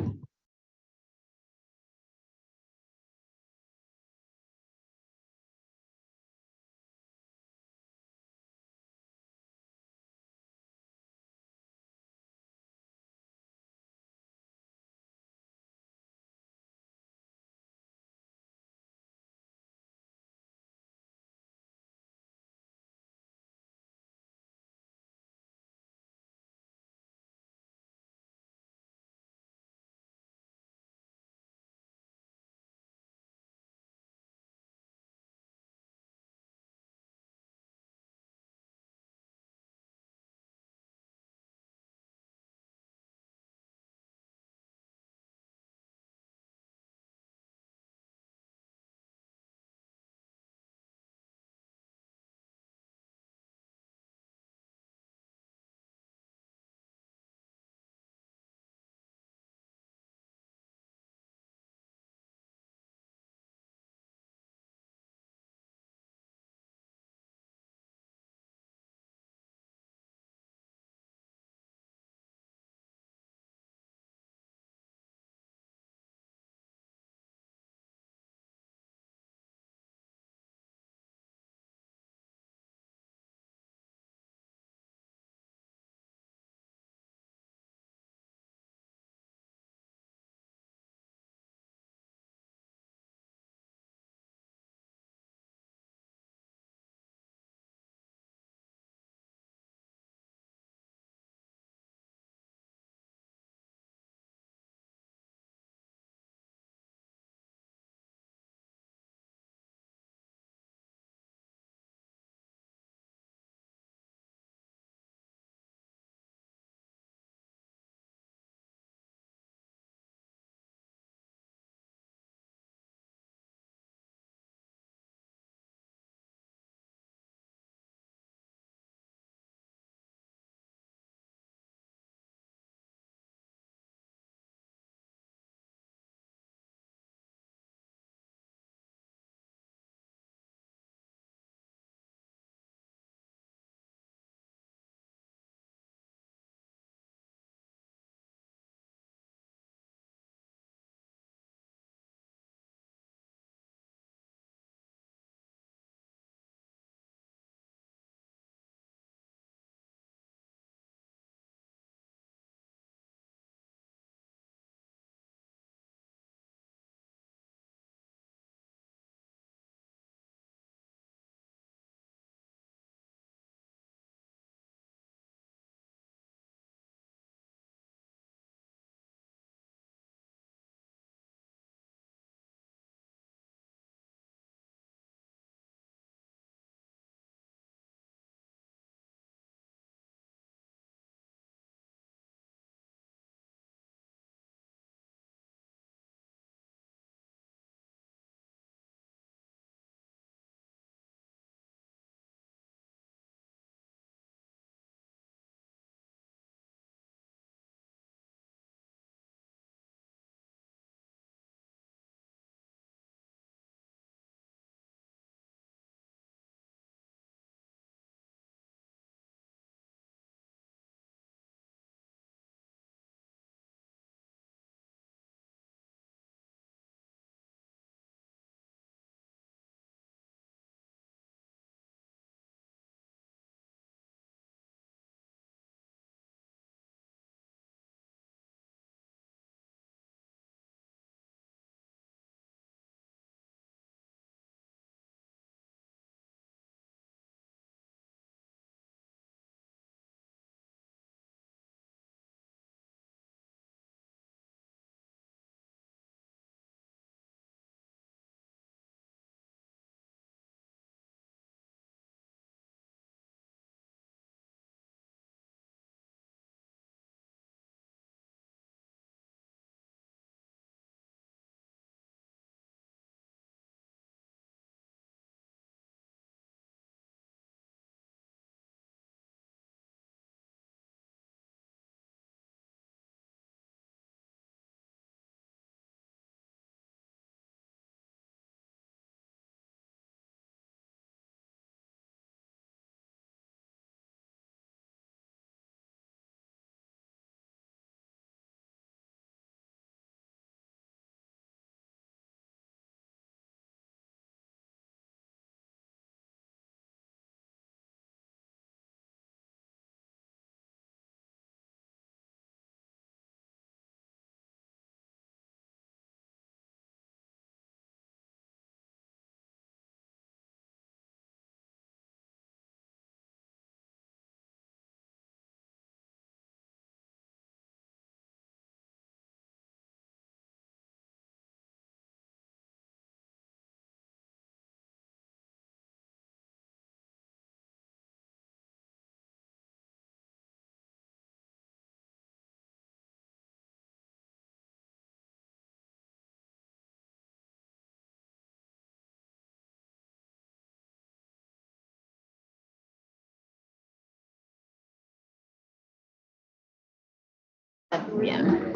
Yeah.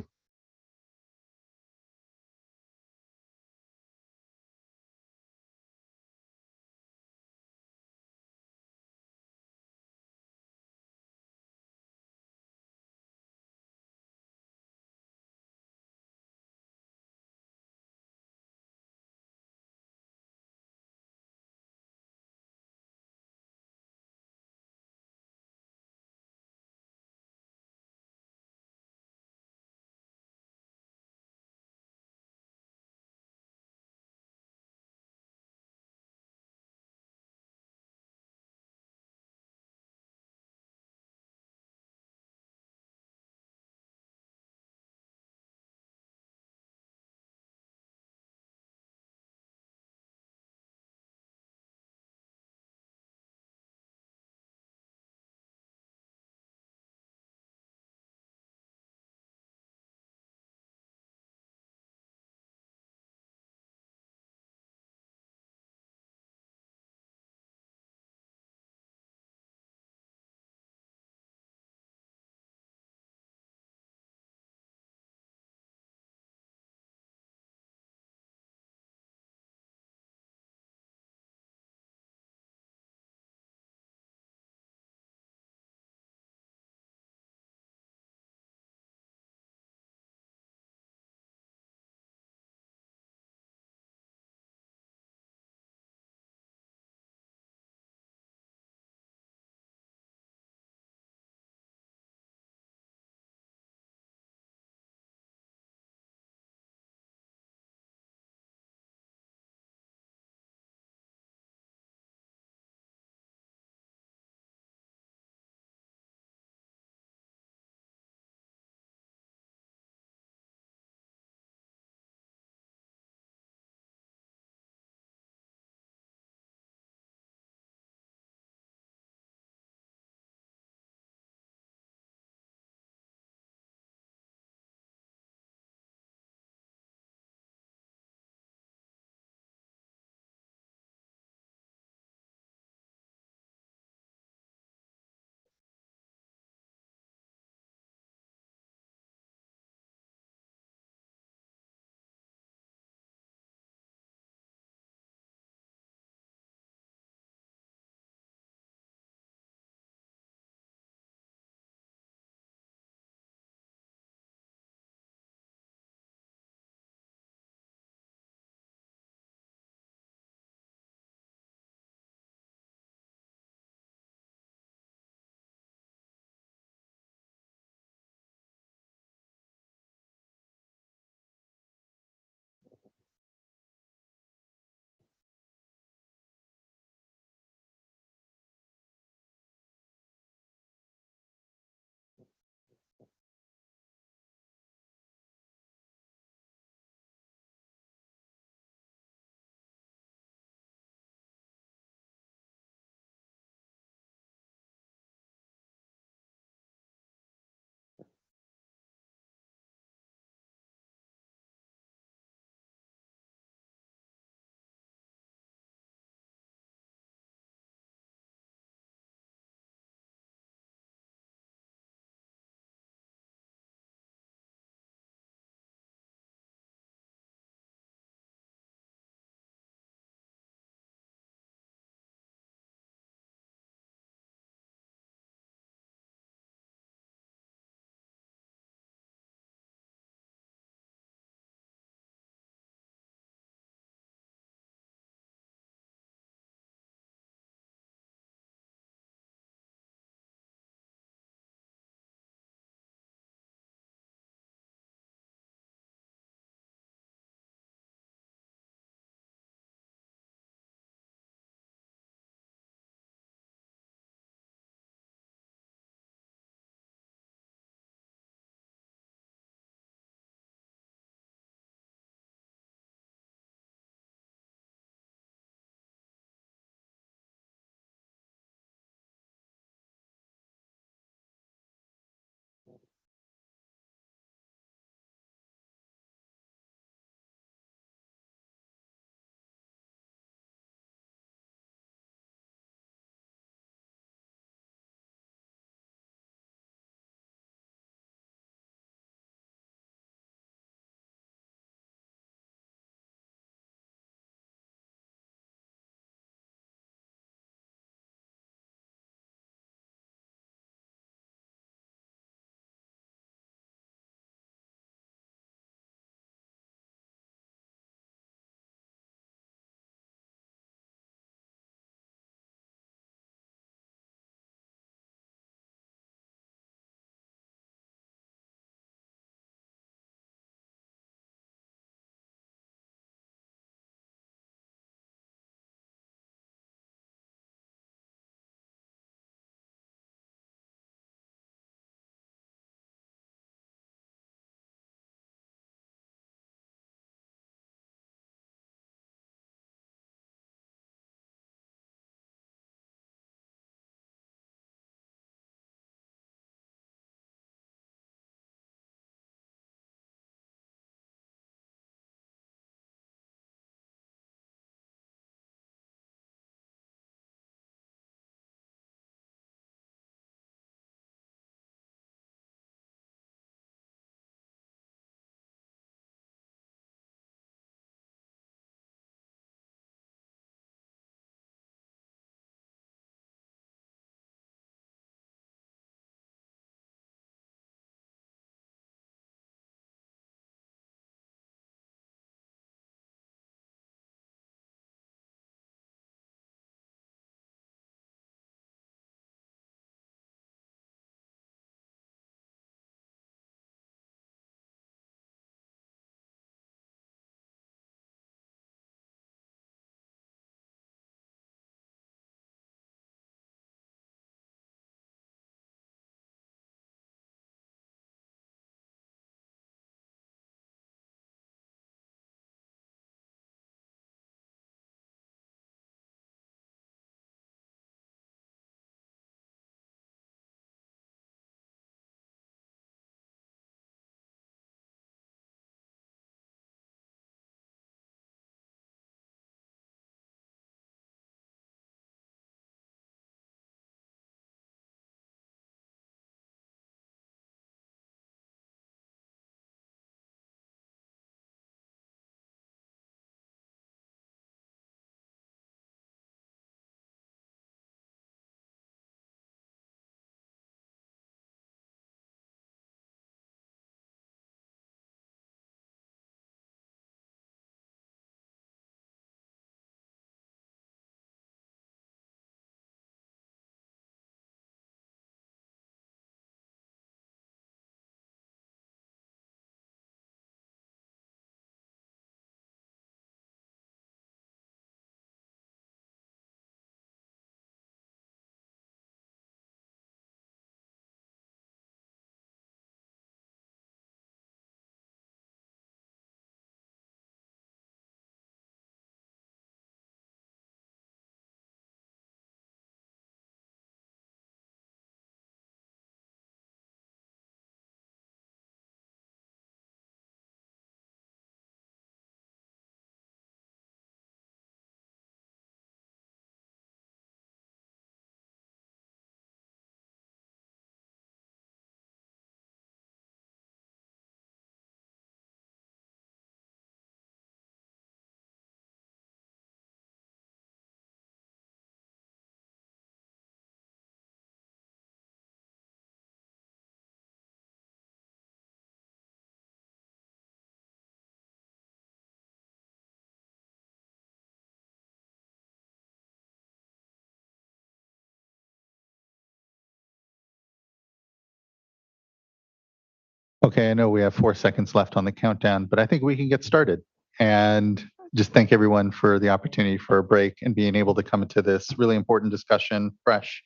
Okay, I know we have 4 seconds left on the countdown, but I think we can get started. And just thank everyone for the opportunity for a break and being able to come into this really important discussion fresh.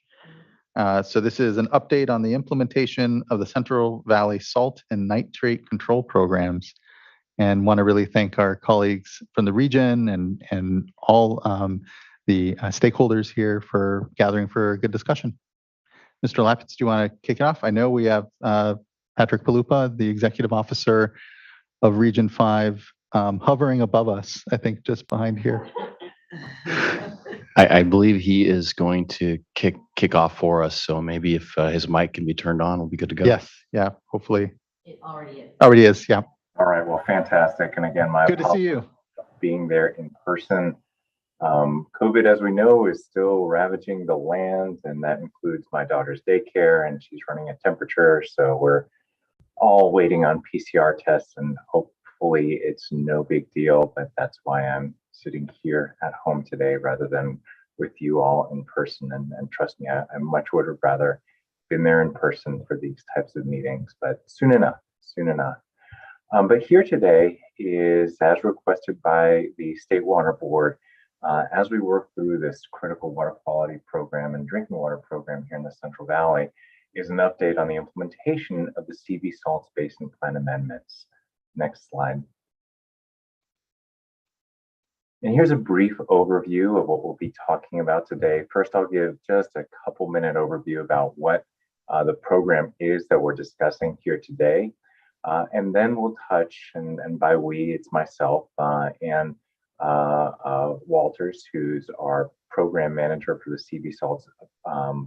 So this is an update on the implementation of the Central Valley Salt and Nitrate Control Programs, and want to really thank our colleagues from the region and all the stakeholders here for gathering for a good discussion. Mr. Lapitz, do you want to kick it off? I know we have Patrick Palupa, the Executive Officer of Region 5, hovering above us, I think just behind here. I believe he is going to kick off for us. So maybe if his mic can be turned on, we'll be good to go. Yes, yeah, hopefully. It already is. Already is, yeah. All right, well, fantastic. And again, my Good to see you. Being there in person. COVID, as we know, is still ravaging the land, and that includes my daughter's daycare, and she's running a temperature. So we're all waiting on PCR tests, and hopefully it's no big deal, but that's why I'm sitting here at home today rather than with you all in person. And trust me, I much would have rather been there in person for these types of meetings, but soon enough. But here today is, as requested by the State Water Board, as we work through this critical water quality program and drinking water program here in the Central Valley, is an update on the implementation of the CV Salts Basin Plan amendments. Next slide. And here's a brief overview of what we'll be talking about today. First, I'll give just a couple-minute overview about what the program is that we're discussing here today. And then we'll touch, and by we, it's myself and Walters, who's our program manager for the CV Salts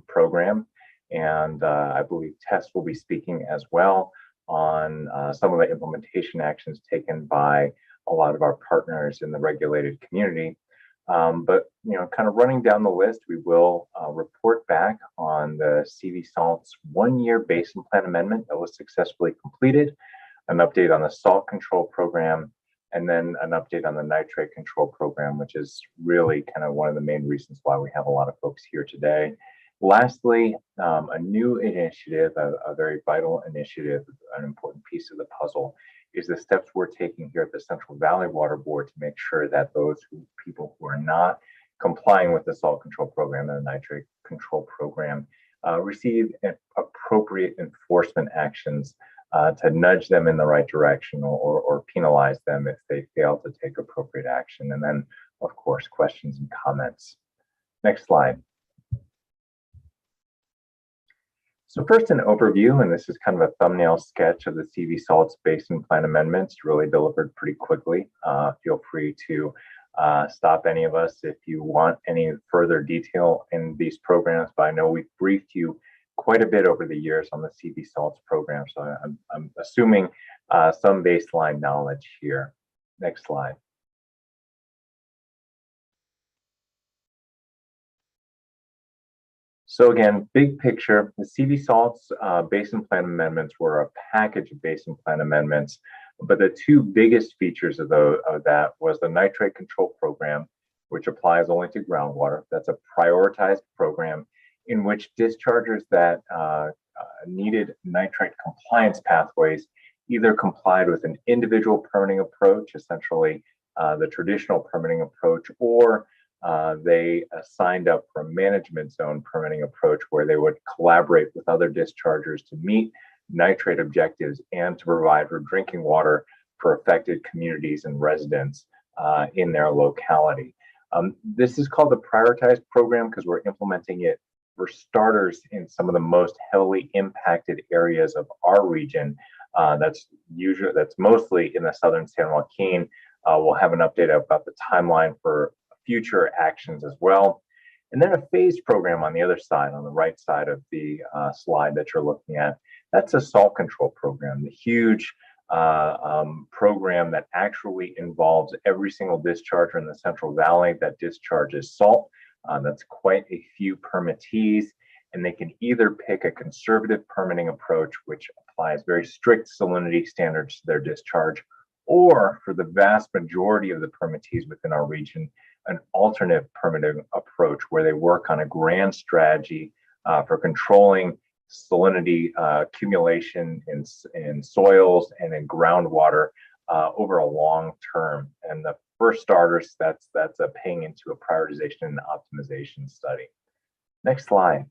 program. And I believe Tess will be speaking as well on some of the implementation actions taken by a lot of our partners in the regulated community. But, you know, kind of running down the list, we will report back on the CV Salts 1-year basin plan amendment that was successfully completed, an update on the salt control program, and then an update on the nitrate control program, which is really kind of one of the main reasons why we have a lot of folks here today. Lastly, a new initiative, a very vital initiative, an important piece of the puzzle, is the steps we're taking here at the Central Valley Water Board to make sure that those people who are not complying with the salt control program and the nitrate control program receive appropriate enforcement actions to nudge them in the right direction or penalize them if they fail to take appropriate action. And then, of course, questions and comments. Next slide. So first, an overview, and this is kind of a thumbnail sketch of the CV Salts Basin Plan amendments, really delivered pretty quickly. Feel free to stop any of us if you want any further detail in these programs, but I know we've briefed you quite a bit over the years on the CV Salts program, so I'm assuming some baseline knowledge here. Next slide. So again, big picture, the CV Salts Basin Plan amendments were a package of Basin Plan amendments, but the two biggest features of that was the nitrate control program, which applies only to groundwater. That's a prioritized program in which dischargers that needed nitrate compliance pathways either complied with an individual permitting approach, essentially the traditional permitting approach, or they signed up for a management zone permitting approach where they would collaborate with other dischargers to meet nitrate objectives and to provide for drinking water for affected communities and residents in their locality. This is called the prioritized program because we're implementing it for starters in some of the most heavily impacted areas of our region. That's mostly in the southern San Joaquin. We'll have an update about the timeline for future actions as well. And then a phased program on the other side, on the right side of the slide that you're looking at. That's a salt control program, the huge program that actually involves every single discharger in the Central Valley that discharges salt. That's quite a few permittees, and they can either pick a conservative permitting approach, which applies very strict salinity standards to their discharge, or for the vast majority of the permittees within our region, an alternate permitting approach where they work on a grand strategy for controlling salinity accumulation in soils and in groundwater over a long term. And the first starters, that's paying into a prioritization and optimization study. Next slide.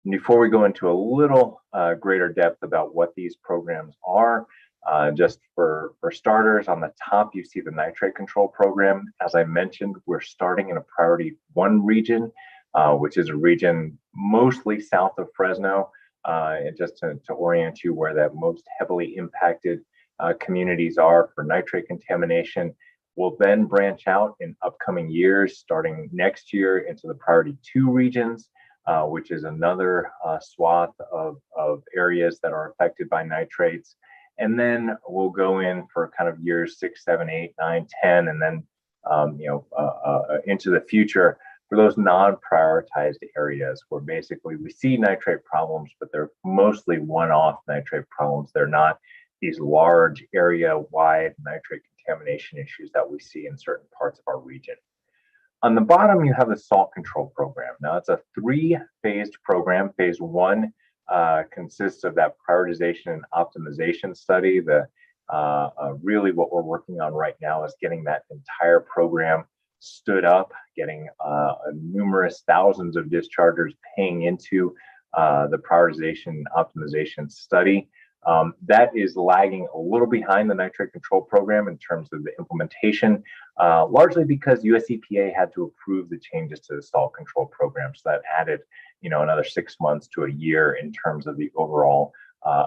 And before we go into a little greater depth about what these programs are, just for starters, on the top, you see the nitrate control program. As I mentioned, we're starting in a priority 1 region, which is a region mostly south of Fresno, and just to orient you where that most heavily impacted communities are for nitrate contamination. We'll then branch out in upcoming years, starting next year, into the priority 2 regions, which is another swath of areas that are affected by nitrates. And then we'll go in for kind of years 6, 7, 8, 9, 10, and then into the future for those non-prioritized areas where basically we see nitrate problems, but they're mostly one-off nitrate problems. They're not these large area-wide nitrate contamination issues that we see in certain parts of our region. On the bottom, you have the salt control program. Now, it's a 3-phased program. Phase 1 consists of that prioritization and optimization study. Really what we're working on right now is getting that entire program stood up, getting numerous thousands of dischargers paying into the prioritization and optimization study. That is lagging a little behind the nitrate control program in terms of the implementation, largely because US EPA had to approve the changes to the salt control program. So that added, another 6 months to a year in terms of the overall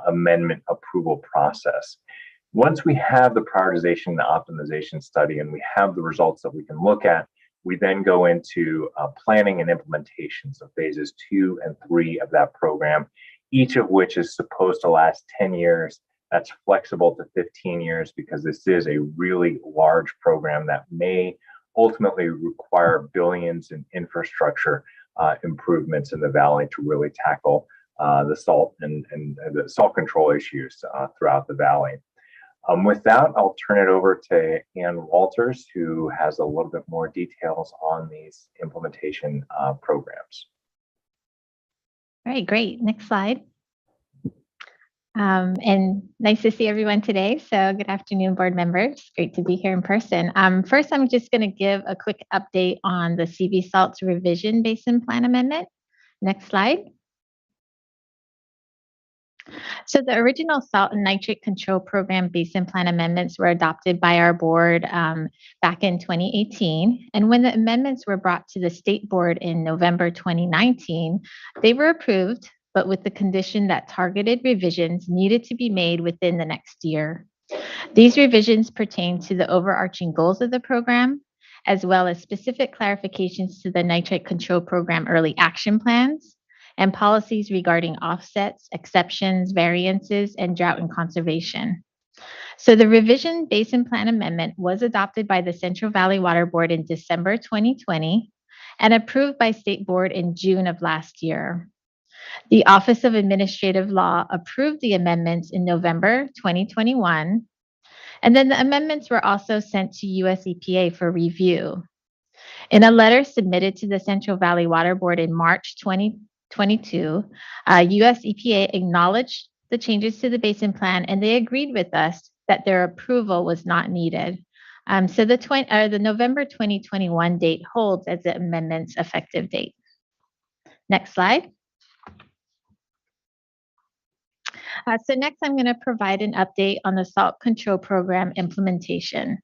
amendment approval process. Once we have the prioritization and optimization study and we have the results that we can look at, we then go into planning and implementation, so phases 2 and 3 of that program, each of which is supposed to last 10 years. That's flexible to 15 years because this is a really large program that may ultimately require billions in infrastructure improvements in the valley to really tackle the salt and the salt control issues throughout the valley. With that, I'll turn it over to Ann Walters, who has a little bit more details on these implementation programs. All right, great. Next slide. And nice to see everyone today. So good afternoon, board members. Great to be here in person. First, I'm just going to give a quick update on the CV Salts Revision Basin Plan Amendment. Next slide. So the original Salt and Nitrate Control Program Basin Plan amendments were adopted by our board back in 2018. And when the amendments were brought to the state board in November 2019, they were approved, but with the condition that targeted revisions needed to be made within the next year. These revisions pertain to the overarching goals of the program, as well as specific clarifications to the Nitrate Control Program early action plans, and policies regarding offsets, exceptions, variances, and drought and conservation. So the Revision Basin Plan Amendment was adopted by the Central Valley Water Board in December 2020 and approved by State Board in June of last year. The Office of Administrative Law approved the amendments in November 2021, and then the amendments were also sent to US EPA for review. In a letter submitted to the Central Valley Water Board in March 2022, US EPA acknowledged the changes to the basin plan, and they agreed with us that their approval was not needed. So the November 2021 date holds as the amendment's effective date. Next slide. So next, I'm going to provide an update on the Salt Control Program implementation.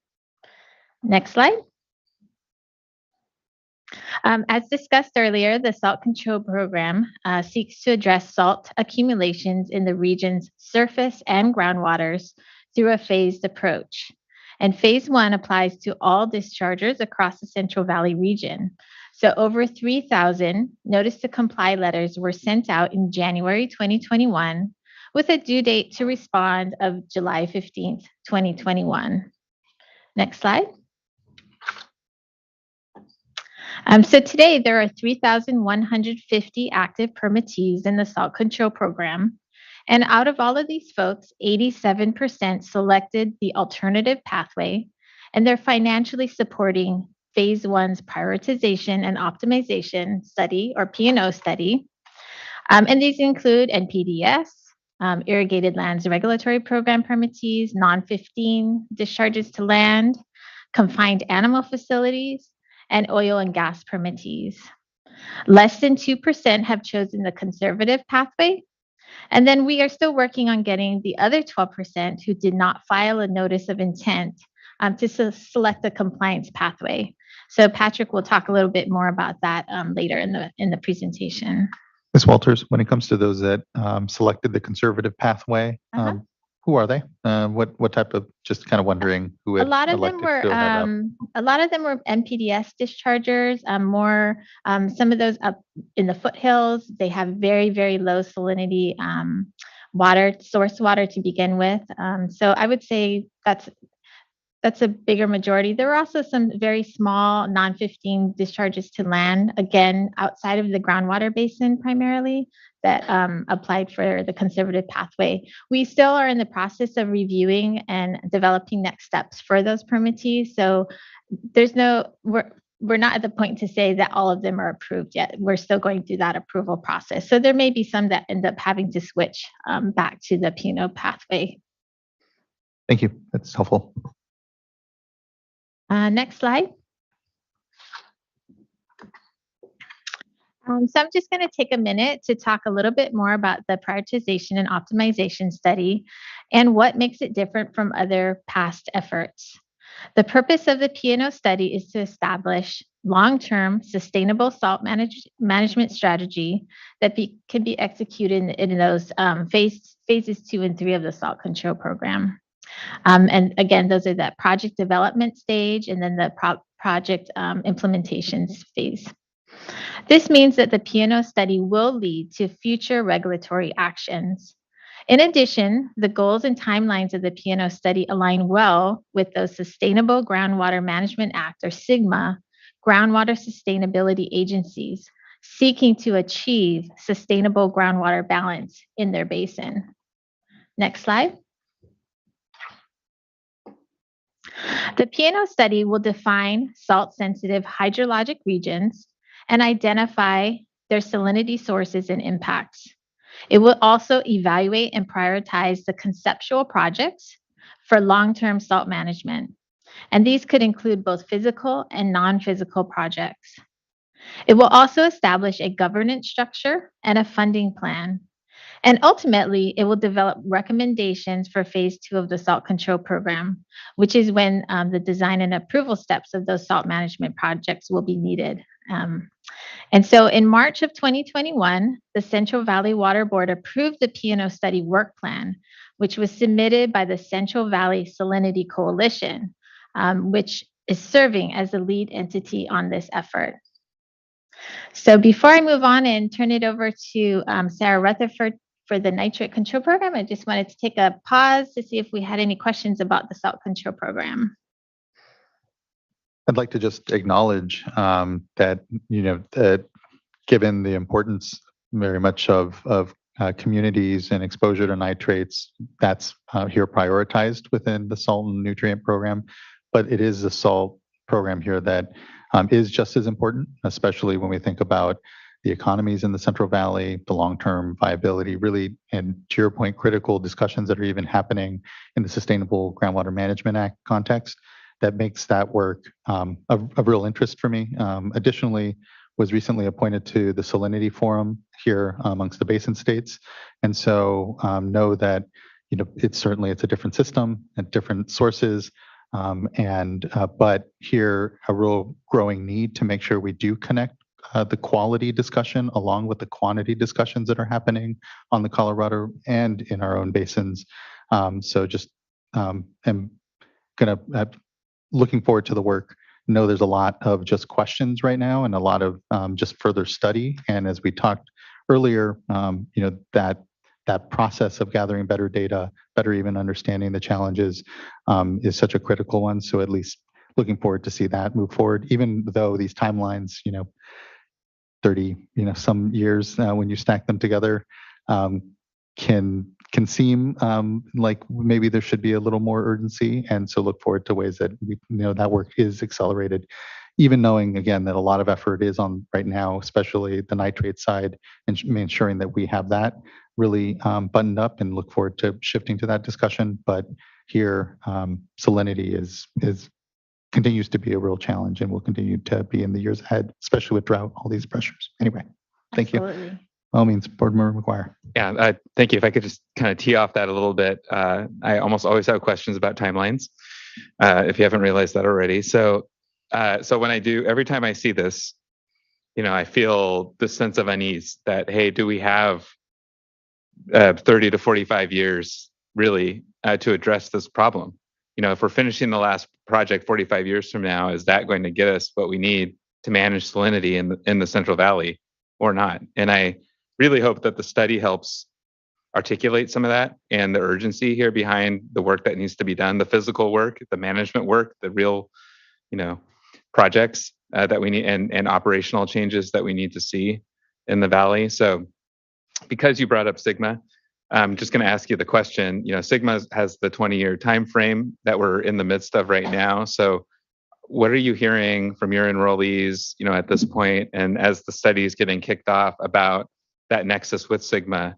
Next slide. As discussed earlier, the Salt Control Program seeks to address salt accumulations in the region's surface and groundwaters through a phased approach. And phase 1 applies to all dischargers across the Central Valley region. So over 3,000 notice to comply letters were sent out in January 2021 with a due date to respond of July 15th, 2021. Next slide. So today there are 3,150 active permittees in the Salt Control Program. And out of all of these folks, 87% selected the alternative pathway, and they're financially supporting phase 1's prioritization and optimization study, or P&O study. And these include NPDES, irrigated lands regulatory program permittees, non-15 discharges to land, confined animal facilities, and oil and gas permittees. Less than 2% have chosen the conservative pathway. And then we are still working on getting the other 12% who did not file a notice of intent to select a compliance pathway. So Patrick will talk a little bit more about that later in the presentation. Ms. Walters, when it comes to those that selected the conservative pathway, who are they? What type of, just kind of wondering who had elected to go that route? A lot of them were NPDES dischargers, more some of those up in the foothills. They have very, very low salinity source water to begin with. So I would say that's a bigger majority. There were also some very small non-15 discharges to land, again, outside of the groundwater basin primarily, that applied for the conservative pathway. We still are in the process of reviewing and developing next steps for those permittees. So we're not at the point to say that all of them are approved yet. We're still going through that approval process. So there may be some that end up having to switch back to the P&O pathway. Thank you. That's helpful. Next slide. So I'm just going to take a minute to talk a little bit more about the prioritization and optimization study and what makes it different from other past efforts. The purpose of the P&O study is to establish long-term sustainable salt management strategy that can be executed in those phases 2 and 3 of the salt control program. And again, those are that project development stage and then the project implementation phase. This means that the P&O study will lead to future regulatory actions. In addition, the goals and timelines of the P&O study align well with those Sustainable Groundwater Management Act, or SGMA, groundwater sustainability agencies seeking to achieve sustainable groundwater balance in their basin. Next slide. The P&O study will define salt-sensitive hydrologic regions and identify their salinity sources and impacts. It will also evaluate and prioritize the conceptual projects for long-term salt management. And these could include both physical and non-physical projects. It will also establish a governance structure and a funding plan. And ultimately, it will develop recommendations for phase 2 of the salt control program, which is when the design and approval steps of those salt management projects will be needed. And so in March of 2021, the Central Valley Water Board approved the P&O study work plan, which was submitted by the Central Valley Salinity Coalition, which is serving as the lead entity on this effort. So before I move on and turn it over to Sarah Rutherford for the nitrate control program, I just wanted to take a pause to see if we had any questions about the salt control program. I'd like to just acknowledge that, given the importance very much of communities and exposure to nitrates, that's here prioritized within the salt and nutrient program. But it is a salt program here that is just as important, especially when we think about the economies in the Central Valley, the long-term viability, really, and to your point, critical discussions that are even happening in the Sustainable Groundwater Management Act context that makes that work of real interest for me. Additionally, was recently appointed to the Salinity Forum here amongst the basin states. And so know that, it's a different system and different sources. But here, a real growing need to make sure we do connect the quality discussion along with the quantity discussions that are happening on the Colorado and in our own basins. So just am looking forward to the work. Know there's a lot of just questions right now and a lot of just further study. And as we talked earlier, that process of gathering better data, better even understanding the challenges is such a critical one. So at least looking forward to see that move forward, even though these timelines, 30, some years when you stack them together can seem like maybe there should be a little more urgency. And so look forward to ways that that work is accelerated even knowing again that a lot of effort is on right now, especially the nitrate side, and ensuring that we have that really buttoned up, and look forward to shifting to that discussion. But here, salinity is continues to be a real challenge and will continue to be in the years ahead, especially with drought, all these pressures. Anyway, thank you. Absolutely. By all means, Board Member McGuire. Yeah, thank you. If I could just kind of tee off that a little bit, I almost always have questions about timelines, if you haven't realized that already. So when I do, every time I see this, I feel this sense of unease that, hey, do we have 30 to 45 years really to address this problem? If we're finishing the last project 45 years from now, is that going to get us what we need to manage salinity in the Central Valley or not? And I really hope that the study helps articulate some of that and the urgency here behind the work that needs to be done, the physical work, the management work, the real, projects that we need, and operational changes that we need to see in the Valley. So because you brought up SGMA, I'm just going to ask you the question. SGMA has the 20-year time frame that we're in the midst of right now. So what are you hearing from your enrollees, at this point, and as the study is getting kicked off, about that nexus with SGMA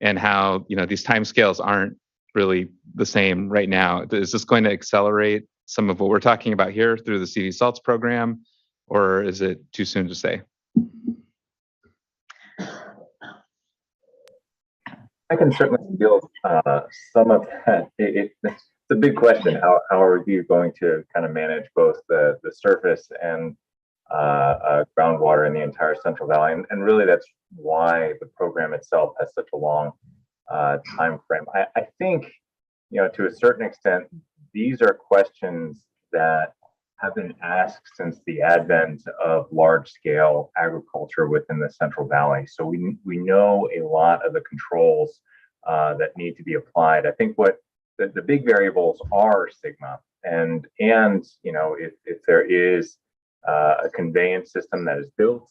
and how, these timescales aren't really the same right now? Is this going to accelerate some of what we're talking about here through the CD Salts program, or is it too soon to say? I can certainly feel some of that. It's a big question. How are you going to kind of manage both the surface and groundwater in the entire Central Valley? And really, that's why the program itself has such a long time frame. I think, to a certain extent, these are questions that have been asked since the advent of large-scale agriculture within the Central Valley. So we know a lot of the controls that need to be applied. I think what the big variables are SGMA, and if there is a conveyance system that is built,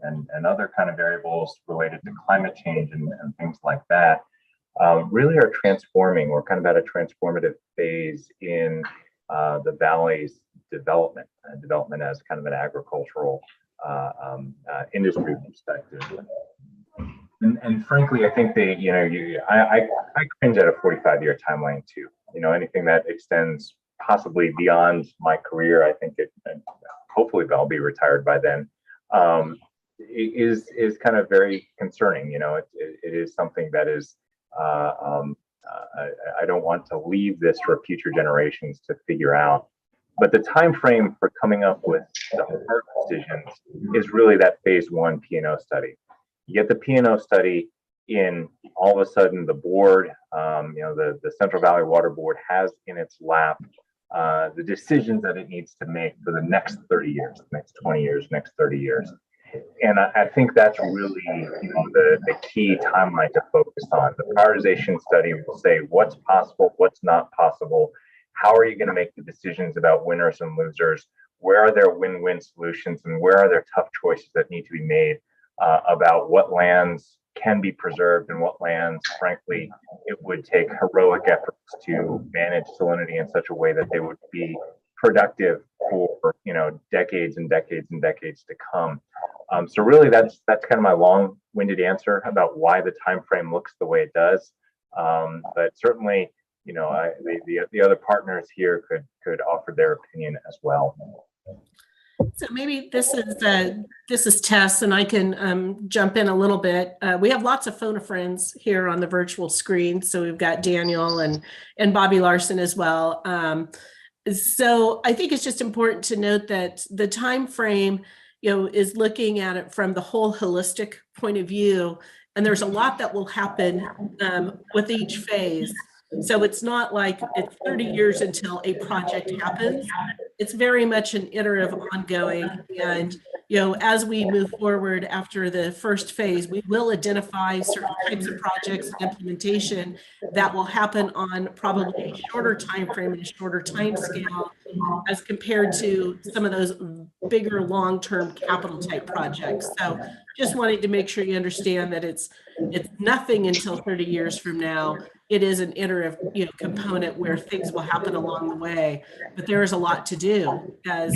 and other kind of variables related to climate change and things like that, really are transforming. We're kind of at a transformative phase in the Valley's development as kind of an agricultural industry perspective. And frankly, I think I cringe at a 45-year timeline too. Anything that extends possibly beyond my career, I think hopefully I'll be retired by then, is kind of very concerning. It is something that is, I don't want to leave this for future generations to figure out. But the time frame for coming up with the hard decisions is really that phase 1 P&O study. You get the P&O study in, all of a sudden the board, the Central Valley Water Board has in its lap the decisions that it needs to make for the next 30 years, next 20 years, next 30 years. And I think that's really the key timeline to focus on. The prioritization study will say what's possible, what's not possible. How are you going to make the decisions about winners and losers? Where are there win-win solutions, and where are there tough choices that need to be made about what lands can be preserved and what lands, frankly, it would take heroic efforts to manage salinity in such a way that they would be productive for decades and decades and decades to come. So really, that's kind of my long-winded answer about why the time frame looks the way it does. But certainly, the other partners here could offer their opinion as well. So maybe this is Tess, and I can jump in a little bit. We have lots of phone friends here on the virtual screen, so we've got Daniel and Bobby Larson as well. So I think it's just important to note that the time frame, is looking at it from the whole holistic point of view, and there's a lot that will happen with each phase. So it's not like it's 30 years until a project happens. It's very much an iterative ongoing. And, as we move forward after the first phase, we will identify certain types of projects and implementation that will happen on probably a shorter time frame and a shorter time scale as compared to some of those bigger long-term capital type projects. So just wanted to make sure you understand that it's nothing until 30 years from now. it is an iterative, component where things will happen along the way. But there is a lot to do, as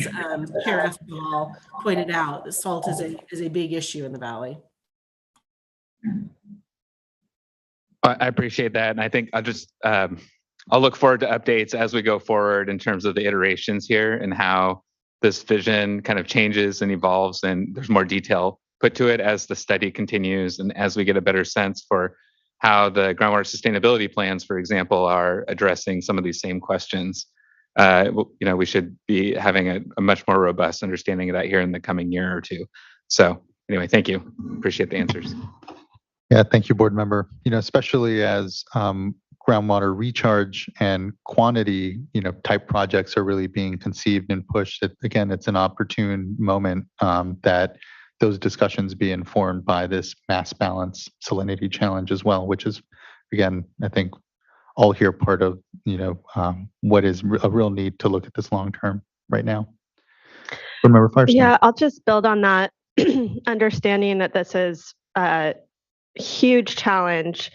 Chair Esquivel pointed out. The salt is a big issue in the valley. I appreciate that, and I think I'll look forward to updates as we go forward in terms of the iterations here and how this vision kind of changes and evolves, and there's more detail put to it as the study continues and as we get a better sense for how the groundwater sustainability plans, for example, are addressing some of these same questions. We should be having a much more robust understanding of that here in the coming year or two. So anyway, thank you. Appreciate the answers. Yeah, thank you, board member. Especially as groundwater recharge and quantity, type projects are really being conceived and pushed. Again, it's an opportune moment that those discussions be informed by this mass balance salinity challenge as well, which is, again, I think all here part of, what is a real need to look at this long term right now. Board member Firestone. Yeah, I'll just build on that, understanding that this is a huge challenge.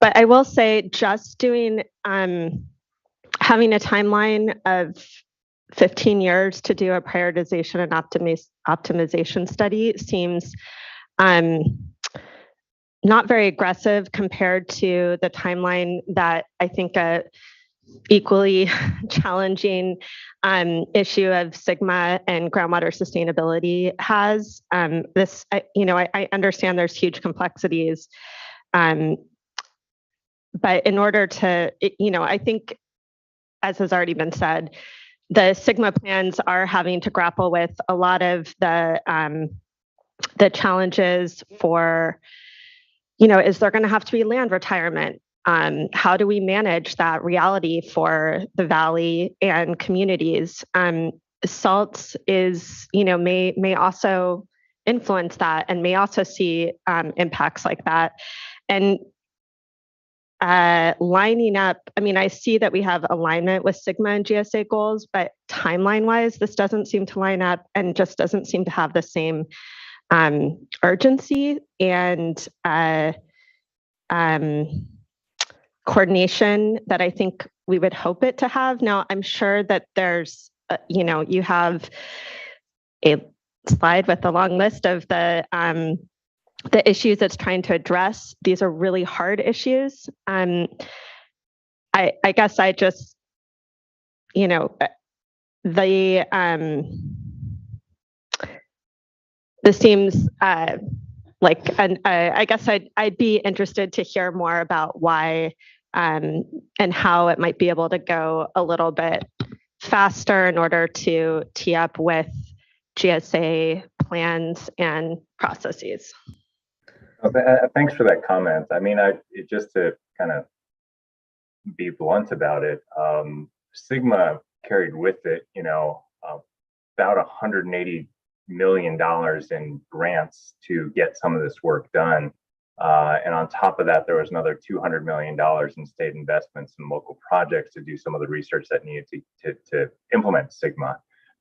But I will say just doing, having a timeline of 15 years to do a prioritization and optimization study seems not very aggressive compared to the timeline that I think a equally challenging issue of SGMA and groundwater sustainability has. I understand there's huge complexities, but in order to, I think, as has already been said, the SGMA plans are having to grapple with a lot of the challenges for, is there going to have to be land retirement? How do we manage that reality for the valley and communities? Salt is, may also influence that and may also see impacts like that. And lining up, I see that we have alignment with SGMA and GSA goals, but timeline-wise, this doesn't seem to line up and just doesn't seem to have the same urgency and coordination that I think we would hope it to have. Now, I'm sure that there's, you have a slide with a long list of the issues it's trying to address. These are really hard issues. I guess I just, this seems like, I guess I'd be interested to hear more about why and how it might be able to go a little bit faster in order to tee up with GSA plans and processes. Thanks for that comment. Just to kind of be blunt about it, SGMA carried with it, about $180 million in grants to get some of this work done. And on top of that, there was another $200 million in state investments in local projects to do some of the research that needed to implement SGMA.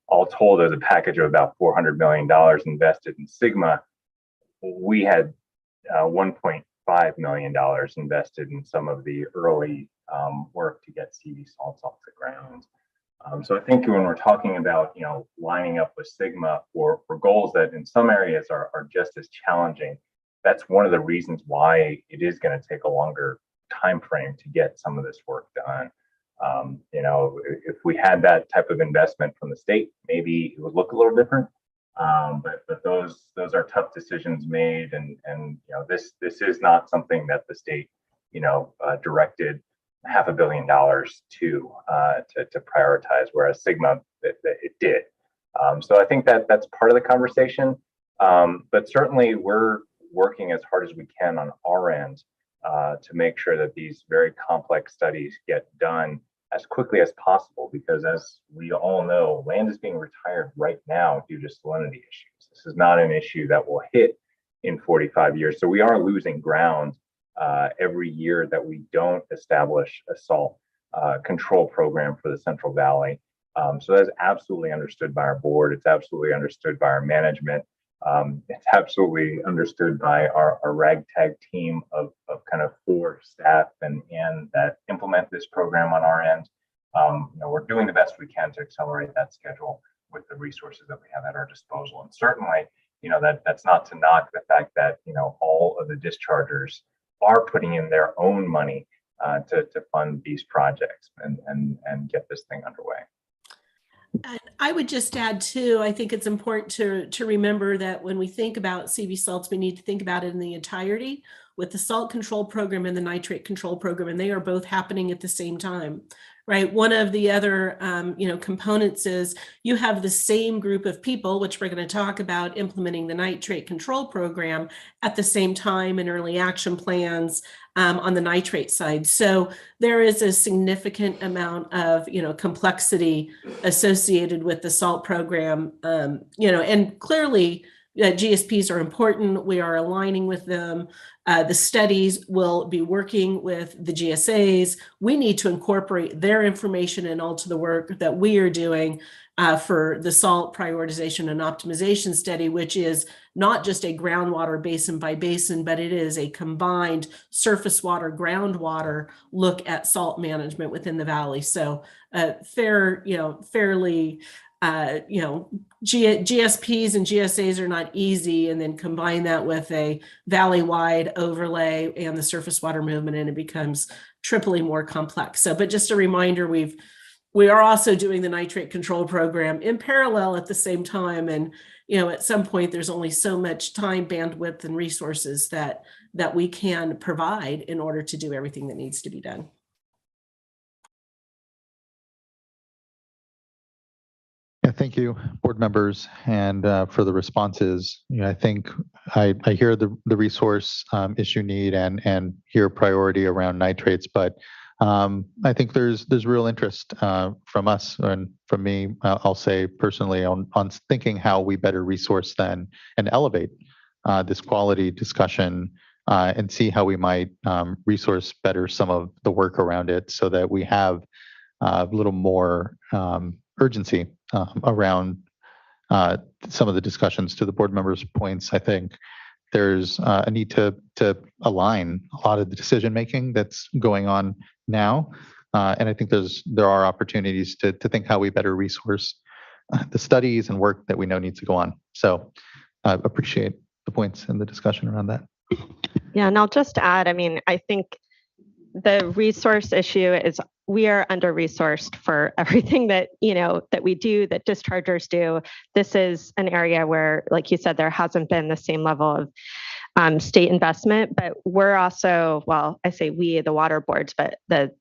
All told, there's a package of about $400 million invested in SGMA. We had $1.5 million invested in some of the early work to get CV salts off the ground. So I think when we're talking about, lining up with SGMA for goals that in some areas are just as challenging, that's one of the reasons why it is going to take a longer time frame to get some of this work done. If we had that type of investment from the state, maybe it would look a little different. But those are tough decisions made, and this is not something that the state directed $500 million to prioritize, whereas SGMA it did. So I think that's part of the conversation. But certainly we're working as hard as we can on our end to make sure that these very complex studies get done as quickly as possible, because as we all know, land is being retired right now due to salinity issues. This is not an issue that will hit in 45 years. So we are losing ground every year that we don't establish a salt control program for the Central Valley. So that's absolutely understood by our board. It's absolutely understood by our management. It's absolutely understood by our ragtag team of kind of 4 staff and that implement this program on our end. We're doing the best we can to accelerate that schedule with the resources that we have at our disposal. And certainly, that's not to knock the fact that, all of the dischargers are putting in their own money to fund these projects and get this thing underway. And I would just add too, I think it's important to remember that when we think about CV salts, we need to think about it in the entirety with the salt control program and the nitrate control program, and they are both happening at the same time, right? One of the other, components is you have the same group of people, which we're going to talk about implementing the nitrate control program at the same time in early action plans on the nitrate side. So there is a significant amount of, complexity associated with the SALT program, and clearly GSPs are important. We are aligning with them. The studies will be working with the GSAs. We need to incorporate their information and all to the work that we are doing for the SALT prioritization and optimization study, which is not just a groundwater basin by basin, but it is a combined surface water, groundwater look at salt management within the valley. So fairly GSPs and GSAs are not easy, and then combine that with a valley-wide overlay and the surface water movement, and it becomes triply more complex. So, but just a reminder, we are also doing the nitrate control program in parallel at the same time, and at some point there's only so much time, bandwidth, and resources that we can provide in order to do everything that needs to be done. Yeah, thank you, board members, and for the responses. I think I hear the resource issue need and hear priority around nitrates, but I think there's real interest from us and from me. I'll say personally on thinking how we better resource then and elevate this quality discussion and see how we might resource better some of the work around it so that we have a little more urgency around some of the discussions. To the board members' points, I think there's a need to align a lot of the decision making that's going on now, and I think there are opportunities to think how we better resource the studies and work that we know needs to go on. So appreciate the points and the discussion around that. Yeah, and I'll just add, I think the resource issue is we are under-resourced for everything that, that we do, that dischargers do. This is an area where, like you said, there hasn't been the same level of state investment, but we're also, well, I say we, the water boards, but the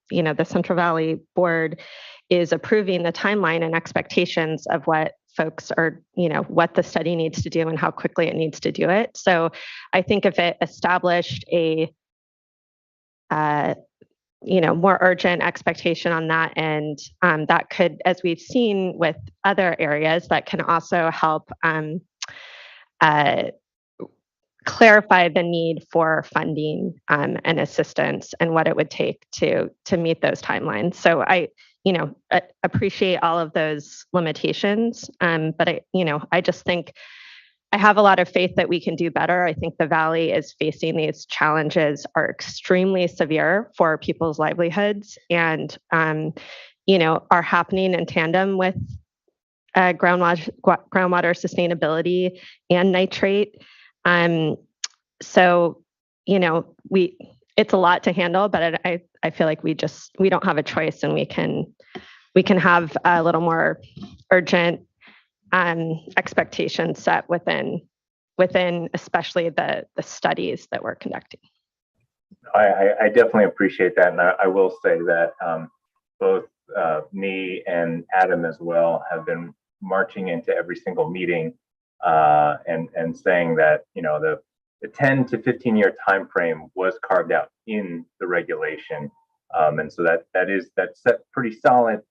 Central Valley Board is approving the timeline and expectations of what folks are, what the study needs to do and how quickly it needs to do it. So I think if it established a more urgent expectation on that end, that could, as we've seen with other areas, that can also help clarify the need for funding and assistance and what it would take to meet those timelines. So I appreciate all of those limitations, but I just think I have a lot of faith that we can do better. I think the Valley is facing these challenges are extremely severe for people's livelihoods and, are happening in tandem with groundwater sustainability and nitrate. So, it's a lot to handle, but I feel like we don't have a choice, and we can have a little more urgent expectations set within especially the studies that we're conducting. I definitely appreciate that, and I will say that both me and Adam as well have been marching into every single meeting and saying that the 10 to 15 year time frame was carved out in the regulation, and so that's set pretty solid.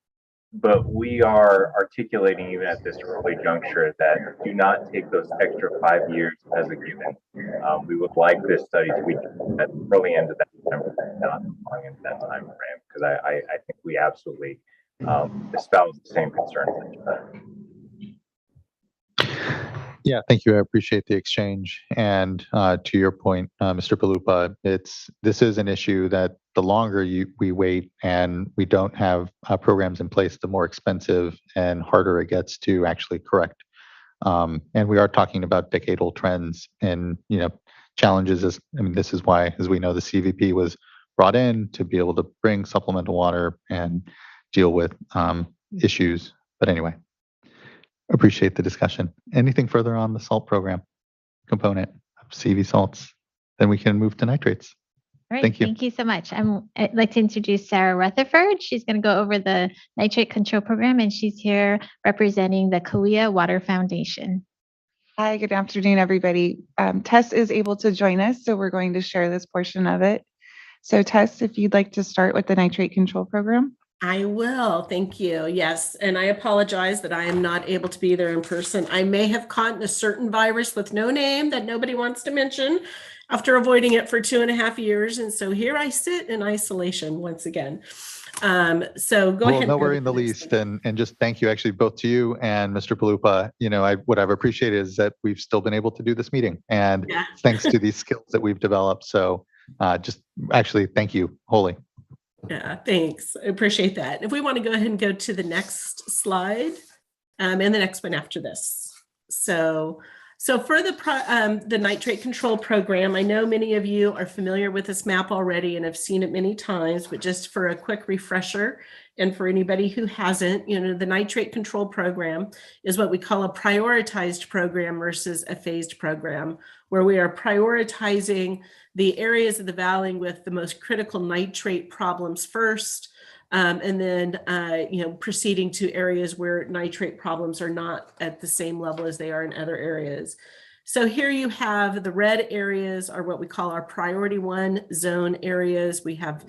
But we are articulating even at this early juncture that do not take those extra 5 years as a given. We would like this study to be at the early end of that time frame, not long into that time frame, because I think we absolutely espouse the same concern. Yeah, thank you. I appreciate the exchange. And to your point, Mr. Palupa, this is an issue that the longer we wait and we don't have programs in place, the more expensive and harder it gets to actually correct. And we are talking about decadal trends and challenges. This is why, as we know, the CVP was brought in to be able to bring supplemental water and deal with issues. But anyway. Appreciate the discussion. Anything further on the salt program component of CV salts? Then we can move to nitrates. All right, Thank you. Thank you so much. I'd like to introduce Sarah Rutherford. She's going to go over the nitrate control program, and she's here representing the Kauai Water Foundation. Hi, good afternoon, everybody. Tess is able to join us, so we're going to share this portion of it. So Tess, if you'd like to start with the nitrate control program. I will. Thank you. Yes. And I apologize that I am not able to be there in person. I may have caught a certain virus with no name that nobody wants to mention after avoiding it for 2.5 years. And so here I sit in isolation once again. So go ahead. No worry in the least. And just thank you actually both to you and Mr. Palupa. What I've appreciated is that we've still been able to do this meeting, and thanks to these skills that we've developed. So just actually thank you wholly. Yeah, thanks. I appreciate that. If we want to go ahead and go to the next slide, and the next one after this. So for the nitrate control program, I know many of you are familiar with this map already and have seen it many times, but just for a quick refresher, and for anybody who hasn't, the nitrate control program is what we call a prioritized program versus a phased program, where we are prioritizing the areas of the valley with the most critical nitrate problems first, and then proceeding to areas where nitrate problems are not at the same level as they are in other areas. So here you have the red areas are what we call our priority 1 zone areas. We have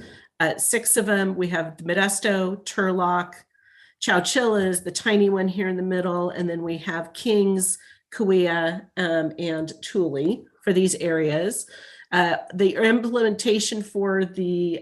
6 of them. We have the Modesto, Turlock, Chowchillas, the tiny one here in the middle, and then we have Kings, Kauai, and Thule for these areas. The implementation for the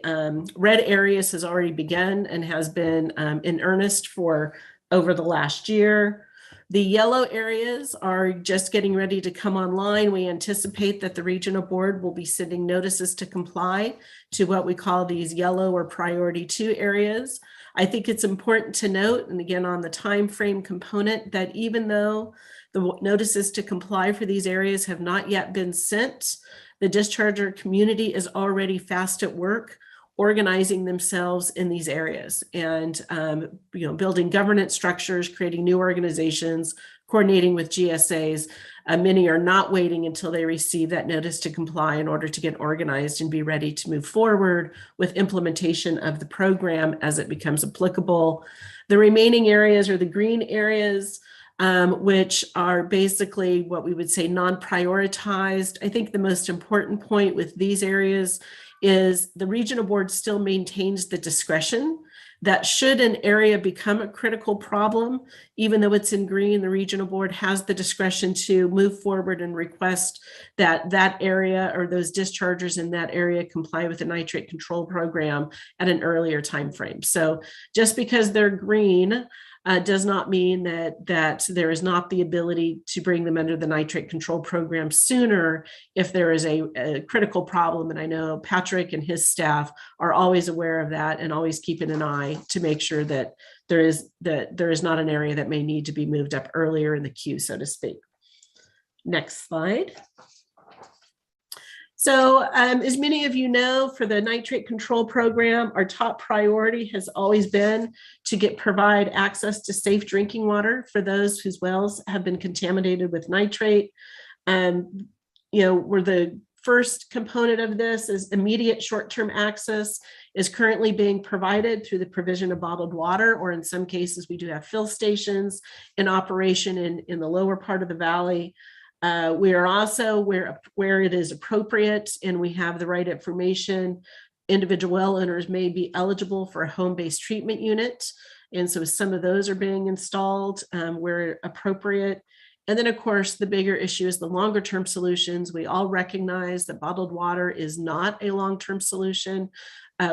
red areas has already begun and has been in earnest for over the last year. The yellow areas are just getting ready to come online. We anticipate that the regional board will be sending notices to comply to what we call these yellow or priority 2 areas. I think it's important to note, and again on the time frame component, that even though the notices to comply for these areas have not yet been sent, the discharger community is already fast at work organizing themselves in these areas and building governance structures, creating new organizations, coordinating with GSAs. Many are not waiting until they receive that notice to comply in order to get organized and be ready to move forward with implementation of the program as it becomes applicable. The remaining areas are the green areas, which are basically what we would say non-prioritized. I think the most important point with these areas is the regional board still maintains the discretion that should an area become a critical problem, even though it's in green, the regional board has the discretion to move forward and request that that area or those dischargers in that area comply with the nitrate control program at an earlier time frame. So just because they're green does not mean that there is not the ability to bring them under the nitrate control program sooner if there is a critical problem. And I know Patrick and his staff are always aware of that and always keeping an eye to make sure that there is not an area that may need to be moved up earlier in the queue, so to speak. Next slide. So as many of you know, for the nitrate control program, our top priority has always been to provide access to safe drinking water for those whose wells have been contaminated with nitrate. We're the first component of this is immediate short-term access is currently being provided through the provision of bottled water, or in some cases, we do have fill stations in operation in the lower part of the valley. We are also where it is appropriate and we have the right information, individual well owners may be eligible for a home-based treatment unit. And so some of those are being installed where appropriate. And then, of course, the bigger issue is the longer term solutions. We all recognize that bottled water is not a long-term solution.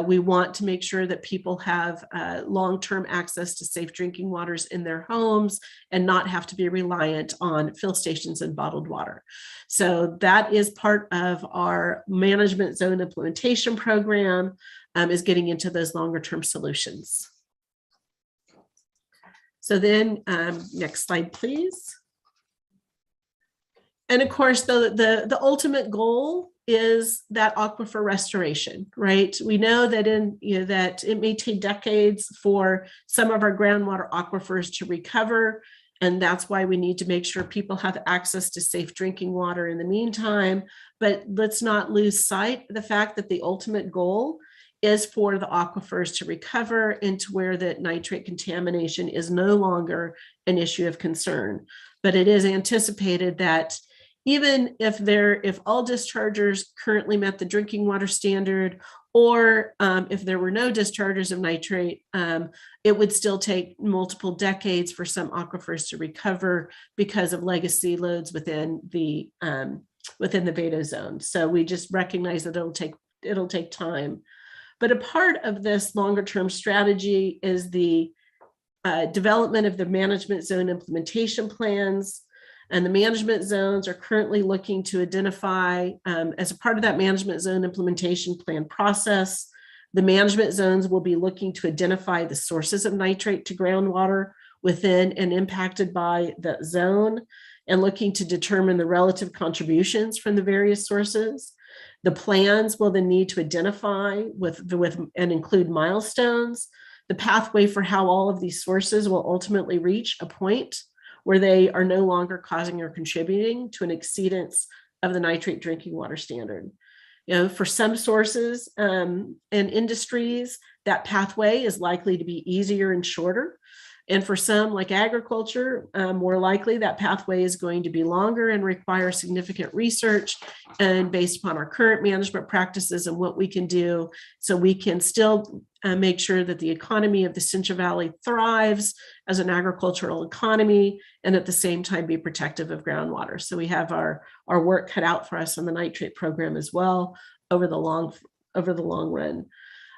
We want to make sure that people have long-term access to safe drinking waters in their homes and not have to be reliant on fill stations and bottled water. So that is part of our management zone implementation program, is getting into those longer-term solutions. So then, next slide, please. And of course, the ultimate goal is that aquifer restoration, right? We know that that it may take decades for some of our groundwater aquifers to recover, and that's why we need to make sure people have access to safe drinking water in the meantime. But let's not lose sight of the fact that the ultimate goal is for the aquifers to recover into where that nitrate contamination is no longer an issue of concern. But it is anticipated that even if all dischargers currently met the drinking water standard, or if there were no discharges of nitrate, it would still take multiple decades for some aquifers to recover because of legacy loads within the Beto zone. So we just recognize that it'll take time. But a part of this longer term strategy is the development of the management zone implementation plans. And the management zones are currently looking to identify, as a part of that management zone implementation plan process, the management zones will be looking to identify the sources of nitrate to groundwater within and impacted by the zone, and looking to determine the relative contributions from the various sources. The plans will then need to identify and include milestones, the pathway for how all of these sources will ultimately reach a point where they are no longer causing or contributing to an exceedance of the nitrate drinking water standard. For some sources and industries, that pathway is likely to be easier and shorter. And for some, like agriculture, more likely that pathway is going to be longer and require significant research, and based upon our current management practices and what we can do, so we can still make sure that the economy of the Central Valley thrives as an agricultural economy, and at the same time be protective of groundwater. So we have our work cut out for us on the nitrate program as well over the long run.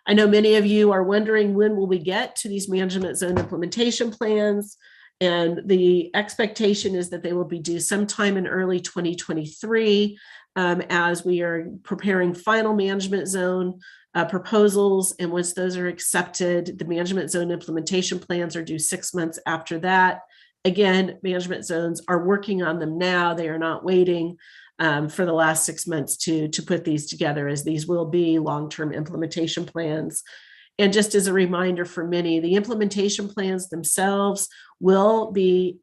I know many of you are wondering, when will we get to these management zone implementation plans? And the expectation is that they will be due sometime in early 2023, as we are preparing final management zone proposals. And once those are accepted, the management zone implementation plans are due 6 months after that. Again, management zones are working on them now. They are not waiting for the last 6 months to put these together, as these will be long-term implementation plans. And just as a reminder for many, the implementation plans themselves will be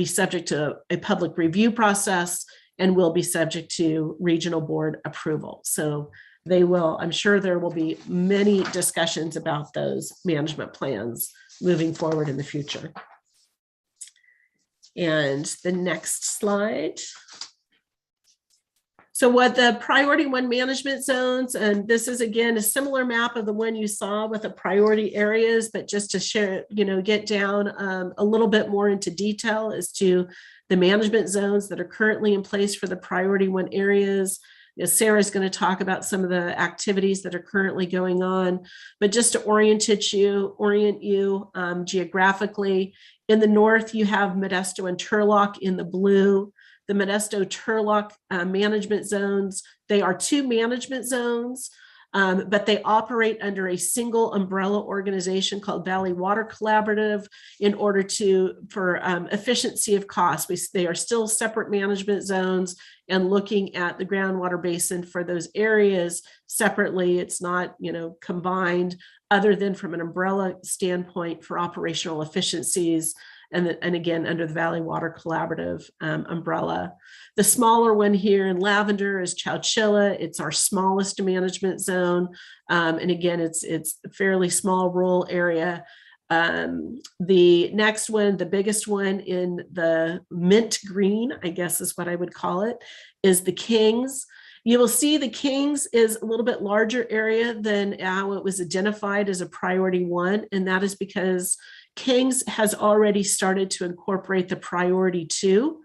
subject to a public review process and will be subject to regional board approval. So I'm sure there will be many discussions about those management plans moving forward in the future. And the next slide. So what the priority 1 management zones, and this is again a similar map of the one you saw with the priority areas, but just to share, get down a little bit more into detail as to the management zones that are currently in place for the priority 1 areas. Sarah is going to talk about some of the activities that are currently going on, but just to orient you geographically, in the north, you have Modesto and Turlock in the blue. The Modesto Turlock management zones, they are 2 management zones, but they operate under a single umbrella organization called Valley Water Collaborative in order for efficiency of cost. They are still separate management zones, and looking at the groundwater basin for those areas separately. It's not, combined, other than from an umbrella standpoint for operational efficiencies. And again, under the Valley Water Collaborative umbrella. The smaller one here in lavender is Chowchilla. It's our smallest management zone. And again, it's a fairly small rural area. The next one, the biggest one in the mint green, I guess is what I would call it, is the Kings. You will see the Kings is a little bit larger area than how it was identified as a priority 1. And that is because Kings has already started to incorporate the priority 2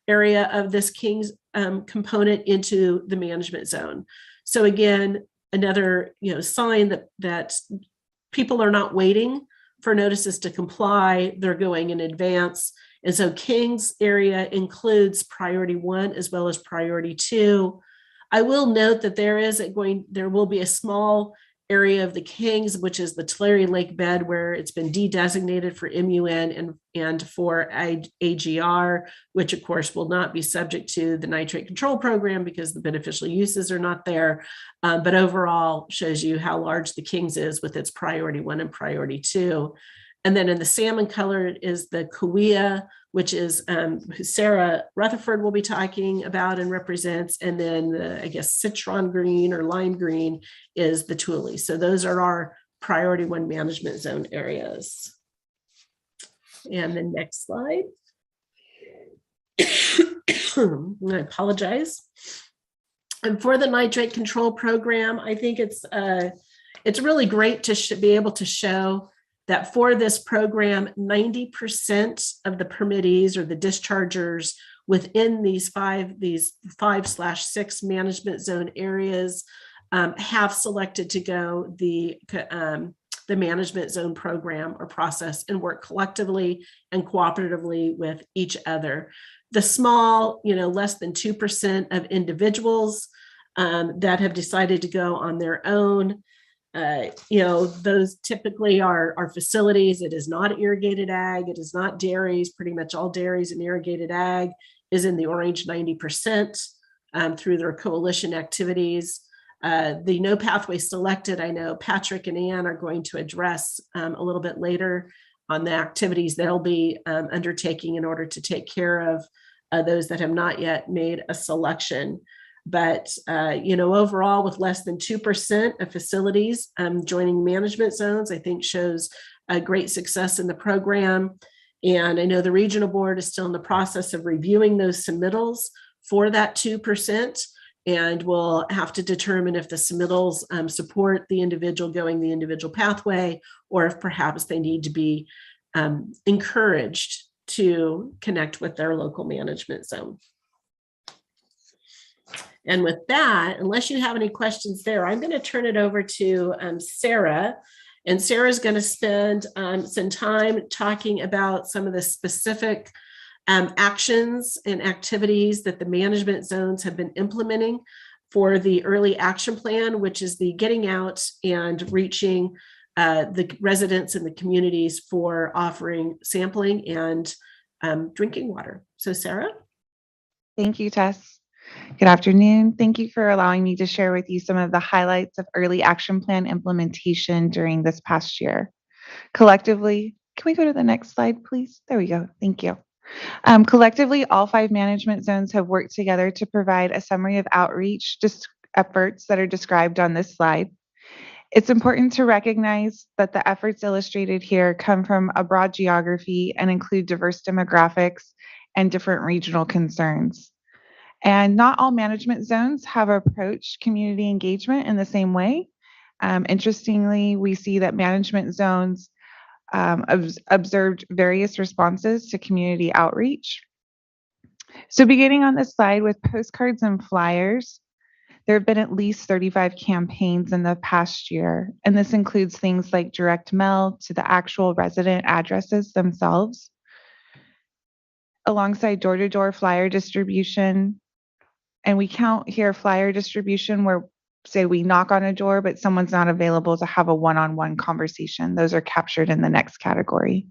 area of this Kings component into the management zone. So again, another sign that people are not waiting for notices to comply, they're going in advance. And so Kings area includes priority 1 as well as priority 2. I will note that there will be a small area of the Kings, which is the Tulare Lake bed, where it's been de-designated for MUN and for AGR, which of course will not be subject to the nitrate control program because the beneficial uses are not there. But overall shows you how large the Kings is with its priority 1 and priority 2. And then in the salmon color is the Kauai, which is Sarah Rutherford will be talking about and represents. And then the, I guess, citron green or lime green is the Thule. So those are our priority 1 management zone areas. And the next slide. I apologize. And for the nitrate control program, I think it's really great to be able to show that for this program, 90% of the permittees or the dischargers within these 5/6 management zone areas have selected to go the management zone program or process and work collectively and cooperatively with each other. The small, less than 2% of individuals that have decided to go on their own, those typically are facilities. It is not irrigated ag. It is not dairies. Pretty much all dairies and irrigated ag is in the orange 90% through their coalition activities. The no pathway selected, I know Patrick and Ann are going to address a little bit later on the activities they'll be undertaking in order to take care of those that have not yet made a selection. But, overall, with less than 2% of facilities joining management zones, I think shows a great success in the program. And I know the regional board is still in the process of reviewing those submittals for that 2%. And we'll have to determine if the submittals support the individual going the individual pathway, or if perhaps they need to be encouraged to connect with their local management zone. And with that, unless you have any questions there, I'm going to turn it over to Sarah. And Sarah's going to spend some time talking about some of the specific actions and activities that the management zones have been implementing for the early action plan, which is the getting out and reaching the residents and the communities for offering sampling and drinking water. So Sarah. Thank you, Tess. Good afternoon. Thank you for allowing me to share with you some of the highlights of early action plan implementation during this past year. Collectively, can we go to the next slide, please? There we go. Thank you. Collectively, all 5 management zones have worked together to provide a summary of outreach efforts that are described on this slide. It's important to recognize that the efforts illustrated here come from a broad geography and include diverse demographics and different regional concerns. And not all management zones have approached community engagement in the same way. Interestingly, we see that management zones observed various responses to community outreach. So beginning on this slide with postcards and flyers, there have been at least 35 campaigns in the past year, and this includes things like direct mail to the actual resident addresses themselves, alongside door-to-door flyer distribution. And we count here flyer distribution where, say, we knock on a door, but someone's not available to have a one-on-one conversation. Those are captured in the next category.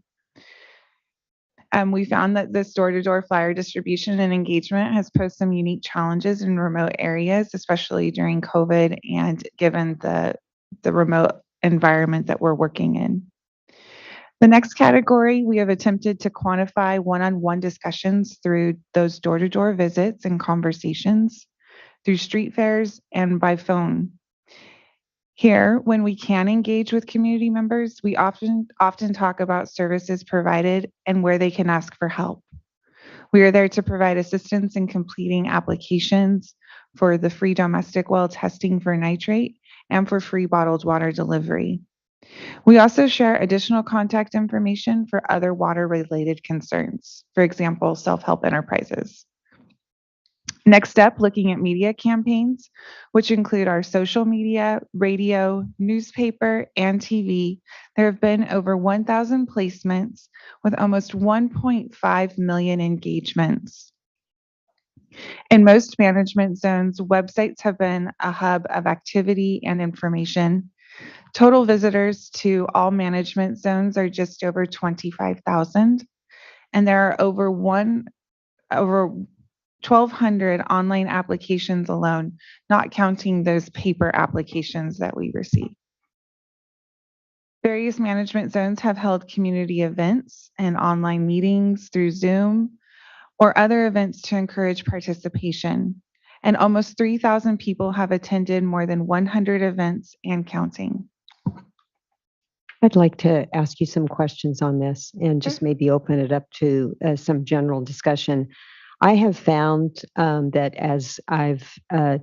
We found that this door-to-door flyer distribution and engagement has posed some unique challenges in remote areas, especially during COVID and given the remote environment that we're working in. The next category, we have attempted to quantify one-on-one discussions through those door-to-door visits and conversations, through street fairs and by phone. Here, when we can engage with community members, we often talk about services provided and where they can ask for help. We are there to provide assistance in completing applications for the free domestic well testing for nitrate and for free bottled water delivery. We also share additional contact information for other water-related concerns, for example, self-help enterprises. Next up, looking at media campaigns, which include our social media, radio, newspaper, and TV. There have been over 1,000 placements with almost 1.5 million engagements. In most management zones, websites have been a hub of activity and information. Total visitors to all management zones are just over 25,000, and there are over 1,200 online applications alone, not counting those paper applications that we receive. Various management zones have held community events and online meetings through Zoom or other events to encourage participation. And almost 3,000 people have attended more than 100 events and counting. I'd like to ask you some questions on this and just maybe open it up to some general discussion. I have found that as I've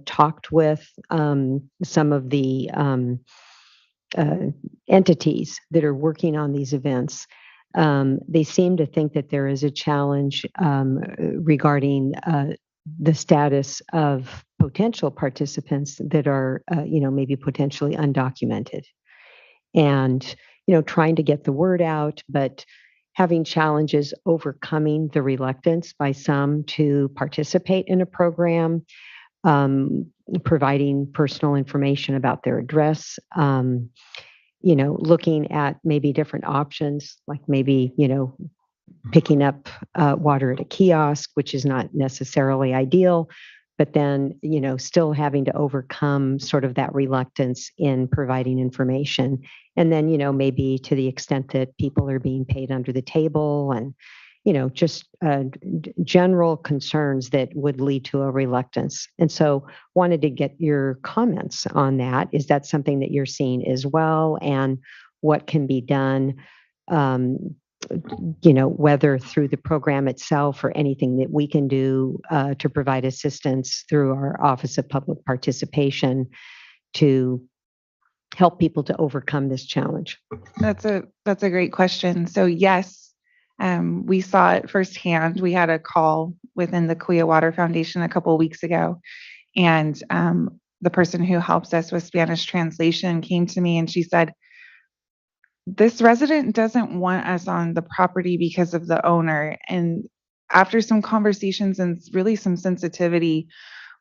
talked with some of the entities that are working on these events, they seem to think that there is a challenge regarding the status of potential participants that are, maybe potentially undocumented. And, trying to get the word out, but having challenges overcoming the reluctance by some to participate in a program, providing personal information about their address, looking at maybe different options, like maybe, picking up water at a kiosk, which is not necessarily ideal, but then, still having to overcome sort of that reluctance in providing information. And then, maybe to the extent that people are being paid under the table and, just general concerns that would lead to a reluctance. And so wanted to get your comments on that. Is that something that you're seeing as well? And what can be done, whether through the program itself or anything that we can do to provide assistance through our Office of Public Participation to help people to overcome this challenge? That's a great question. So yes, we saw it firsthand. We had a call within the Clear Water Foundation a couple of weeks ago, and the person who helps us with Spanish translation came to me and she said, this resident doesn't want us on the property because of the owner. And after some conversations and really some sensitivity,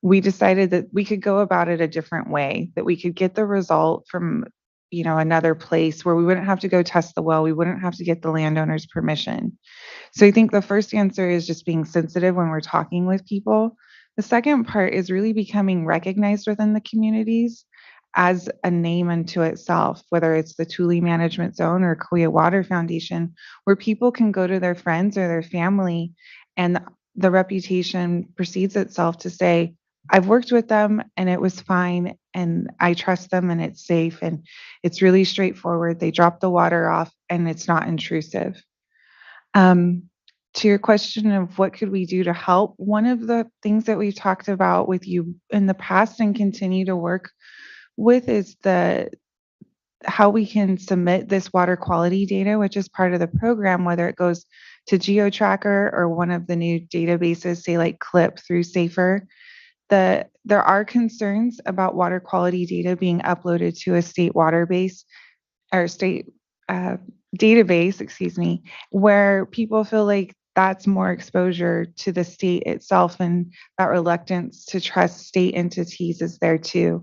we decided that we could go about it a different way, that we could get the result from, another place where we wouldn't have to go test the well. We wouldn't have to get the landowner's permission. So I think the first answer is just being sensitive when we're talking with people. The second part is really becoming recognized within the communities as a name unto itself, whether it's the Thule Management Zone or Clear Water Foundation, where people can go to their friends or their family and the reputation precedes itself to say, I've worked with them and it was fine and I trust them and it's safe and it's really straightforward. They drop the water off and it's not intrusive. To your question of what could we do to help, one of the things that we've talked about with you in the past and continue to work with is how we can submit this water quality data, which is part of the program, whether it goes to GeoTracker or one of the new databases, say like CLIP through SAFER. There are concerns about water quality data being uploaded to a state database, where people feel like that's more exposure to the state itself and that reluctance to trust state entities is there too.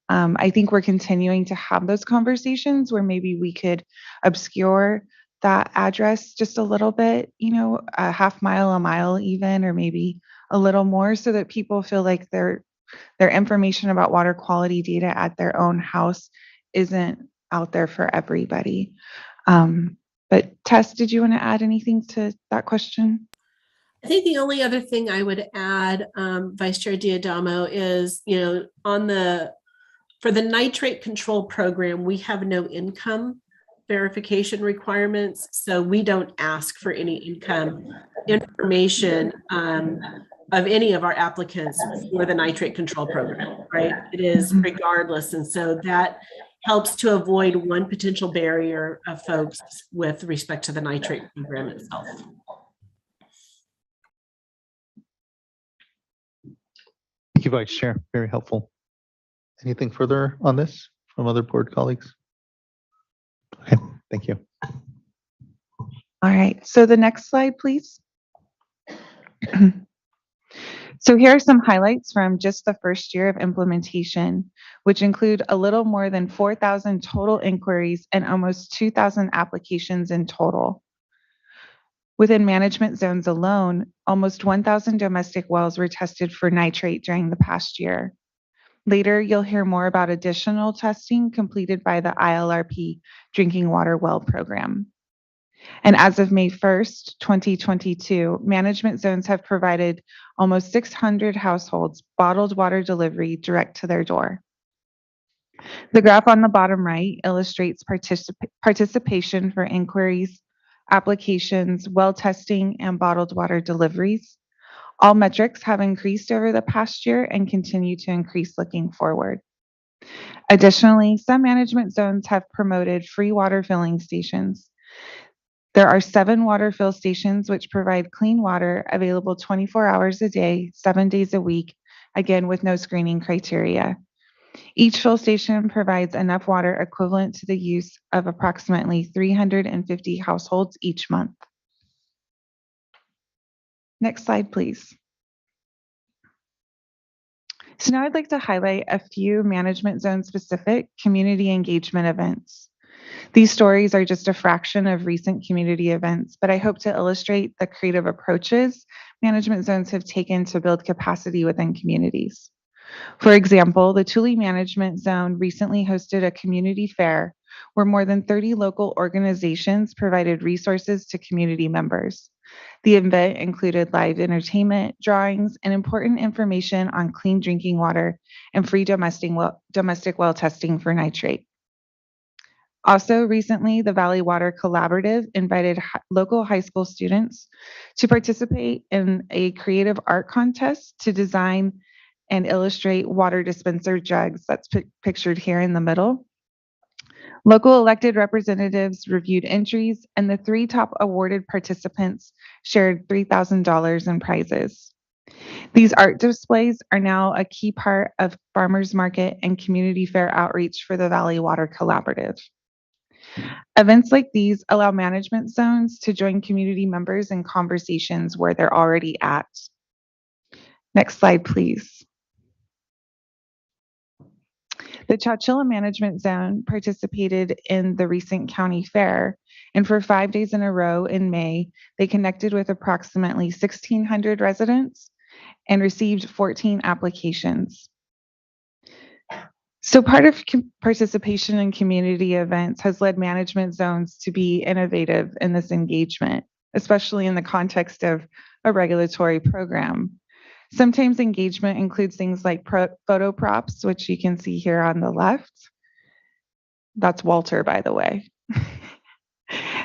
I think we're continuing to have those conversations where maybe we could obscure that address just a little bit, a half mile, a mile even, or maybe a little more so that people feel like their information about water quality data at their own house isn't out there for everybody. But Tess, did you want to add anything to that question? I think the only other thing I would add, Vice Chair Diadamo, is, for the nitrate control program, we have no income verification requirements. So we don't ask for any income information of any of our applicants for the nitrate control program, right? It is regardless. And so that helps to avoid one potential barrier of folks with respect to the nitrate program itself. Thank you, Vice Chair. Very helpful. Anything further on this from other board colleagues? Okay, thank you. All right, so the next slide, please. So here are some highlights from just the first year of implementation, which include a little more than 4,000 total inquiries and almost 2,000 applications in total. Within management zones alone, almost 1,000 domestic wells were tested for nitrate during the past year. Later, you'll hear more about additional testing completed by the ILRP Drinking Water Well Program. And as of May 1st, 2022, management zones have provided almost 600 households bottled water delivery direct to their door. The graph on the bottom right illustrates participation for inquiries, applications, well testing, and bottled water deliveries. All metrics have increased over the past year and continue to increase looking forward. Additionally, some management zones have promoted free water filling stations. There are 7 water fill stations which provide clean water available 24 hours a day, 7 days a week, again with no screening criteria. Each fill station provides enough water equivalent to the use of approximately 350 households each month. Next slide, please. So now I'd like to highlight a few management zone specific community engagement events. These stories are just a fraction of recent community events, but I hope to illustrate the creative approaches management zones have taken to build capacity within communities. For example, the Tule Management Zone recently hosted a community fair where more than 30 local organizations provided resources to community members. The event included live entertainment, drawings, and important information on clean drinking water and free domestic well testing for nitrate. Also recently, the Valley Water Collaborative invited local high school students to participate in a creative art contest to design and illustrate water dispenser jugs. That's pictured here in the middle. Local elected representatives reviewed entries, and the 3 top awarded participants shared $3,000 in prizes. These art displays are now a key part of farmers market and community fair outreach for the Valley Water Collaborative. Events like these allow management zones to join community members in conversations where they're already at. Next slide, please. The Chowchilla Management Zone participated in the recent county fair, and for 5 days in a row in May, they connected with approximately 1,600 residents and received 14 applications. So part of participation in community events has led management zones to be innovative in this engagement, especially in the context of a regulatory program. Sometimes engagement includes things like photo props, which you can see here on the left. That's Walter, by the way.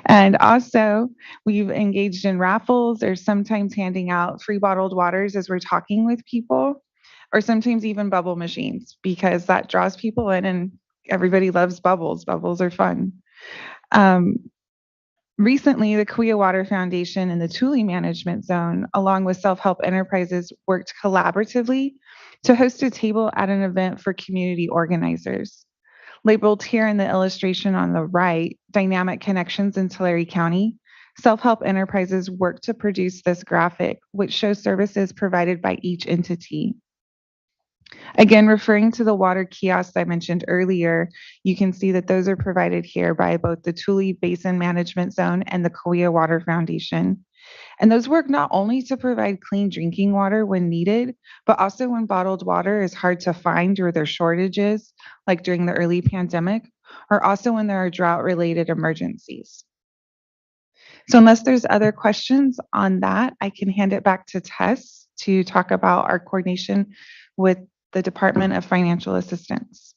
And also, we've engaged in raffles or sometimes handing out free bottled waters as we're talking with people, or sometimes even bubble machines, because that draws people in and everybody loves bubbles. Bubbles are fun. Recently, the Kauai Water Foundation and the Tule Management Zone, along with self-help enterprises, worked collaboratively to host a table at an event for community organizers. Labeled here in the illustration on the right, Dynamic Connections in Tulare County, self-help enterprises worked to produce this graphic, which shows services provided by each entity. Again, referring to the water kiosks I mentioned earlier, you can see that those are provided here by both the Tule Basin Management Zone and the Kauai Water Foundation. And those work not only to provide clean drinking water when needed, but also when bottled water is hard to find or there's shortages, like during the early pandemic, or also when there are drought-related emergencies. So unless there's other questions on that, I can hand it back to Tess to talk about our coordination with the Department of Financial Assistance.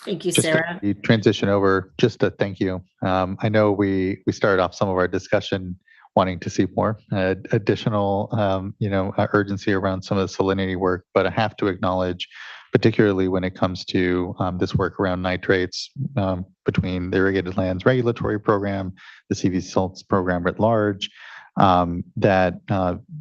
Thank you, Just Sarah. to transition over, just a thank you. I know we started off some of our discussion wanting to see more additional, urgency around some of the salinity work, but I have to acknowledge, particularly when it comes to this work around nitrates between the Irrigated Lands Regulatory Program, the CV Salts Program at large, that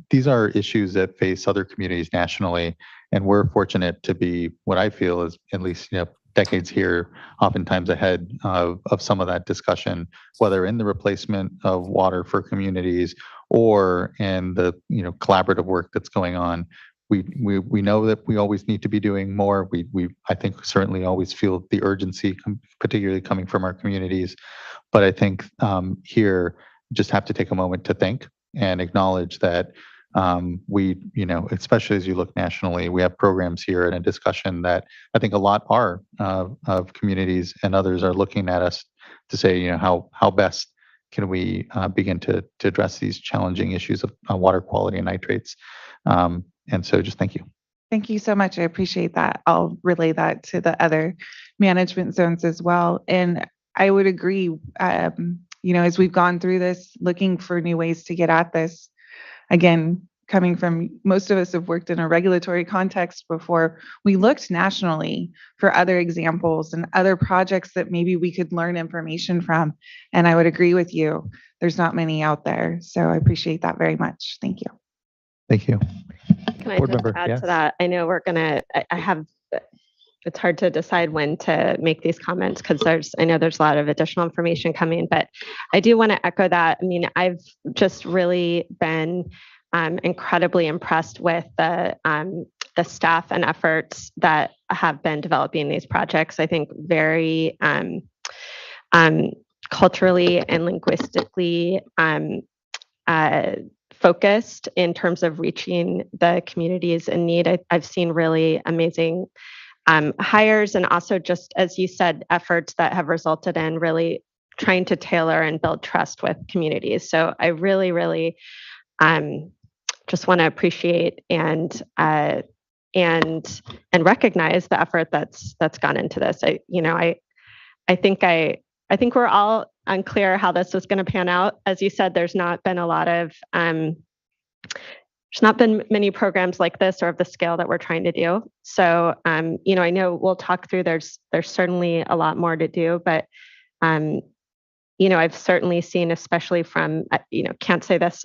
these are issues that face other communities nationally, and we're fortunate to be what I feel is at least decades here, oftentimes ahead of some of that discussion, whether in the replacement of water for communities or in the collaborative work that's going on. We know that we always need to be doing more. We I think certainly always feel the urgency, particularly coming from our communities. But I think here just have to take a moment to think and acknowledge that we, especially as you look nationally, we have programs here and a discussion that I think a lot are of communities and others are looking at us to say, how best can we begin to address these challenging issues of water quality and nitrates. And so just thank you. Thank you so much. I appreciate that. I'll relay that to the other management zones as well. And I would agree, as we've gone through this, looking for new ways to get at this, again, coming from most of us have worked in a regulatory context before, we looked nationally for other examples and other projects that maybe we could learn information from. And I would agree with you, there's not many out there. So I appreciate that very much. Thank you. Thank you. Can I just add to that? I know it's hard to decide when to make these comments because I know there's a lot of additional information coming, but I do want to echo that. I mean, I've just really been incredibly impressed with the staff and efforts that have been developing these projects. I think very culturally and linguistically focused in terms of reaching the communities in need. I've seen really amazing hires and also just, as you said, efforts that have resulted in really trying to tailor and build trust with communities. So I really, really just want to appreciate and recognize the effort that's gone into this. I think we're all unclear how this was going to pan out. As you said, there's not been many programs like this or of the scale that we're trying to do. So, I know we'll talk through, there's certainly a lot more to do, but, I've certainly seen, especially from, can't say this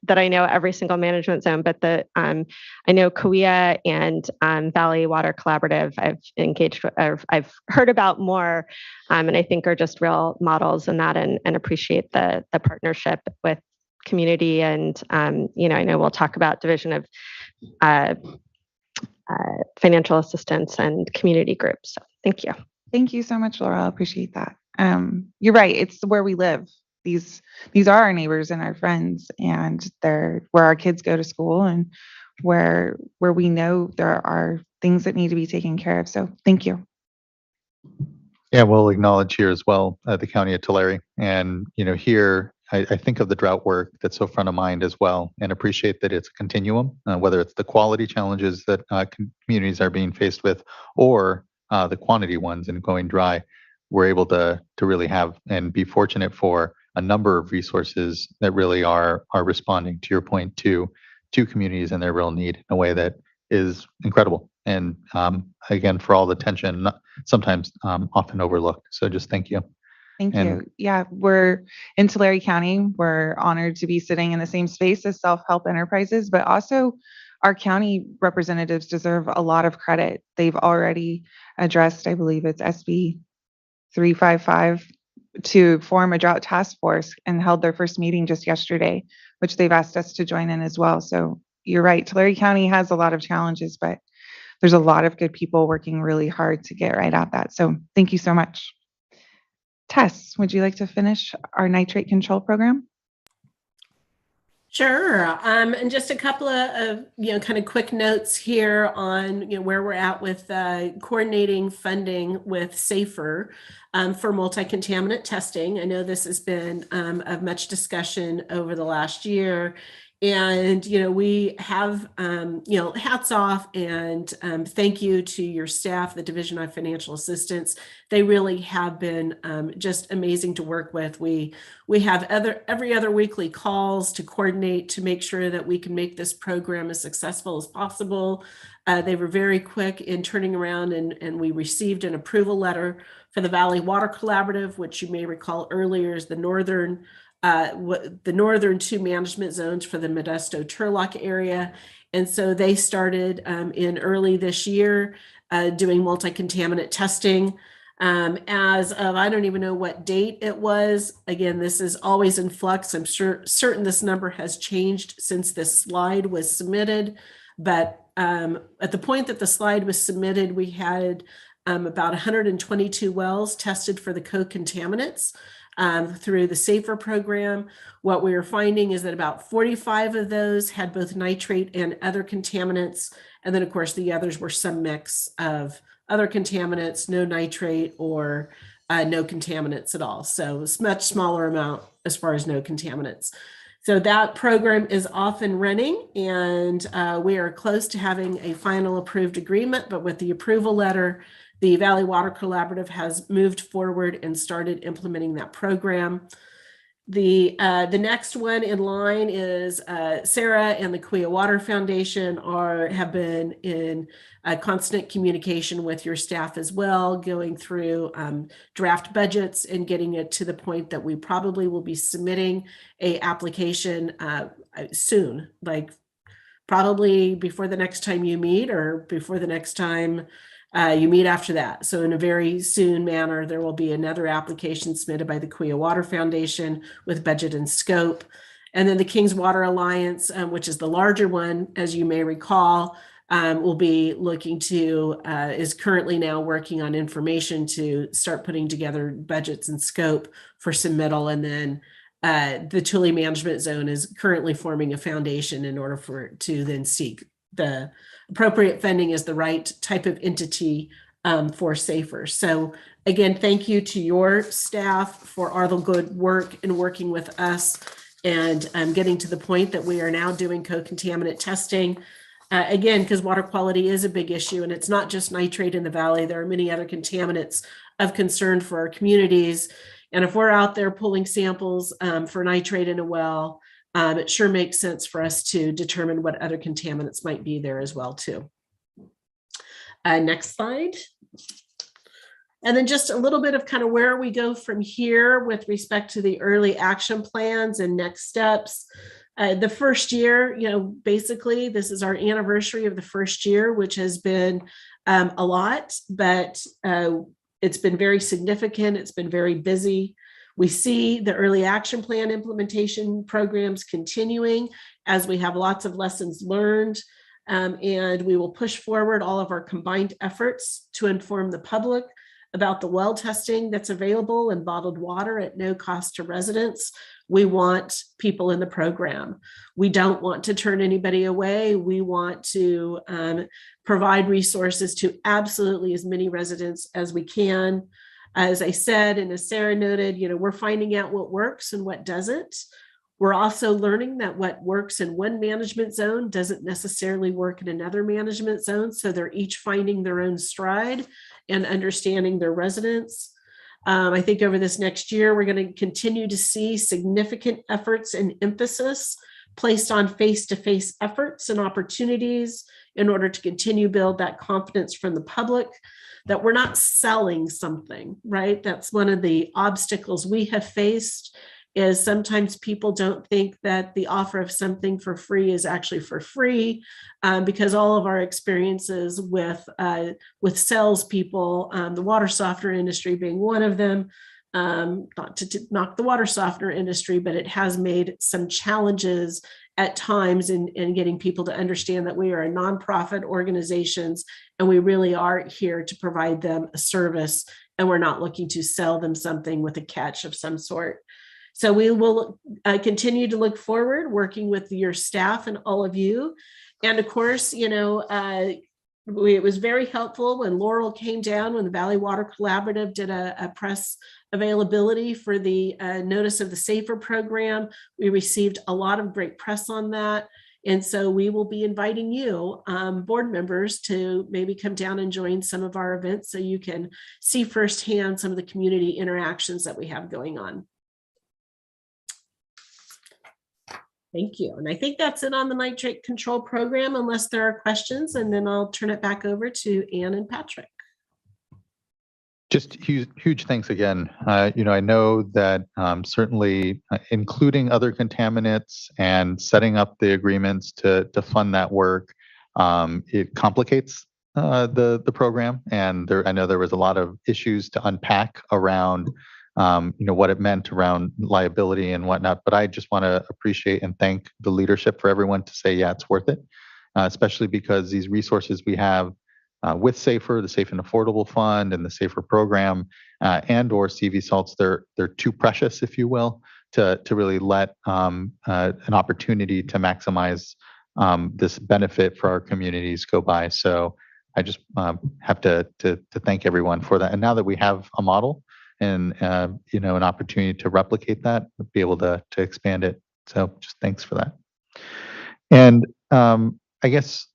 that I know every single management zone, but I know Kauai and Valley Water Collaborative, I've engaged, I've heard about more, and I think are just real models in that and appreciate the partnership with community. And, I know we'll talk about division of financial assistance and community groups. So thank you. Thank you so much, Laura. I appreciate that. You're right. It's where we live. These are our neighbors and our friends, and they're where our kids go to school and where we know there are things that need to be taken care of. So thank you. Yeah, we'll acknowledge here as well the County of Tulare. And, here I think of the drought work that's so front of mind as well, and appreciate that it's a continuum, whether it's the quality challenges that communities are being faced with or the quantity ones and going dry. We're able to really have and be fortunate for a number of resources that really are responding, to your point, to communities and their real need in a way that is incredible. And again, for all the tension, sometimes often overlooked. So just thank you. Thank you. Yeah, we're in Tulare County. We're honored to be sitting in the same space as self-help enterprises, but also our county representatives deserve a lot of credit. They've already addressed, I believe it's SB 355, to form a drought task force and held their first meeting just yesterday, which they've asked us to join in as well. So you're right, Tulare County has a lot of challenges, but there's a lot of good people working really hard to get right at that. So thank you so much. Tess, would you like to finish our nitrate control program? Sure. And just a couple of kind of quick notes here on where we're at with coordinating funding with SAFER for multi-contaminant testing. I know this has been of much discussion over the last year. And, we have, hats off and thank you to your staff, the Division of Financial Assistance. They really have been just amazing to work with. We have every other weekly calls to coordinate to make sure that we can make this program as successful as possible. They were very quick in turning around and we received an approval letter for the Valley Water Collaborative, which you may recall earlier is the Northern the northern 2 management zones for the Modesto Turlock area. And so they started in early this year doing multi-contaminant testing. As of, I don't even know what date it was. Again, this is always in flux. I'm certain this number has changed since this slide was submitted. But at the point that the slide was submitted, we had about 122 wells tested for the co-contaminants through the SAFER program. What we were finding is that about 45 of those had both nitrate and other contaminants. And then of course the others were some mix of other contaminants, no nitrate, or no contaminants at all. So it's much smaller amount as far as no contaminants. So that program is off and running, and we are close to having a final approved agreement, but with the approval letter, the Valley Water Collaborative has moved forward and started implementing that program. The next one in line is Sarah and the Kuya Water Foundation have been in constant communication with your staff as well, going through draft budgets and getting it to the point that we probably will be submitting a application soon, like probably before the next time you meet or before the next time you meet after that. So in a very soon manner, there will be another application submitted by the Kuya Water Foundation with budget and scope. And then the Kings Water Alliance, which is the larger one, as you may recall, will be looking to, is currently now working on information to start putting together budgets and scope for submittal. And then the Tule Management Zone is currently forming a foundation in order for it to then seek the appropriate funding as the right type of entity for SAFER. So again, thank you to your staff for all the good work in working with us and getting to the point that we are now doing co-contaminant testing. Again, because water quality is a big issue, and it's not just nitrate in the valley. There are many other contaminants of concern for our communities. And if we're out there pulling samples for nitrate in a well, it sure makes sense for us to determine what other contaminants might be there as well too. Next slide. And then just a little bit of kind of where we go from here with respect to the early action plans and next steps. The first year, basically this is our anniversary of the first year, which has been a lot, but it's been very significant. It's been very busy. We see the early action plan implementation programs continuing as we have lots of lessons learned, and we will push forward all of our combined efforts to inform the public about the well testing that's available in bottled water at no cost to residents. We want people in the program. We don't want to turn anybody away. We want to provide resources to absolutely as many residents as we can. As I said, and as Sarah noted, we're finding out what works and what doesn't. We're also learning that what works in one management zone doesn't necessarily work in another management zone. So they're each finding their own stride and understanding their residents. I think over this next year, we're going to continue to see significant efforts and emphasis placed on face-to-face efforts and opportunities in order to continue build that confidence from the public that we're not selling something, right? That's one of the obstacles we have faced, is sometimes people don't think that the offer of something for free is actually for free, because all of our experiences with salespeople, the water softener industry being one of them, not to knock the water softener industry, but it has made some challenges at times in getting people to understand that we are a nonprofit organizations and we really are here to provide them a service, and we're not looking to sell them something with a catch of some sort. So we will continue to look forward, working with your staff and all of you. And of course, it was very helpful when Laurel came down, when the Valley Water Collaborative did a press availability for the notice of the SAFER program. We received a lot of great press on that. And so we will be inviting you, board members, to maybe come down and join some of our events so you can see firsthand some of the community interactions that we have going on. Thank you. And I think that's it on the nitrate control program, unless there are questions, and then I'll turn it back over to Ann and Patrick. Just huge thanks again. I know that certainly including other contaminants and setting up the agreements to fund that work, it complicates the program. And I know there was a lot of issues to unpack around what it meant around liability and whatnot. But I just want to appreciate and thank the leadership for everyone to say, yeah, it's worth it, especially because these resources we have with SAFER, the Safe and Affordable Fund, and the SAFER program, and/or CV salts, they're too precious, if you will, to really let an opportunity to maximize this benefit for our communities go by. So I just have to thank everyone for that. And now that we have a model and an opportunity to replicate that, be able to expand it. So just thanks for that. And I guess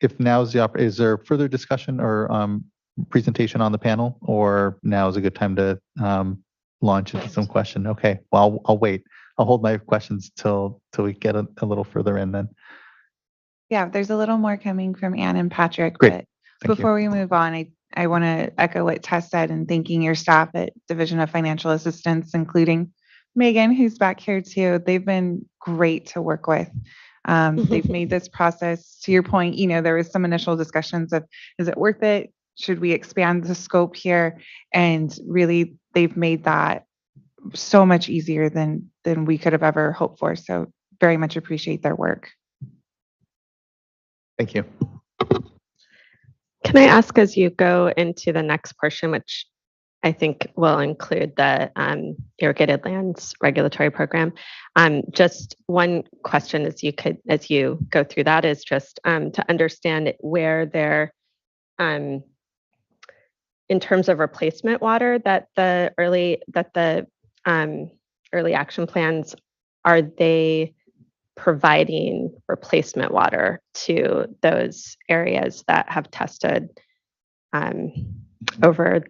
if now's is there further discussion or presentation on the panel, or now is a good time to launch into some question? Okay, well, I'll wait. I'll hold my questions till we get a little further in then. Yeah, there's a little more coming from Ann and Patrick. Great. But before we move on, I want to echo what Tess said and thanking your staff at Division of Financial Assistance, including Megan, who's back here too. They've been great to work with. They've made this process, to your point, there was some initial discussions of, is it worth it? Should we expand the scope here? And really, they've made that so much easier than we could have ever hoped for. So very much appreciate their work. Thank you. Can I ask, as you go into the next portion, which I think will include the irrigated lands regulatory program, just one question as you go through that is just to understand where there, in terms of replacement water, that the early action plans, are they providing replacement water to those areas that have tested over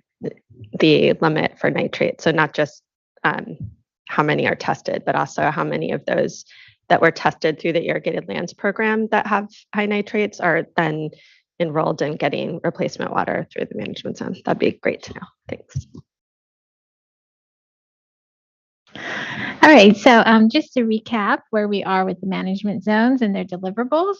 the limit for nitrate? So not just how many are tested, but also how many of those that were tested through the irrigated lands program that have high nitrates are then enrolled in getting replacement water through the management zone. That'd be great to know. Thanks. All right, so just to recap where we are with the management zones and their deliverables,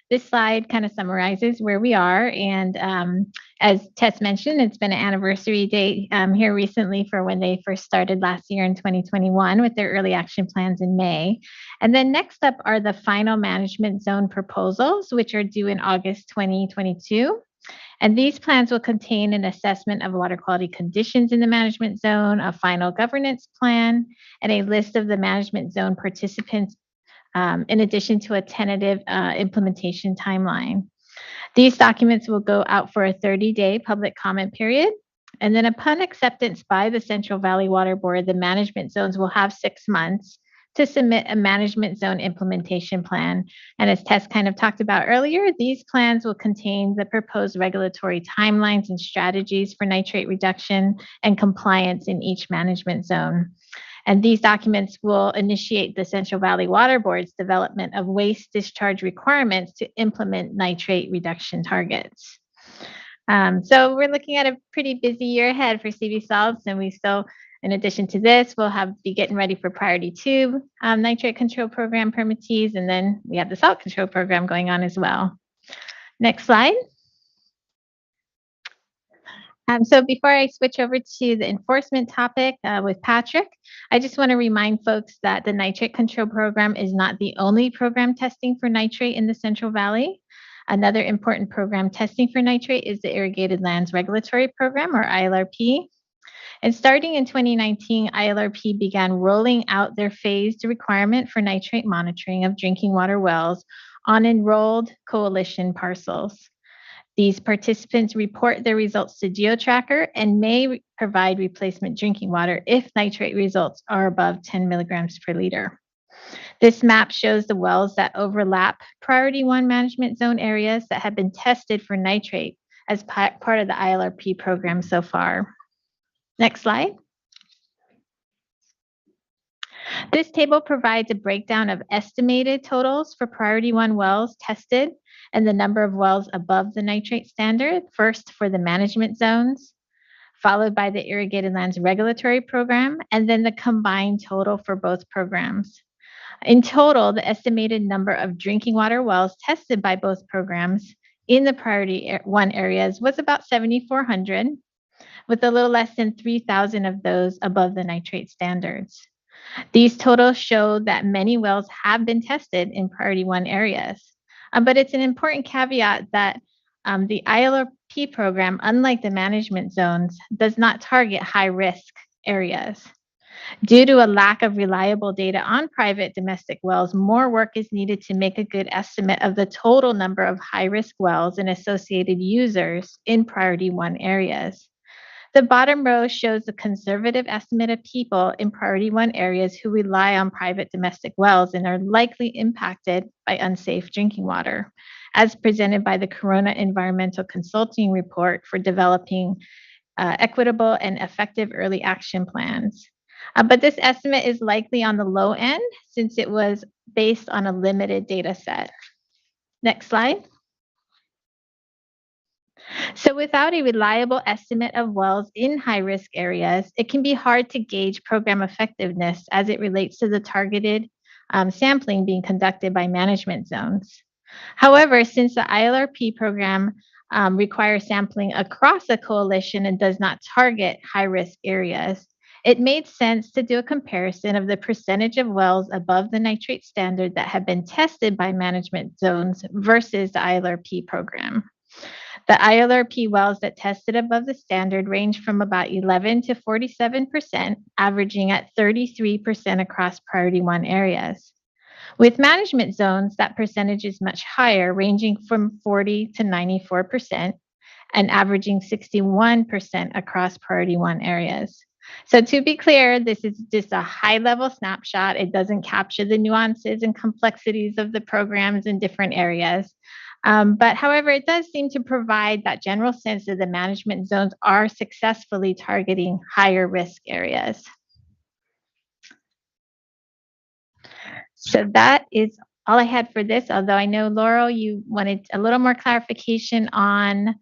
this slide kind of summarizes where we are. And as Tess mentioned, it's been an anniversary date here recently for when they first started last year in 2021 with their early action plans in May. And then next up are the final management zone proposals, which are due in August 2022. And these plans will contain an assessment of water quality conditions in the management zone, a final governance plan, and a list of the management zone participants, in addition to a tentative implementation timeline. These documents will go out for a 30-day public comment period. And then upon acceptance by the Central Valley Water Board, the management zones will have 6 months to submit a management zone implementation plan. And as Tess kind of talked about earlier, these plans will contain the proposed regulatory timelines and strategies for nitrate reduction and compliance in each management zone. And these documents will initiate the Central Valley Water Board's development of waste discharge requirements to implement nitrate reduction targets. So we're looking at a pretty busy year ahead for CV salts, and we still, in addition to this, we'll be getting ready for Priority 2 nitrate control program permittees, and then we have the salt control program going on as well. Next slide. So before I switch over to the enforcement topic with Patrick, I just want to remind folks that the nitrate control program is not the only program testing for nitrate in the Central Valley. Another important program testing for nitrate is the Irrigated Lands Regulatory Program, or ILRP. And starting in 2019, ILRP began rolling out their phased requirement for nitrate monitoring of drinking water wells on enrolled coalition parcels. These participants report their results to GeoTracker and may provide replacement drinking water if nitrate results are above 10 milligrams per liter. This map shows the wells that overlap Priority 1 management zone areas that have been tested for nitrate as part of the ILRP program so far. Next slide. This table provides a breakdown of estimated totals for Priority 1 wells tested and the number of wells above the nitrate standard, first for the management zones, followed by the Irrigated Lands Regulatory Program, and then the combined total for both programs. In total, the estimated number of drinking water wells tested by both programs in the priority 1 areas was about 7,400, with a little less than 3,000 of those above the nitrate standards. These totals show that many wells have been tested in priority 1 areas. But it's an important caveat that the ILRP program, unlike the management zones, does not target high-risk areas. Due to a lack of reliable data on private domestic wells, more work is needed to make a good estimate of the total number of high-risk wells and associated users in priority 1 areas. The bottom row shows the conservative estimate of people in priority 1 areas who rely on private domestic wells and are likely impacted by unsafe drinking water, as presented by the Corona Environmental Consulting Report for developing equitable and effective early action plans. But this estimate is likely on the low end since it was based on a limited data set. Next slide. So without a reliable estimate of wells in high-risk areas, it can be hard to gauge program effectiveness as it relates to the targeted sampling being conducted by management zones. However, since the ILRP program requires sampling across a coalition and does not target high-risk areas, it made sense to do a comparison of the percentage of wells above the nitrate standard that have been tested by management zones versus the ILRP program. The ILRP wells that tested above the standard range from about 11 to 47%, averaging at 33% across priority 1 areas. With management zones, that percentage is much higher, ranging from 40 to 94% and averaging 61% across priority 1 areas. So to be clear, this is just a high-level snapshot. It doesn't capture the nuances and complexities of the programs in different areas. But however, it does seem to provide that general sense that the management zones are successfully targeting higher risk areas. So that is all I had for this, although I know, Laurel, you wanted a little more clarification on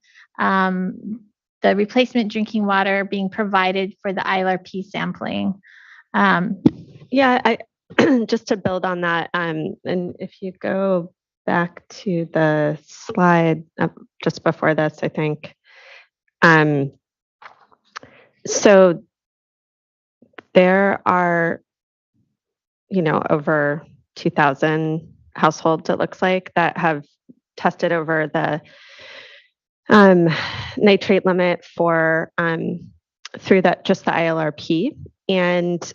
the replacement drinking water being provided for the ILRP sampling. Yeah, just to build on that, and if you go back to the slide just before this, I think. So there are, over 2,000 households, it looks like, that have tested over the nitrate limit for through just the ILRP. And,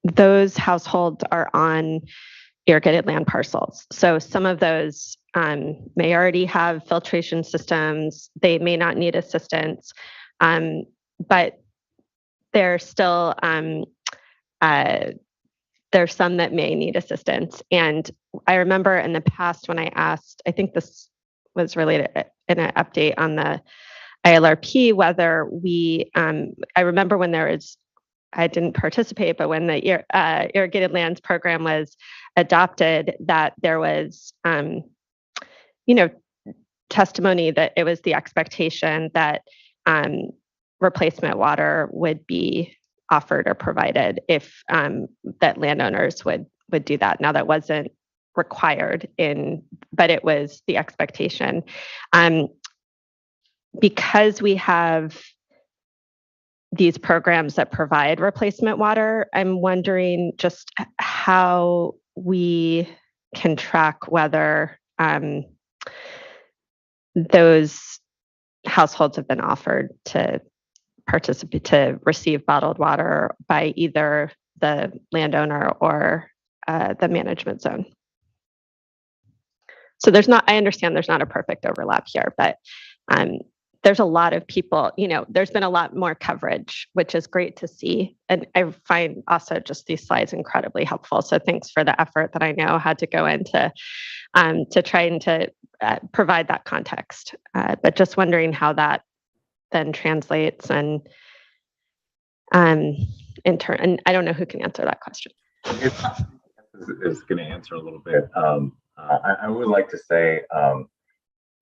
those households are on irrigated land parcels. So some of those may already have filtration systems. They may not need assistance, but there's still there's some that may need assistance. And I remember in the past when I asked, I think this was related in an update on the ILRP, whether we, I remember when I didn't participate, but when the Irrigated Lands Program was adopted, that there was, testimony that it was the expectation that replacement water would be offered or provided if that landowners would do that. Now that wasn't required but it was the expectation. Because we have these programs that provide replacement water, I'm wondering just how we can track whether those households have been offered to receive bottled water by either the landowner or the management zone. So I understand there's not a perfect overlap here, but there's a lot of people, there's been a lot more coverage, which is great to see. And I find also just these slides incredibly helpful. So thanks for the effort that I know had to go into to trying to provide that context. But just wondering how that then translates and in turn, and I don't know who can answer that question. Is going to answer a little bit. I would like to say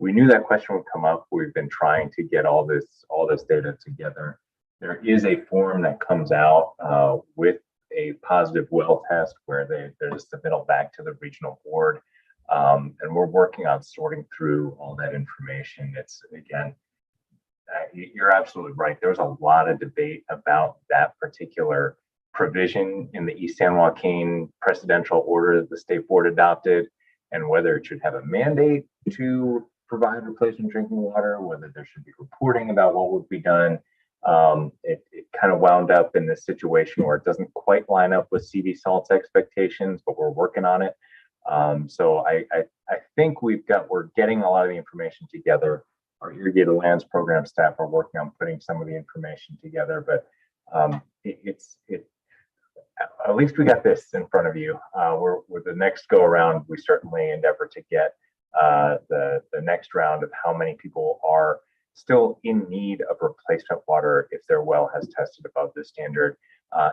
we knew that question would come up. We've been trying to get all this data together. There is a form that comes out with a positive well test where there's a submittal back to the regional board. And we're working on sorting through all that information. It's, again, you're absolutely right. There was a lot of debate about that particular provision in the East San Joaquin precedential order that the state board adopted, and whether it should have a mandate to provide replacement drinking water, whether there should be reporting about what would be done. It kind of wound up in this situation where it doesn't quite line up with CV Salt's expectations, but we're working on it. So I think we're getting a lot of the information together. Our irrigated lands program staff are working on putting some of the information together, but at least we got this in front of you. With the next go around, we certainly endeavor to get the next round of how many people are still in need of replacement water if their well has tested above the standard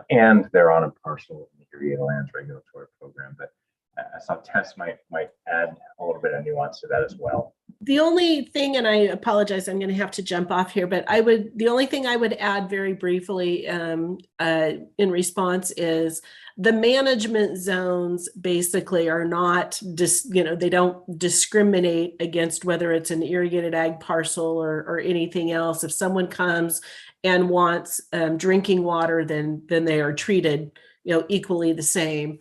and they're on a parcel in the irrigated lands regulatory program. But I saw Tess might add a little bit of nuance to that as well. The only thing, and I apologize, I'm going to have to jump off here, but the only thing I would add very briefly in response is the management zones basically are not they don't discriminate against whether it's an irrigated ag parcel or anything else. If someone comes and wants drinking water, then they are treated equally the same.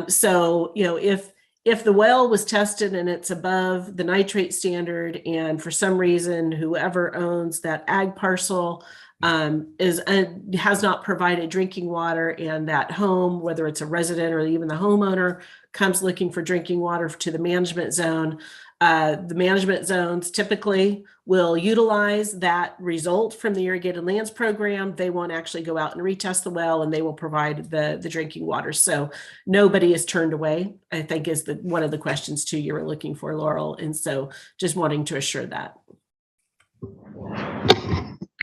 So if the well was tested and it's above the nitrate standard, and for some reason whoever owns that ag parcel has not provided drinking water, and that home, whether it's a resident or even the homeowner, comes looking for drinking water to the management zone, the management zones typically will utilize that result from the irrigated lands program. They won't actually go out and retest the well, and they will provide the drinking water. So nobody is turned away, I think, is one of the questions too you were looking for, Laurel. And so just wanting to assure that.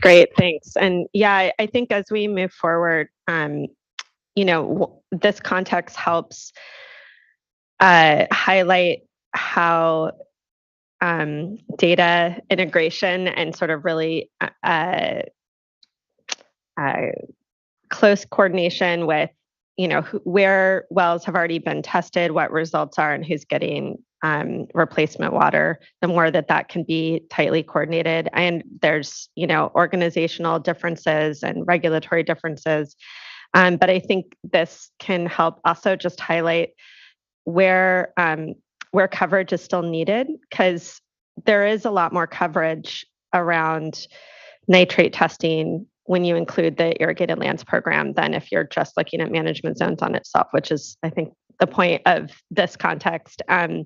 Great, thanks. And yeah, I think as we move forward, this context helps highlight how data integration and sort of really close coordination with, where wells have already been tested, what results are, and who's getting replacement water, the more that can be tightly coordinated. And there's, organizational differences and regulatory differences. But I think this can help also just highlight where coverage is still needed, because there is a lot more coverage around nitrate testing when you include the irrigated lands program than if you're just looking at management zones on itself, which is, I think, the point of this context. And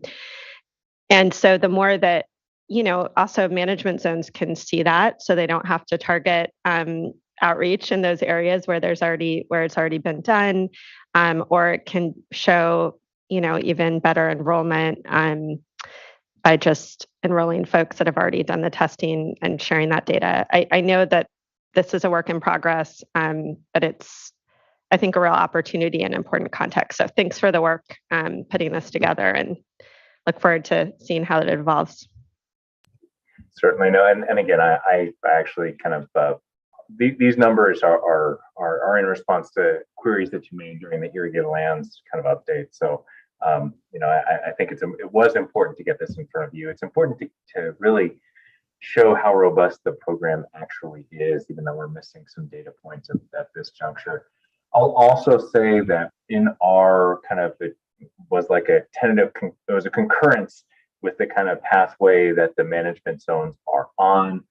so the more that, also management zones can see that, so they don't have to target outreach in those areas where it's already been done, or it can show, even better enrollment by just enrolling folks that have already done the testing and sharing that data. I know that this is a work in progress, but it's, I think, a real opportunity and important context. So thanks for the work putting this together, and look forward to seeing how it evolves. Certainly, no, and again, I actually kind of these numbers are in response to queries that you made during the irrigated lands kind of update. So I think it was important to get this in front of you. It's important to really show how robust the program actually is, even though we're missing some data points at this juncture. I'll also say that in our kind of, it was like a tentative, it was a concurrence with the kind of pathway that the management zones are on.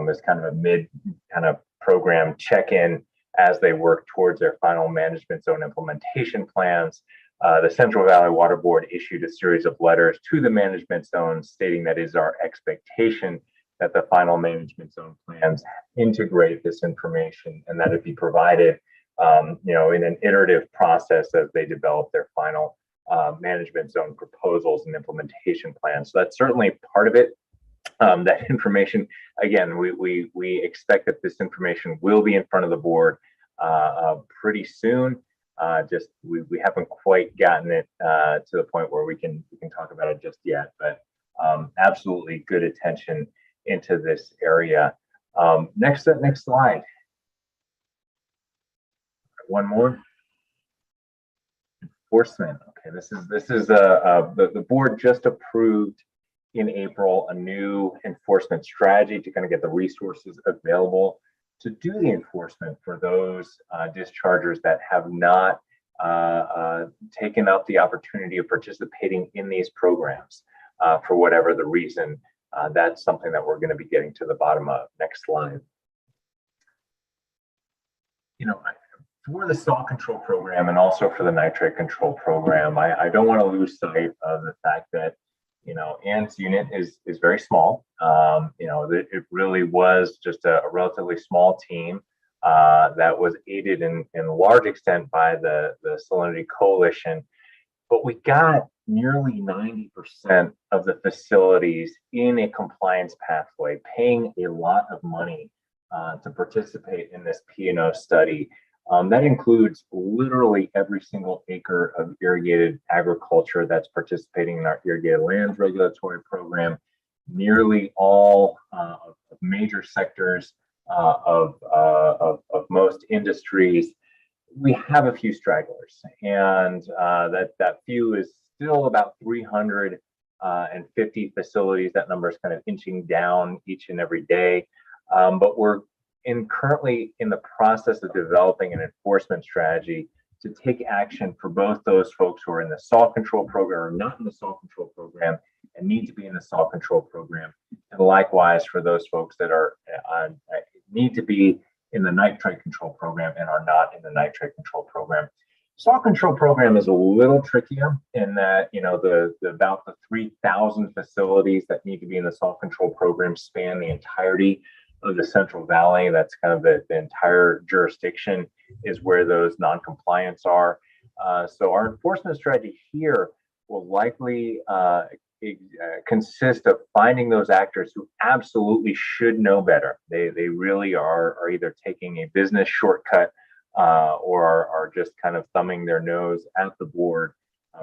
As kind of a mid kind of program check-in as they work towards their final management zone implementation plans. The Central Valley Water Board issued a series of letters to the management zones stating that it is our expectation that the final management zone plans integrate this information, and that it be provided in an iterative process as they develop their final management zone proposals and implementation plans. So that's certainly part of it. That information, again, we expect that this information will be in front of the board pretty soon. Just we haven't quite gotten it to the point where we can talk about it just yet, but absolutely good attention into this area. Next slide. One more. Enforcement. Okay, this is the board just approved in April a new enforcement strategy to kind of get the resources available to do the enforcement for those dischargers that have not taken up the opportunity of participating in these programs for whatever the reason. That's something that we're going to be getting to the bottom of. Next slide. For the salt control program and also for the nitrate control program, I don't want to lose sight of the fact that Ann's unit is very small. It really was just a relatively small team that was aided in large extent by the Salinity Coalition. But we got nearly 90% of the facilities in a compliance pathway, paying a lot of money to participate in this P&O study. That includes literally every single acre of irrigated agriculture that's participating in our irrigated lands regulatory program, nearly all major sectors of most industries. We have a few stragglers, and that few is still about 350 facilities. That number is kind of inching down each and every day, but we're currently in the process of developing an enforcement strategy to take action for both those folks who are in the salt control program or not in the salt control program and need to be in the salt control program, and likewise for those folks that are need to be in the nitrate control program and are not in the nitrate control program. Salt control program is a little trickier in that about the 3,000 facilities that need to be in the salt control program span the entirety of the Central Valley. That's kind of the entire jurisdiction is where those non-compliance are. So our enforcement strategy here will likely consist of finding those actors who absolutely should know better. They really are either taking a business shortcut or are just kind of thumbing their nose at the board.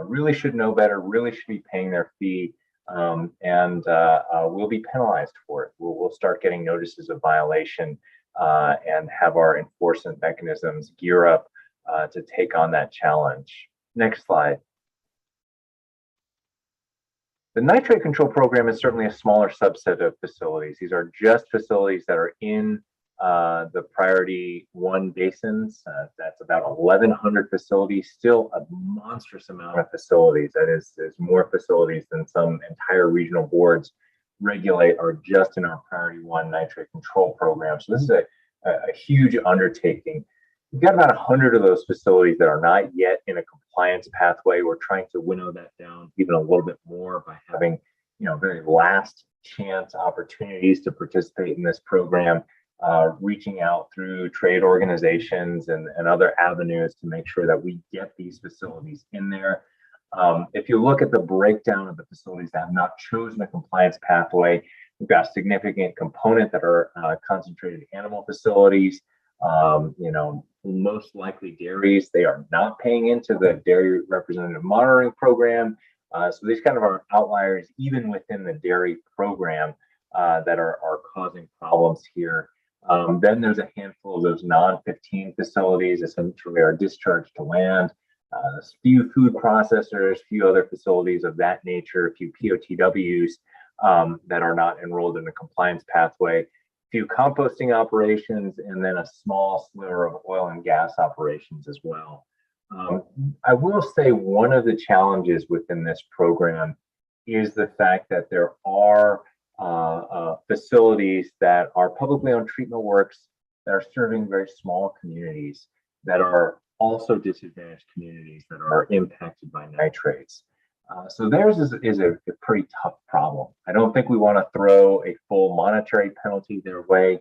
Really should know better, really should be paying their fee. And we'll be penalized for it. We'll start getting notices of violation and have our enforcement mechanisms gear up to take on that challenge. Next slide. The nitrate control program is certainly a smaller subset of facilities. These are just facilities that are in the priority 1 basins. That's about 1,100 facilities, still a monstrous amount of facilities. That is more facilities than some entire regional boards regulate are just in our priority 1 nitrate control program. So this is a huge undertaking. We've got about 100 of those facilities that are not yet in a compliance pathway. We're trying to winnow that down even a little bit more by having very last chance opportunities to participate in this program. Reaching out through trade organizations and other avenues to make sure that we get these facilities in there. If you look at the breakdown of the facilities that have not chosen a compliance pathway, we've got a significant component that are concentrated animal facilities, most likely dairies. They are not paying into the dairy representative monitoring program. So these kind of are outliers even within the dairy program that are causing problems here. Then there's a handful of those non-15 facilities, essentially are discharged to land. A few food processors, a few other facilities of that nature, a few POTWs that are not enrolled in the compliance pathway, a few composting operations, and then a small sliver of oil and gas operations as well. I will say one of the challenges within this program is the fact that there are facilities that are publicly owned treatment works that are serving very small communities that are also disadvantaged communities that are impacted by nitrates. So theirs is a pretty tough problem. I don't think we want to throw a full monetary penalty their way.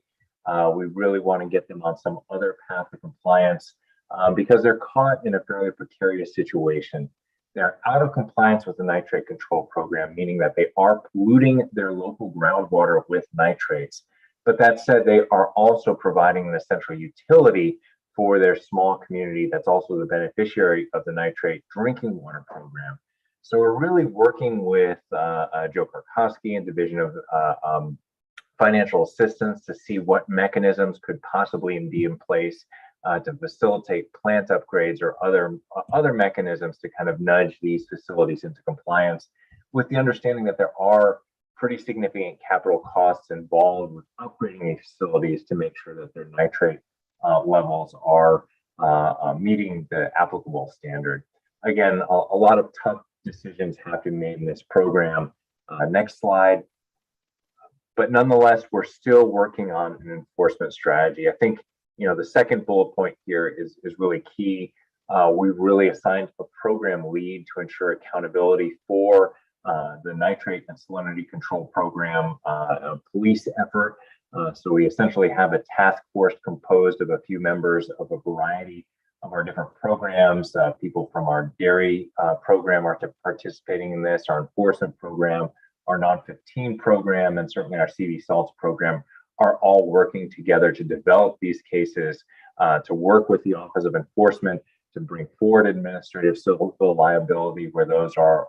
We really want to get them on some other path of compliance because they're caught in a fairly precarious situation. They're out of compliance with the nitrate control program, meaning that they are polluting their local groundwater with nitrates. But that said, they are also providing an essential utility for their small community that's also the beneficiary of the nitrate drinking water program. So we're really working with Joe Karkowski and Division of Financial Assistance to see what mechanisms could possibly be in place to facilitate plant upgrades or other mechanisms to kind of nudge these facilities into compliance, with the understanding that there are pretty significant capital costs involved with upgrading these facilities to make sure that their nitrate levels are meeting the applicable standard. Again, a lot of tough decisions have to be made in this program. Next slide. But nonetheless, we're still working on an enforcement strategy. I think, you know, the second bullet point here is really key. We've really assigned a program lead to ensure accountability for the nitrate and salinity control program police effort. So we essentially have a task force composed of a few members of a variety of our different programs. People from our dairy program are participating in this, our enforcement program, our non-15 program, and certainly our CV salts program are all working together to develop these cases, to work with the Office of Enforcement to bring forward administrative civil liability where those are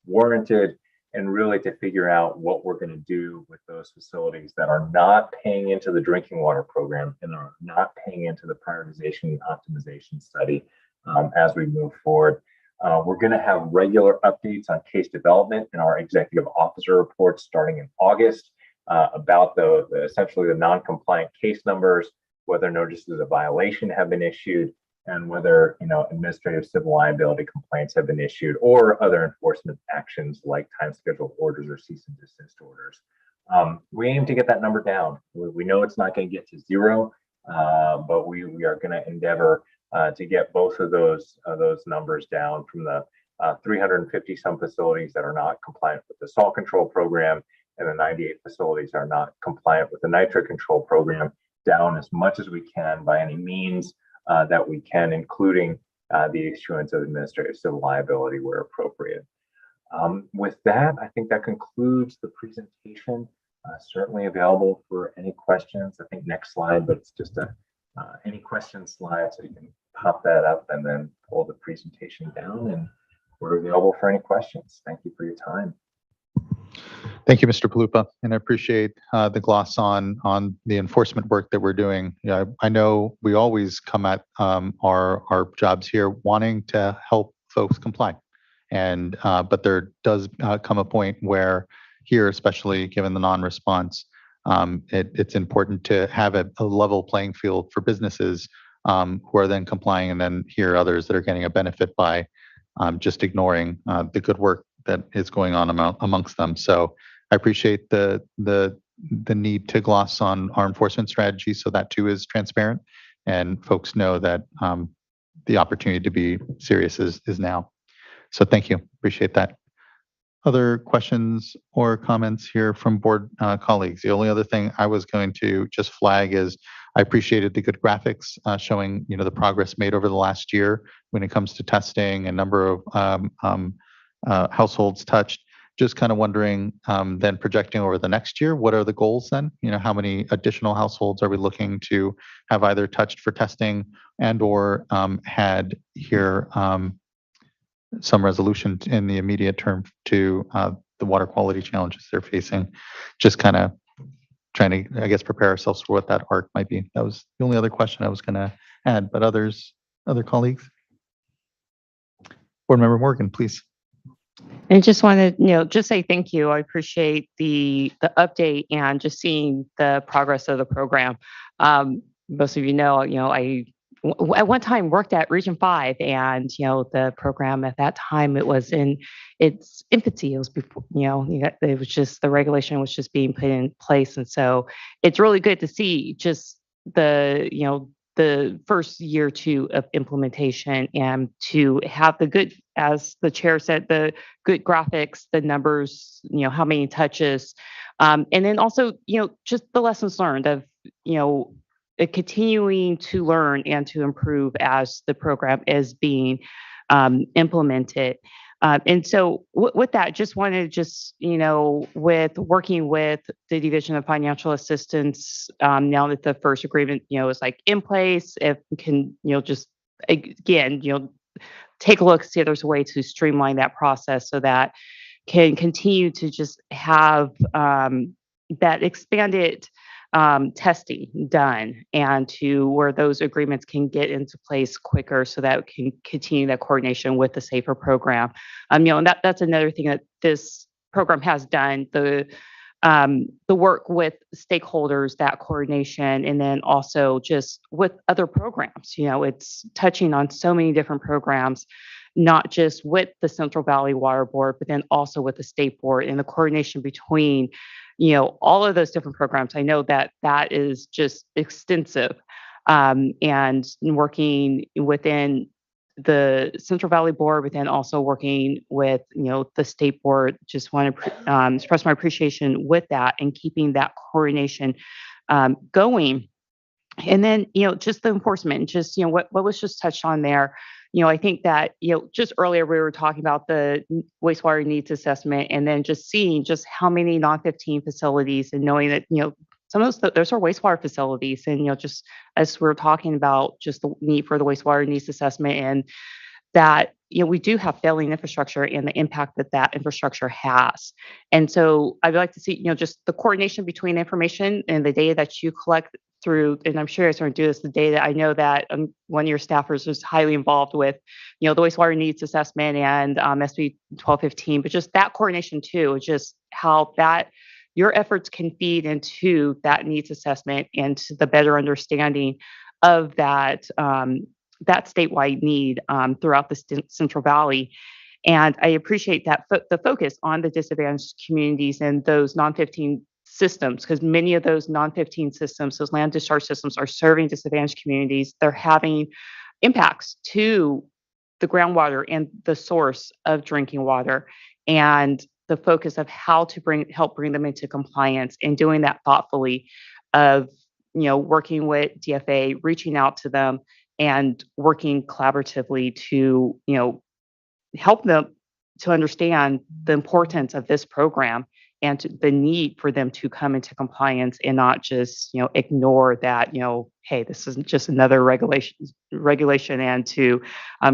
warranted, and really to figure out what we're going to do with those facilities that are not paying into the drinking water program and are not paying into the prioritization and optimization study as we move forward. We're going to have regular updates on case development in our executive officer reports starting in August about essentially the non-compliant case numbers, whether notices of violation have been issued, and whether, you know, administrative civil liability complaints have been issued, or other enforcement actions like time schedule orders or cease and desist orders. We aim to get that number down. We know it's not going to get to zero, but we are going to endeavor to get both of those numbers down from the 350 some facilities that are not compliant with the salt control program, and the 98 facilities are not compliant with the nitrate control program, down as much as we can by any means that we can, including the issuance of administrative civil liability where appropriate. With that, I think that concludes the presentation. Certainly available for any questions. I think next slide, but it's just a any questions slide, so you can pop that up and then pull the presentation down, and we're available for any questions. Thank you for your time. Thank you, Mr. Palupa, and I appreciate the gloss on the enforcement work that we're doing. Yeah, I know we always come at our jobs here wanting to help folks comply, and but there does come a point where here, especially given the non-response, it's important to have a level playing field for businesses who are then complying, and then here others that are getting a benefit by just ignoring the good work that is going on amongst them. So I appreciate the need to gloss on our enforcement strategy, so that too is transparent and folks know that the opportunity to be serious is now. So thank you, appreciate that. Other questions or comments here from board colleagues? The only other thing I was going to just flag is I appreciated the good graphics showing, you know, the progress made over the last year when it comes to testing and number of households touched. Just kind of wondering, then projecting over the next year, what are the goals then? You know, how many additional households are we looking to have either touched for testing and or had here some resolution in the immediate term to the water quality challenges they're facing? Just kind of trying to, I guess, prepare ourselves for what that arc might be. That was the only other question I was going to add, but other colleagues? Board Member Morgan, please. I just want to, just say thank you. I appreciate the update and just seeing the progress of the program. Most of you know, I at one time worked at Region 5, and the program at that time, it was in its infancy. It was before, it was just the regulation was just being put in place, and so it's really good to see just the first year or two of implementation, and to have the good, as the chair said, the good graphics, the numbers, how many touches, and then also, just the lessons learned of, continuing to learn and to improve as the program is being implemented. And so with that, just wanted to with working with the Division of Financial Assistance, now that the first agreement, is like in place, if we can, just again, take a look, see if there's a way to streamline that process so that can continue to just have that expanded testing done, and to where those agreements can get into place quicker so that we can continue that coordination with the SAFER program. And that's another thing that this program has done, the work with stakeholders, that coordination, and then also just with other programs. It's touching on so many different programs, not just with the Central Valley Water Board, but then also with the state board, and the coordination between, all of those different programs. I know that that is just extensive, and working within the Central Valley Board, but then also working with, the state board. Just want to express my appreciation with that and keeping that coordination going. And then, just the enforcement, just, what was just touched on there. I think that, just earlier we were talking about the wastewater needs assessment, and then just seeing just how many non-15 facilities, and knowing that, some of those are wastewater facilities. And, just as we're talking about just the need for the wastewater needs assessment, and that, we do have failing infrastructure and the impact that that infrastructure has. And so I'd like to see, just the coordination between information and the data that you collect through, and I'm sure you guys are going to do this, the data. I know that one of your staffers is highly involved with, the wastewater needs assessment and SB 1215, but just that coordination too, just how that your efforts can feed into that needs assessment and to the better understanding of that that statewide need throughout the Central Valley. And I appreciate that the focus on the disadvantaged communities and those non-15 systems, because many of those non-15 systems, those land discharge systems, are serving disadvantaged communities. They're having impacts to the groundwater and the source of drinking water, and the focus of how to help bring them into compliance, and doing that thoughtfully, of working with DFA, reaching out to them, and working collaboratively to help them to understand the importance of this program, and the need for them to come into compliance, and not just ignore that, hey, this isn't just another regulation, and to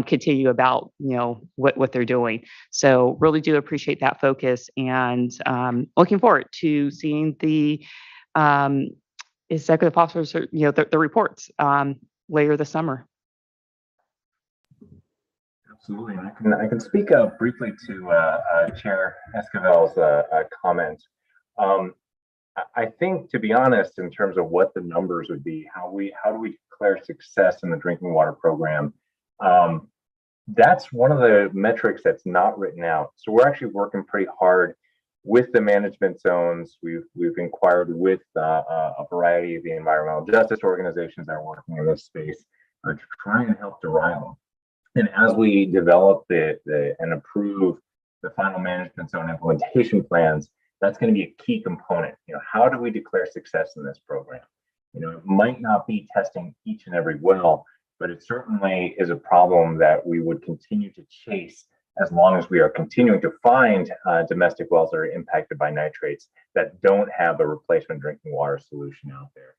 continue about what they're doing. So really do appreciate that focus, and looking forward to seeing the executive officers, the reports later this summer. Absolutely. And I can speak briefly to Chair Esquivel's comment. I think, to be honest, in terms of what the numbers would be, how do we declare success in the drinking water program? That's one of the metrics that's not written out. So we're actually working pretty hard with the management zones. We've inquired with a variety of the environmental justice organizations that are working in this space to try and help derive them. And as we develop and approve the final management zone implementation plans, that's going to be a key component. How do we declare success in this program? It might not be testing each and every well, but it certainly is a problem that we would continue to chase as long as we are continuing to find domestic wells that are impacted by nitrates that don't have a replacement drinking water solution out there.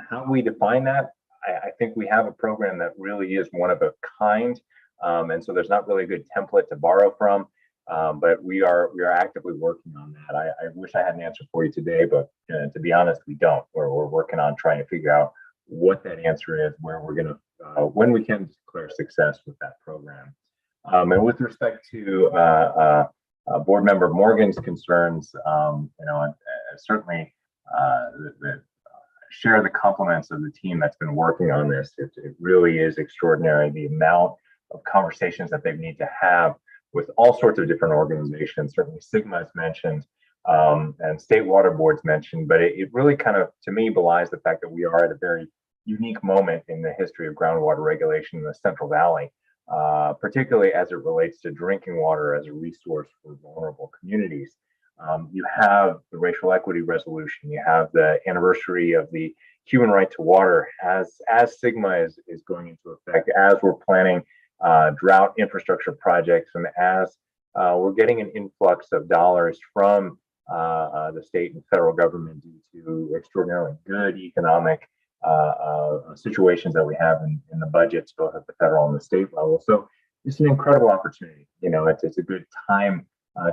How do we define that? I think we have a program that really is one of a kind, and so there's not really a good template to borrow from, but we are actively working on that. I wish I had an answer for you today, but to be honest, we don't. We're working on trying to figure out what that answer is, where we're going to, when we can declare success with that program. And with respect to Board Member Morgan's concerns, certainly share the compliments of the team that's been working on this. It really is extraordinary, the amount of conversations that they need to have with all sorts of different organizations. Certainly SGMA is mentioned, and state water boards mentioned, but it really kind of, to me, belies the fact that we are at a very unique moment in the history of groundwater regulation in the Central Valley, particularly as it relates to drinking water as a resource for vulnerable communities. You have the racial equity resolution, you have the anniversary of the human right to water as SGMA is going into effect, as we're planning drought infrastructure projects, and as we're getting an influx of dollars from the state and federal government due to extraordinarily good economic situations that we have in the budgets, both at the federal and the state level. So just an incredible opportunity. You know, it's a good time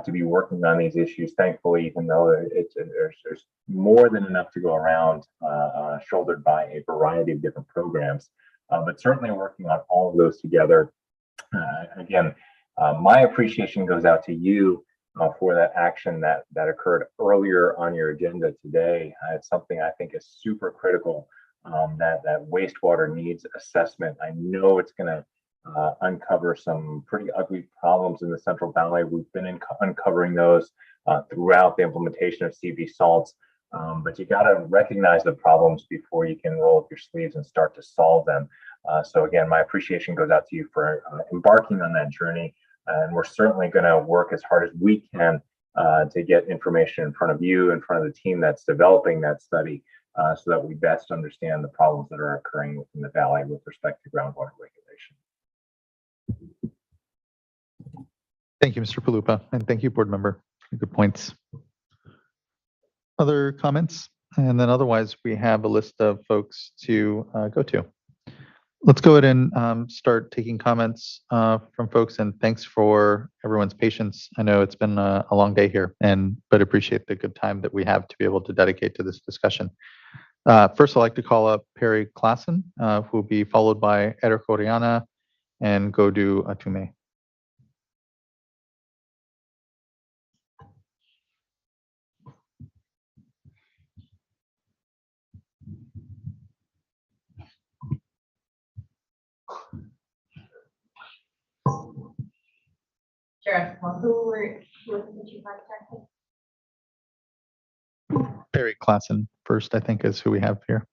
to be working on these issues. Thankfully, even though there's more than enough to go around, shouldered by a variety of different programs, but certainly working on all of those together. Again, my appreciation goes out to you for that action that occurred earlier on your agenda today. It's something I think is super critical. That wastewater needs assessment. I know it's going to uncover some pretty ugly problems in the Central Valley. We've been uncovering those throughout the implementation of CB salts, but you got to recognize the problems before you can roll up your sleeves and start to solve them. So again, my appreciation goes out to you for embarking on that journey, and we're certainly going to work as hard as we can to get information in front of you, in front of the team that's developing that study, so that we best understand the problems that are occurring within the valley with respect to groundwater regulation. Thank you, Mr. Palupa, and thank you, board member. Good points. Other comments? And then otherwise, we have a list of folks to go to. Let's go ahead and start taking comments from folks, and thanks for everyone's patience. I know it's been a long day here, but appreciate the good time that we have to be able to dedicate to this discussion. First, I'd like to call up Perry Klassen, who will be followed by Eric Oriana and Godu Atume. Sure. Well, who did you contact? Perry Klassen first, I think, is who we have here.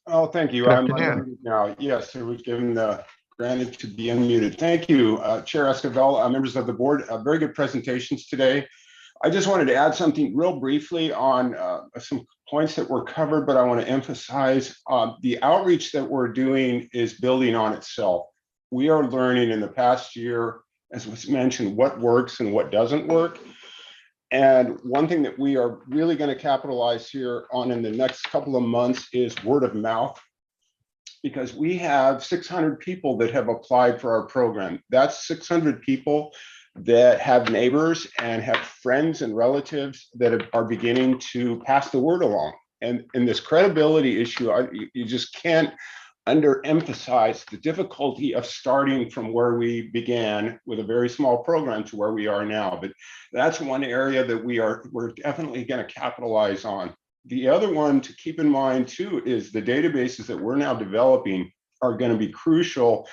Oh, thank you. Good I'm afternoon. now. Yes, it was given granted to be unmuted. Thank you, Chair Esquivel, members of the board. Very good presentations today. I just wanted to add something real briefly on some points that were covered, but I want to emphasize the outreach that we're doing is building on itself. We are learning in the past year, as was mentioned, what works and what doesn't work. And one thing that we are really going to capitalize here on in the next couple of months is word of mouth, because we have 600 people that have applied for our program. That's 600 people that have neighbors and have friends and relatives that are beginning to pass the word along. And in this credibility issue, you just can't underemphasize the difficulty of starting from where we began with a very small program to where we are now. But that's one area that we're definitely going to capitalize on. The other one to keep in mind too is the databases that we're now developing are going to be crucial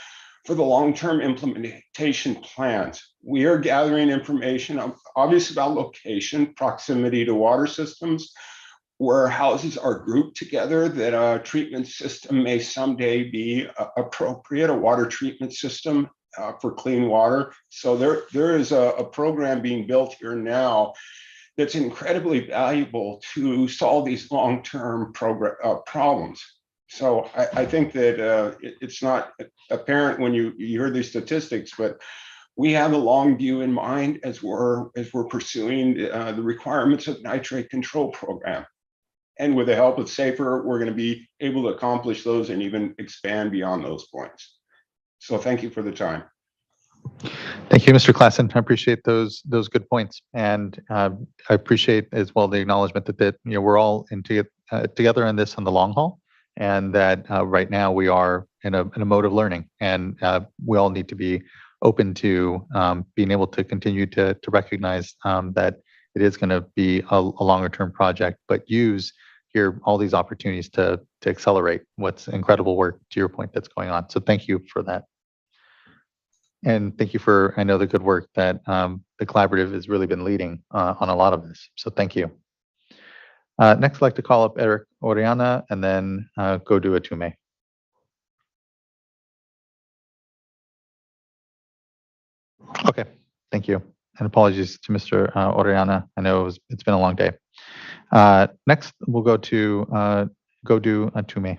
for the long-term implementation plans. We are gathering information, obviously, about location, proximity to water systems, where houses are grouped together, that a treatment system may someday be appropriate, a water treatment system for clean water. So there is a program being built here now that's incredibly valuable to solve these long-term problems. So I think that it's not apparent when you hear these statistics, but we have a long view in mind as we're pursuing the requirements of nitrate control program. And with the help of SAFER, we're going to be able to accomplish those and even expand beyond those points. So thank you for the time. Thank you, Mr. Klassen. I appreciate those good points, and I appreciate as well the acknowledgement that we're all together in this on the long haul, and that right now we are in a mode of learning, and we all need to be open to being able to continue to recognize that it is going to be a longer term project, but use here all these opportunities to accelerate what's incredible work, to your point, that's going on. So thank you for that. And thank you for, I know, the good work that the collaborative has really been leading on a lot of this. So thank you. Next, I'd like to call up Eric Oriana and then Godu Atume. Okay, thank you. And apologies to Mr. Oriana. I know it's been a long day. Next, we'll go to Godu Atume.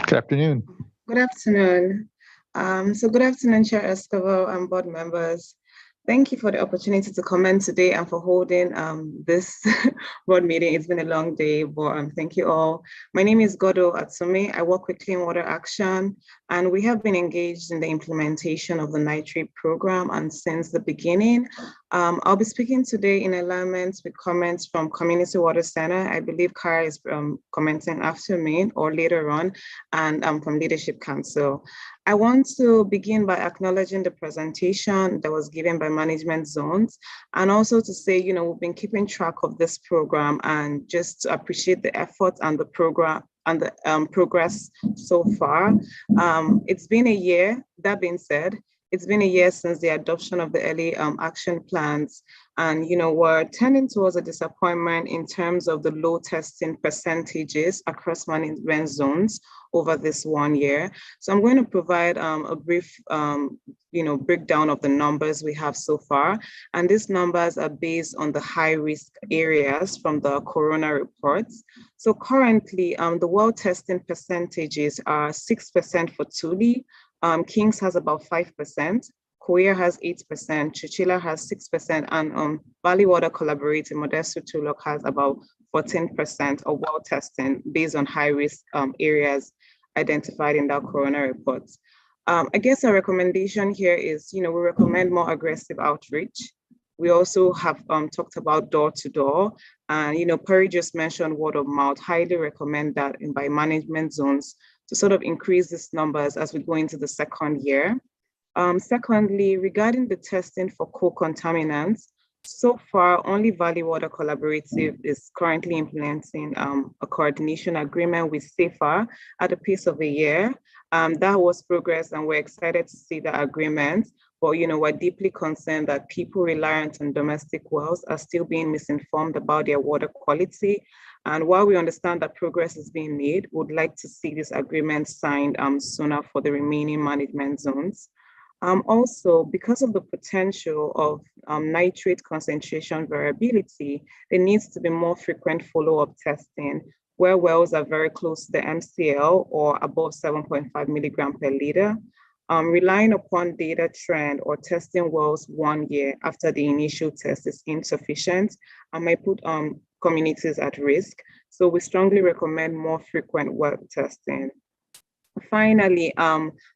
Good afternoon. Good afternoon. So good afternoon, Chair Escobar and board members. Thank you for the opportunity to comment today and for holding this board meeting. It's been a long day, but thank you all. My name is Godo Atsumi. I work with Clean Water Action, and we have been engaged in the implementation of the nitrate program and since the beginning. I'll be speaking today in alignment with comments from Community Water Center. I believe Kara is commenting after me or later on, and from Leadership Council. I want to begin by acknowledging the presentation that was given by management zones, and also to say, we've been keeping track of this program and just to appreciate the effort and the program and the progress so far. It's been a year. That being said, it's been a year since the adoption of the early action plans. And, we're tending towards a disappointment in terms of the low testing percentages across management zones over this 1 year. So I'm going to provide a brief, breakdown of the numbers we have so far. And these numbers are based on the high risk areas from the Corona reports. So currently, the well testing percentages are 6% for Tuli, Kings has about 5%, Korea has 8%, Chichila has 6%, and Valley Water Collaborative Modesto Tulok has about 14% of well testing based on high risk areas identified in that Corona reports. I guess our recommendation here is, we recommend more aggressive outreach. We also have talked about door to door, and Perry just mentioned word of mouth. Highly recommend that by management zones to sort of increase these numbers as we go into the second year. Secondly, regarding the testing for co-contaminants, so far only Valley Water Collaborative is currently implementing a coordination agreement with SAFA at a pace of a year. That was progress, and we're excited to see the agreement. But we're deeply concerned that people reliant on domestic wells are still being misinformed about their water quality. And while we understand that progress is being made, we'd like to see this agreement signed sooner for the remaining management zones. Also, because of the potential of nitrate concentration variability, there needs to be more frequent follow-up testing where wells are very close to the MCL or above 7.5 milligram per liter. Relying upon data trend or testing wells 1 year after the initial test is insufficient and may put communities at risk. So we strongly recommend more frequent well testing. Finally,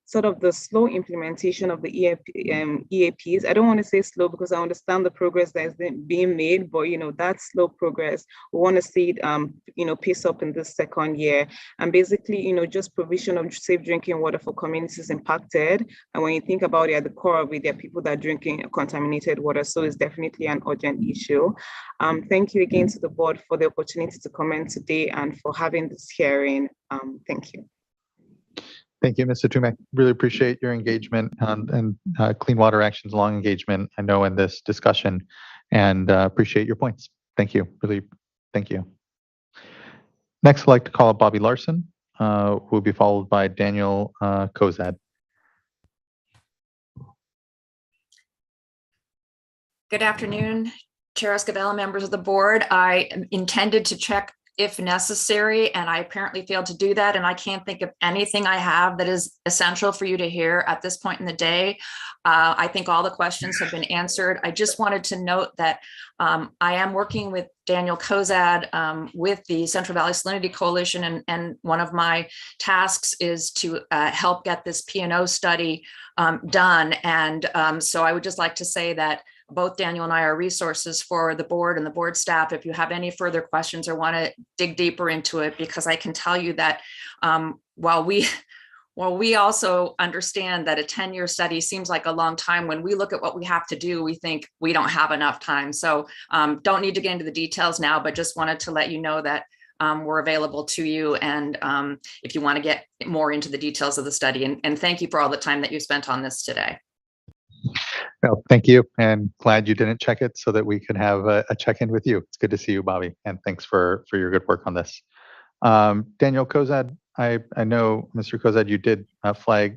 sort of the slow implementation of the EAPs. I don't want to say slow because I understand the progress that is being made, but that's slow progress. We want to see it, pace up in this second year. And basically, just provision of safe drinking water for communities impacted. And when you think about it, at the core of it, there are people that are drinking contaminated water. So it's definitely an urgent issue. Thank you again to the board for the opportunity to comment today and for having this hearing. Thank you. Thank you, Mr. Tumek. Really appreciate your engagement and Clean Water Action's long engagement, I know, in this discussion, and appreciate your points. Thank you. Really, thank you. Next, I'd like to call up Bobby Larson, who will be followed by Daniel Kozad. Good afternoon, Chair Escabel, members of the board. I intended to check if necessary, and I apparently failed to do that, and I can't think of anything I have that is essential for you to hear at this point in the day. I think all the questions have been answered. I just wanted to note that I am working with Daniel Kozad with the Central Valley Salinity Coalition, and one of my tasks is to help get this P&O study done. And so I would just like to say that both Daniel and I are resources for the board and the board staff if you have any further questions or want to dig deeper into it, because I can tell you that while we also understand that a 10-year study seems like a long time, when we look at what we have to do, we think we don't have enough time. So don't need to get into the details now, but just wanted to let you know that we're available to you, and if you want to get more into the details of the study. And thank you for all the time that you spent on this today. Well, thank you, and glad you didn't check it so that we could have a check-in with you. It's good to see you, Bobby, and thanks for your good work on this. Daniel Kozad, I know, Mr. Kozad, you did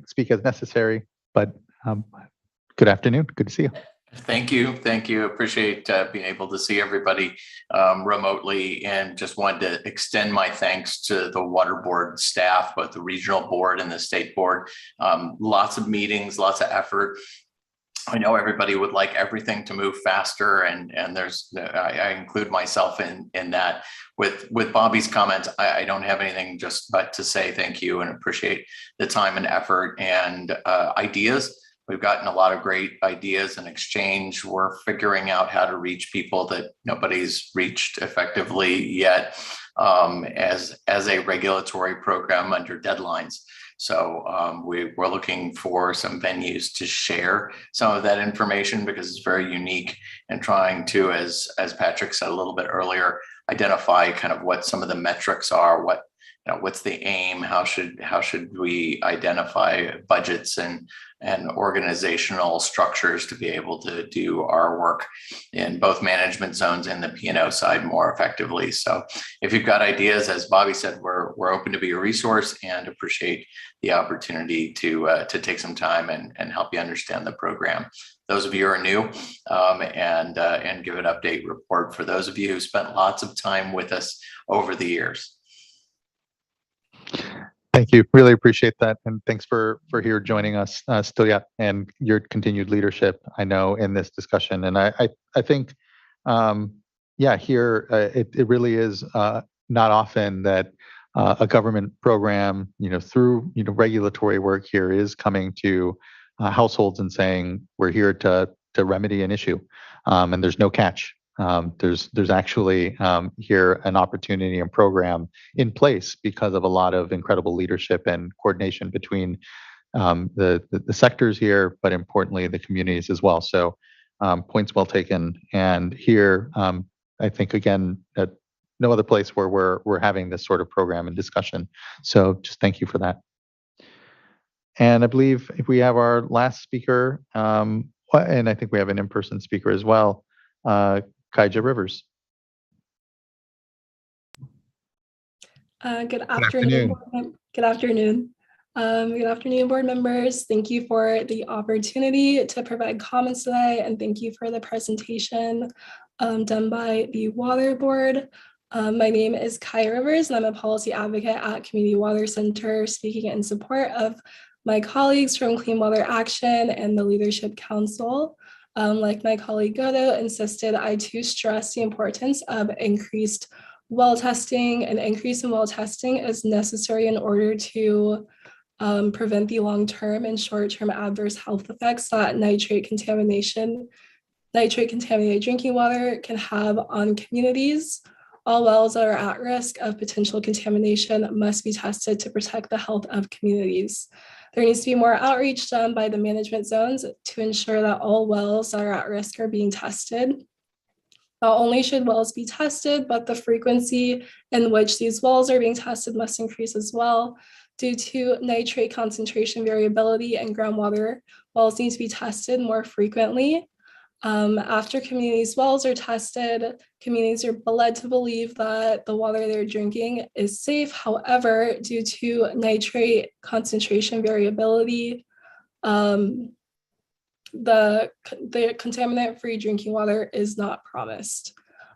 speak as necessary, but good afternoon. Good to see you. Thank you. Thank you. Appreciate being able to see everybody remotely, and just wanted to extend my thanks to the water board staff, both the regional board and the state board. Lots of meetings, lots of effort. I know everybody would like everything to move faster, and I include myself in that. With Bobby's comments, I don't have anything but to say thank you and appreciate the time and effort and ideas. We've gotten a lot of great ideas and exchange. We're figuring out how to reach people that nobody's reached effectively yet, as a regulatory program under deadlines. So we're looking for some venues to share some of that information, because it's very unique, and trying to, as Patrick said a little bit earlier, identify kind of what some of the metrics are, what's the aim, how should we identify budgets and organizational structures to be able to do our work in both management zones and the P&O side more effectively. So if you've got ideas, as Bobby said, we're open to be a resource, and appreciate the opportunity to take some time and help you understand the program. Those of you who are new, and give an update report for those of you who spent lots of time with us over the years. Thank you. Really appreciate that. And thanks for here joining us, Stilia, and your continued leadership, I know, in this discussion. And I think, here, it really is not often that a government program, through, regulatory work here is coming to households and saying, we're here to remedy an issue. And there's no catch. There's actually here an opportunity and program in place because of a lot of incredible leadership and coordination between the sectors here, but importantly the communities as well. So points well taken. And here, I think again, at no other place where we're having this sort of program and discussion. So just thank you for that. And I believe if we have our last speaker, and I think we have an in-person speaker as well, Kaija Rivers. Good afternoon. Good afternoon. Good afternoon, board members. Thank you for the opportunity to provide comments today, and thank you for the presentation done by the Water Board. My name is Kaija Rivers, and I'm a policy advocate at Community Water Center, speaking in support of my colleagues from Clean Water Action and the Leadership Council. Like my colleague Godo insisted, I too stress the importance of increased well testing. An increase in well testing is necessary in order to prevent the long-term and short-term adverse health effects that nitrate contaminated drinking water can have on communities. All wells that are at risk of potential contamination must be tested to protect the health of communities. There needs to be more outreach done by the management zones to ensure that all wells that are at risk are being tested. Not only should wells be tested, but the frequency in which these wells are being tested must increase as well. Due to nitrate concentration variability in groundwater, wells need to be tested more frequently. After communities' wells are tested, communities are led to believe that the water they're drinking is safe. However, due to nitrate concentration variability, the contaminant-free drinking water is not promised.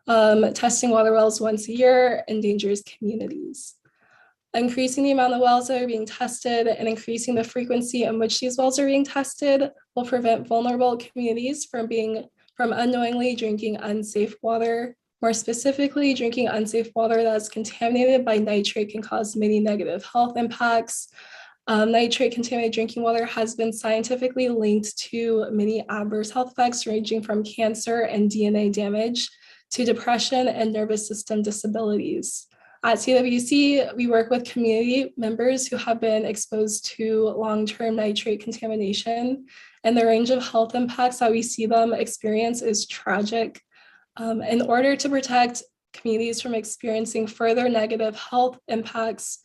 Testing water wells once a year endangers communities. Increasing the amount of wells that are being tested and increasing the frequency in which these wells are being tested will prevent vulnerable communities from unknowingly drinking unsafe water. More specifically, drinking unsafe water that is contaminated by nitrate can cause many negative health impacts. Nitrate contaminated drinking water has been scientifically linked to many adverse health effects, ranging from cancer and DNA damage to depression and nervous system disabilities. At CWC, we work with community members who have been exposed to long-term nitrate contamination, and the range of health impacts that we see them experience is tragic. In order to protect communities from experiencing further negative health impacts,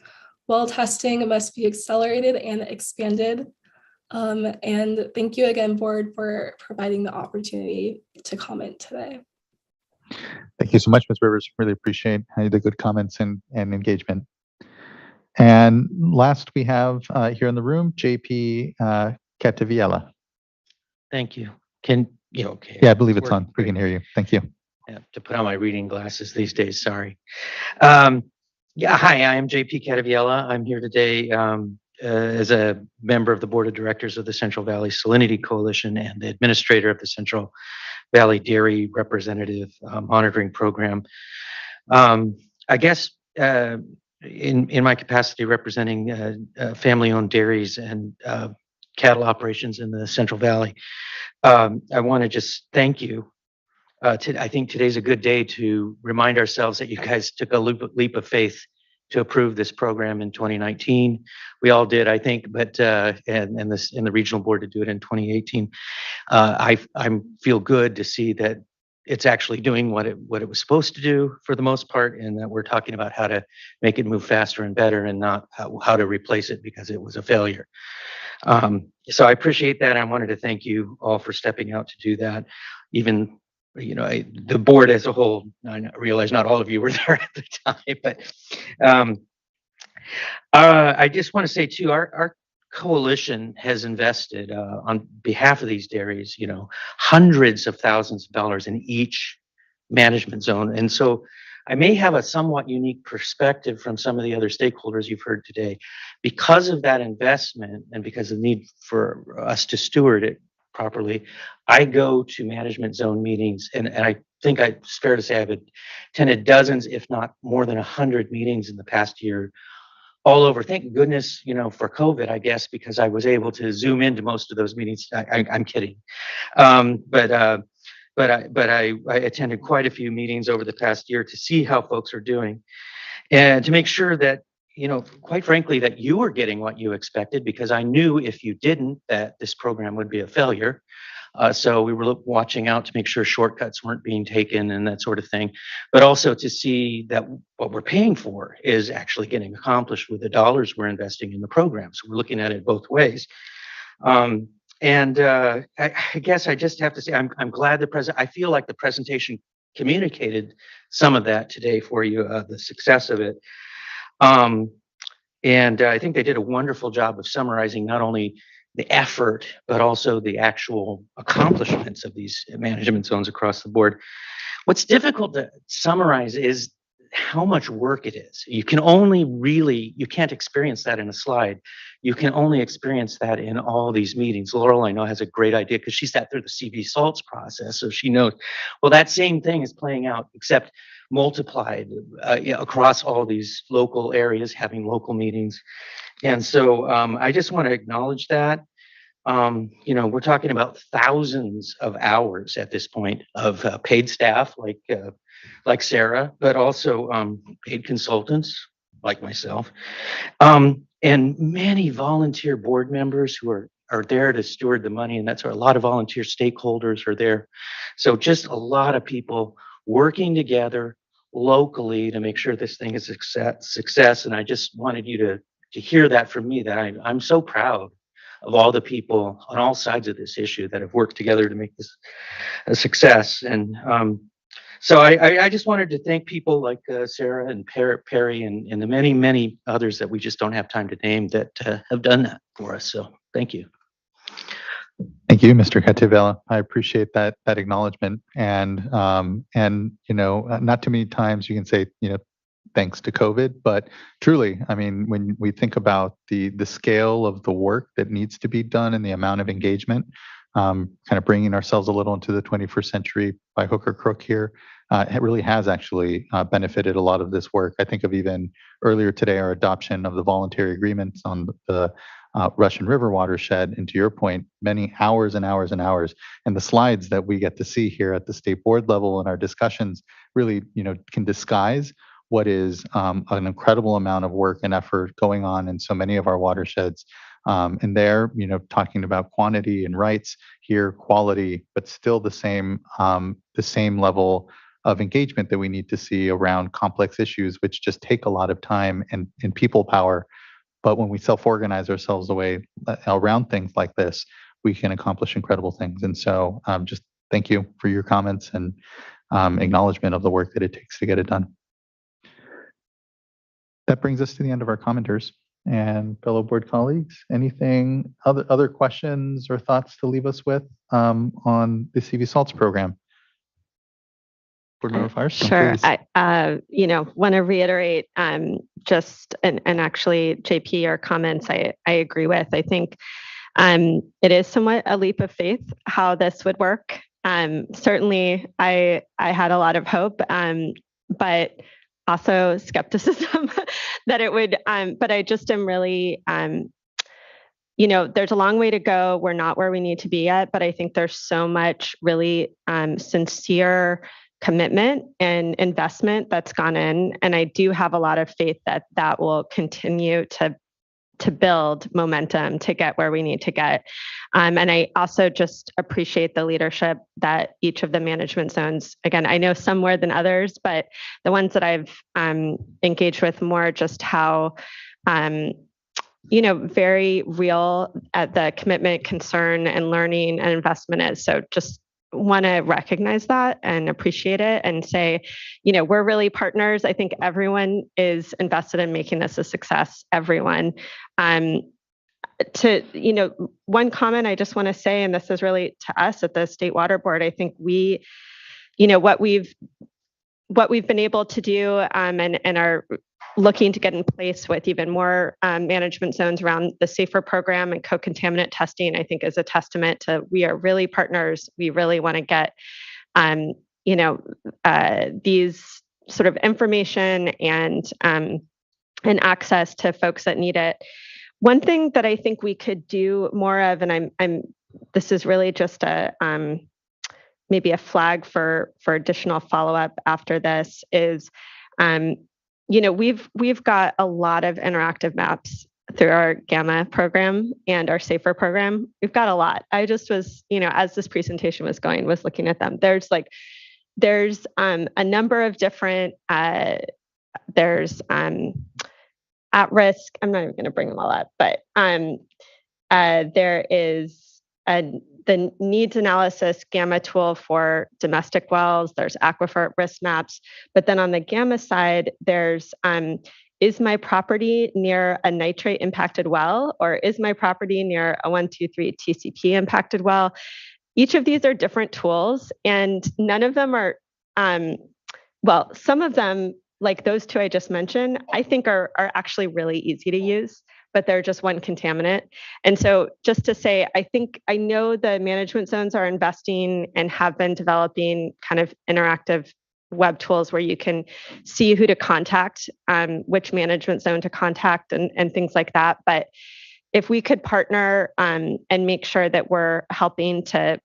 well testing must be accelerated and expanded. And thank you again, board, for providing the opportunity to comment today. Thank you so much, Ms. Rivers. Really appreciate the good comments and engagement. And last we have here in the room, JP Cataviella. Thank you. Okay? Yeah, I believe it's on. We can hear you. Thank you. I have to put on my reading glasses these days. Sorry. Hi, I am JP Cataviella. I'm here today as a member of the board of directors of the Central Valley Salinity Coalition and the administrator of the Central Valley Dairy Representative Monitoring Program. I guess in my capacity representing family-owned dairies and cattle operations in the Central Valley, I want to just thank you. I think today's a good day to remind ourselves that you guys took a leap of faith to approve this program in 2019. We all did, I think, but and the regional board to do it in 2018. I feel good to see that it's actually doing what it was supposed to do for the most part, and that we're talking about how to make it move faster and better, and not how to replace it because it was a failure. So I appreciate that. I wanted to thank you all for stepping out to do that. Even, you know, the board as a whole, I realize not all of you were there at the time, but I just want to say too, our coalition has invested on behalf of these dairies, you know, hundreds of thousands of dollars in each management zone. And so I may have a somewhat unique perspective from some of the other stakeholders you've heard today. Because of that investment and because of the need for us to steward it properly, I go to management zone meetings, and I think it's fair to say I've attended dozens, if not more than 100 meetings in the past year, all over. Thank goodness, you know, for COVID, I guess, because I was able to zoom into most of those meetings. I'm kidding. But I attended quite a few meetings over the past year to see how folks are doing and to make sure that, you know, quite frankly, that you were getting what you expected, because I knew if you didn't, that this program would be a failure. So we were watching out to make sure shortcuts weren't being taken and that sort of thing, but also to see that what we're paying for is actually getting accomplished with the dollars we're investing in the program. So we're looking at it both ways. I guess I just have to say, I'm glad I feel like the presentation communicated some of that today for you, the success of it. And I think they did a wonderful job of summarizing not only the effort, but also the actual accomplishments of these management zones across the board. What's difficult to summarize is how much work it is. You can't experience that in a slide. You can only experience that in all these meetings. Laurel, I know, has a great idea because she sat through the CV salts process, so she knows, well, that same thing is playing out, except multiplied across all these local areas, having local meetings. And so I just want to acknowledge that. You know, we're talking about thousands of hours at this point of paid staff like Sarah, but also paid consultants like myself, and many volunteer board members who are there to steward the money, and that's where a lot of volunteer stakeholders are there. So just a lot of people working together locally to make sure this thing is a success. And I just wanted you to hear that from me, that I'm so proud of all the people on all sides of this issue that have worked together to make this a success. And so I just wanted to thank people like Sarah and Perry and the many, many others that we just don't have time to name that have done that for us. So thank you. Thank you, Mr. Catavella. I appreciate that acknowledgement. And you know, not too many times you can say, you know, thanks to COVID, but truly, I mean, when we think about the scale of the work that needs to be done and the amount of engagement, kind of bringing ourselves a little into the 21st century by hook or crook here, it really has actually benefited a lot of this work. I think of even earlier today, our adoption of the voluntary agreements on the Russian River watershed, and to your point, many hours and hours and hours. And the slides that we get to see here at the state board level in our discussions really, you know, can disguise what is an incredible amount of work and effort going on in so many of our watersheds. And there, you know, talking about quantity and rights, here quality, but still the same level of engagement that we need to see around complex issues, which just take a lot of time and people power. But when we self-organize ourselves away around things like this, we can accomplish incredible things. And so just thank you for your comments and acknowledgement of the work that it takes to get it done. That brings us to the end of our commenters. And fellow board colleagues, anything, other questions or thoughts to leave us with on the CV Salts program? Board Member Firestone, Sure. please. I, want to reiterate just, and actually, JP, your comments I agree with. I think it is somewhat a leap of faith how this would work. Certainly, I had a lot of hope, but also skepticism that it would, but I just am really, there's a long way to go. We're not where we need to be yet, but I think there's so much really sincere commitment and investment that's gone in. And I do have a lot of faith that that will continue to build momentum to get where we need to get. And I also just appreciate the leadership that each of the management zones, again, I know some more than others, but the ones that I've engaged with more, just how, very real at the commitment, concern, and learning and investment is. So just want to recognize that and appreciate it and say, we're really partners. I think everyone is invested in making this a success, everyone. One comment I just want to say, and this is really to us at the State Water Board, I think we, what we've been able to do and are looking to get in place with even more management zones around the SAFER program and co-contaminant testing, I think is a testament to we are really partners. We really want to get, these sort of information and access to folks that need it. One thing that I think we could do more of, and this is really just a maybe a flag for additional follow-up after this is, we've got a lot of interactive maps through our Gamma program and our SAFER program. We've got a lot. I just was, as this presentation was going, was looking at them. There's a number of different, there's at risk. I'm not even going to bring them all up, but there is the needs analysis Gamma tool for domestic wells. There's aquifer risk maps. But then on the Gamma side, there's is my property near a nitrate impacted well, or is my property near a 123 TCP impacted well? Each of these are different tools, and none of them are, some of them, like those two I just mentioned, I think are actually really easy to use, but they're just one contaminant. And so just to say, I know the management zones are investing and have been developing kind of interactive web tools where you can see who to contact, which management zone to contact and things like that. But if we could partner and make sure that we're helping to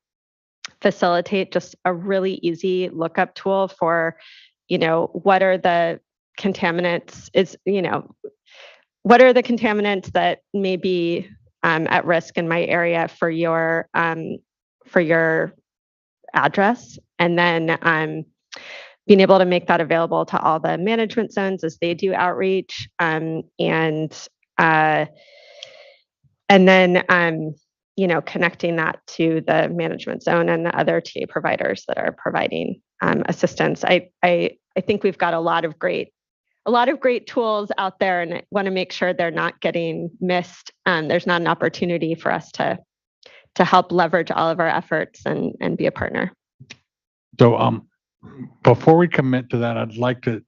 facilitate just a really easy lookup tool for, what are the contaminants what are the contaminants that may be at risk in my area for your address, and then being able to make that available to all the management zones as they do outreach, and then connecting that to the management zone and the other TA providers that are providing assistance. I think we've got a lot of great tools out there, and I want to make sure they're not getting missed. There's not an opportunity for us to help leverage all of our efforts and be a partner. So before we commit to that, I'd like to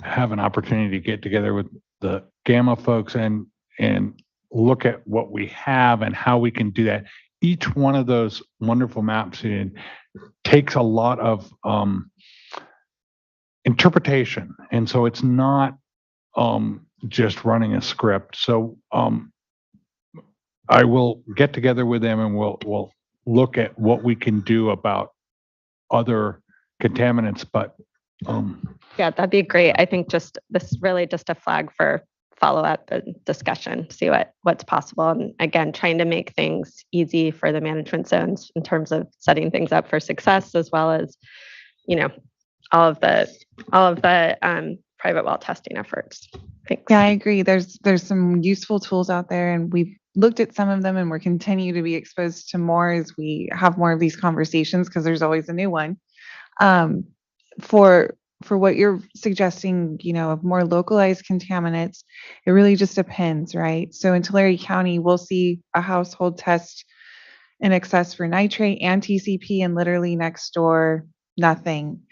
have an opportunity to get together with the Gamma folks and look at what we have and how we can do that. Each one of those wonderful maps takes a lot of interpretation, and so it's not just running a script. So I will get together with them and we'll look at what we can do about other contaminants. But yeah, that'd be great. I think this is really just a flag for follow-up and discussion, see what's possible. And again, trying to make things easy for the management zones in terms of setting things up for success, as well as, all of the private well testing efforts. Thanks. Yeah, I agree. There's some useful tools out there, and we've looked at some of them, and we're continuing to be exposed to more as we have more of these conversations, because there's always a new one. For what you're suggesting, of more localized contaminants, it really just depends, right? So in Tulare County, we'll see a household test in excess for nitrate and TCP, and literally next door, nothing.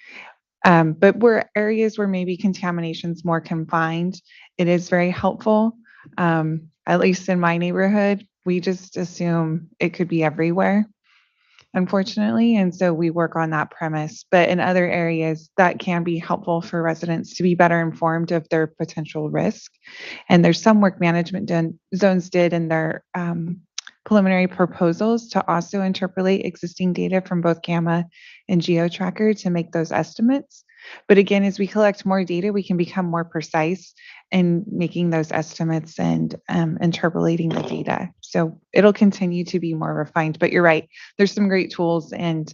But where areas where maybe contamination's more confined, it is very helpful. At least in my neighborhood, we just assume it could be everywhere, unfortunately. And so we work on that premise. But in other areas, that can be helpful for residents to be better informed of their potential risk. And there's some work management zones did in their preliminary proposals to also interpolate existing data from both Gamma and GeoTracker to make those estimates. But again, as we collect more data, we can become more precise in making those estimates and interpolating the data. So it'll continue to be more refined. But you're right, there's some great tools, and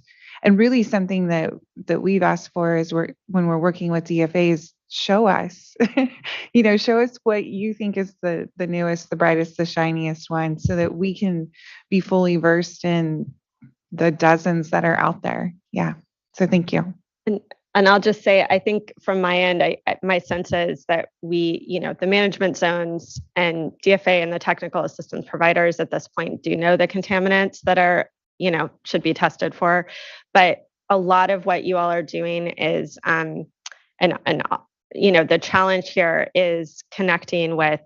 really something that we've asked for is when we're working with DFAs, show us, show us what you think is the newest, the brightest, the shiniest one, so that we can be fully versed in the dozens that are out there. Yeah. So thank you. And I'll just say, I think from my end, my sense is that we, the management zones and DFA and the technical assistance providers at this point do know the contaminants that are, should be tested for. But a lot of what you all are doing is, the challenge here is connecting with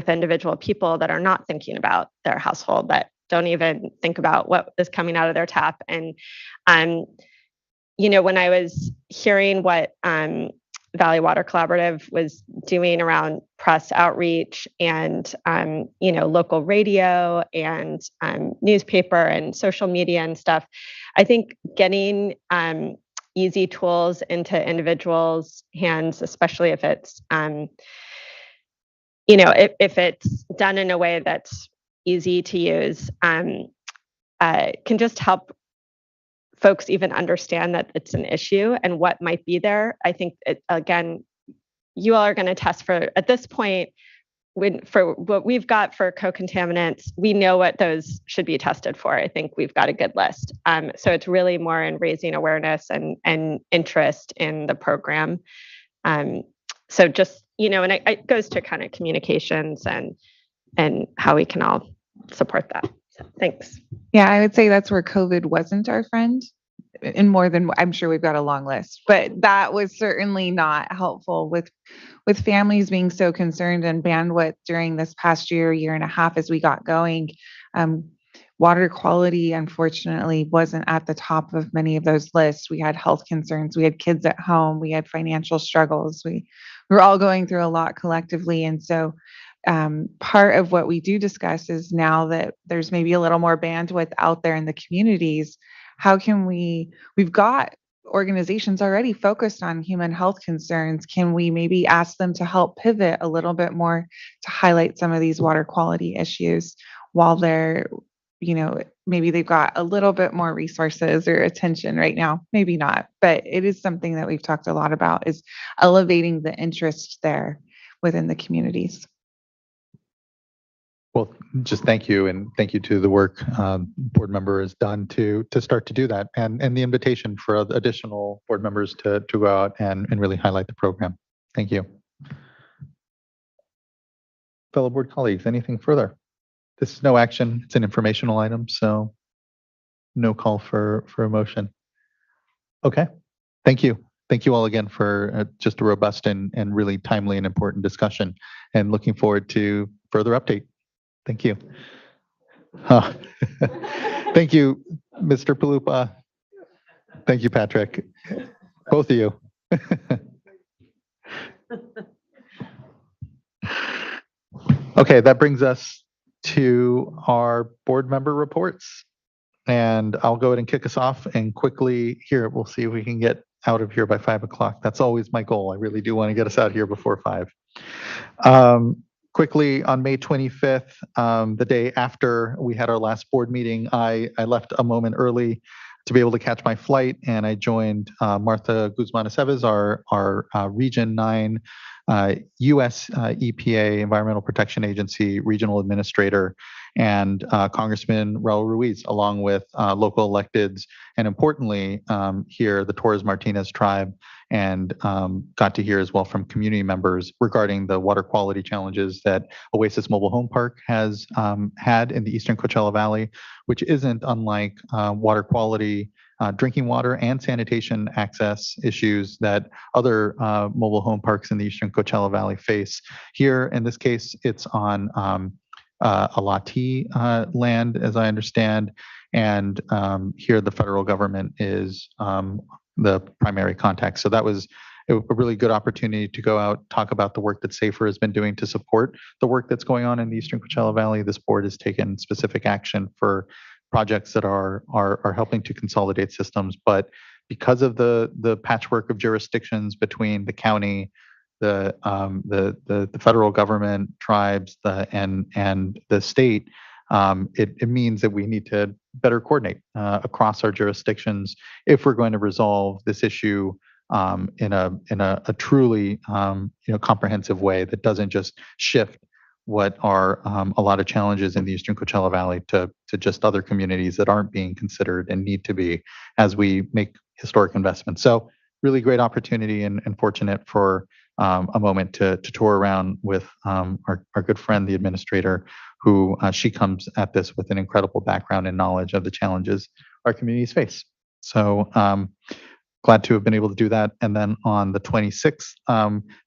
individual people that are not thinking about their household, that don't even think about what is coming out of their tap. And when I was hearing what Valley Water Collaborative was doing around press outreach and, local radio and newspaper and social media and stuff, I think getting easy tools into individuals' hands, especially if it's, if it's done in a way that's easy to use, can just help folks even understand that it's an issue and what might be there. I think, again, you all are going to test for, at this point, for what we've got for co-contaminants, we know what those should be tested for. I think we've got a good list. So it's really more in raising awareness and interest in the program. So just, and it goes to kind of communications and how we can all support that. So thanks. Yeah, I would say that's where COVID wasn't our friend. And more than, I'm sure we've got a long list, but that was certainly not helpful with families being so concerned and bandwidth during this past year and a half as we got going. Water quality, unfortunately, wasn't at the top of many of those lists. We had health concerns, we had kids at home, we had financial struggles. We were all going through a lot collectively. And so part of what we do discuss is, now that there's maybe a little more bandwidth out there in the communities, how can we've got organizations already focused on human health concerns. Can we maybe ask them to help pivot a little bit more to highlight some of these water quality issues while they're, maybe they've got a little bit more resources or attention right now? Maybe not, but it is something that we've talked a lot about, is elevating the interest there within the communities. Well, just thank you, and thank you to the work board member has done to start to do that, and the invitation for additional board members to go out and really highlight the program. Thank you. Fellow board colleagues, anything further? This is no action. It's an informational item, so no call for a motion. Okay. Thank you. Thank you all again for just a robust and really timely and important discussion, and looking forward to further update. Thank you. Thank you, Mr. Palupa. Thank you, Patrick. Both of you. Okay, that brings us to our board member reports. And I'll go ahead and kick us off, and quickly here, we'll see if we can get out of here by 5 o'clock. That's always my goal. I really do want to get us out here before 5. Quickly, on May 25th, the day after we had our last board meeting, I left a moment early to be able to catch my flight, and I joined Martha Guzman Aceves, our Region 9 US EPA Environmental Protection Agency Regional Administrator. and Congressman Raul Ruiz, along with local electeds, and importantly, here, the Torres Martinez tribe, and got to hear as well from community members regarding the water quality challenges that Oasis Mobile Home Park has had in the Eastern Coachella Valley, which isn't unlike water quality, drinking water and sanitation access issues that other mobile home parks in the Eastern Coachella Valley face. Here, in this case, it's on a Lati land, as I understand, and here the federal government is the primary contact. So that was a really good opportunity to go out, talk about the work that SAFER has been doing to support the work that's going on in the Eastern Coachella Valley. This board has taken specific action for projects that are helping to consolidate systems, but because of the patchwork of jurisdictions between the county, the federal government, tribes, and the state, it means that we need to better coordinate across our jurisdictions if we're going to resolve this issue in a truly comprehensive way that doesn't just shift what are a lot of challenges in the Eastern Coachella Valley to just other communities that aren't being considered and need to be as we make historic investments. So really great opportunity and fortunate for a moment to tour around with our good friend, the administrator, who she comes at this with an incredible background and knowledge of the challenges our communities face. So glad to have been able to do that. And then on the 26th,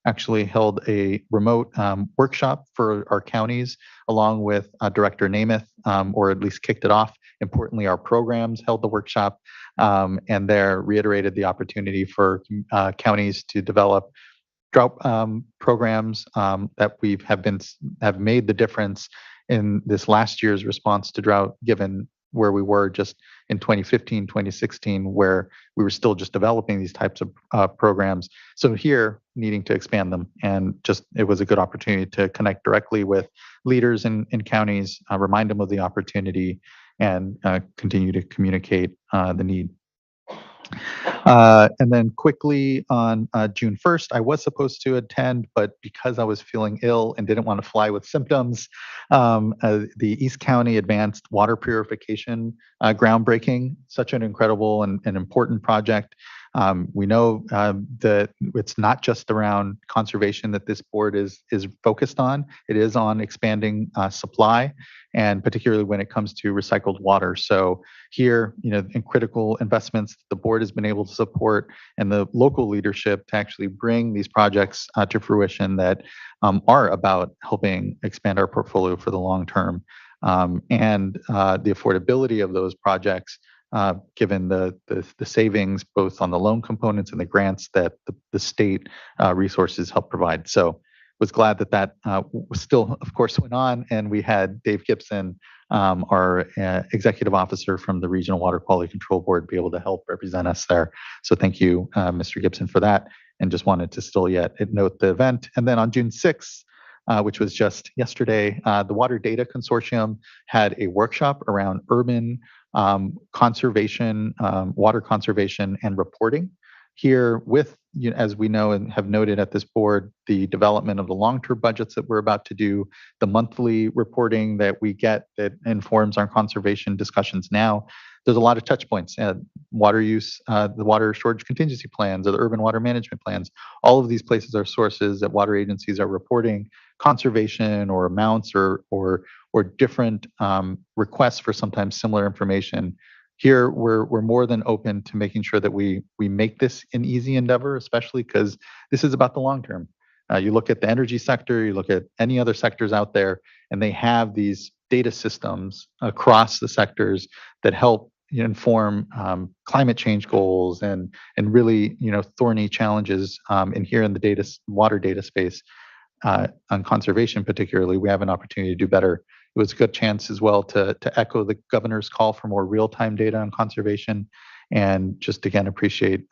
actually held a remote workshop for our counties, along with Director Namath, or at least kicked it off. Importantly, our programs held the workshop, and there reiterated the opportunity for counties to develop drought programs that have made the difference in this last year's response to drought, given where we were just in 2015, 2016, where we were still just developing these types of programs. So here, needing to expand them, and just it was a good opportunity to connect directly with leaders in counties, remind them of the opportunity, and continue to communicate the need. And then quickly on June 1st, I was supposed to attend, but because I was feeling ill and didn't want to fly with symptoms, the East County Advanced Water Purification groundbreaking, such an incredible and important project. We know that it's not just around conservation that this board is focused on. It is on expanding supply, and particularly when it comes to recycled water. So here, in critical investments the board has been able to support, and the local leadership to actually bring these projects to fruition that are about helping expand our portfolio for the long term, and the affordability of those projects, given the savings both on the loan components and the grants that the state resources help provide. So was glad that still, of course, went on, and we had Dave Gibson, our executive officer from the Regional Water Quality Control Board, be able to help represent us there. So thank you, Mr. Gibson, for that, and just wanted to still yet note the event. And then on June 6th, which was just yesterday, the Water Data Consortium had a workshop around urban conservation, water conservation, and reporting. Here with, as we know and have noted at this board, the development of the long-term budgets that we're about to do, the monthly reporting that we get that informs our conservation discussions now. There's a lot of touch points, water use, the water storage contingency plans, or the urban water management plans. All of these places are sources that water agencies are reporting conservation or amounts or different requests for sometimes similar information. Here, we're more than open to making sure that we make this an easy endeavor, especially because this is about the long term. You look at the energy sector, you look at any other sectors out there, and they have these data systems across the sectors that help inform climate change goals and really thorny challenges. And here in the water data space, on conservation particularly, we have an opportunity to do better. It was a good chance as well to echo the governor's call for more real-time data on conservation, and just again appreciate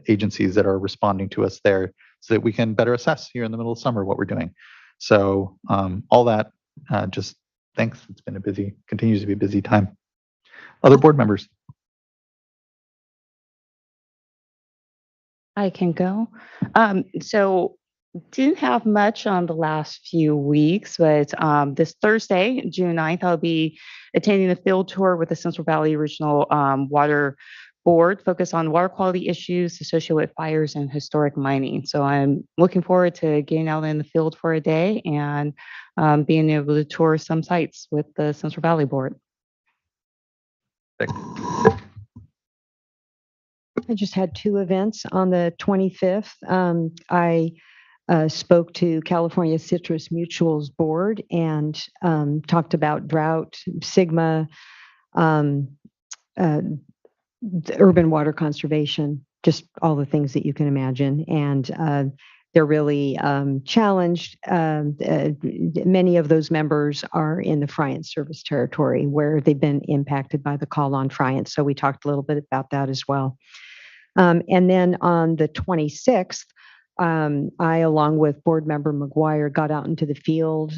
agencies that are responding to us there so that we can better assess here in the middle of summer what we're doing. So all that, just thanks. It's been continues to be a busy time. Other board members? I can go. So Didn't have much on the last few weeks, but this Thursday, June 9th, I'll be attending a field tour with the Central Valley Regional Water Board focused on water quality issues associated with fires and historic mining. So I'm looking forward to getting out in the field for a day and being able to tour some sites with the Central Valley Board. I just had two events on the 25th. I spoke to California Citrus Mutual's board and talked about drought, Sigma, the urban water conservation, just all the things that you can imagine. And they're really challenged. Many of those members are in the Friant service territory where they've been impacted by the call on Friant. So we talked a little bit about that as well. And then on the 26th, I, along with board member McGuire, got out into the field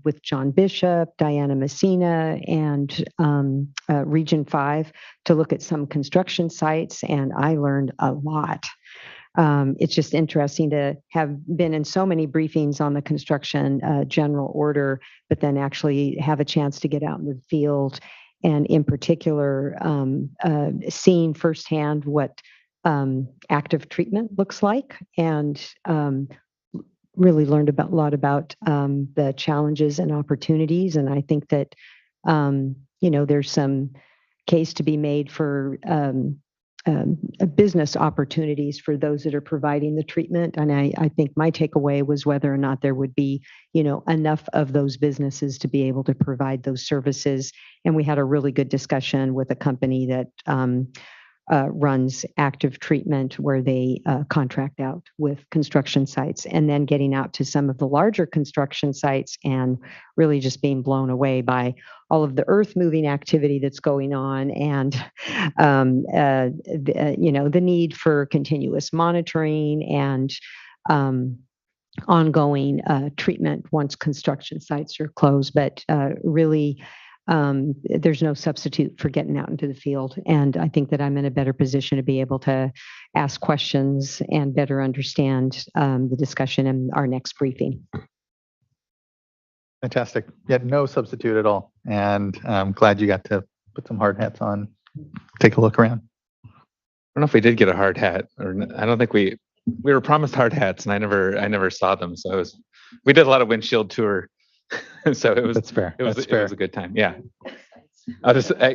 with John Bishop, Diana Messina, and Region 5 to look at some construction sites, and I learned a lot. It's just interesting to have been in so many briefings on the construction general order, but then actually have a chance to get out in the field, and in particular, seeing firsthand what active treatment looks like, and really learned a lot about the challenges and opportunities. And I think that, there's some case to be made for business opportunities for those that are providing the treatment. And I think my takeaway was whether or not there would be, enough of those businesses to be able to provide those services. And we had a really good discussion with a company that runs active treatment where they contract out with construction sites, and then getting out to some of the larger construction sites and really just being blown away by all of the earth moving activity that's going on, and the need for continuous monitoring and ongoing treatment once construction sites are closed. But really, there's no substitute for getting out into the field. And I think that I'm in a better position to be able to ask questions and better understand the discussion in our next briefing. Fantastic. Yeah, no substitute at all. And I'm glad you got to put some hard hats on, take a look around. I don't know if we did get a hard hat, or I don't think we were promised hard hats, and I never saw them. So we did a lot of windshield tour. So it was, that's fair. It was a good time. Yeah.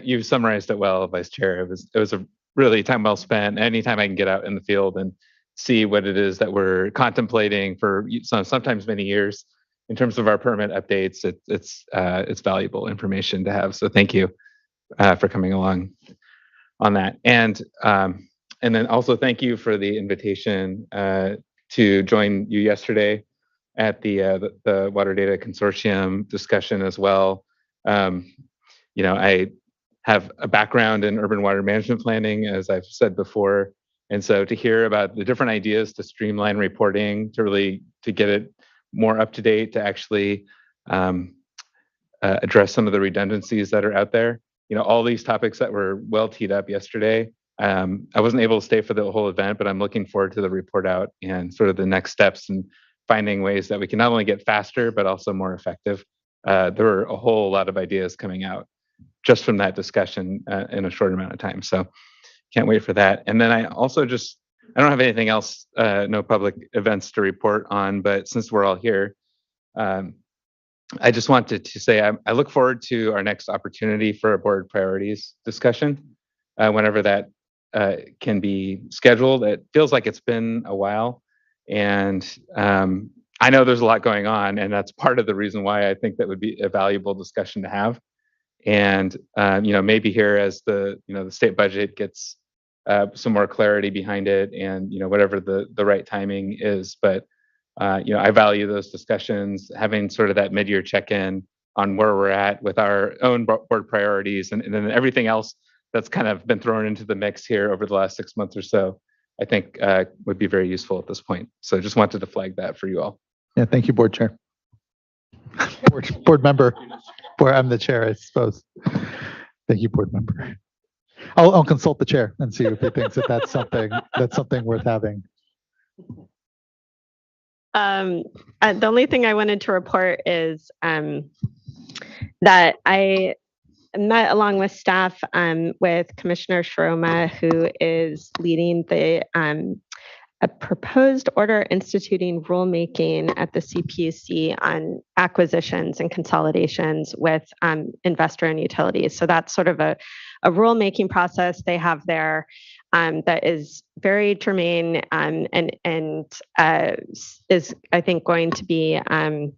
You summarized it well, Vice Chair. It was a really time well spent. Anytime I can get out in the field and see what it is that we're contemplating for sometimes many years in terms of our permit updates, it's valuable information to have. So thank you for coming along on that. And then also thank you for the invitation to join you yesterday at the Water Data Consortium discussion as well. I have a background in urban water management planning, as I've said before. And so to hear about the different ideas to streamline reporting, to get it more up to date, to actually address some of the redundancies that are out there, all these topics that were well teed up yesterday. I wasn't able to stay for the whole event, but I'm looking forward to the report out and sort of the next steps and finding ways that we can not only get faster, but also more effective. There were a whole lot of ideas coming out just from that discussion in a short amount of time. So can't wait for that. And then I don't have anything else, no public events to report on, but since we're all here, I just wanted to say I look forward to our next opportunity for a board priorities discussion, whenever that can be scheduled. It feels like it's been a while. And I know there's a lot going on, and that's part of the reason why I think that would be a valuable discussion to have. And maybe here as the state budget gets some more clarity behind it, and whatever the right timing is. But I value those discussions, having sort of that mid-year check-in on where we're at with our own board priorities, and then everything else that's kind of been thrown into the mix here over the last 6 months or so. I think would be very useful at this point. So just wanted to flag that for you all. Yeah, thank you, board chair. board member. I'm the chair, I suppose. Thank you, board member. I'll consult the chair and see if he thinks that's something worth having. The only thing I wanted to report is that I met along with staff with Commissioner Sharoma, who is leading the a proposed order instituting rulemaking at the CPUC on acquisitions and consolidations with investor and utilities. So that's sort of a rulemaking process they have there that is very germane and is, I think, going to be a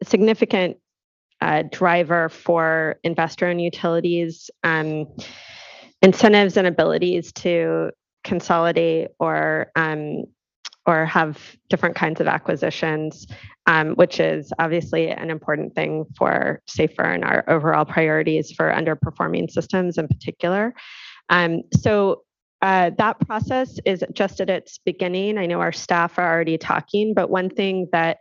significant driver for investor and utilities incentives and abilities to consolidate or have different kinds of acquisitions, which is obviously an important thing for SAFER and our overall priorities for underperforming systems in particular. So that process is just at its beginning. I know our staff are already talking, but one thing that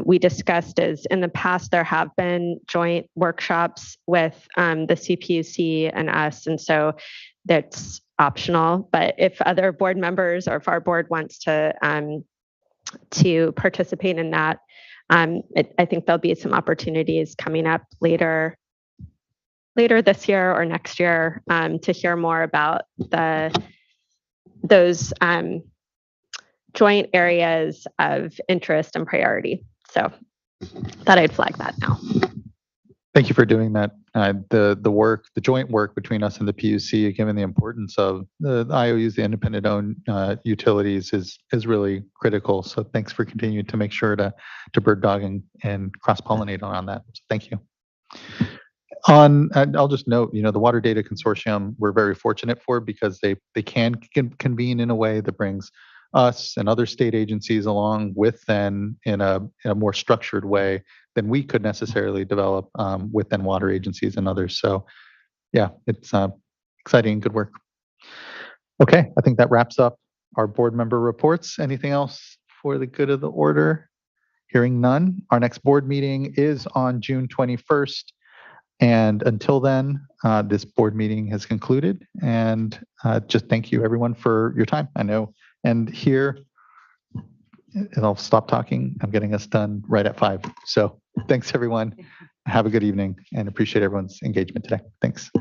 we discussed is in the past there have been joint workshops with the CPUC and us, and so that's optional. But if other board members or if our board wants to participate in that, I think there'll be some opportunities coming up later this year or next year to hear more about those joint areas of interest and priority. So thought I'd flag that now. Thank you for doing that. The joint work between us and the PUC, given the importance of the IOUs, the independent owned utilities, is really critical. So thanks for continuing to make sure to bird dog and cross pollinate on that. So thank you. I'll just note, the Water Data Consortium we're very fortunate for because they can convene in a way that brings us and other state agencies along with them in a more structured way than we could necessarily develop within water agencies and others. So yeah, it's exciting and good work. Okay, I think that wraps up our board member reports. Anything else for the good of the order? Hearing none, our next board meeting is on June 21st. And until then, this board meeting has concluded. And just thank you everyone for your time. I know, and here, and I'll stop talking. I'm getting us done right at 5. So thanks everyone. Have a good evening and appreciate everyone's engagement today. Thanks.